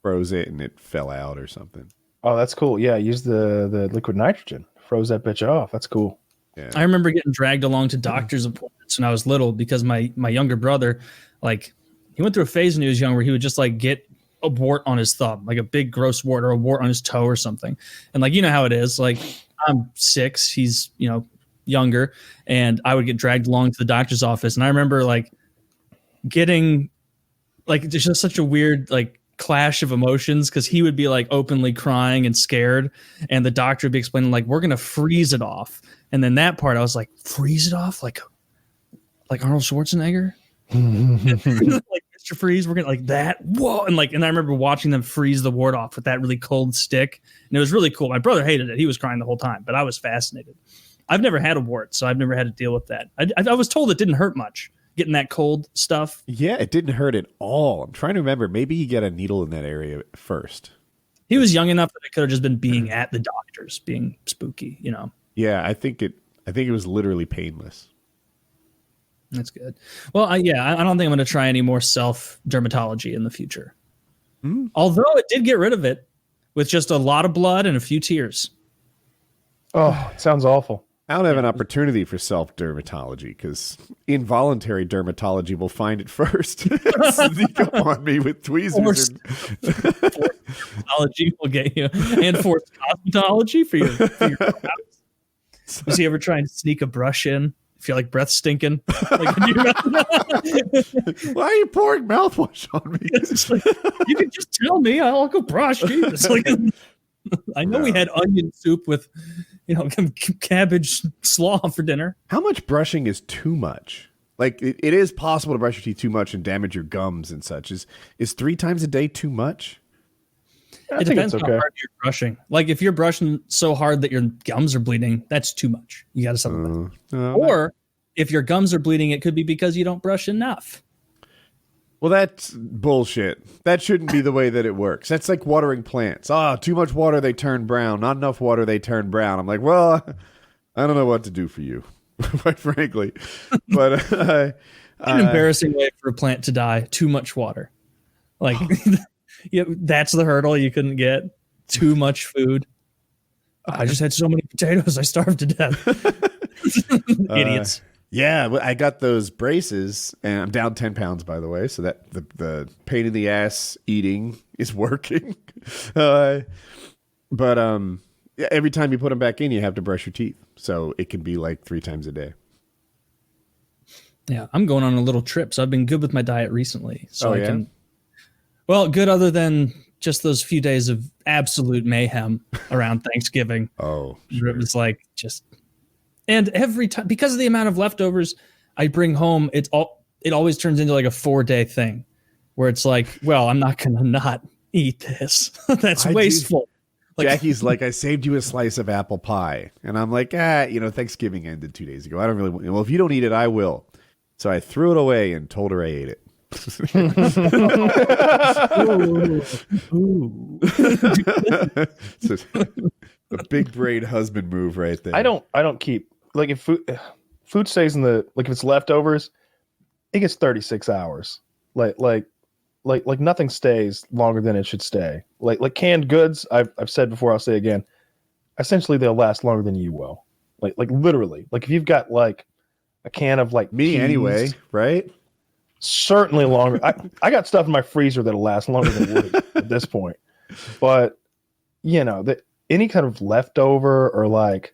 froze it, and it fell out or something. Oh, that's cool. Yeah, use the liquid nitrogen. Froze that bitch off. That's cool. Yeah. I remember getting dragged along to doctor's appointments when I was little because my younger brother, like, he went through a phase when he was young where he would just like get a wart on his thumb, like a big gross wart or a wart on his toe or something. And like, you know how it is. Like, I'm 6, he's, younger, and I would get dragged along to the doctor's office. And I remember like getting like, there's just such a weird like clash of emotions because he would be like openly crying and scared, and the doctor would be explaining like, we're gonna freeze it off. And then that part I was like, freeze it off like Arnold Schwarzenegger. Like Mr. Freeze, we're gonna like that. Whoa. And I remember watching them freeze the wart off with that really cold stick, and it was really cool. My brother hated it. He was crying the whole time, but I was fascinated. I've never had a wart, so I've never had to deal with that. I was told it didn't hurt much getting that cold stuff. Yeah, it didn't hurt at all. I'm trying to remember. Maybe you get a needle in that area first. He was young enough that it could have just been being at the doctor's, being spooky, Yeah, I think it was literally painless. That's good. Well, I don't think I'm going to try any more self-dermatology in the future. Although it did get rid of it with just a lot of blood and a few tears. Oh, it sounds awful. I don't have an opportunity for self-dermatology because involuntary dermatology will find it first. Sneak up on me with tweezers. Dermatology will get you. And forced cosmetology for your house. Was he ever trying to sneak a brush in? If you're like breath stinking. Like, why are you pouring mouthwash on me? Like, you can just tell me. I'll go brush. Jesus. Like, I know we had onion soup with, cabbage slaw for dinner. How much brushing is too much? Like, it is possible to brush your teeth too much and damage your gums and such. Is 3 times a day too much? It depends how hard you're brushing. Like, if you're brushing so hard that your gums are bleeding, that's too much. You got to stop. Or if your gums are bleeding, it could be because you don't brush enough. Well, that's bullshit. That shouldn't be the way that it works. That's like watering plants. Too much water, they turn brown. Not enough water, they turn brown. I'm like, well, I don't know what to do for you, quite frankly. But an embarrassing way for a plant to die. Too much water. Like, that's the hurdle you couldn't get. Too much food. I just had so many potatoes, I starved to death. Idiots. Yeah, I got those braces, and I'm down 10 pounds, by the way, so that the pain in the ass eating is working. But every time you put them back in, you have to brush your teeth, so it can be like 3 times a day. Yeah, I'm going on a little trip, so I've been good with my diet recently. So I yeah? can. Well, good other than just those few days of absolute mayhem around Thanksgiving. Oh, sure. It was like just. And every time, because of the amount of leftovers I bring home, it always turns into like a 4-day thing where it's like, well, I'm not going to not eat this. That's wasteful. Like, Jackie's like, I saved you a slice of apple pie. And I'm like, Thanksgiving ended 2 days ago. I don't really want, well, if you don't eat it, I will. So I threw it away and told her I ate it. ooh. A big brain husband move right there. I don't keep, like, if food stays in the, like, if it's leftovers, it gets 36 hours. Like nothing stays longer than it should stay. Like canned goods, I've said before, I'll say again, essentially they'll last longer than you will. Like literally. Like if you've got like a can of like me peas, anyway, right? Certainly longer. I got stuff in my freezer that'll last longer than wood at this point. But any kind of leftover or like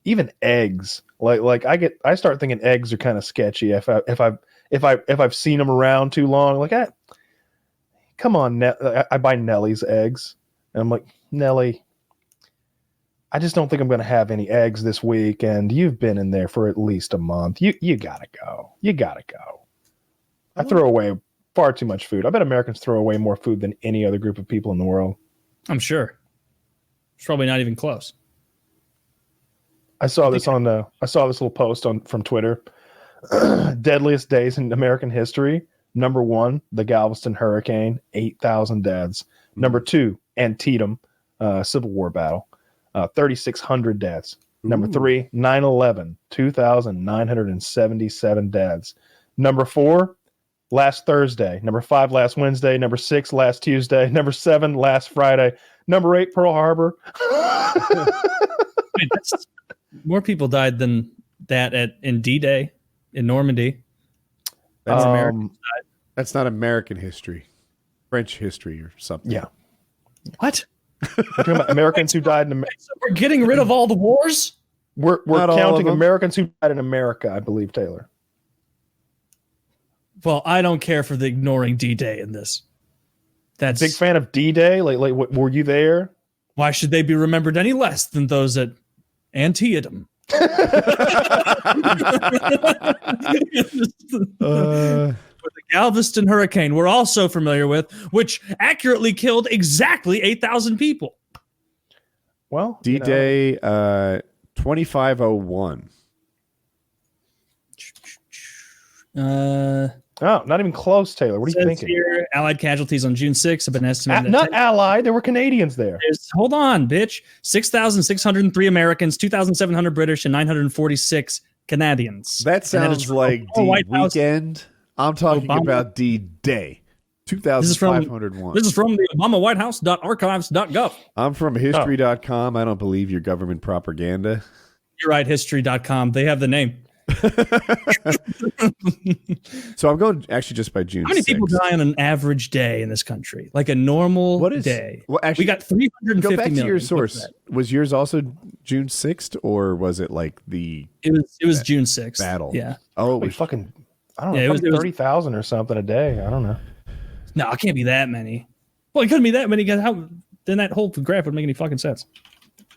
even eggs, like I start thinking eggs are kind of sketchy if I've seen them around too long. Like, come on, I buy Nellie's eggs, and I'm like, Nellie, I just don't think I'm going to have any eggs this week, and you've been in there for at least a month. You gotta go. You gotta go. I throw away far too much food. I bet Americans throw away more food than any other group of people in the world. I'm sure. It's probably not even close. I saw this little post from Twitter. Deadliest days in American history. Number 1, the Galveston hurricane, 8,000 deaths. Number 2, Antietam, Civil War battle, 3,600 deaths. Number 3, 9/11, 2,977 deaths. Number 4, last Thursday. Number 5, last Wednesday. Number 6, last Tuesday. Number 7, last Friday. Number 8, Pearl Harbor. Wait, more people died than that in D-Day in Normandy. That's American side. That's not American history. French history or something. Yeah. What? We're talking about Americans who died in So we're getting rid of all the wars? We're counting Americans who died in America, I believe, Taylor. Well, I don't care for the ignoring D-Day in this. That's big fan of D-Day. Like, were you there? Why should they be remembered any less than those at Antietam? The Galveston hurricane we're all so familiar with, which accurately killed exactly 8,000 people. Well, D-Day 2501. Not even close, Taylor. What are you thinking? Here, Allied casualties on June 6th have been estimated. Not Allied. There were Canadians there. Hold on, bitch. 6,603 Americans, 2,700 British, and 946 Canadians. That And sounds is from like Obama D White House. weekend. I'm talking Obama. about D-Day. This is from 2501. This is from the ObamaWhiteHouse.archives.gov. I'm from history.com. I don't believe your government propaganda. You're right, history.com. They have the name. So I'm going actually just by June How many 6th. people die on an average day in this country? Like a normal day. Well, actually, We got 350 go back million. to your What's source. that? Was yours also June 6th, or was it like the It was June 6th. battle? Yeah. Oh, We fucking, I don't know, Yeah, it was- 30,000 or something a day. I don't know. No, it can't be that many. Well, it couldn't be that many. Because how? Then that whole graph would make any fucking sense.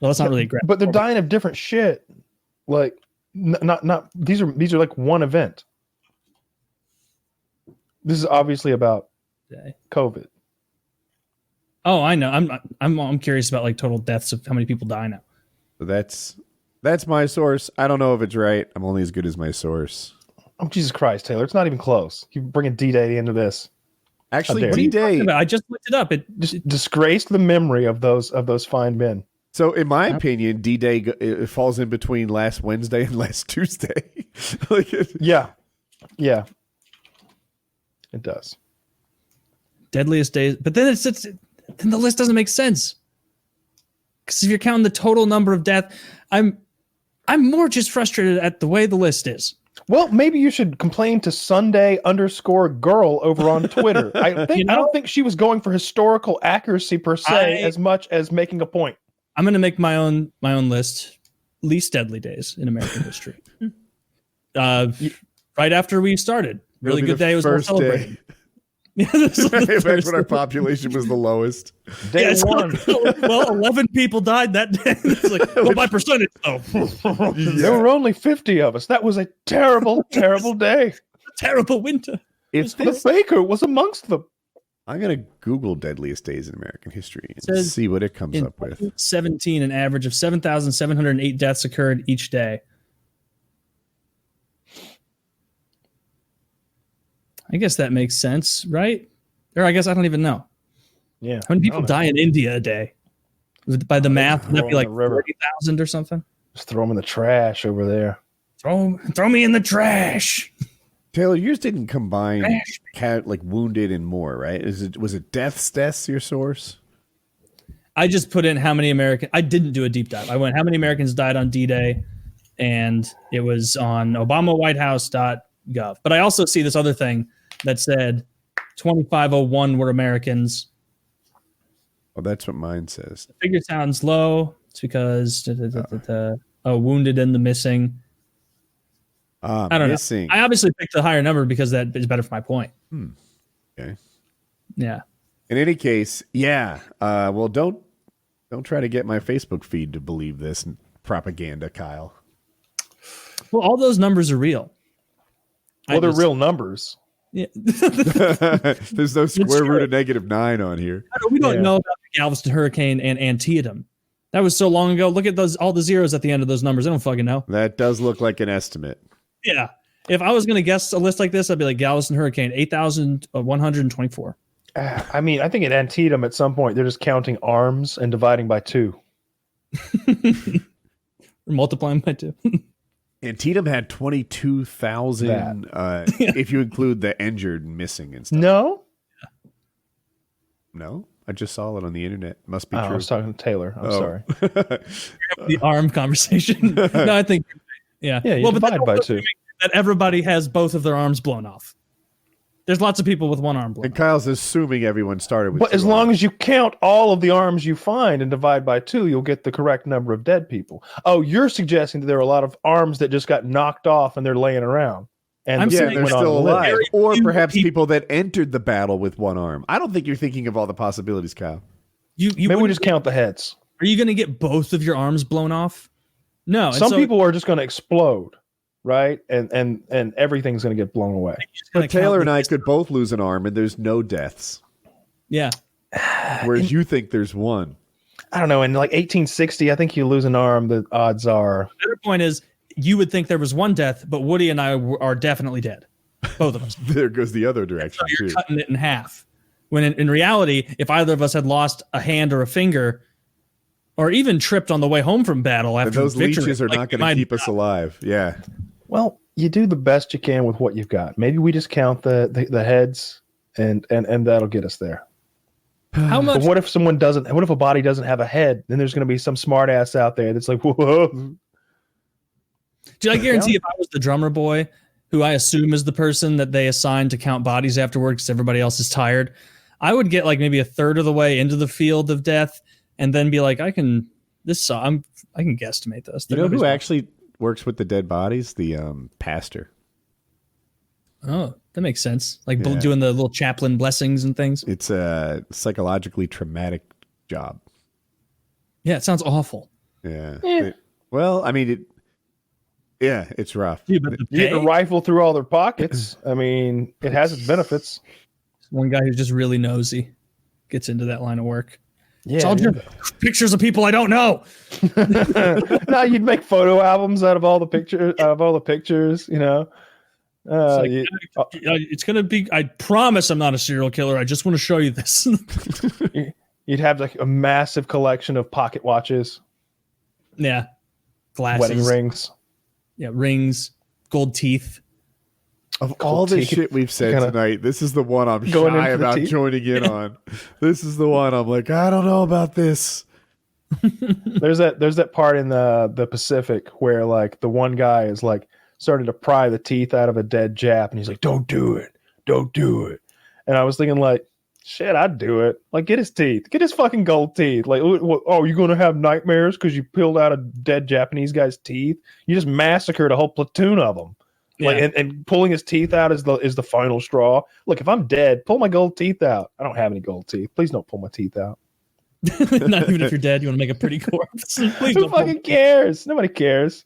Well, that's not really a graph. But they're dying of different shit. Like, not these are like one event. This is obviously about Day. COVID. Oh, I know. I'm curious about like total deaths of how many people die now. that's my source. I don't know if it's right. I'm only as good as my source. Oh, Jesus Christ, Taylor. It's not even close. You're bringing D-Day into this. Actually, How dare you. D-Day. I just looked it up. Just disgraced the memory of those fine men. So, in my opinion, D-Day it falls in between last Wednesday and last Tuesday. Yeah. It does. Deadliest days, but then then the list doesn't make sense. Because if you're counting the total number of death, I'm more just frustrated at the way the list is. Well, maybe you should complain to Sunday_girl over on Twitter. I don't think she was going for historical accuracy per se as much as making a point. I'm going to make my own list. Least deadly days in American history. Right after we started, really good day. It was worth first day. celebrating. Yeah, this was the Back first when our day. population was the lowest. Day Yeah, so- one. well, 11 people died that day. It's like, well, by percentage, though. There were only 50 of us. That was a terrible, terrible day. Terrible winter. If The this, baker was amongst them. I'm gonna Google deadliest days in American history and Says see what it comes In up with. 2017, an average of 7,708 deaths occurred each day. I guess that makes sense, right? Or I guess I don't even know. Yeah. How many people die in India a day? By the math, would that be in like the river. 40,000 or something? Just throw them in the trash over there. Throw me in the trash. Taylor, yours didn't combine Trash. like wounded and more, right? Was it deaths your source? I just put in how many American. I didn't do a deep dive. I went how many Americans died on D-Day, and it was on ObamaWhiteHouse.gov. But I also see this other thing that said 2,501 were Americans. Oh, that's what mine says. The figure sounds low. It's because wounded and the missing. I don't missing. know. I obviously picked the higher number because that is better for my point. Okay. Yeah. In any case, yeah. Well, don't try to get my Facebook feed to believe this propaganda, Kyle. Well, all those numbers are real. Well, they're real numbers. Yeah. There's no square root of -9 on here. We don't know about the Galveston hurricane and Antietam. That was so long ago. Look at all the zeros at the end of those numbers. I don't fucking know. That does look like an estimate. Yeah. If I was going to guess a list like this, I'd be like Galveston hurricane, 8,124. I mean, I think at Antietam at some point they're just counting arms and dividing by 2. Or multiplying by 2. Antietam had 22,000 if you include the injured and missing and stuff. No? No? I just saw it on the internet. Must be I true. was talking to Taylor. I'm sorry. The arm conversation. No, I think. Yeah. Yeah, you but divide that's by also 2. that everybody has both of their arms blown off. There's lots of people with one arm blown And off. Kyle's assuming everyone started with But as long as you count all of the arms you find and divide by 2, you'll get the correct number of dead people. Oh, you're suggesting that there are a lot of arms that just got knocked off and they're laying around. And I'm yeah, saying they're went on still to live. alive. Very Or few perhaps people- people that entered the battle with one arm. I don't think you're thinking of all the possibilities, Kyle. You Maybe we wouldn't- just count the heads. Are you going to get both of your arms blown off? No. and Some so people are just going to explode, right? And everything's going to get blown away. you're just gonna But Taylor count and the- I could both lose an arm and there's no deaths. Yeah. Whereas you think there's one. I don't know. In like 1860, I think you lose an arm. The odds are The other point is, you would think there was one death, but Woody and I are definitely dead. Both of us. There goes the other direction, So you're too. cutting it in half. When in reality, if either of us had lost a hand or a finger, or even tripped on the way home from battle after And those victory, leeches are like, not we going to might- keep us alive. Yeah. Well, you do the best you can with what you've got. Maybe we just count the heads, and that'll get us there. How But much? what if someone doesn't? What if a body doesn't have a head? Then there's going to be some smart ass out there that's like, whoa. Did I guarantee if I was the drummer boy, who I assume is the person that they assign to count bodies afterward because everybody else is tired, I would get like maybe a third of the way into the field of death and then be like, I can guesstimate this. You know who actually works with the dead bodies? The pastor. Oh, that makes sense. Like Yeah. doing the little chaplain blessings and things. It's a psychologically traumatic job. Yeah, it sounds awful. Yeah. Eh. Well, I mean, it's rough. Dude, but the You get to pay? rifle through all their pockets. I mean, it has its benefits. One guy who's just really nosy gets into that line of work. Yeah. It's all just pictures of people I don't know. No, you'd make photo albums out of all the pictures. You know. It's gonna be. I promise I'm not a serial killer. I just want to show you this. You'd have like a massive collection of pocket watches, Yeah, glasses, wedding rings. yeah, rings, gold teeth. Of all the shit we've said Kinda tonight, this is the one I'm going shy into the about teeth. joining in on. This is the one I'm like, I don't know about this. There's that part in the Pacific where like the one guy is like starting to pry the teeth out of a dead Jap, and he's like, "Don't do it, don't do it." And I was thinking like, shit, I'd do it. Like, get his teeth, get his fucking gold teeth. Like, oh, you're gonna have nightmares because you peeled out a dead Japanese guy's teeth? You just massacred a whole platoon of them. Like, Yeah. and pulling his teeth out is the final straw. Look, if I'm dead, pull my gold teeth out. I don't have any gold teeth. Please don't pull my teeth out. Not even if you're dead, you want to make a pretty corpse. Please Who don't pull- fucking cares? Nobody cares.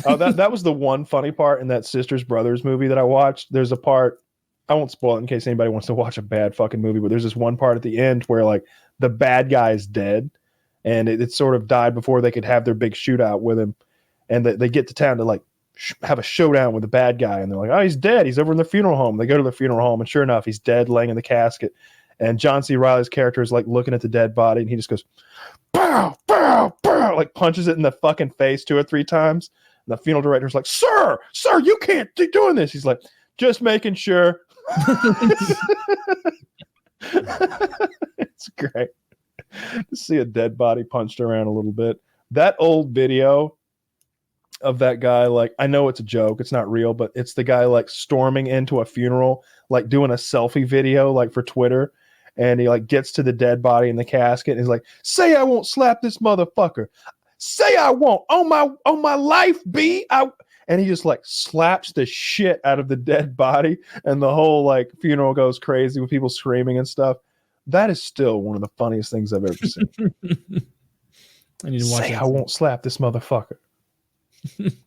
Oh, that was the one funny part in that Sisters Brothers movie that I watched. There's a part, I won't spoil it in case anybody wants to watch a bad fucking movie, but there's this one part at the end where like the bad guy is dead, and it sort of died before they could have their big shootout with him, and they get to town to like have a showdown with the bad guy, and they're like, oh, he's dead, he's over in the funeral home. They go to the funeral home, and sure enough, he's dead, laying in the casket, and John C. Reilly's character is like looking at the dead body, and he just goes, bow, bow, bow, like punches it in the fucking face 2 or 3 times. And the funeral director's like, sir, you can't be doing this. He's like, just making sure. It's great to see a dead body punched around a little bit. That old video of that guy, like, I know it's a joke, it's not real, but it's the guy like storming into a funeral, like doing a selfie video, like for Twitter, and he like gets to the dead body in the casket, and he's like, say I won't slap this motherfucker. Say I won't. On my life, B. And he just like slaps the shit out of the dead body, and the whole like funeral goes crazy with people screaming and stuff. That is still one of the funniest things I've ever seen. I need to watch Say that. I won't slap this motherfucker.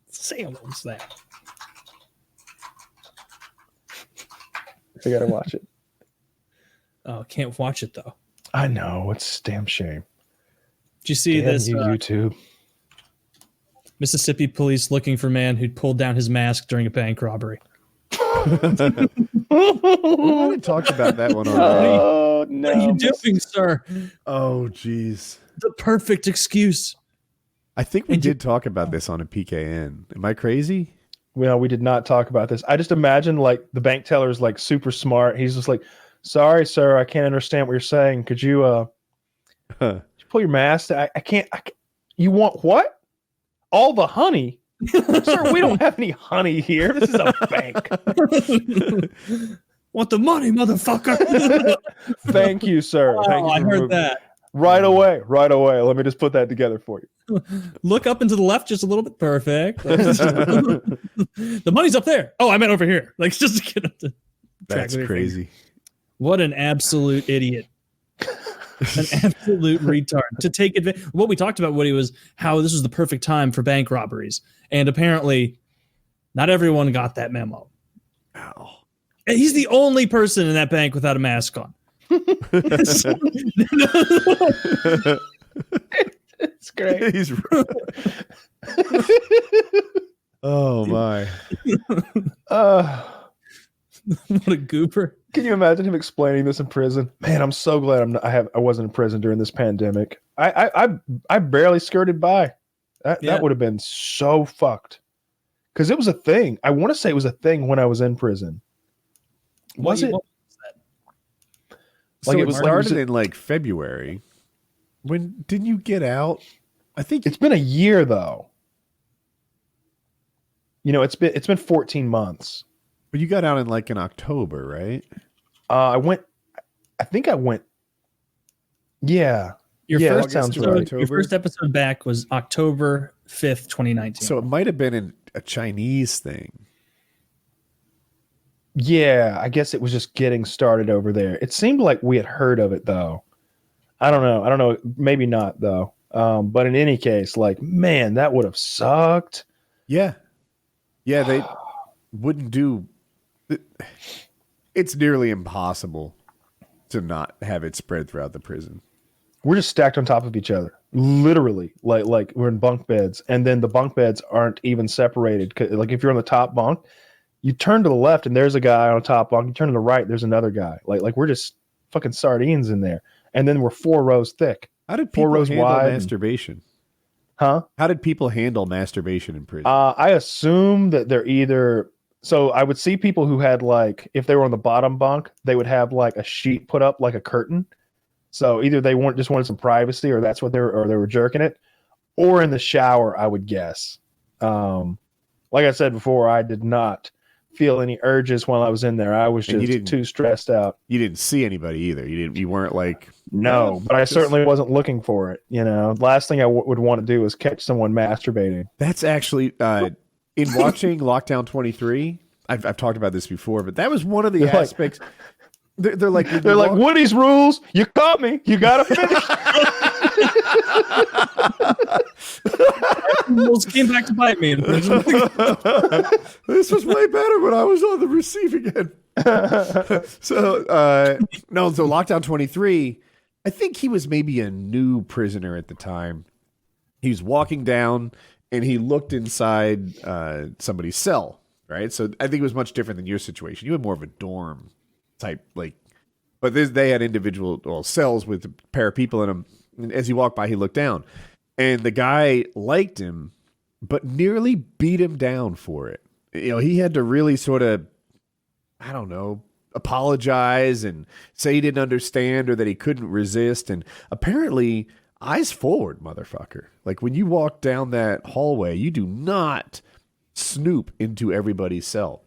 Say I won't slap. I gotta watch it. Oh, can't watch it though. I know, it's a damn shame. Did you see Damn this? you, YouTube. Mississippi police looking for man who'd pulled down his mask during a bank robbery. We already talked about that one already. Oh no! What are you doing, sir? Oh, jeez. The perfect excuse. I think we did talk about this on a PKN. Am I crazy? Well, we did not talk about this. I just imagine like the bank teller is like super smart. He's just like, "Sorry, sir, I can't understand what you're saying. Could you pull your mask? I can't. You want what? All the honey, sir? We don't have any honey here. This is a bank. Want the money, motherfucker? Thank you, sir. Thank Oh, you I for heard moving. that. Right away. Let me just put that together for you. Look up and to the left just a little bit. Perfect. The money's up there. Oh, I meant over here. Like, just to get up to That's crazy. What an absolute idiot. An absolute retard. To take advantage. What we talked about, Woody, was how this was the perfect time for bank robberies. And apparently, not everyone got that memo. Ow. And he's the only person in that bank without a mask on. It's great. He's oh my. What a goober. Can you imagine him explaining this in prison? Man, I'm so glad I wasn't in prison during this pandemic. I barely skirted by. That would have been so fucked. because it was a thing. I want to say it was a thing when I was in prison. Was it? So it started in like February. When didn't you get out? I think It's been a year though. You know, it's been 14 months. But you got out in like in October, right? I think I went. Yeah. Your Yeah, first that sounds episode, right. your first episode back was October 5th, 2019. So it might have been a Chinese thing. Yeah, I guess it was just getting started over there. It seemed like we had heard of it though. I don't know. Maybe not though. But in any case, like, man, that would have sucked. Yeah. Yeah, they wouldn't do. It's nearly impossible to not have it spread throughout the prison. We're just stacked on top of each other, literally. Like we're in bunk beds, and then the bunk beds aren't even separated. Like if you're on the top bunk, you turn to the left and there's a guy on the top bunk. You turn to the right, there's another guy. Like we're just fucking sardines in there, and then we're 4 rows thick. How did 4 people rows handle wide. masturbation? Huh? How did people handle masturbation in prison? I assume that they're either. So I would see people who had like, if they were on the bottom bunk, they would have like a sheet put up like a curtain. So either they just wanted some privacy, or that's what they were jerking it, or in the shower, I would guess. Like I said before, I did not feel any urges while I was in there. I was just too stressed out. You didn't see anybody either. You weren't like, no, but I certainly wasn't looking for it. You know, last thing I would want to do is catch someone masturbating. That's actually in watching Lockdown 23. I've talked about this before, but that was one of the aspects. They're like Woody's rules. You caught me. You gotta finish. Rules came back to bite me in prison. This was way better when I was on the receiving end. So Lockdown 23. I think he was maybe a new prisoner at the time. He was walking down and he looked inside somebody's cell. Right, so I think it was much different than your situation. You had more of a dorm type, but they had individual cells with a pair of people in them. And as he walked by, he looked down, and the guy liked him, but nearly beat him down for it. You know, he had to really sort of, I don't know, apologize and say he didn't understand or that he couldn't resist. And apparently, eyes forward, motherfucker. Like when you walk down that hallway, you do not snoop into everybody's cell.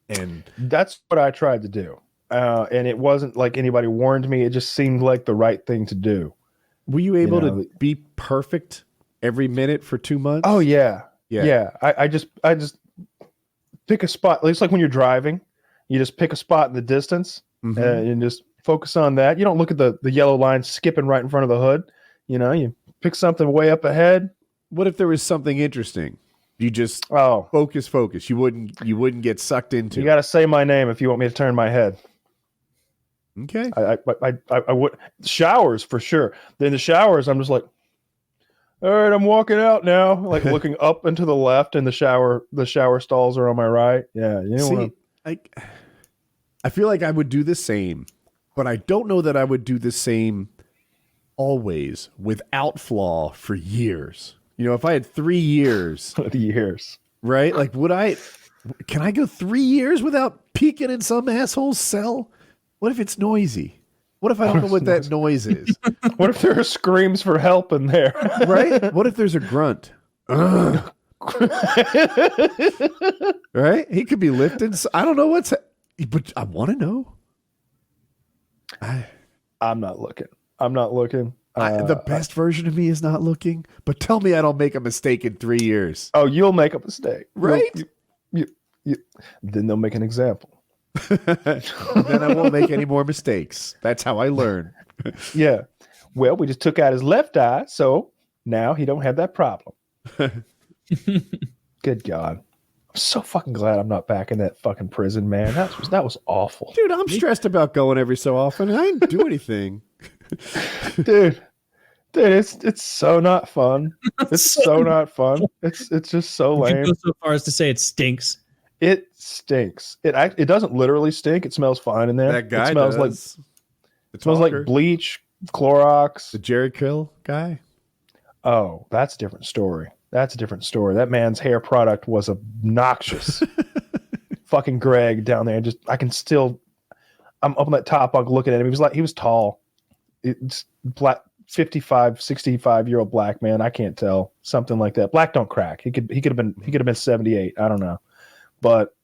And that's what I tried to do. And it wasn't like anybody warned me. It just seemed like the right thing to do. Were you able to be perfect every minute for 2 months? Oh yeah. I just pick a spot. It's like when you're driving, you just pick a spot in the distance and just focus on that. You don't look at the yellow line skipping right in front of the hood. You know, you pick something way up ahead. What if there was something interesting? You just focus. You wouldn't get sucked into. You got to say my name if you want me to turn my head. Okay. I would showers for sure. Then the showers, I'm just like, all right, I'm walking out now, like looking up and to the left, and the shower stalls are on my right. Yeah, you know. I feel like I would do the same, but I don't know that I would do the same always without flaw for years. You know, if I had 3 years, right? Like, can I go 3 years without peeking in some asshole's cell? What if it's noisy? What if I don't know what that noise is? What if there are screams for help in there? Right? What if there's a grunt? Right? He could be lifting. I don't know but I want to know. I'm not looking. The best version of me is not looking, but tell me I don't make a mistake in 3 years. Oh, you'll make a mistake. Right? Then they'll make an example. Then I won't make any more mistakes. That's how I learn. Yeah. Well, we just took out his left eye, so now he don't have that problem. Good God. I'm so fucking glad I'm not back in that fucking prison, man. That was awful. Dude, I'm stressed about going every so often. I didn't do anything. Dude, it's so not fun. It's so not fun. It's just so lame. You go so far as to say it stinks. It stinks. It doesn't literally stink. It smells fine in there. That guy smells like bleach, Clorox. The Jerry Kill guy. Oh, that's a different story. That's a different story. That man's hair product was obnoxious. Fucking Greg down there. I'm up on that top bunk looking at him. He was tall. It's black, 55, 65-year-old black man. I can't tell. Something like that. Black don't crack. He could have been 78. I don't know. But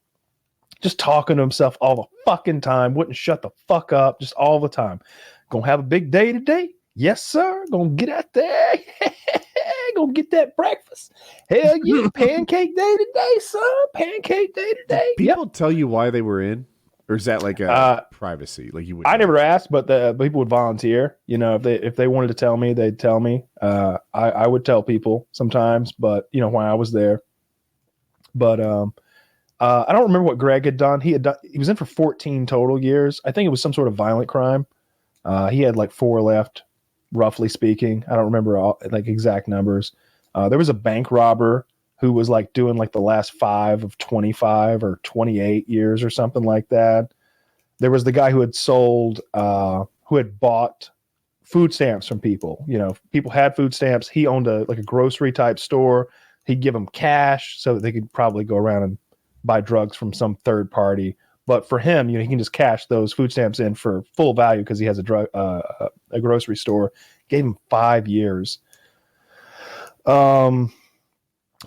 just talking to himself all the fucking time. Wouldn't shut the fuck up. Just all the time. Gonna have a big day today? Yes, sir. Gonna get out there. Gonna get that breakfast. Hell yeah. Pancake day today, son. Pancake day today. People tell you why they were in? Or is that like a privacy? Like you would. I never asked, but the people would volunteer. You know, if they wanted to tell me, they'd tell me. I would tell people sometimes, but you know why I was there. But I don't remember what Greg had done. He was in for 14 total years. I think it was some sort of violent crime. He had like 4 left, roughly speaking. I don't remember all like exact numbers. There was a bank robber who was like doing like the last 5 of 25 or 28 years or something like that. There was the guy who had bought food stamps from people. You know, people had food stamps. He owned a grocery type store. He'd give them cash so that they could probably go around and buy drugs from some third party. But for him, you know, he can just cash those food stamps in for full value because he has a grocery store. Gave him 5 years.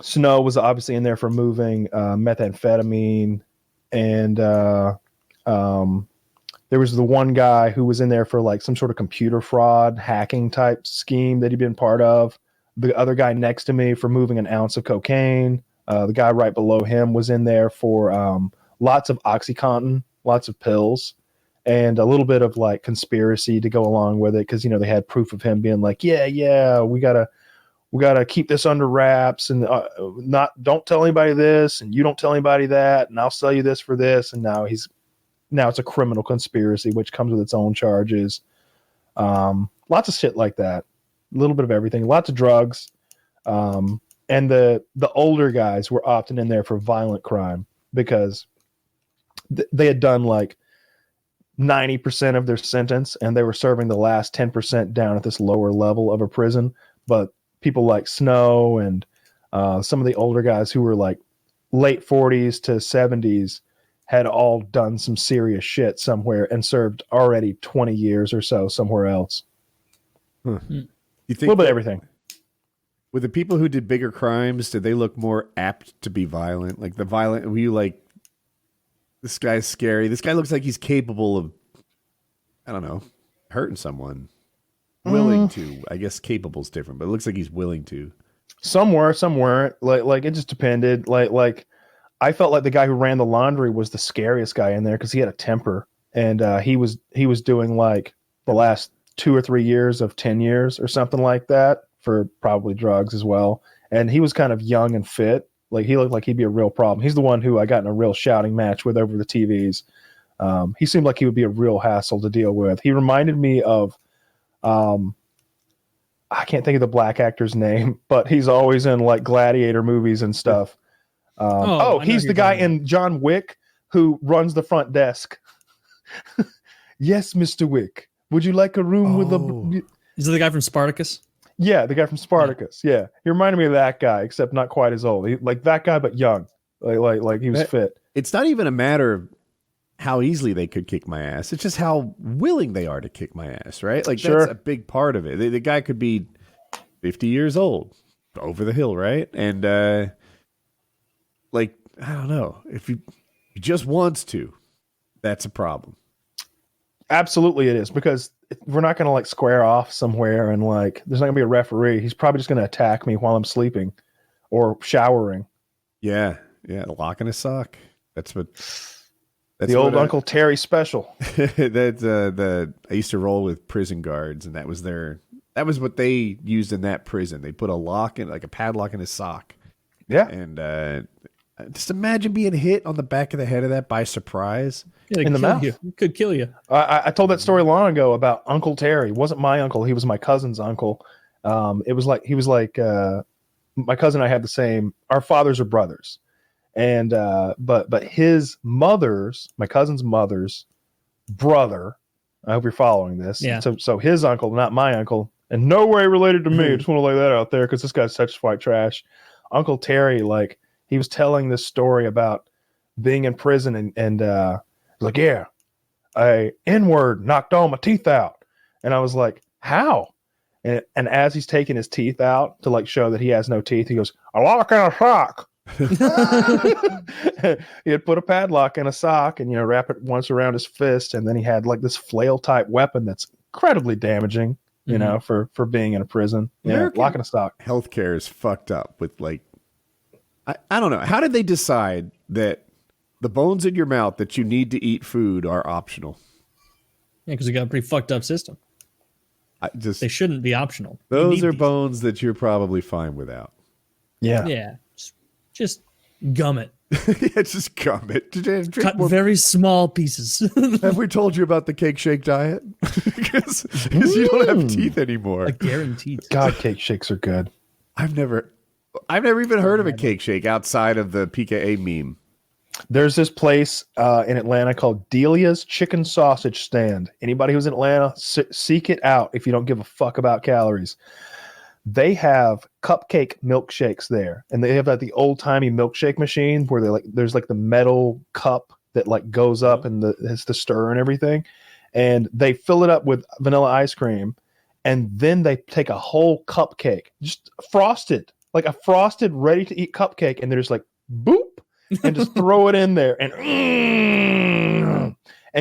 Snow was obviously in there for moving methamphetamine, and there was the one guy who was in there for like some sort of computer fraud, hacking type scheme that he'd been part of. The other guy next to me for moving an ounce of cocaine. The guy right below him was in there for lots of OxyContin, lots of pills, and a little bit of like conspiracy to go along with it because, you know, they had proof of him being like, yeah, we gotta keep this under wraps and don't tell anybody this and you don't tell anybody that and I'll sell you this for this. And now it's a criminal conspiracy, which comes with its own charges. Lots of shit like that. A little bit of everything, lots of drugs. And the older guys were often in there for violent crime because they had done like 90% of their sentence and they were serving the last 10% down at this lower level of a prison. But people like Snow and some of the older guys who were like late 40s to 70s had all done some serious shit somewhere and served already 20 years or so somewhere else. You think a little bit of everything. With the people who did bigger crimes, did they look more apt to be violent? Like were you like, this guy's scary. This guy looks like he's capable of, I don't know, hurting someone. Willing to. I guess capable's different, but it looks like he's willing to. Some weren't. Like it just depended. Like I felt like the guy who ran the laundry was the scariest guy in there because he had a temper, and he was doing like the last 2 or 3 years of 10 years or something like that for probably drugs as well. And he was kind of young and fit. Like he looked like he'd be a real problem. He's the one who I got in a real shouting match with over the TVs. He seemed like he would be a real hassle to deal with. He reminded me of. I can't think of the black actor's name, but he's always in like gladiator movies and stuff. He's the guy in John Wick who runs the front desk. Yes, Mr. Wick. Would you like a room with a... Is it the guy from Spartacus? Yeah, the guy from Spartacus. Yeah. He reminded me of that guy, except not quite as old. Like that guy, but young. Like he was fit. It's not even a matter of how easily they could kick my ass. It's just how willing they are to kick my ass, right? Like that's a big part of it. The guy could be 50 years old, over the hill, right? And like, I don't know. If he just wants to, that's a problem. Absolutely it is, because we're not going to like square off somewhere and like there's not going to be a referee. He's probably just going to attack me while I'm sleeping or showering. Yeah, locking a sock. That's the old Uncle Terry special. I used to roll with prison guards, and that was what they used in that prison. They put a padlock in his sock. Yeah. And just imagine being hit on the back of the head of that by surprise. In the mouth. It could kill you. I told that story long ago about Uncle Terry. It wasn't my uncle. He was my cousin's uncle. He was like my cousin and I had the same, our fathers are brothers. And but his my cousin's mother's brother, I hope you're following this. Yeah. So his uncle, not my uncle, and no way related to me. I just want to lay that out there because this guy's such white trash. Uncle Terry, like he was telling this story about being in prison and like, yeah, a N-word knocked all my teeth out. And I was like, how? And as he's taking his teeth out to like show that he has no teeth, he goes, a lock and a sock. He had put a padlock in a sock and, wrap it once around his fist. And then he had like this flail type weapon that's incredibly damaging, for being in a prison. Yeah, lock and a sock. Healthcare is fucked up with like, I don't know. How did they decide that the bones in your mouth that you need to eat food are optional? Yeah, because we got a pretty fucked up system. They shouldn't be optional. Those are bones that you're probably fine without. Yeah. Yeah. Just gum it. Yeah, just gum it. Cut very small pieces. Have we told you about the cake shake diet? Because you don't have teeth anymore. Guaranteed. God, cake shakes are good. I've never even heard of a cake shake outside of the PKA meme. There's this place in Atlanta called Delia's Chicken Sausage Stand. Anybody who's in Atlanta, seek it out if you don't give a fuck about calories. They have cupcake milkshakes there, and they have like the old timey milkshake machine where there's like the metal cup that like goes up and has the stir and everything, and they fill it up with vanilla ice cream, and then they take a whole cupcake, just frosted, like a frosted, ready to eat cupcake, and there's like boop. And just throw it in there and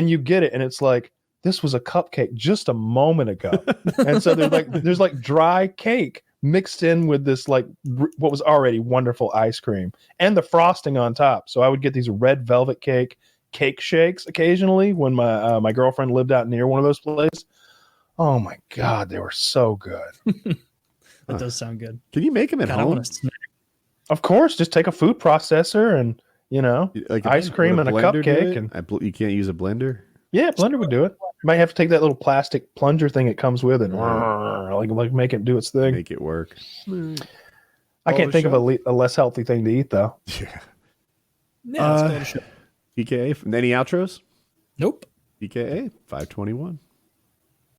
you get it. And it's like, this was a cupcake just a moment ago. And so there's like dry cake mixed in with this, like what was already wonderful ice cream and the frosting on top. So I would get these red velvet cake shakes occasionally when my girlfriend lived out near one of those places. Oh my God, they were so good. That does sound good. Can you make them at home? Of course, just take a food processor and, like ice cream and a cupcake. And you can't use a blender? Yeah, blender would do it. You might have to take that little plastic plunger thing it comes with and like make it do its thing. Make it work. I can't think of a less healthy thing to eat, though. Yeah. Yeah, let's go to show. PKA, any outros? Nope. PKA, 521.